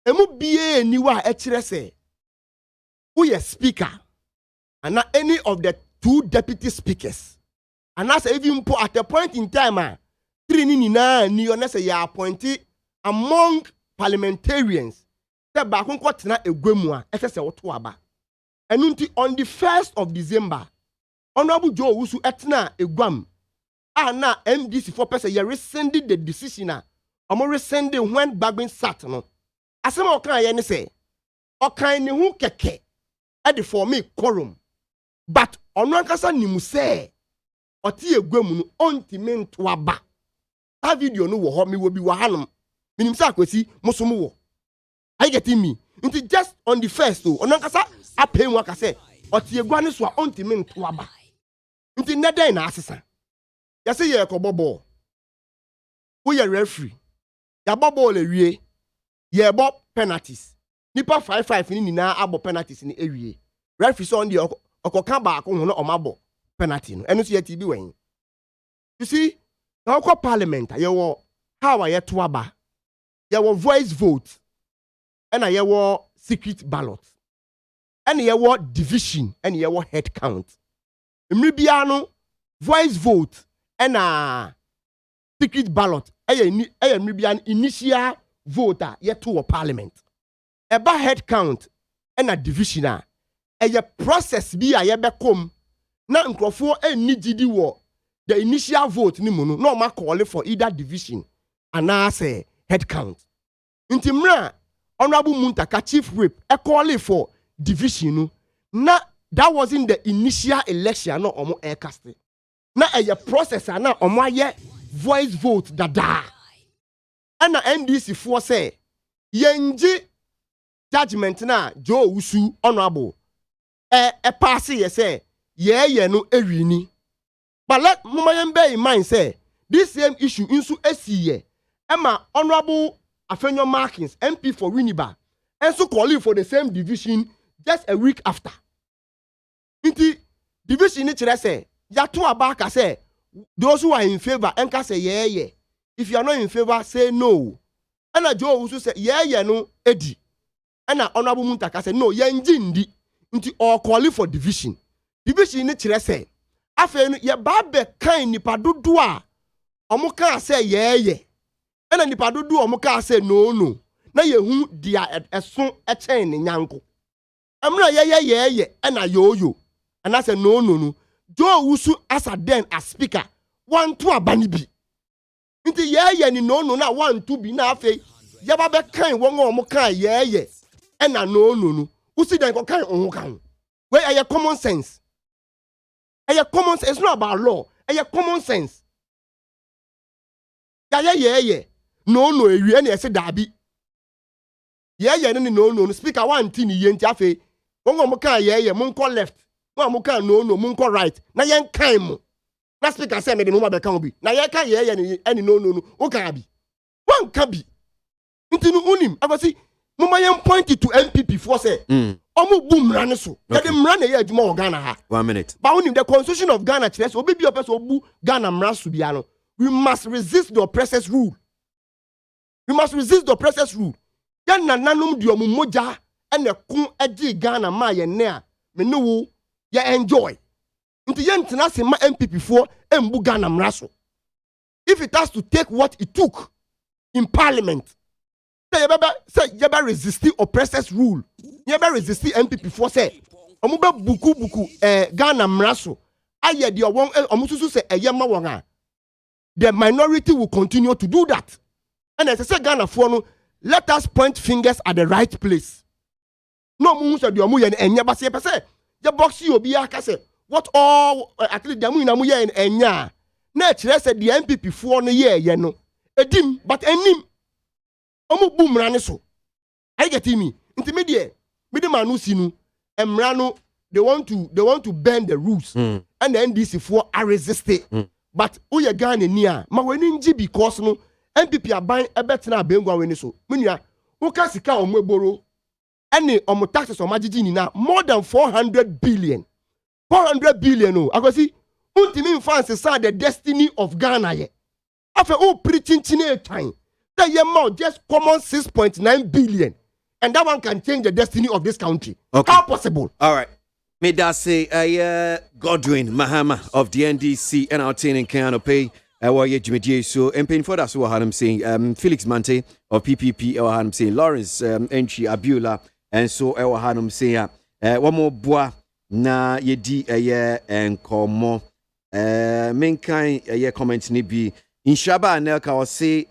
Emu bie niwa echire se. Who is speaker? And not any of the two deputy speakers. And that's even at a point in time, three ni onese ya appointed among parliamentarians. The bakun tena egwemu a efese woto aba. Enunti on the 1st of December, Honorable Joe Usu etna egwam. Na MDC for person ye rescinded the decision omo rescinding when Bagbin sat no. Asema okan ye ne say okan ne hu keke e de for me quorum. But ono ankasa nimu say oti egwemu no ontime nto aba. Ha video no wo ho me wo bi wo hanom. Minim say akwesi musomo wo. Are you getting me? Into just on the first, ono ankasa apen waka say ɔte egua ne so a ɔntimi nto aba nti ne den na asesa yɛsɛ yɛ kɔbɔ ball woyɛ referee yɛabɔ ball awie yɛbɔ penalties nipa 5-5 ni nyinaa abɔ penalties ni awie referee sɛ ɔn deɛ ɔkɔka baako ho na ɔmabɔ penalty no ɛno so yɛ tibi wɛn you see na ɔkɔ parliament a yɛwɔ how a yɛto aba yɛwɔ voice vote ɛna yɛwɔ secret ballot ɛna yɛwɔ division ɛna yɛwɔ head count mmiri biara no voice vote ɛna secret ballot ɛyɛ mmiri biara no initial vote a yɛto wɔ parliament ɛba head count ɛna division a ɛyɛ process bi a yɛbɛkɔm na nkurɔfoɔ ɛnni gidi wɔ the initial vote ni mu no na ɔma call for either division anaasɛ head count nti mmerɛ honorable Muntaka chief whip call for division no na that wasn't the initial election na ɔmo aircast na ɛyɛ process a na ɔmo ayɛ voice vote dada ɛna NDC foɔ sɛ yɛngye judgment na Joe Usu honorable pass yɛ sɛ yɛyɛ no ewini but let mama yɛn bear in mind say this same issue nso esi yɛ ɛma honorable Afenyo Markins MP for Winneba also calling for the same division just a week after nti division ni kyerɛ sɛ yato aba ka sɛ those who are in favor enka sɛ yɛyɛ if you are not in favor say no ɛna Joe Usu sɛ yɛyɛ no edi ɛna honorable Muntaka sɛ no yɛngye ndi nti all calling for division ni kyerɛ sɛ afei no yɛba bɛ kan nipa dodo a ɔmo ka sɛ yɛyɛ ɛna nipa dodo ɔmo ka sɛ no na yehu dia ɛso ɛkyɛn ne nyanko amra yɛyɛ ɛna yoyo ɛna sɛ no Joe Usu as a then as speaker want to abani bi nti yɛyɛ ni no na want to bi na afei yɛba bɛ kan wɔn a ɔmo ka yɛyɛ ɛna no usi dan kɔ kan ɔho kan where ɛyɛ common sense common sense. It's not about law. Common sense. Yeah. No, you any say dabi. Yeah, no. Speaker one thing yenti afe. Wongo muka yeah, munko left. Wongo muka no, munko right. Na yen kan mo. Na speaker say me de no ma be kan bi. Na yen kan yeah, any no. O kan bi. One kan bi. Nti no unim. Abasi mama yen point it to MPP for say. Omo boom rane so. Ya de mrane ye adwuma o Ghana ha. 1 minute. But when the constitution of Ghana says obi bi opese obu Ghana mra so bia no, we must resist the oppressor's rule. We must resist the oppressor's rule. Yan nananum di omo moja ene kun edi Ghana ma ye ne a me no wo ye enjoy. Nti ye ntena se ma MPP for embu Ghana mra so. If it has to take what it took in parliament, say you better resist the oppressor's rule. You better resist the MPP for say omuba buku Ghana mraso aye de won omususu say eyema won a the minority will continue to do that. And as I say Ghana for no, let us point fingers at the right place. No mu say de omu ye enya ba say pese ye box you obi aka say what all at least dem na mu ye enya na kire say the MPP for no ye no edim but enim omu bu mra ne so. I get me intermediate me manu sinu emrano they want to bend the rules and the NDC for are resisting but uye Ghana ni a ma weni nji because no MPP aban ebetena abengwa weni so menua uka sika omeboro ene omo taxes omagigi ni na more than 400 billion no akwasi untimi fancy say the destiny of Ghana ye afa o preaching chine time that ye more just common 6.9 billion. And that one can change the destiny of this country. Okay. How possible? All right. May that say Godwin Mahama of the NDC and our team in Canopy. So and paying for that, so I'm saying Felix Mante of PPP, I'm saying Lawrence Entry Abula, and so I'm saying one more bois na yedi and komo main kind comment ni be in Shaba and Nelka will say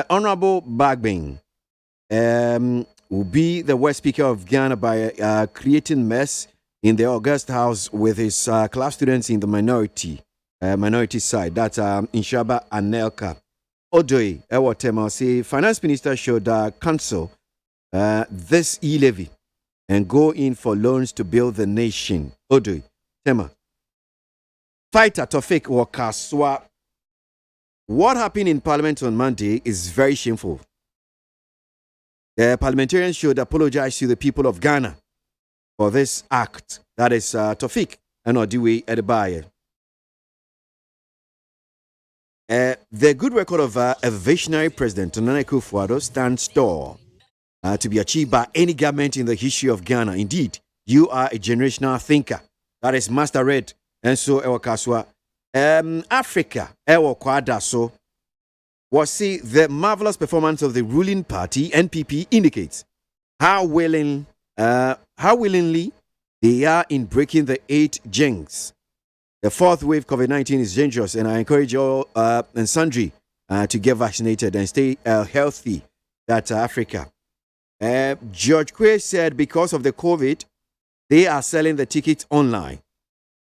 Honorable Bagbing will be the West Speaker of Ghana by creating mess in the August House with his class students in the minority side. That's Inshaba Anelka. Odoi, Ewotema say Finance Minister should cancel this e-levy and go in for loans to build the nation. Odoi, Tema. Fighter Tofik Wakaswa. What happened in Parliament on Monday is very shameful. The parliamentarians should apologize to the people of Ghana for this act. That is Tofik and Odiwe Edebaye. The good record of a visionary president, Nana Akufo-Addo, stands tall to be achieved by any government in the history of Ghana. Indeed, you are a generational thinker. That is Master Red. And so, Ewakaswa, Africa, Ewakwadaso, was see the marvelous performance of the ruling party, NPP, indicates how willingly they are in breaking the 8 jinx. The 4th wave COVID-19 is dangerous, and I encourage all and sundry to get vaccinated and stay healthy. That's Africa. George Quay said because of the COVID, they are selling the tickets online.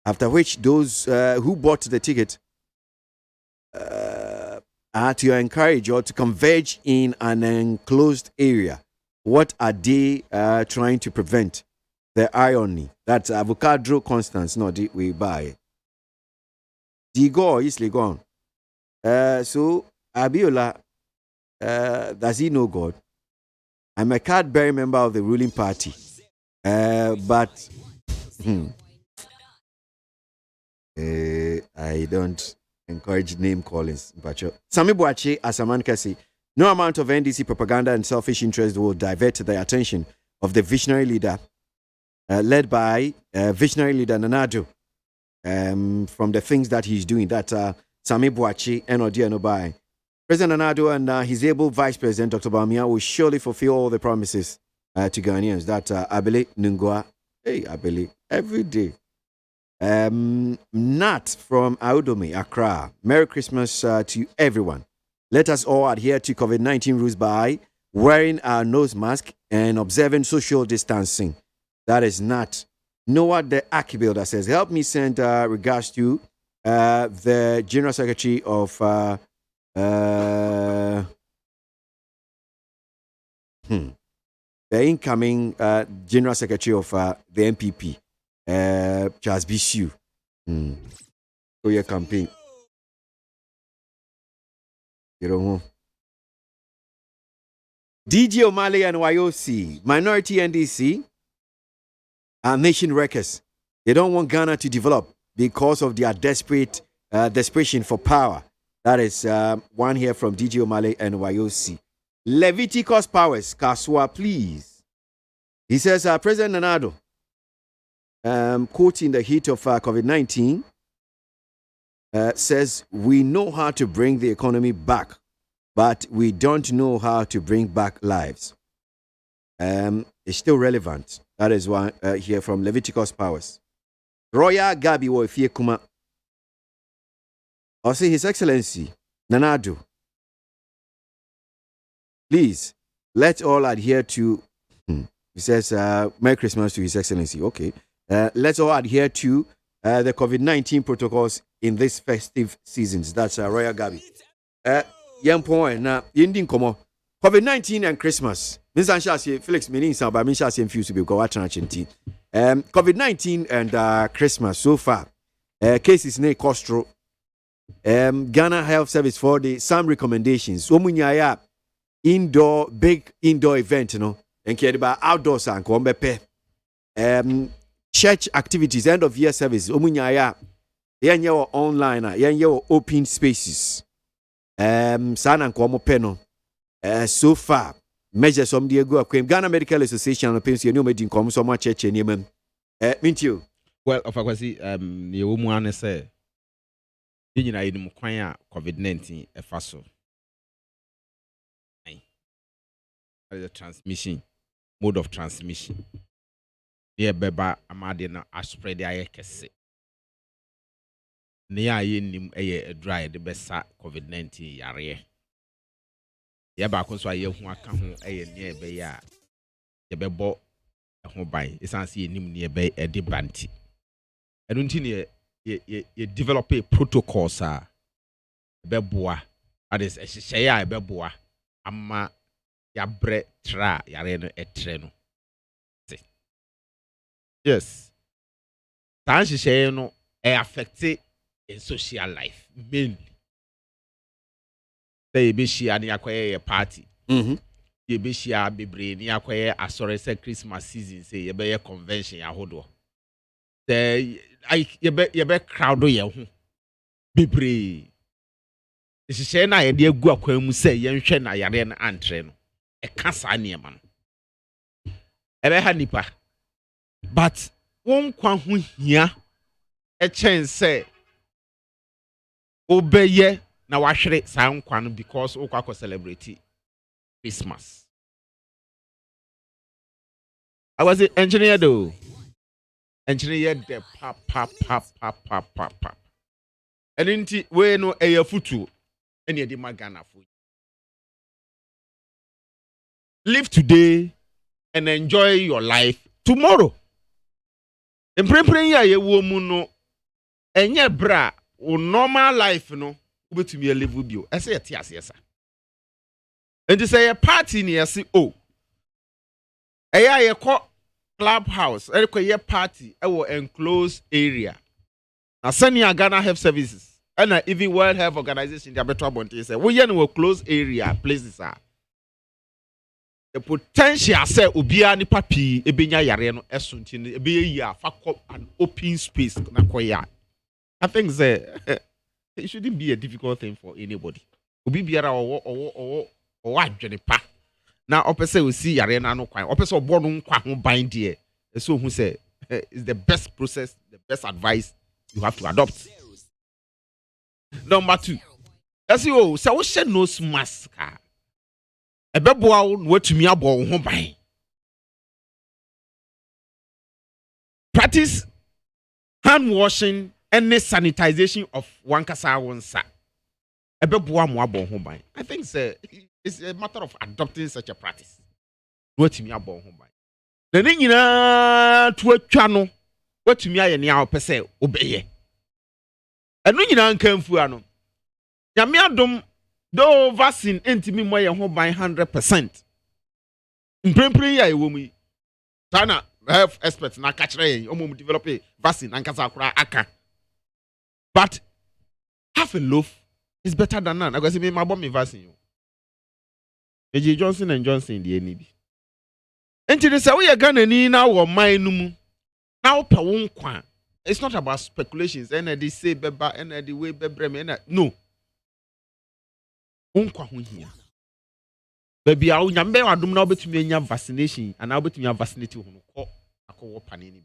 After which those who bought the ticket are to encourage or to converge in an enclosed area. What are they trying to prevent? The irony. That's avocado Constance, no, we buy. Digo is gone. So Abiola, does he know God? I'm a card-bearing member of the ruling party, but I don't encourage name callings. Sami Boache, as a man can say, no amount of NDC propaganda and selfish interest will divert the attention of the visionary leader, led by visionary leader Nanado, from the things that he's doing. That Sami Boache and Odia Nobai. President Nanado and his able Vice President Dr. Bamia will surely fulfill all the promises to Ghanaians. That Abele Nungwa, Abele, every day. Nat from Audome, Accra. Merry Christmas to everyone. Let us all adhere to COVID-19 rules by wearing our nose mask and observing social distancing. That is Nat. Noah the Archibuilder says, help me send regards to the General Secretary of the incoming General Secretary of the MPP. Charles Bishu. For your campaign. You don't know. DJ O'Malley and YOC, minority NDC, are nation wreckers. They don't want Ghana to develop because of their desperation for power. That is one here from DJ O'Malley and YOC. Leviticus Powers, Kaswa, please. He says, President Nanado, quoting the heat of COVID-19, says, we know how to bring the economy back, but we don't know how to bring back lives. It's still relevant. That is one here from Leviticus Powers. Roya Gabi Wofie Kuma. I'll say His Excellency, Nanado, please, let's all adhere to, he says, Merry Christmas to His Excellency. Okay. Let's all adhere to the COVID-19 protocols in this festive seasons. That's Royal Gabi. Young point now, Indian Como. COVID-19 and Christmas. Felix meaning some, but Minsha infused to be go COVID-19 and Christmas so far. Cases ne Costro. Ghana Health Service for the some recommendations. Omunyaya big indoor event, you know, and care about outdoors and kombepe. Church activities, end of year service, omunyaya, yenye online, yenye open spaces. Sana nkomo peno. So far, measures from the go akwe Ghana Medical Association and pension you made in come so much church name. Mintio. Well, of course, the woman say, you know, in Mukwaya COVID-19 efaso. The transmission, mode of transmission. Yeah, beba amade na spread the aye kese. Ne aye nim eye dry the besa COVID-19 yare. Ya ba ko so aye hu aka ho eye ne be ya. Ye bebo ho ban. Esanse ye nim ne be e de banti. Enu nti ne ye develop a protocol sa beboa. That is ehye ya beboa ama ya bre tra yare no etre no. Yes. Tanshi share no affect in social life mainly. Say be share ni akwaye party. Ye be share bebre ni akwaye asore say Christmas season say ye be convention ahodo. Say ye be crowd ye ho. Bebre. Isi share na ye de agu akwan mu say ye nhwe na yare na antre no. E ka sa niema no. Ebe ha nipa. But won kwa ho hia e chen say obeye na wahwere saa nkwa no because o kwa celebrate Christmas. I was an engineer though. Engineer the pap. And inti we no eye futu ene de magana fu. Live today and enjoy your life tomorrow. Emprempren ya ye wo mu no enye bra o normal life no obetumi a live bio. Ese yete asesa. Enti say a party ni yesi o. Eya ye ko clubhouse, ko ye party e wo enclosed area. Na senior Ghana Health Services and even World Health Organization they beto abonte say we ye no close area places are. The potential say obia ni papi ebenya yare no esonti no ebe yi afa an open space na koya. I think say it shouldn't be a difficult thing for anybody. Obi biara owo adwene pa. Na opese we see yare na no kwan. Opese obo no nkwa ho ban de. So who say is the best process, the best advice you have to adopt. Number 2. That's you say we share nose mask. Ebeboa wo watumi abo ho ban. Practice hand washing and sanitization of one kasa wonsa. Ebeboa mo abo ho ban. I think it's a matter of adopting such a practice. Watumi abo ho ban. Na ni nyina to atwa no watumi aye ne a opese obeye. Enu nyina nkamfu ano. Nyame adom do vaccine entimi mo ye ho ban 100%. Mprempren ya ewo mu yi. Tana health experts na ka kire yen omom develop vaccine ankasa akura aka. But half a loaf is better than none. I go say me ma bomb me vaccine yo. Eji Johnson & Johnson the eni bi. Enti de say we ye Ghana ni na wo man no mu. Na wo pe wo nkwa. It's not about speculations. And they say beba and the way bebrem no. Unkwa ho hia. Baby a unyambe wadom na obetumi anya vaccination and obetumi vaccinate ho no ko akọ panini.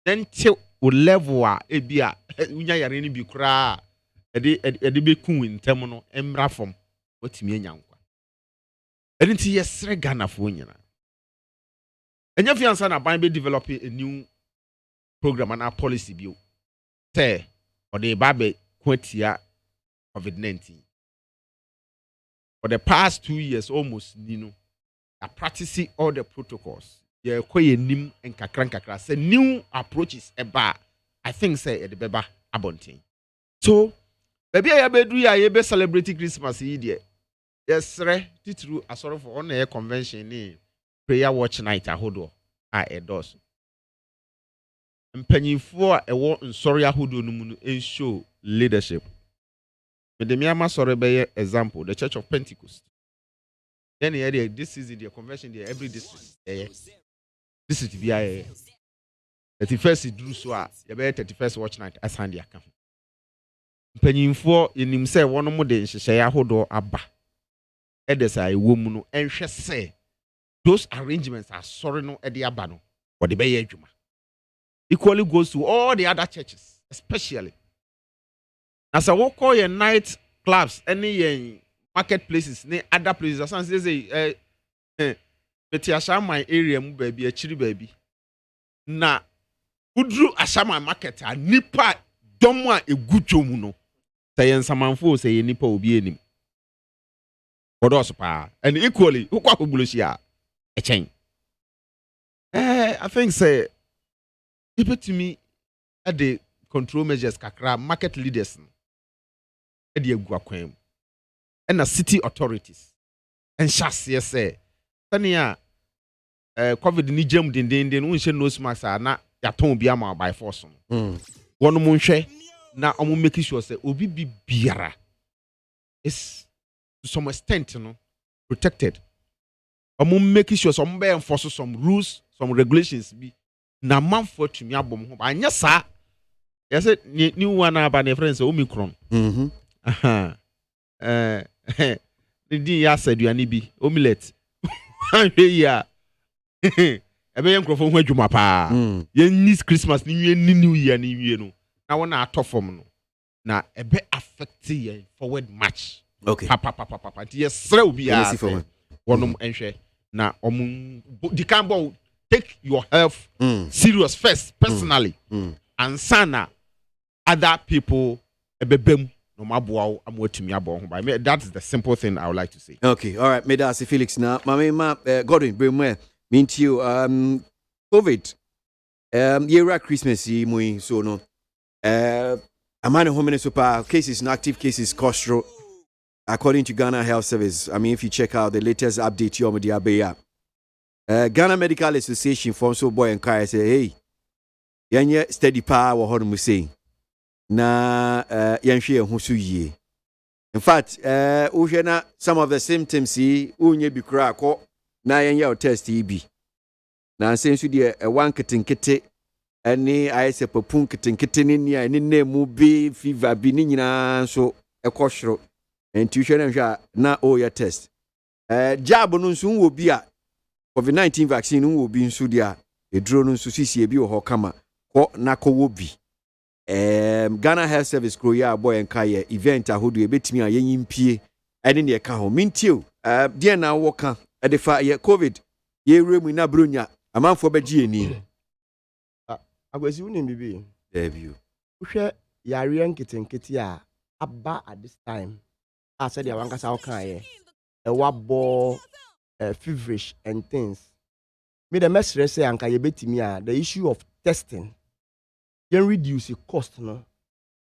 Then till o level a ebia unya yare ni bi kura e be ku ntem no emra fom otumi anya nkwa. Enti yesre Ghana fo nyina. Enya fiansa na ban be develop a new program and our policy bio. Say or the babe kwatia COVID-19. For the past 2 years almost Nino are practicing all the protocols. Yeah, koye nim and kakra say new approaches eba. I think say the beba abonting. So baby I be celebrating Christmas here. Yes, sir. Titru asoro for on air convention ni prayer watch night ahodo a edos. Mpanyinfo a ewo nsori ahodo no mu no enshow leadership. Medemiama sorry be example the Church of Pentecost. Then here this is the convention there every district. This is the 31st drew so a you be 31st watch night as hand ya ka. Mpanyinfo enim say wono mo de nhyehyɛ ahodo aba. Edesa ewo mu no enhwɛ say those arrangements are sorry no e de aba no or the be adwuma. Equally goes to all the other churches, especially. As I walk all your night clubs, any marketplaces, any other places, as I say, Betiasha my area, baby, a chili baby. Na, Udru Ashama market, a nipa, domwa a good jomuno. Say, and some manfo say, nipa will be any. But also, and equally, who quack bullshit, a chain. I think, say, people to me at the control measures, kakra, market leaders. And the city authorities and shas say Tania COVID ni jam den unhye nose mask na yaton bi ama by force no. Wono mo nhwe na omo make sure say obi biara is to some extent no protected. Omo make sure some be enforce some rules, some regulations bi na man for tumi abom ho. Anya sa yes new one about the friends Omicron. Aha. The ya said you ani bi omelette. Anhwe ya. Ebe yen krofo ho adwuma pa. Yen nis Christmas ni new year ni wie no. Na wona atofom no. Na ebe affect yen forward march. Okay. Papa. Yes, sre obi ya. Wonum enhwe na the can take your health serious first personally. And sana other people ebebem no maboa amotumi abon ho by me. That's the simple thing I would like to say. Okay, all right. Me da say Felix now. Mama Godwin bring me mean to you COVID year Christmas mu so no amane home super cases no active cases costro according to Ghana Health Service. I mean if you check out the latest update you on the abeya Ghana Medical Association from so boy and kai say hey yanye steady power ho no say na yanhwe ho so yie. In fact uhwe some of the symptoms unye bi kura akọ na yanye test bi na sensu de one kitinkete ani ayese popun kitinkete ni ani nemu bi fever bi ni nyina so ekohworo intuition nhwa na ya test jab no nso wo bi a COVID-19 vaccine wo bi nso dia eduro no nso sisie bi wo ho kama ko na ko wo bi Ghana Health Service kro ya boy enka ye event ahodo ebetimi a yenyimpie ene ne ka ho mintio dia na wo ka edefa ye COVID ye remu na bronya amanfo bagye ni agwasi unim bibi debut uhwe yare nkitenkete a aba at this time said the wankasa okan ye wabo feverish and things me the message say anka ye betimi a the issue of testing can reduce the cost no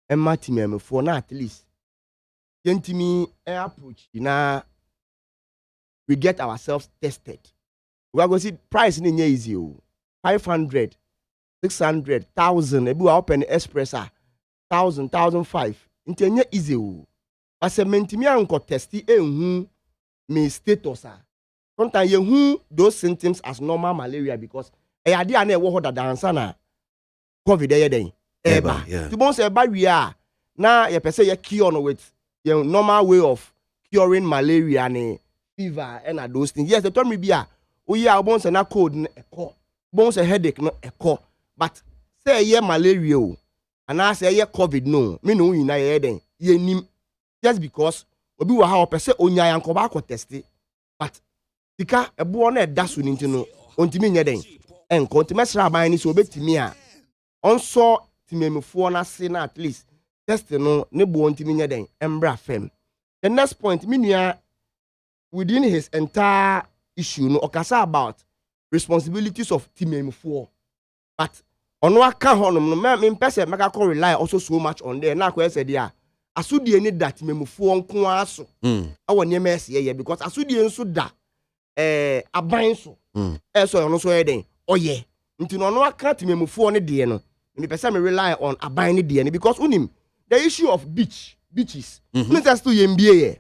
and matime for na at least yentimi approach na we get ourselves tested. We are going to see price in easy 500 600 1,000 ebi wa open expressa 1,000 1,005 intenye easy o ase mentimi anko testi ehun me status sometimes you hu those symptoms as normal malaria because e ade ana e wo hoda dansa na COVID dey den eba to bon say eba wi a na ye pese ye cure no with your normal way of curing malaria and fever and those things. Yes, they told me be a bonse na cold na eko bonse headache no eko but say ye malaria o and I say ye COVID no me no yin na ye den ye nim just because obi wa ha opese onya yanko ba ko test but sika ebo na da so nti no ontimi nye den enko ontime sra ban ni so obetimi a onso timemfo na se na at least test no ne bo ontimi nye den embra fem. The next point minia within his entire issue no okasa about responsibilities of timemfo but ono aka honom no me pese meka ko rely also so much on there na ko said dia asudie ni that timemfo nko aso awo ne mess ye because asudie nso da aban so so ono so eden oye nti no ono aka timemfo ne de no me pese me rely on aban ne de because unim the issue of beaches me just to yembie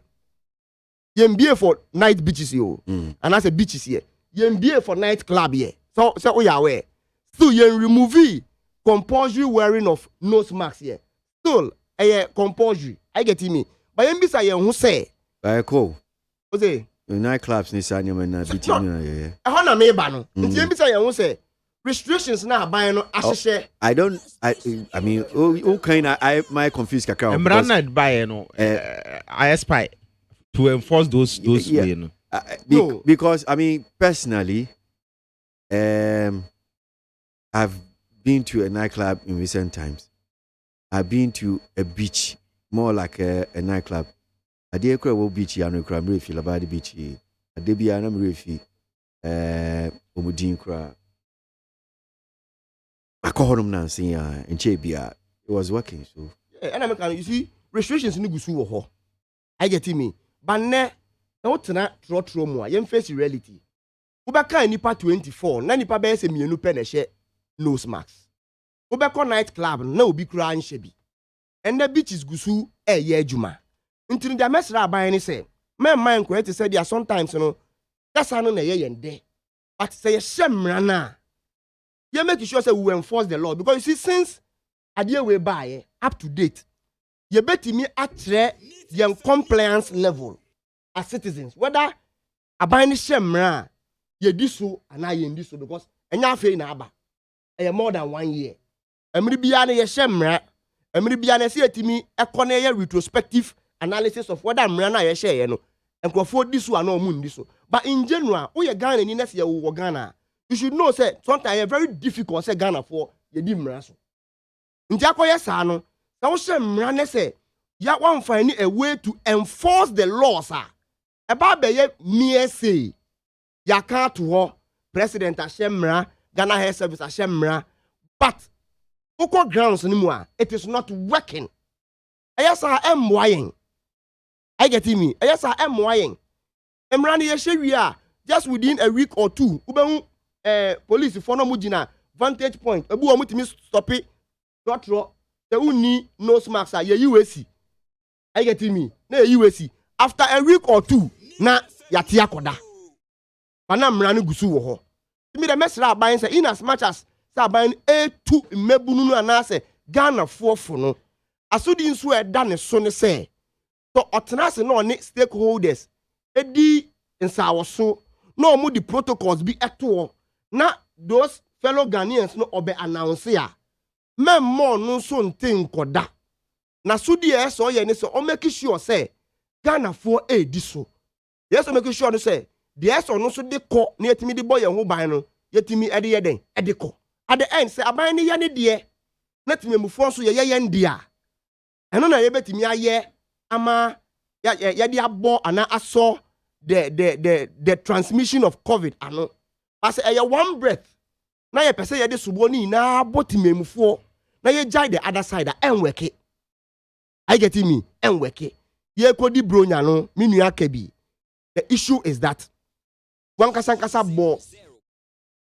for night beaches yo and as a beaches here yembie for night club here so we are aware still yen remove compulsory wearing of nose mask here still compulsory I get me but yen bisa yen who say ko o say night clubs ni sa nyama na beach ni ye na me ba no nti yen bisa yen who say restrictions na aban no ahyehe I mean who kind I my confused kakao emrana buy no I spy to enforce those way no because I mean personally I've been to a nightclub in recent times. I've been to a beach, more like a nightclub. I did a beach, I know cram feel about the beach. I did be an refi Omudin cra. I called him now saying in Chebia. It was working, so and you see restrictions in the Gusu. I get me. But ne don't not trot more. You face reality. Ubeka nipa 24 na nipa be se mienu pe na hye nose mask. Ubeko night club na obi kura nhye bi. And the beaches gusu ye adwuma. Ntini dia mesra aban ni se men man ko ete say dia sometimes no that's no na ye yende. But say ye shemra na. You make sure say we enforce the law because you see since adie we buy up to date. You betimi atre your compliance level as citizens whether aban ni shemra ye di so ana ye ndi so because enya afei na aba e more than 1 year. Emri bia na ye shemra emri bia na se etimi ekone ye retrospective analysis of whether mra na ye share ye no enkrofo di so ana omu ndi so. But in general, we are Ghana ni next year we Ghana. You should know say sometimes it's very difficult say Ghana for ye di mra so. Nti akoye sa no, na wo she mra ne say ya wan find a way to enforce the laws ah. Eba be ye mere say ya ka to ho president ashemra, Ghana Health Service ashemra, but oko grounds ni mu a it is not working. Ayasa emwayen. I get me. Ayasa emwayen. Emra ni ye hwe a just within a week or two ube police for no mugina vantage point ebu o mutimi stop it dotro the uni nose mask ye UAC. I get me. Na UAC after a week or two na yate akoda. Bana mra no gusu wo ho. Me the mesra aban say in as much as say aban A2 mebunu no anase Ghana fofo no asodi nso e da ne so ne say to otenase no ne stakeholders edi nsawoso no mu the protocols be eto na those fellow Ghanaians no obe announce ya memmo no so ntin koda na sudi e so ye ne so o make sure say Ghana for edi so yes o make sure no say the eso no so de ko na yetimi de boy ho ban no yetimi ede ye den ede ko at the end say aban ne ye ne de na timi mufo so ye ye ndia eno na ye betimi aye ama ya de abo ana aso the transmission of COVID ano as a one breath na ye pese ye de subo ni na botimemufo na ye jai the other side enweke I get me enweke ye kodi bronya no minu akabi. The issue is that one kasankasa bo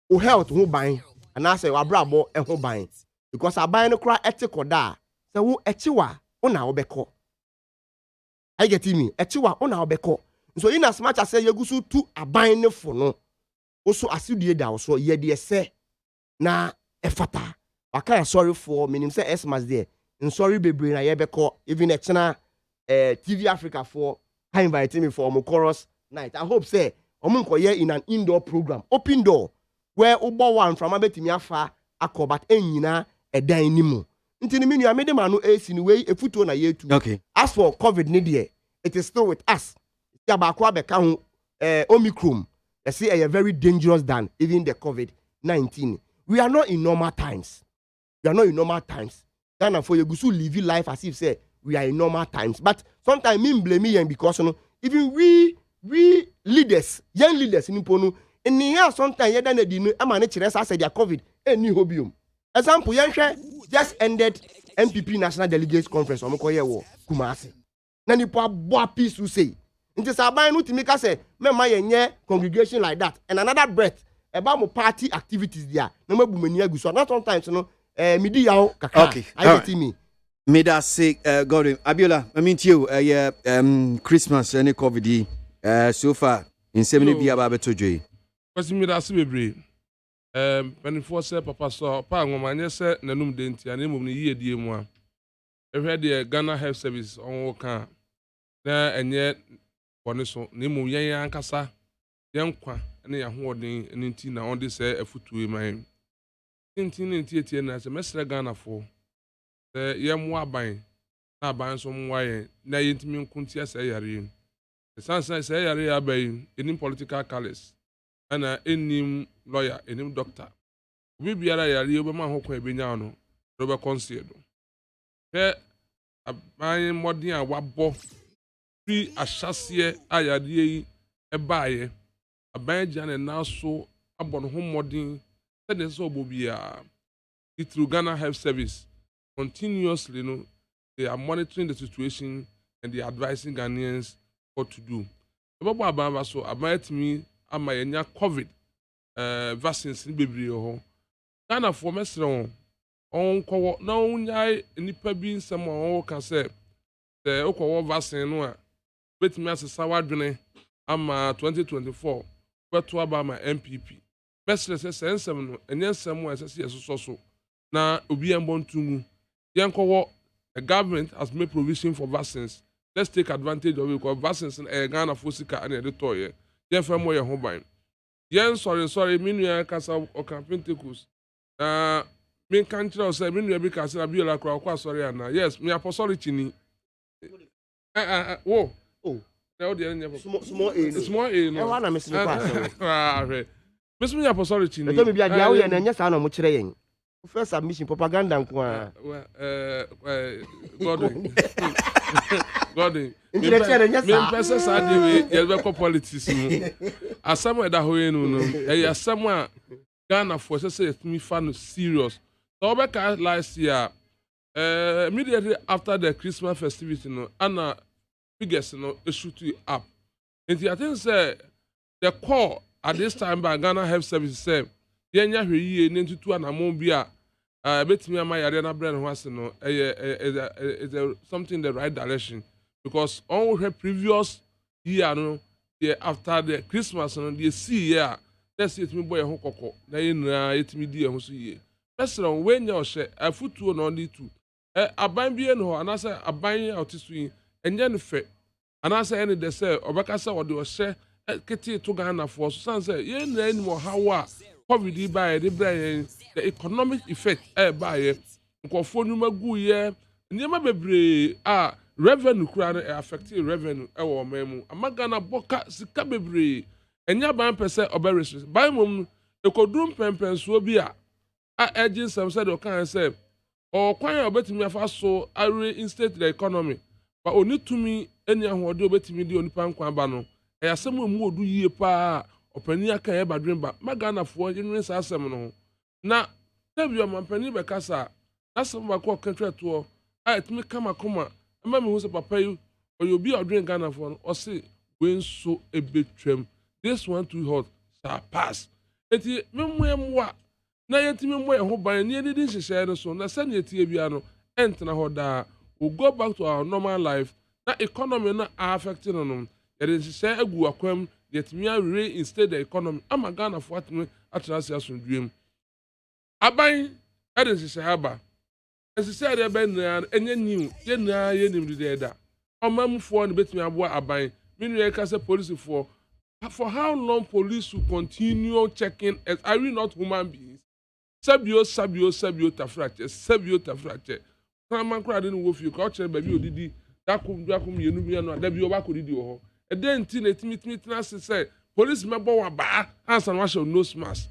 o health ho ban and I say wabra bo e ho ban because aban no kra ethical da say wo echiwa una obeko I get me echiwa una obeko. So in as much as say yegusu tu aban ne fo no also asudie da so ye de se na efata waka sorry for meaning say Xmas there in sorry bebre na ye beko even a china TV Africa for I invite me for my chorus night. I hope say omunko in an indoor program open door where ubo one from abetimi afa akobat enyina edan ni mu ntini menu amede ma no esi ni we efuto na ye tu. Okay. As for COVID ni there it is still with us. Omicron, they say are very dangerous than even the COVID-19. We are not in normal times. We are not in normal times. Ghana for you go live life as if say we are in normal times. But sometimes me blame me because even we leaders, young leaders in Pono, in here sometimes you don't know I'm say their COVID any hobium. Example, just ended MPP National Delegates Conference on Kumasi. Nani po boa peace to say. Nti saban no timi ka say me ma yenye congregation like that and another breath about mo party activities there na mabu mani aguso not sometimes no midi yawo kaka. Okay. I get me. Me that say Godwin Abiola I mean to you Christmas any COVID so far in 70 bi aba beto dwe. Kwasi me that say bebre penifo say papa so pa ngomanye say nanum de ntia na mum ne yie mu a ehwe de Ghana Health Service on kan na enye bone so na mum yen ankasa yen kwa na ya hoodin nti na on de say afutuwe man nti na say mesre Ghana for yem aban na aban so mwaye na yentimi nkunti say yare sansan say yare aban enim political callous ana enim lawyer enim doctor obi biara yare obema ho kwa ebenya no do be consider aban modern a wabo free ahyase ayade yi ebaaye aban jane na so abon ho modern said so obobia through Ghana Health Service continuously they are monitoring the situation and they are advising Ghanaians what to do. Ebo aban so aban timi ama yenya COVID vaccines ni bebree ho Ghana for mesre on ko na onyae nipa bi nsem on ka se okwo vaccine no a betimi asesa wadwene ama 2024 beto aba ma MPP mesre se nsem no enye nsem a sese yesoso so na obi embontumu yenkowo the government has made provision for vaccines. Let's take advantage of it because vaccines in Ghana for sika and the toy. Yen fa mo ye ho ban. Yen sorry me nua kasa o campaign takus. Me kan kira say me nua bi kasa bi ola kwa sorry ana. Yes, me apostle chini. Wo. Oh. Na o de nya Small A. Small A no. E wa na me sene kwa sorry. Me apostle chini. E to me bia dia wo ye na nya sa na mo kire yen. First submission propaganda nko Gordon. Gordon. Me pesa sa de we ye be ko politics mu. Asam e da ho yen no. E asam a Ghana for say me fan serious. So be ka last year immediately after the Christmas festivity no ana biggest no shoot up. And I think say the call at this time by Ghana Health Services say yenya hweye ne ntutu anamon bi a betimi ama yare na brand ho ase no is something in the right direction because on her previous year no after the Christmas no the see year let's it me boy ho kokko na yina yetimi di ho so ye person when you hye afutuo no only two aban bi no anasa aban otisu yi enye no fe anasa ene de say obeka say ode hye kete to Ghana for so san say ye na ani mo hawa COVID by the brain the economic effect by nkofo nu magu ye niema bebre revenue kura no affect revenue wo mamu amagana boka sika bebre enya ban pese oberesis ban mum ekodrum pempenso bi agent some said o kan say o kwan obetimi afa so reinstate the economy but oni tumi eni ahode obetimi di onipa nkwan ba no eyasem mu odu yie pa opani aka e badwen ba magana fo yenwe sa asem no na tebio mampani be kasa asem ba ko country to etimi kama koma ama me hu se papa yi oyobi odwen Ghana fo no o se when so ebetwem this one too hot sa pass eti memwa na yetimi mo e ho ban ne edi nhyehyɛ no so na sɛ ne etie bia no entena ho da we go back to our normal life na economy na affecting no yɛde nhyehyɛ agu akwam yetimi reinstate the economy ama Ghana for atimi atrase asondwem aban ɛde nhyehyɛ aba nhyehyɛ de ba na enye new ye na ye nim de da ɔmamfo no betimi aboa aban minu ye ka sɛ police for how long police will continue checking as are we not human beings sabio tafrache kama kra de no wo fie ko kire ba bi odidi dakum yenu bi no da bi o ba ko didi wo ho e den ti na timi tena se police mebo wa ba ansa no show nose mask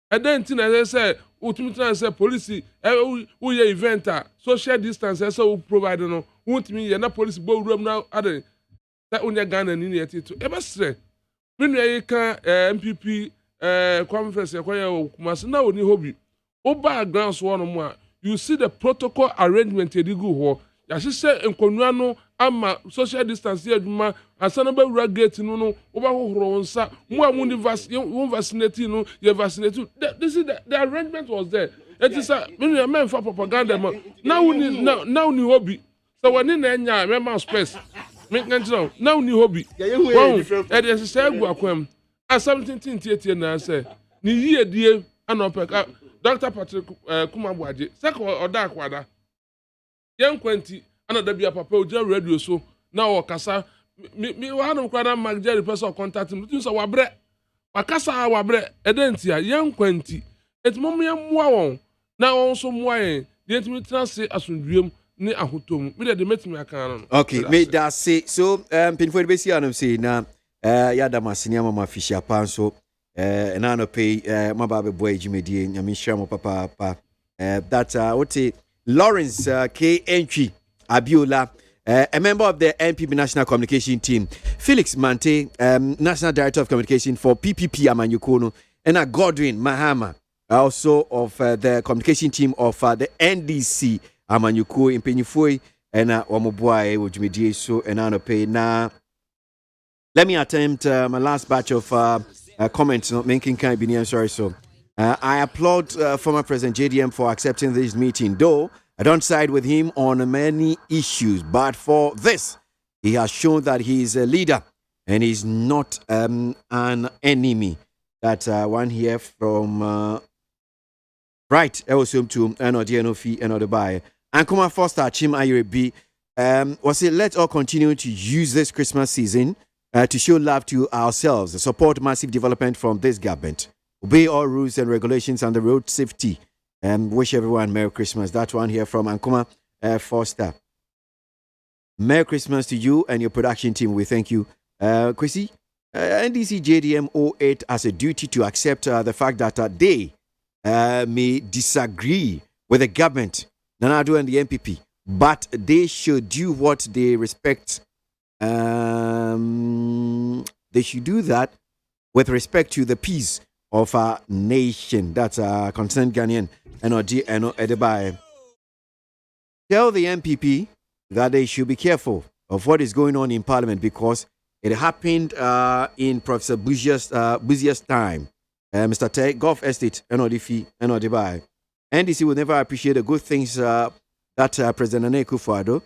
e den ti na se o timi tena se police wo ye event social distance se o provide no wo timi ye na police bo wuram na ade that onya Ghana ni na yetito e ba sre minu ye ka MPP conference e kwa ye Kumasi na oni hobi oba ground so no mu a you see the protocol arrangement edigu ho ya hye enkonua no ama social distance adwuma asana ba wura gate no oba hohoro nsa mu a mu vaccinate no ye vaccinate this is the arrangement was there it is minu men for propaganda now ni hobi so when na enya me ma space me kanjiro now ni hobi e dey say agu akwam something tie na say ni yie die anopeka Dr. Patrick Kumabwaje seko oda akwada yenkwanti anada bia papa oja radio so na o kasa mi wa no kwada magjeri person contact me tun so wabre wakasa wabre edentia yenkwanti etimo yemmoa won na won so moa yen de etimi transe asundwem ni ahotom me de metimi aka no okay me that say so pinfo de besi anam say na ya da masini ama mafishia pan so na no pay mababe boy jimedie nyame hwam papa that what Lawrence K Entry Abiola a member of the NPP National Communication Team, Felix Mante, National Director of Communication for PPP Amanyukono, and Godwin Mahama, also of the communication team of the NDC Amanyuko in Penyufoi, and Wamoboy Ujimedie so and no pay na. Let me attempt my last batch of comments not making kind of sorry. So I applaud former President JDM for accepting this meeting, though I don't side with him on many issues. But for this, he has shown that he is a leader and he's not an enemy. That one here from right. I was to NODNOFI and other buy. And come on, Foster Chim Ayrebi. Was it? Let's all continue to use this Christmas season to show love to ourselves, support massive development from this government, obey all rules and regulations on the road safety, and wish everyone Merry Christmas. That one here from Ankuma Foster. Merry Christmas to you and your production team. We thank you. KWASI, NDC JDM 08 has a duty to accept the fact that they may disagree with the government, Nanado and the MPP, but they should do what they respect. They should do that with respect to the peace of our nation. That's concerned Ghanaian and Edebai. Tell the MPP that they should be careful of what is going on in Parliament because it happened in Professor Buzia's time. Mr. Ted, Gulf Estate, NODFI, NODBI. NDC will never appreciate the good things that President Nana Akufo-Addo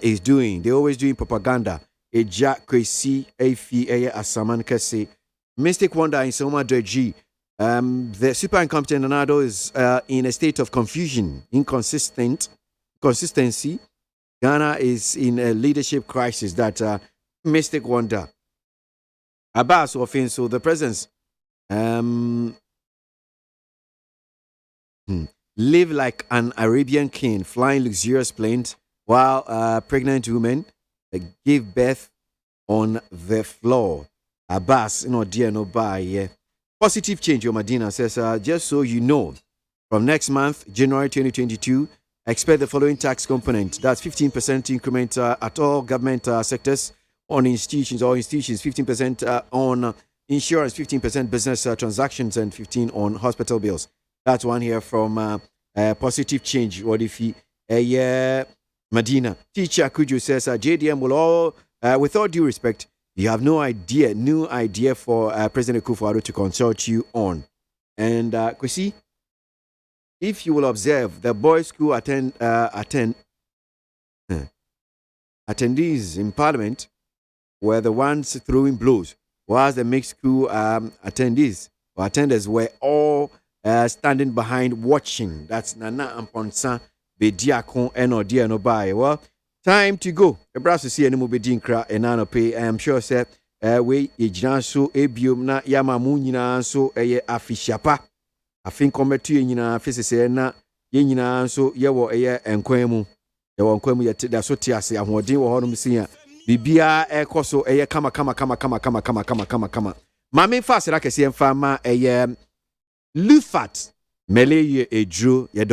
is doing. They're always doing propaganda. Eja KWASI, Afi, Asaman Kese. Mystic Wonder in Soma Dreji. The super incompetent Nanado is in a state of confusion, consistency. Ghana is in a leadership crisis that Mystic Wonder. Abbas offense, so the presence live like an Arabian king, flying luxurious planes while pregnant women give birth on the floor. Abbas, dear, no buy. Yeah. Positive change, your Medina says, just so you know, from next month, January 2022, expect the following tax component. That's 15% increment at all government sectors on institutions, 15% on insurance, 15% business transactions, and 15% on hospital bills. That's one here from Positive Change. What if he, Medina. Teacher Kuju says, JDM will all, with all due respect, you have new idea for President Akufo-Addo to consult you on. And KWASI, if you will observe, the boys' school attendees in Parliament were the ones throwing blows, whilst the mixed school attendees or attenders were all standing behind watching. That's Nana Amponsa, Bediakon, and no buy. Well, time to go. A brass to see any movie dinkra and nano pay. I am sure, sir. We so ebium na yamamunina so afishapa. I think come to you face na yina so yawo enkwemu. Yawo enkwemu yet da so tiase ahoden wo honom sia. Bibia ekoso kama. Mame fast ra kese mfa ma lufat meleye edro